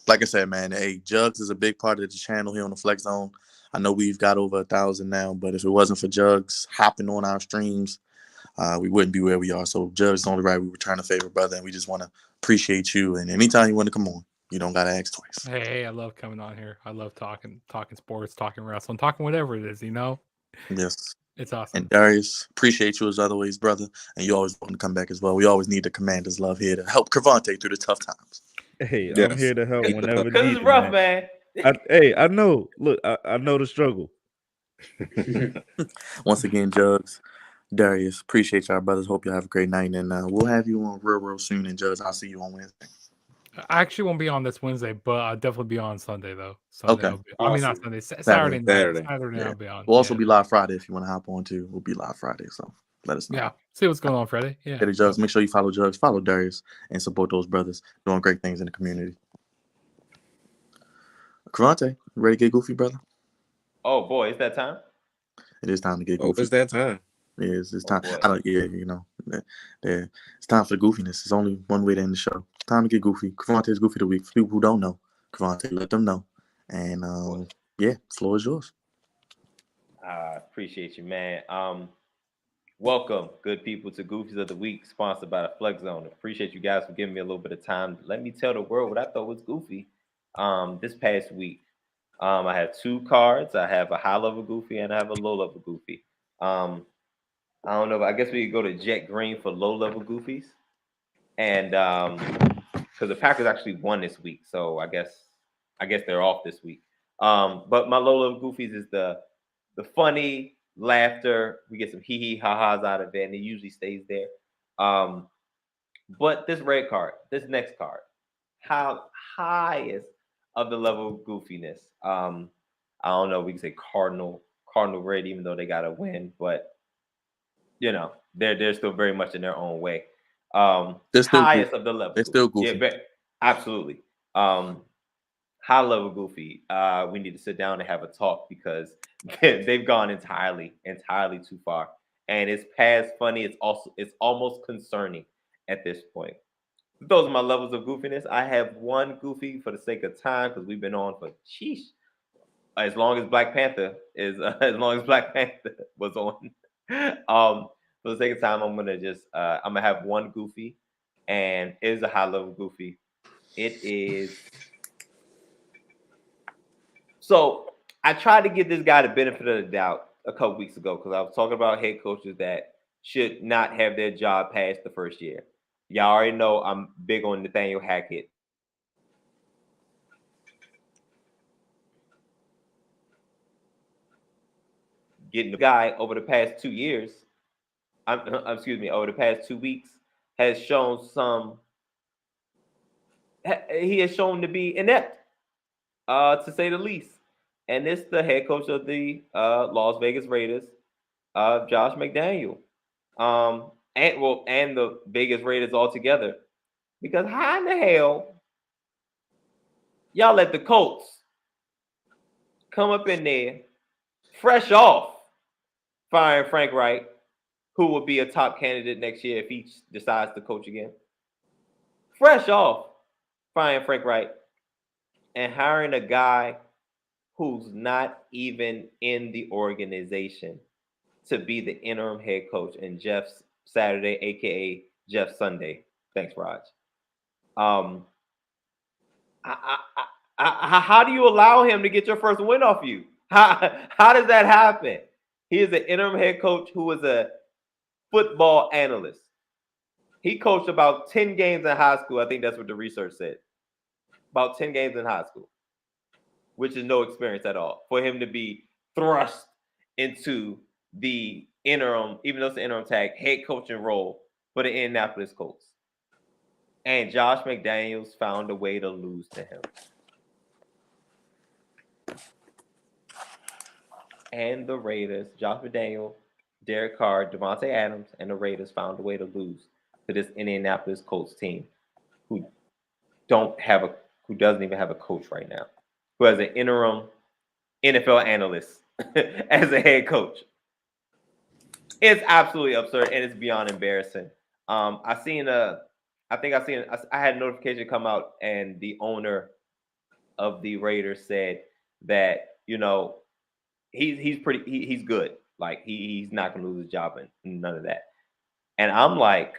Like I said, man, hey, Jugs is a big part of the channel here on the Flex Zone. I know we've got over 1,000 now, but if it wasn't for Jugs hopping on our streams, we wouldn't be where we are. So Jugs is only right. We return a favor, brother, and we just want to appreciate you. And anytime you want to come on, you don't gotta ask twice. Hey, I love coming on here. I love talking sports, talking wrestling, talking whatever it is. Yes. It's awesome. And Darius, appreciate you as always, brother. And you always want to come back as well. We always need the commander's love here to help Cravante through the tough times. Hey, Yes. I'm here to help whenever Because needed, it's rough, man. man. I know. Look, I know the struggle. Once again, Jugs, Darius, appreciate y'all, brothers. Hope y'all have a great night. And we'll have you on real soon. And Jugs, I'll see you on Wednesday. I actually won't be on this Wednesday, but I'll definitely be on Sunday though. Sunday Okay. I mean, not Sunday, Saturday night. Saturday Yeah. I'll be on. We'll also be live Friday if you want to hop on too. We'll be live Friday, so let us know. Yeah, see what's going on Friday. Yeah. Get it, Jugs. Make sure you follow Jugs, follow Darius, and support those brothers doing great things in the community. Cravante, ready to get goofy, brother? Oh boy, it's that time. It is time to get goofy. It's that time. Yeah, it's time. Boy. It's time for the goofiness. It's only one way to end the show. It's time to get goofy. Cravante's Goofy of the Week. For people who don't know, Cravante, let them know. And yeah, floor is yours. Appreciate you, man. Welcome, good people, to Goofies of the Week, sponsored by the Flex Zone. Appreciate you guys for giving me a little bit of time. Let me tell the world what I thought was goofy this past week. I have 2 cards. I have a high-level Goofy and I have a low-level Goofy. I don't know, but I guess we could go to Jet Green for low-level Goofies. And because the Packers actually won this week, so I guess they're off this week. But my low-level Goofies is the funny laughter. We get some hee ha-has out of it, and it usually stays there. But this red card, this next card, how highest of the level of goofiness. I don't know, we can say Cardinal red, even though they got to win, but they're still very much in their own way. They're still highest goofy. Of the level. They're still goofy. Yeah, absolutely. high level goofy. We need to sit down and have a talk because they've gone entirely too far, and it's past funny. It's almost concerning at this point. Those are my levels of goofiness. I have one goofy for the sake of time because we've been on for as long as Black Panther is as long as Black Panther was on. For the sake of time, I'm gonna have one goofy, and it is a high level goofy. It is. So I tried to give this guy the benefit of the doubt a couple weeks ago because I was talking about head coaches that should not have their job past the first year. Y'all already know I'm big on Nathaniel Hackett. Getting the guy over the past 2 years, over the past 2 weeks, has shown he has shown to be inept, to say the least. And it's the head coach of the Las Vegas Raiders, Josh McDaniel, and the Vegas Raiders altogether. Because how in the hell y'all let the Colts come up in there fresh off firing Frank Reich, who will be a top candidate next year if he decides to coach again? Fresh off firing Frank Reich and hiring a guy who's not even in the organization to be the interim head coach, and Jeff Saturday, aka Jeff Sunday. Thanks, Raj. How do you allow him to get your first win off you? How does that happen? He is an interim head coach who is a football analyst. He coached about 10 games in high school. I think that's what the research said. About 10 games in high school, which is no experience at all. For him to be thrust into the interim, even though it's an interim tag, head coaching role for the Indianapolis Colts. And Josh McDaniels found a way to lose to him. And the Raiders, Josh McDaniel, Derek Carr, Devontae Adams, and the Raiders found a way to lose to this Indianapolis Colts team who doesn't even have a coach right now, who has an interim NFL analyst as a head coach. It's absolutely absurd and it's beyond embarrassing. I had a notification come out, and the owner of the Raiders said that, he's good. Like he's not gonna lose his job and none of that. And I'm like,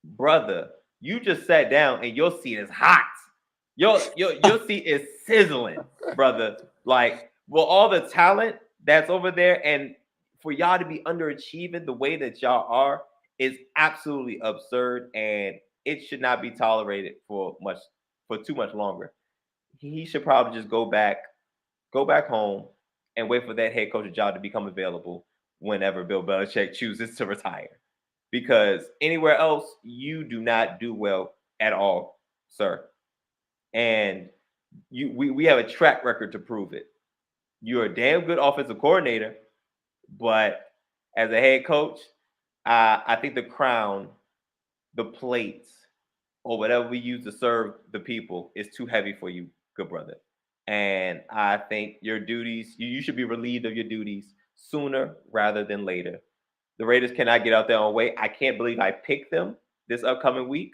brother, you just sat down and your seat is hot. Your seat is sizzling, brother. Like, well, all the talent that's over there, and for y'all to be underachieving the way that y'all are is absolutely absurd, and it should not be tolerated for too much longer. He should probably just go back home and wait for that head coach job to become available whenever Bill Belichick chooses to retire. Because anywhere else, you do not do well at all, sir. And we have a track record to prove it. You're a damn good offensive coordinator, but as a head coach, I think the crown, the plates, or whatever we use to serve the people is too heavy for you, good brother. And I think your duties, you should be relieved of your duties sooner rather than later. The Raiders cannot get out their own way. I can't believe I picked them this upcoming week.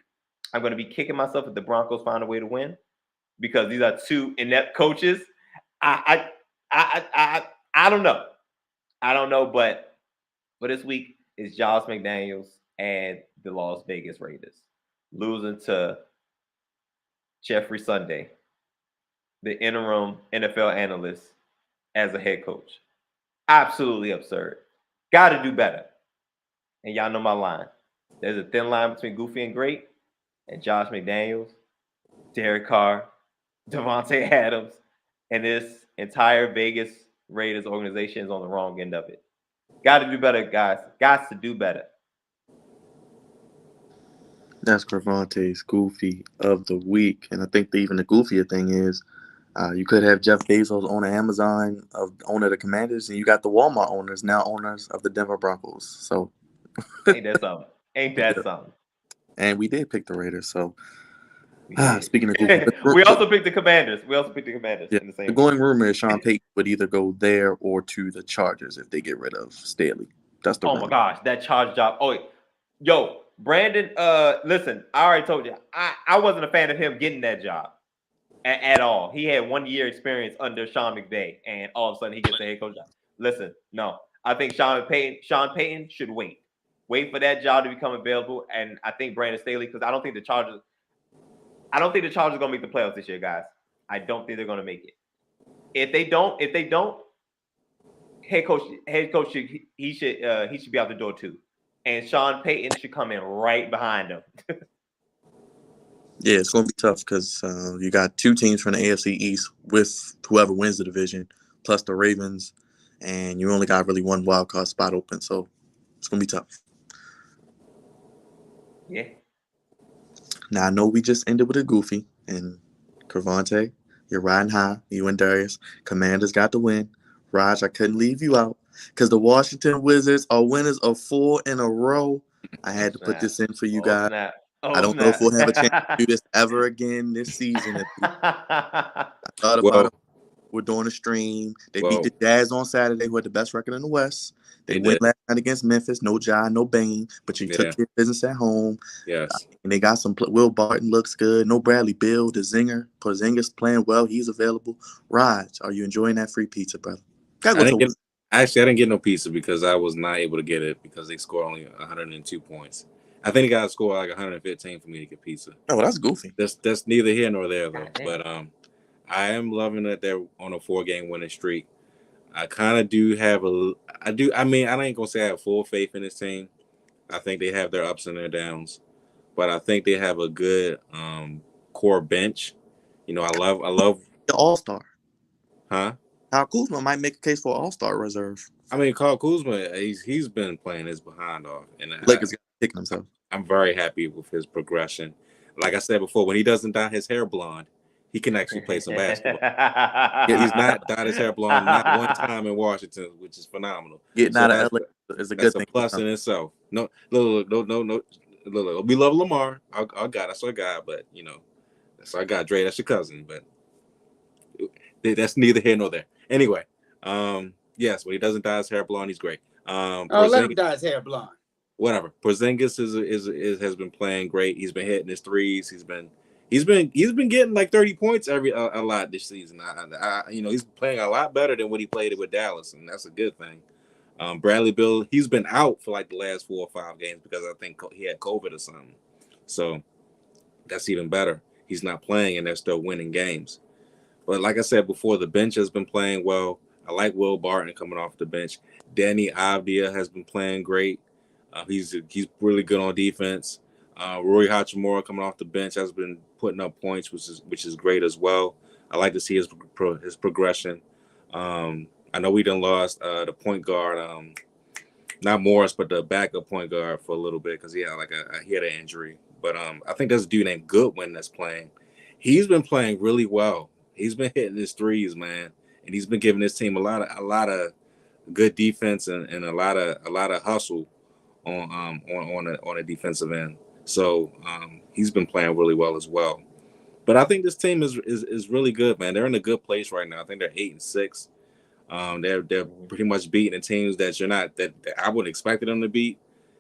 I'm going to be kicking myself if the Broncos find a way to win, because these are two inept coaches. I don't know. I don't know, but for this week is Josh McDaniels and the Las Vegas Raiders losing to Jeffrey Sunday, the interim NFL analyst, as a head coach. Absolutely absurd. Got to do better. And y'all know my line. There's a thin line between goofy and great, and Josh McDaniels, Derek Carr, Devontae Adams, and this entire Vegas Raiders organization is on the wrong end of it. Got to do better, guys. Got to do better. That's Cravante's Goofy of the Week. And I think even the goofier thing is you could have Jeff Bezos own Amazon, owner of the Commanders, and you got the Walmart owners now owners of the Denver Broncos. So ain't that something? Ain't that something? And we did pick the Raiders. So Speaking of goofy, We also picked the Commanders. yeah, In the the same. going rumor is Sean Payton would either go there or to the Chargers if they get rid of Staley. That's the Oh rumor. my gosh, that charge job. Oh, yo, Brandon. Listen, I already told you, I wasn't a fan of him getting that job at all. He had 1 year experience under Sean McVay, and all of a sudden he gets a head coach job. Listen, no, I think Sean Payton should wait for that job to become available, and I think Brandon Staley, because I don't think the Chargers are gonna make the playoffs this year, guys. I don't think they're gonna make it. If they don't, head coach should he should be out the door too, and Sean Payton should come in right behind him. Yeah, it's going to be tough because you got two teams from the AFC East with whoever wins the division, plus the Ravens, and you only got really one wild card spot open, so it's going to be tough. Yeah. Now, I know we just ended with a goofy, and Cravante, you're riding high. You and Darius. Commanders got the win. Raj, I couldn't leave you out because the Washington Wizards are winners of 4 in a row. I had to put this in for you guys. Snap. I don't know if we'll have a chance to do this ever again this season. I thought about it. We're doing a stream. They beat the Jazz on Saturday, who had the best record in the West. They went last night against Memphis. No Ja, no Bane, but you took care of business at home. Yes. And they got some. Will Barton looks good. No Bradley Beal. The Zinger. Porzingis playing well. He's available. Raj, are you enjoying that free pizza, brother? I didn't get no pizza because I was not able to get it because they scored only 102 points. I think they got to score like 115 for me to get pizza. Oh, that's goofy. That's neither here nor there though. But I am loving that they're on a 4-game winning streak. I kind of do have I ain't gonna say I have full faith in this team. I think they have their ups and their downs, but I think they have a good core bench. You know, I love the All-Star. Huh? Kyle Kuzma might make a case for All-Star reserve. I mean, Kyle Kuzma, he's been playing his behind off, and Lakers picking himself. I'm very happy with his progression. Like I said before, when he doesn't dye his hair blonde, he can actually play some basketball. He's not dyed his hair blonde not one time in Washington, which is phenomenal. Getting out of LA is a good thing. That's a plus in itself. No. We love Lamar. Our guy, that's our guy, but you know, that's our guy. Dre, that's your cousin, but that's neither here nor there. Anyway, yes, when he doesn't dye his hair blonde, he's great. Let him dye his hair blonde. Whatever. Porzingis has been playing great. He's been hitting his threes. He's been getting like 30 points a lot this season. He's playing a lot better than what he played with Dallas, and that's a good thing. Bradley Beal, he's been out for like the last 4 or 5 games because I think he had COVID or something. So that's even better. He's not playing, and they're still winning games. But like I said before, the bench has been playing well. I like Will Barton coming off the bench. Danny Avdia has been playing great. He's really good on defense. Roy Hachimura coming off the bench has been putting up points, which is great as well. I like to see his progression. I know we done lost the point guard, not Morris, but the backup point guard for a little bit because he had an injury. But I think there's a dude named Goodwin that's playing. He's been playing really well. He's been hitting his threes, man, and he's been giving his team a lot of good defense and a lot of hustle on a defensive end. So he's been playing really well as well. But I think this team is really good, man. They're in a good place right now. I think they're 8-6. They're pretty much beating the teams that I would expect them to beat.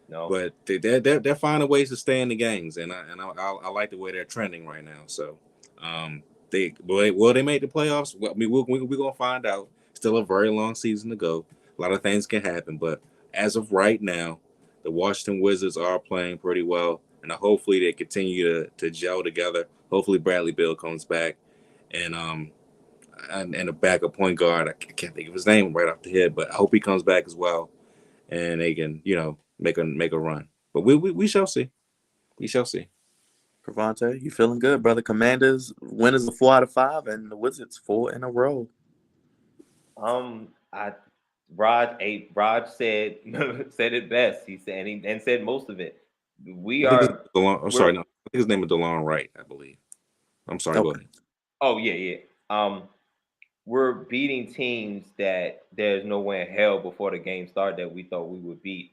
No, but they're finding ways to stay in the games, and I like the way they're trending right now. So will they make the playoffs? Well, I mean, we're gonna find out. Still a very long season to go. A lot of things can happen, but as of right now, the Washington Wizards are playing pretty well, and hopefully they continue to gel together. Hopefully Bradley Beal comes back, and a backup point guard. I can't think of his name right off the head, but I hope he comes back as well, and they can make a run. But we shall see. We shall see. Cravante, you feeling good, brother? Commanders winners of 4 out of 5, and the Wizards 4 in a row. Raj said it best. He said and said most of it. I think his name is DeLon Wright, I believe. I'm sorry. Go ahead. Oh yeah. We're beating teams that there's no way in hell before the game started that we thought we would beat.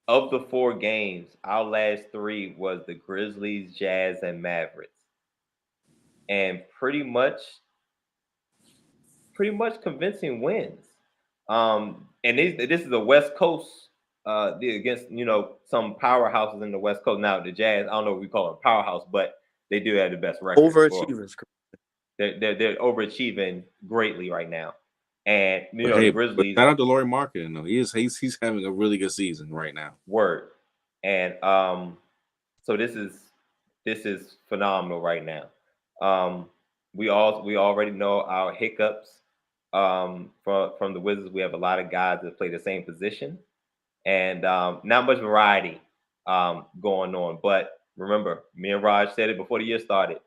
Of the 4 games, our last 3 was the Grizzlies, Jazz, and Mavericks. and pretty much convincing wins. And this is a West Coast against some powerhouses in the West Coast. Now the Jazz, I don't know if we call them powerhouse, but they do have the best record. Overachievers. They're overachieving greatly right now. And But the Grizzlies. Shout out to Laurie Marketing though. He's having a really good season right now. Word. And so this is phenomenal right now. We already know our hiccups from the Wizards. We have a lot of guys that play the same position, and not much variety going on. But remember, me and Raj said it before the year started: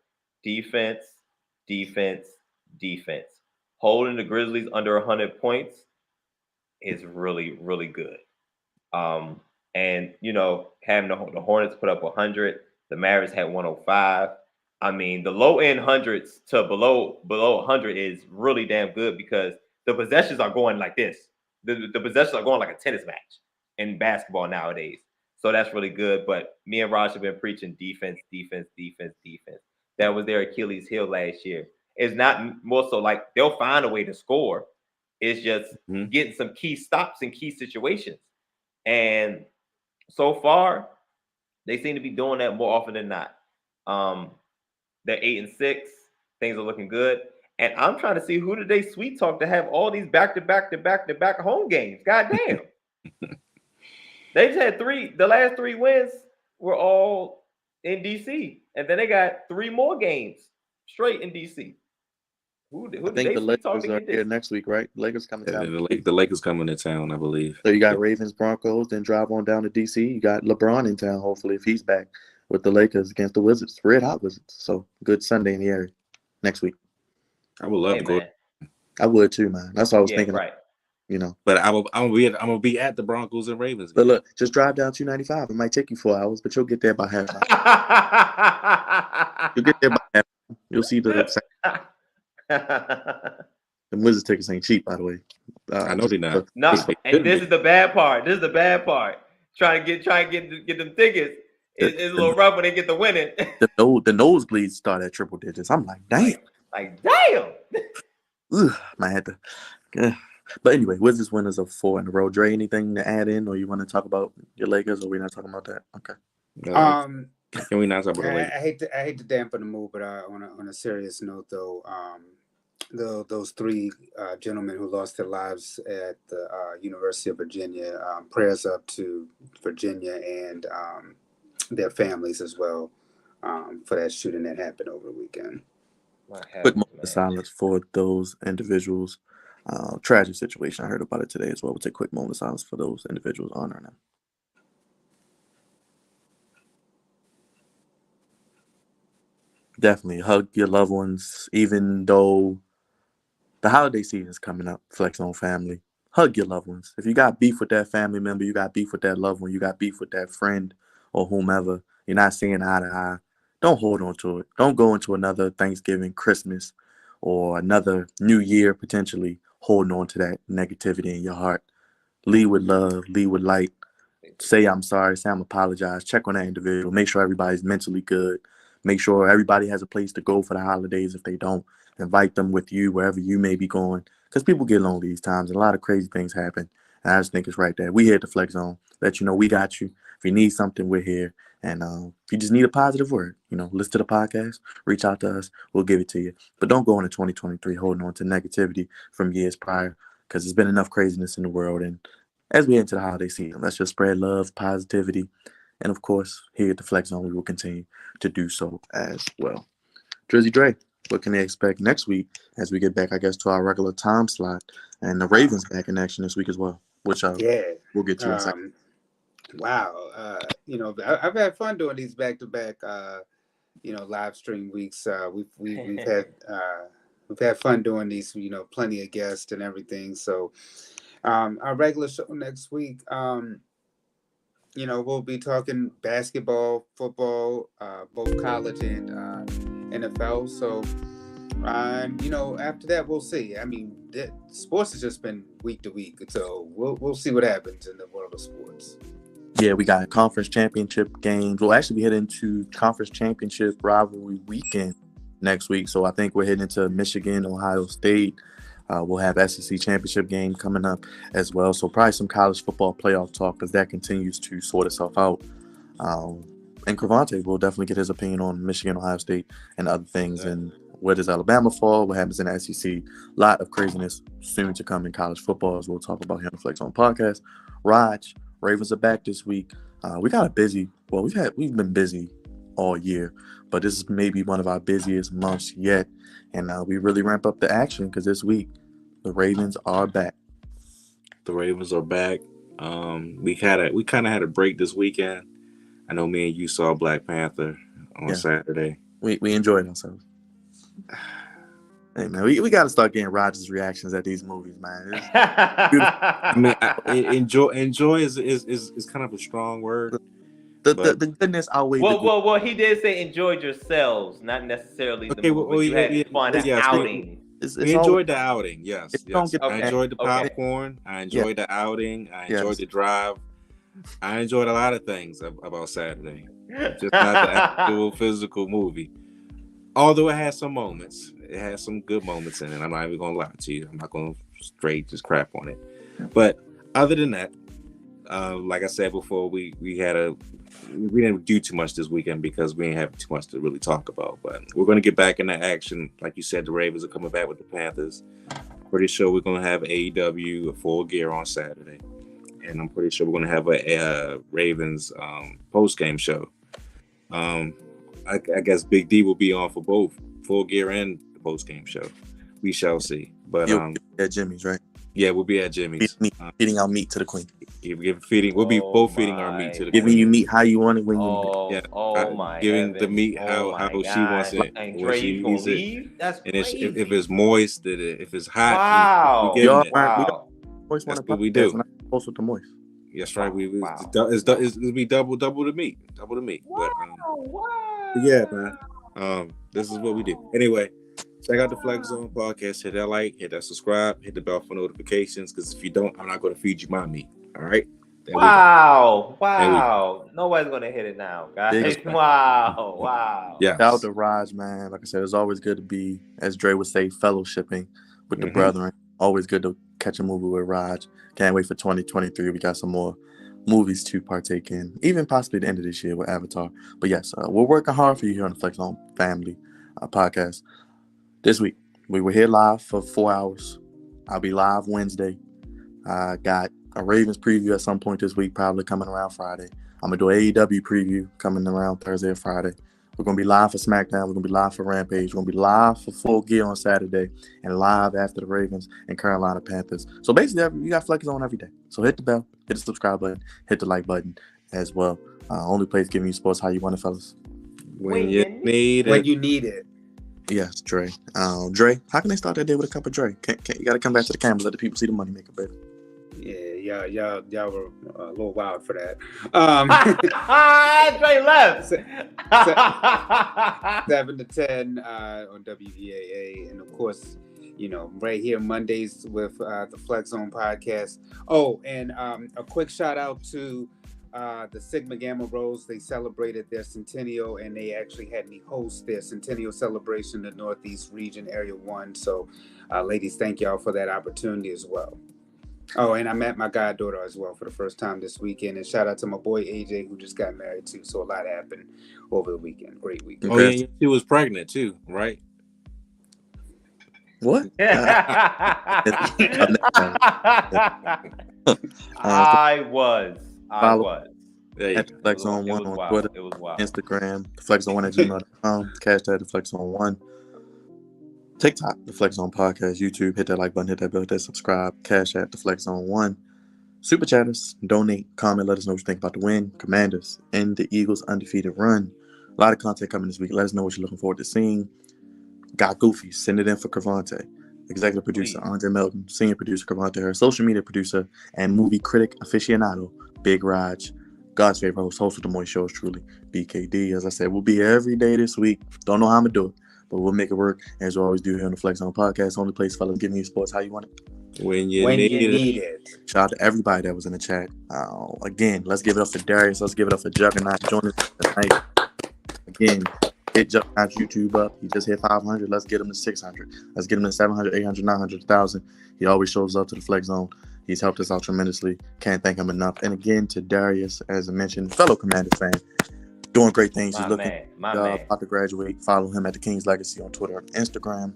defense, defense, defense. Holding the Grizzlies under 100 points is really, really good. And having the Hornets put up 100, the Mavericks had 105. I mean, the low end hundreds to below 100 is really damn good because the possessions are going like this. The possessions are going like a tennis match in basketball nowadays. So that's really good. But me and Raj have been preaching defense, defense, defense, defense. That was their Achilles heel last year. It's not more so like they'll find a way to score. It's just getting some key stops in key situations. And so far, they seem to be doing that more often than not. They're 8-6. Things are looking good. And I'm trying to see who did they sweet talk to have all these back-to-back home games. God damn. They've had the last 3 wins were all in DC. And then they got 3 more games straight in DC. Who I think the Lakers are here next week, right? Lakers coming to town. The Lakers coming to town, I believe. So you got Ravens, Broncos, then drive on down to DC. You got LeBron in town, hopefully, if he's back with the Lakers against the Wizards, red hot Wizards. So good Sunday in the area next week. I would love to go. I would too, man. That's what I was thinking. Right. But I'm gonna be at the Broncos and Ravens. But look, just drive down 295. It might take you 4 hours, but you'll get there by half hour. You'll get there by half hour. You'll see the Wizards tickets ain't cheap, by the way. I know they're not. No, and this is the bad part. Trying to get them tickets. It's a little rough when they get the winning. The nosebleeds start at triple digits. I'm like, damn. Ugh, might have to. But anyway, Wizards winners of 4 in a row. Dre, anything to add in, or you want to talk about your Lakers, or we're not talking about that? Okay. Can we not talk about the Lakers? I hate to dampen the mood, but on a serious note, though, those 3 gentlemen who lost their lives at the University of Virginia, prayers up to Virginia and their families as well for that shooting that happened over the weekend. Quick moment of silence for those individuals. Tragic situation. I heard about it today as well. We'll take a quick moment of silence for those individuals honoring them. Definitely hug your loved ones, even though the holiday season is coming up. Flex on family. Hug your loved ones. If you got beef with that family member, you got beef with that loved one, you got beef with that friend or whomever, you're not seeing eye to eye, don't hold on to it. Don't go into another Thanksgiving, Christmas, or another New Year potentially holding on to that negativity in your heart. Lead with love, lead with light. Say I'm sorry, say I'm apologize. Check on that individual. Make sure everybody's mentally good. Make sure everybody has a place to go for the holidays. If they don't, invite them with you wherever you may be going. Because people get lonely these times and a lot of crazy things happen. And I just think it's right there. We here at the Flex Zone. Let you know we got you. If you need something, we're here. And if you just need a positive word, listen to the podcast, reach out to us. We'll give it to you. But don't go into 2023 holding on to negativity from years prior, because there's been enough craziness in the world. And as we enter the holiday season, let's just spread love, positivity. And, of course, here at the Flex Zone, we will continue to do so as well. Drizzy Dre, what can they expect next week as we get back, I guess, to our regular time slot? And the Ravens back in action this week as well, which we'll get to in a second. Wow. I've had fun doing these back-to-back, live stream weeks. We've had fun doing these, plenty of guests and everything. So our regular show next week, we'll be talking basketball, football, both college and NFL. So, after that, we'll see. I mean, sports has just been week to week. So we'll see what happens in the world of sports. Yeah, we got conference championship games. We'll actually be heading to conference championship rivalry weekend next week. So I think we're heading into Michigan, Ohio State. We'll have SEC championship game coming up as well. So probably some college football playoff talk as that continues to sort itself out. And Cravante will definitely get his opinion on Michigan, Ohio State, and other things. And where does Alabama fall? What happens in the SEC? A lot of craziness soon to come in college football, as we'll talk about here on the Flex On podcast. Raj, Ravens are back this week. We got a busy. Well, we've been busy all year, but this is maybe one of our busiest months yet. And we really ramp up the action because this week the Ravens are back. The Ravens are back. We kind of had a break this weekend. I know me and you saw Black Panther on Saturday. We enjoyed ourselves. Hey man, we got to start getting Rogers' reactions at these movies, man. I mean, enjoy is kind of a strong word. The goodness outweighs the good. Well, he did say enjoyed yourselves, not necessarily the movie. You had fun outing. We enjoyed the outing, yes. I enjoyed the popcorn. Okay. I enjoyed the outing. I enjoyed the drive. I enjoyed a lot of things about Saturday, just not the actual physical movie. Although it had some moments, it had some good moments in it. I'm not even gonna lie to you. I'm not gonna straight just crap on it. But other than that, like I said before, we didn't do too much this weekend because we didn't have too much to really talk about. But we're gonna get back into action. Like you said, the Ravens are coming back with the Panthers. Pretty sure we're gonna have AEW a full gear on Saturday. And I'm pretty sure we're going to have a Ravens post-game show. I guess Big D will be on for both Full Gear and the post-game show. We shall see. But you'll be at Jimmy's, right? Yeah, we'll be at Jimmy's. Feeding our meat to the queen. We'll be both feeding our meat to the queen. Giving you meat how you want it when you need it. Giving the meat how she wants it. When she needs it. That's and if it's moist, if it's hot, wow. That's what we do. Close with the moist. That's right. It'll be double the meat. Double the meat. Wow, but yeah, man. This is what we do. Anyway, check out the Flex Zone podcast. Hit that like, hit that subscribe, hit the bell for notifications. Because if you don't, I'm not going to feed you my meat. All right. Wow. Nobody's going to hit it now, guys. Wow. Yeah. Shout out to Raj, man. Like I said, it's always good to be, as Dre would say, fellowshipping with the brethren. Always good to catch a movie with Raj. Can't wait for 2023. We got some more movies to partake in, even possibly the end of this year with Avatar. But yes, we're working hard for you here on the Flex On Family podcast. This week, we were here live for 4 hours. I'll be live Wednesday. I got a Ravens preview at some point this week, probably coming around Friday. I'm going to do an AEW preview coming around Thursday or Friday. We're going to be live for SmackDown. We're going to be live for Rampage. We're going to be live for Full Gear on Saturday and live after the Ravens and Carolina Panthers. So basically, you got Flex on every day. So hit the bell, hit the subscribe button, hit the like button as well. Only place giving you sports how you want it, fellas. When you need it. Yes, Dre. Dre, how can they start their day with a cup of Dre? You got to come back to the camera, let the people see the money maker, baby. Yeah, y'all were a little wild for that. Dre left. 7 to 10 on WVAA, and of course, right here Mondays with the Flex Zone podcast. Oh, and a quick shout out to the Sigma Gamma Rose. They celebrated their centennial, and they actually had me host their centennial celebration in the Northeast Region, Area 1. So, ladies, thank y'all for that opportunity as well. Oh, and I met my goddaughter as well for the first time this weekend. And shout out to my boy AJ, who just got married too. So a lot happened over the weekend. Great weekend. Oh, yeah, she was pregnant too, right? What? I was. At Flex On One on Twitter, Instagram, FlexOn1@gmail.com, hashtag the Flex On One. TikTok, the Flex On Podcast, YouTube, hit that like button, hit that bell, hit that subscribe, Cash App, the Flex On One. Super chatters, donate, comment, let us know what you think about the win. Commanders, and the Eagles' undefeated run. A lot of content coming this week. Let us know what you're looking forward to seeing. Got Goofy, send it in for Cravante. Executive producer, Andre Melton. Senior producer, Cravante Her. Social media producer and movie critic aficionado, Big Raj. God's favorite host of the Moist Shows, truly, BKD. As I said, we'll be here every day this week. Don't know how I'm going to do it, but we'll make it work, as we always do here on the Flex On Podcast. Only place, fellas, giving you sports how you want it. When you need it. Shout out to everybody that was in the chat. Again, let's give it up for Darius. Let's give it up for Juggernaut joining us tonight. Again, Hit Juggernaut's YouTube up. He just hit 500. Let's get him to 600. Let's get him to 700, 800, 900, 1,000. He always shows up to the Flex Zone. He's helped us out tremendously. Can't thank him enough. And again, to Darius, as I mentioned, fellow Commanders fan, doing great things. He's looking about to graduate. Follow him at the King's Legacy on Twitter, Instagram.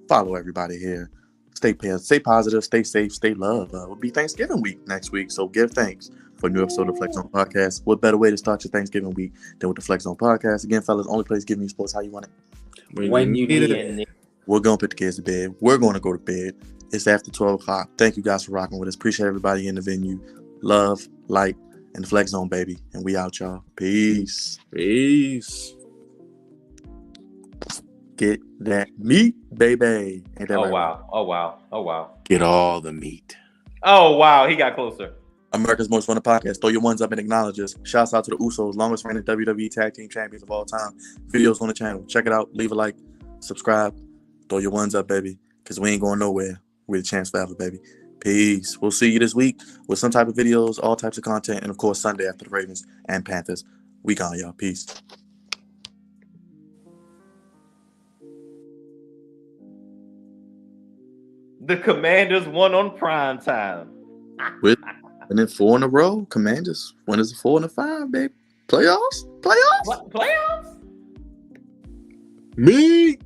Follow everybody here. Stay positive, stay safe, stay love. It'll be Thanksgiving week next week, so give thanks for a new episode of Flex Zone Podcast. What better way to start your Thanksgiving week than with the Flex Zone Podcast? Again, fellas, only place giving you sports how you want it. When you need it. We're going to put the kids to bed. We're going to go to bed. It's after 12 o'clock. Thank you guys for rocking with us. Appreciate everybody in the venue. Love, light, and the Flex Zone, baby. And we out, y'all. Peace. Peace. Get that meat, baby. Ain't that right? Wow. Oh, wow. Oh, wow. Get all the meat. Oh, wow. He got closer. America's Most Wanted Podcast. Throw your ones up and acknowledge us. Shouts out to the Usos, longest reigning WWE Tag Team Champions of all time. Videos on the channel. Check it out. Leave a like. Subscribe. Throw your ones up, baby. Because we ain't going nowhere. We're the chance forever, baby. Peace. We'll see you this week with some type of videos, all types of content, and of course Sunday after the Ravens and Panthers. We gone, y'all. Peace. The Commanders won on prime time. And then 4 in a row. Commanders. When is it 4 and a 5, baby? Playoffs? Playoffs? Meat.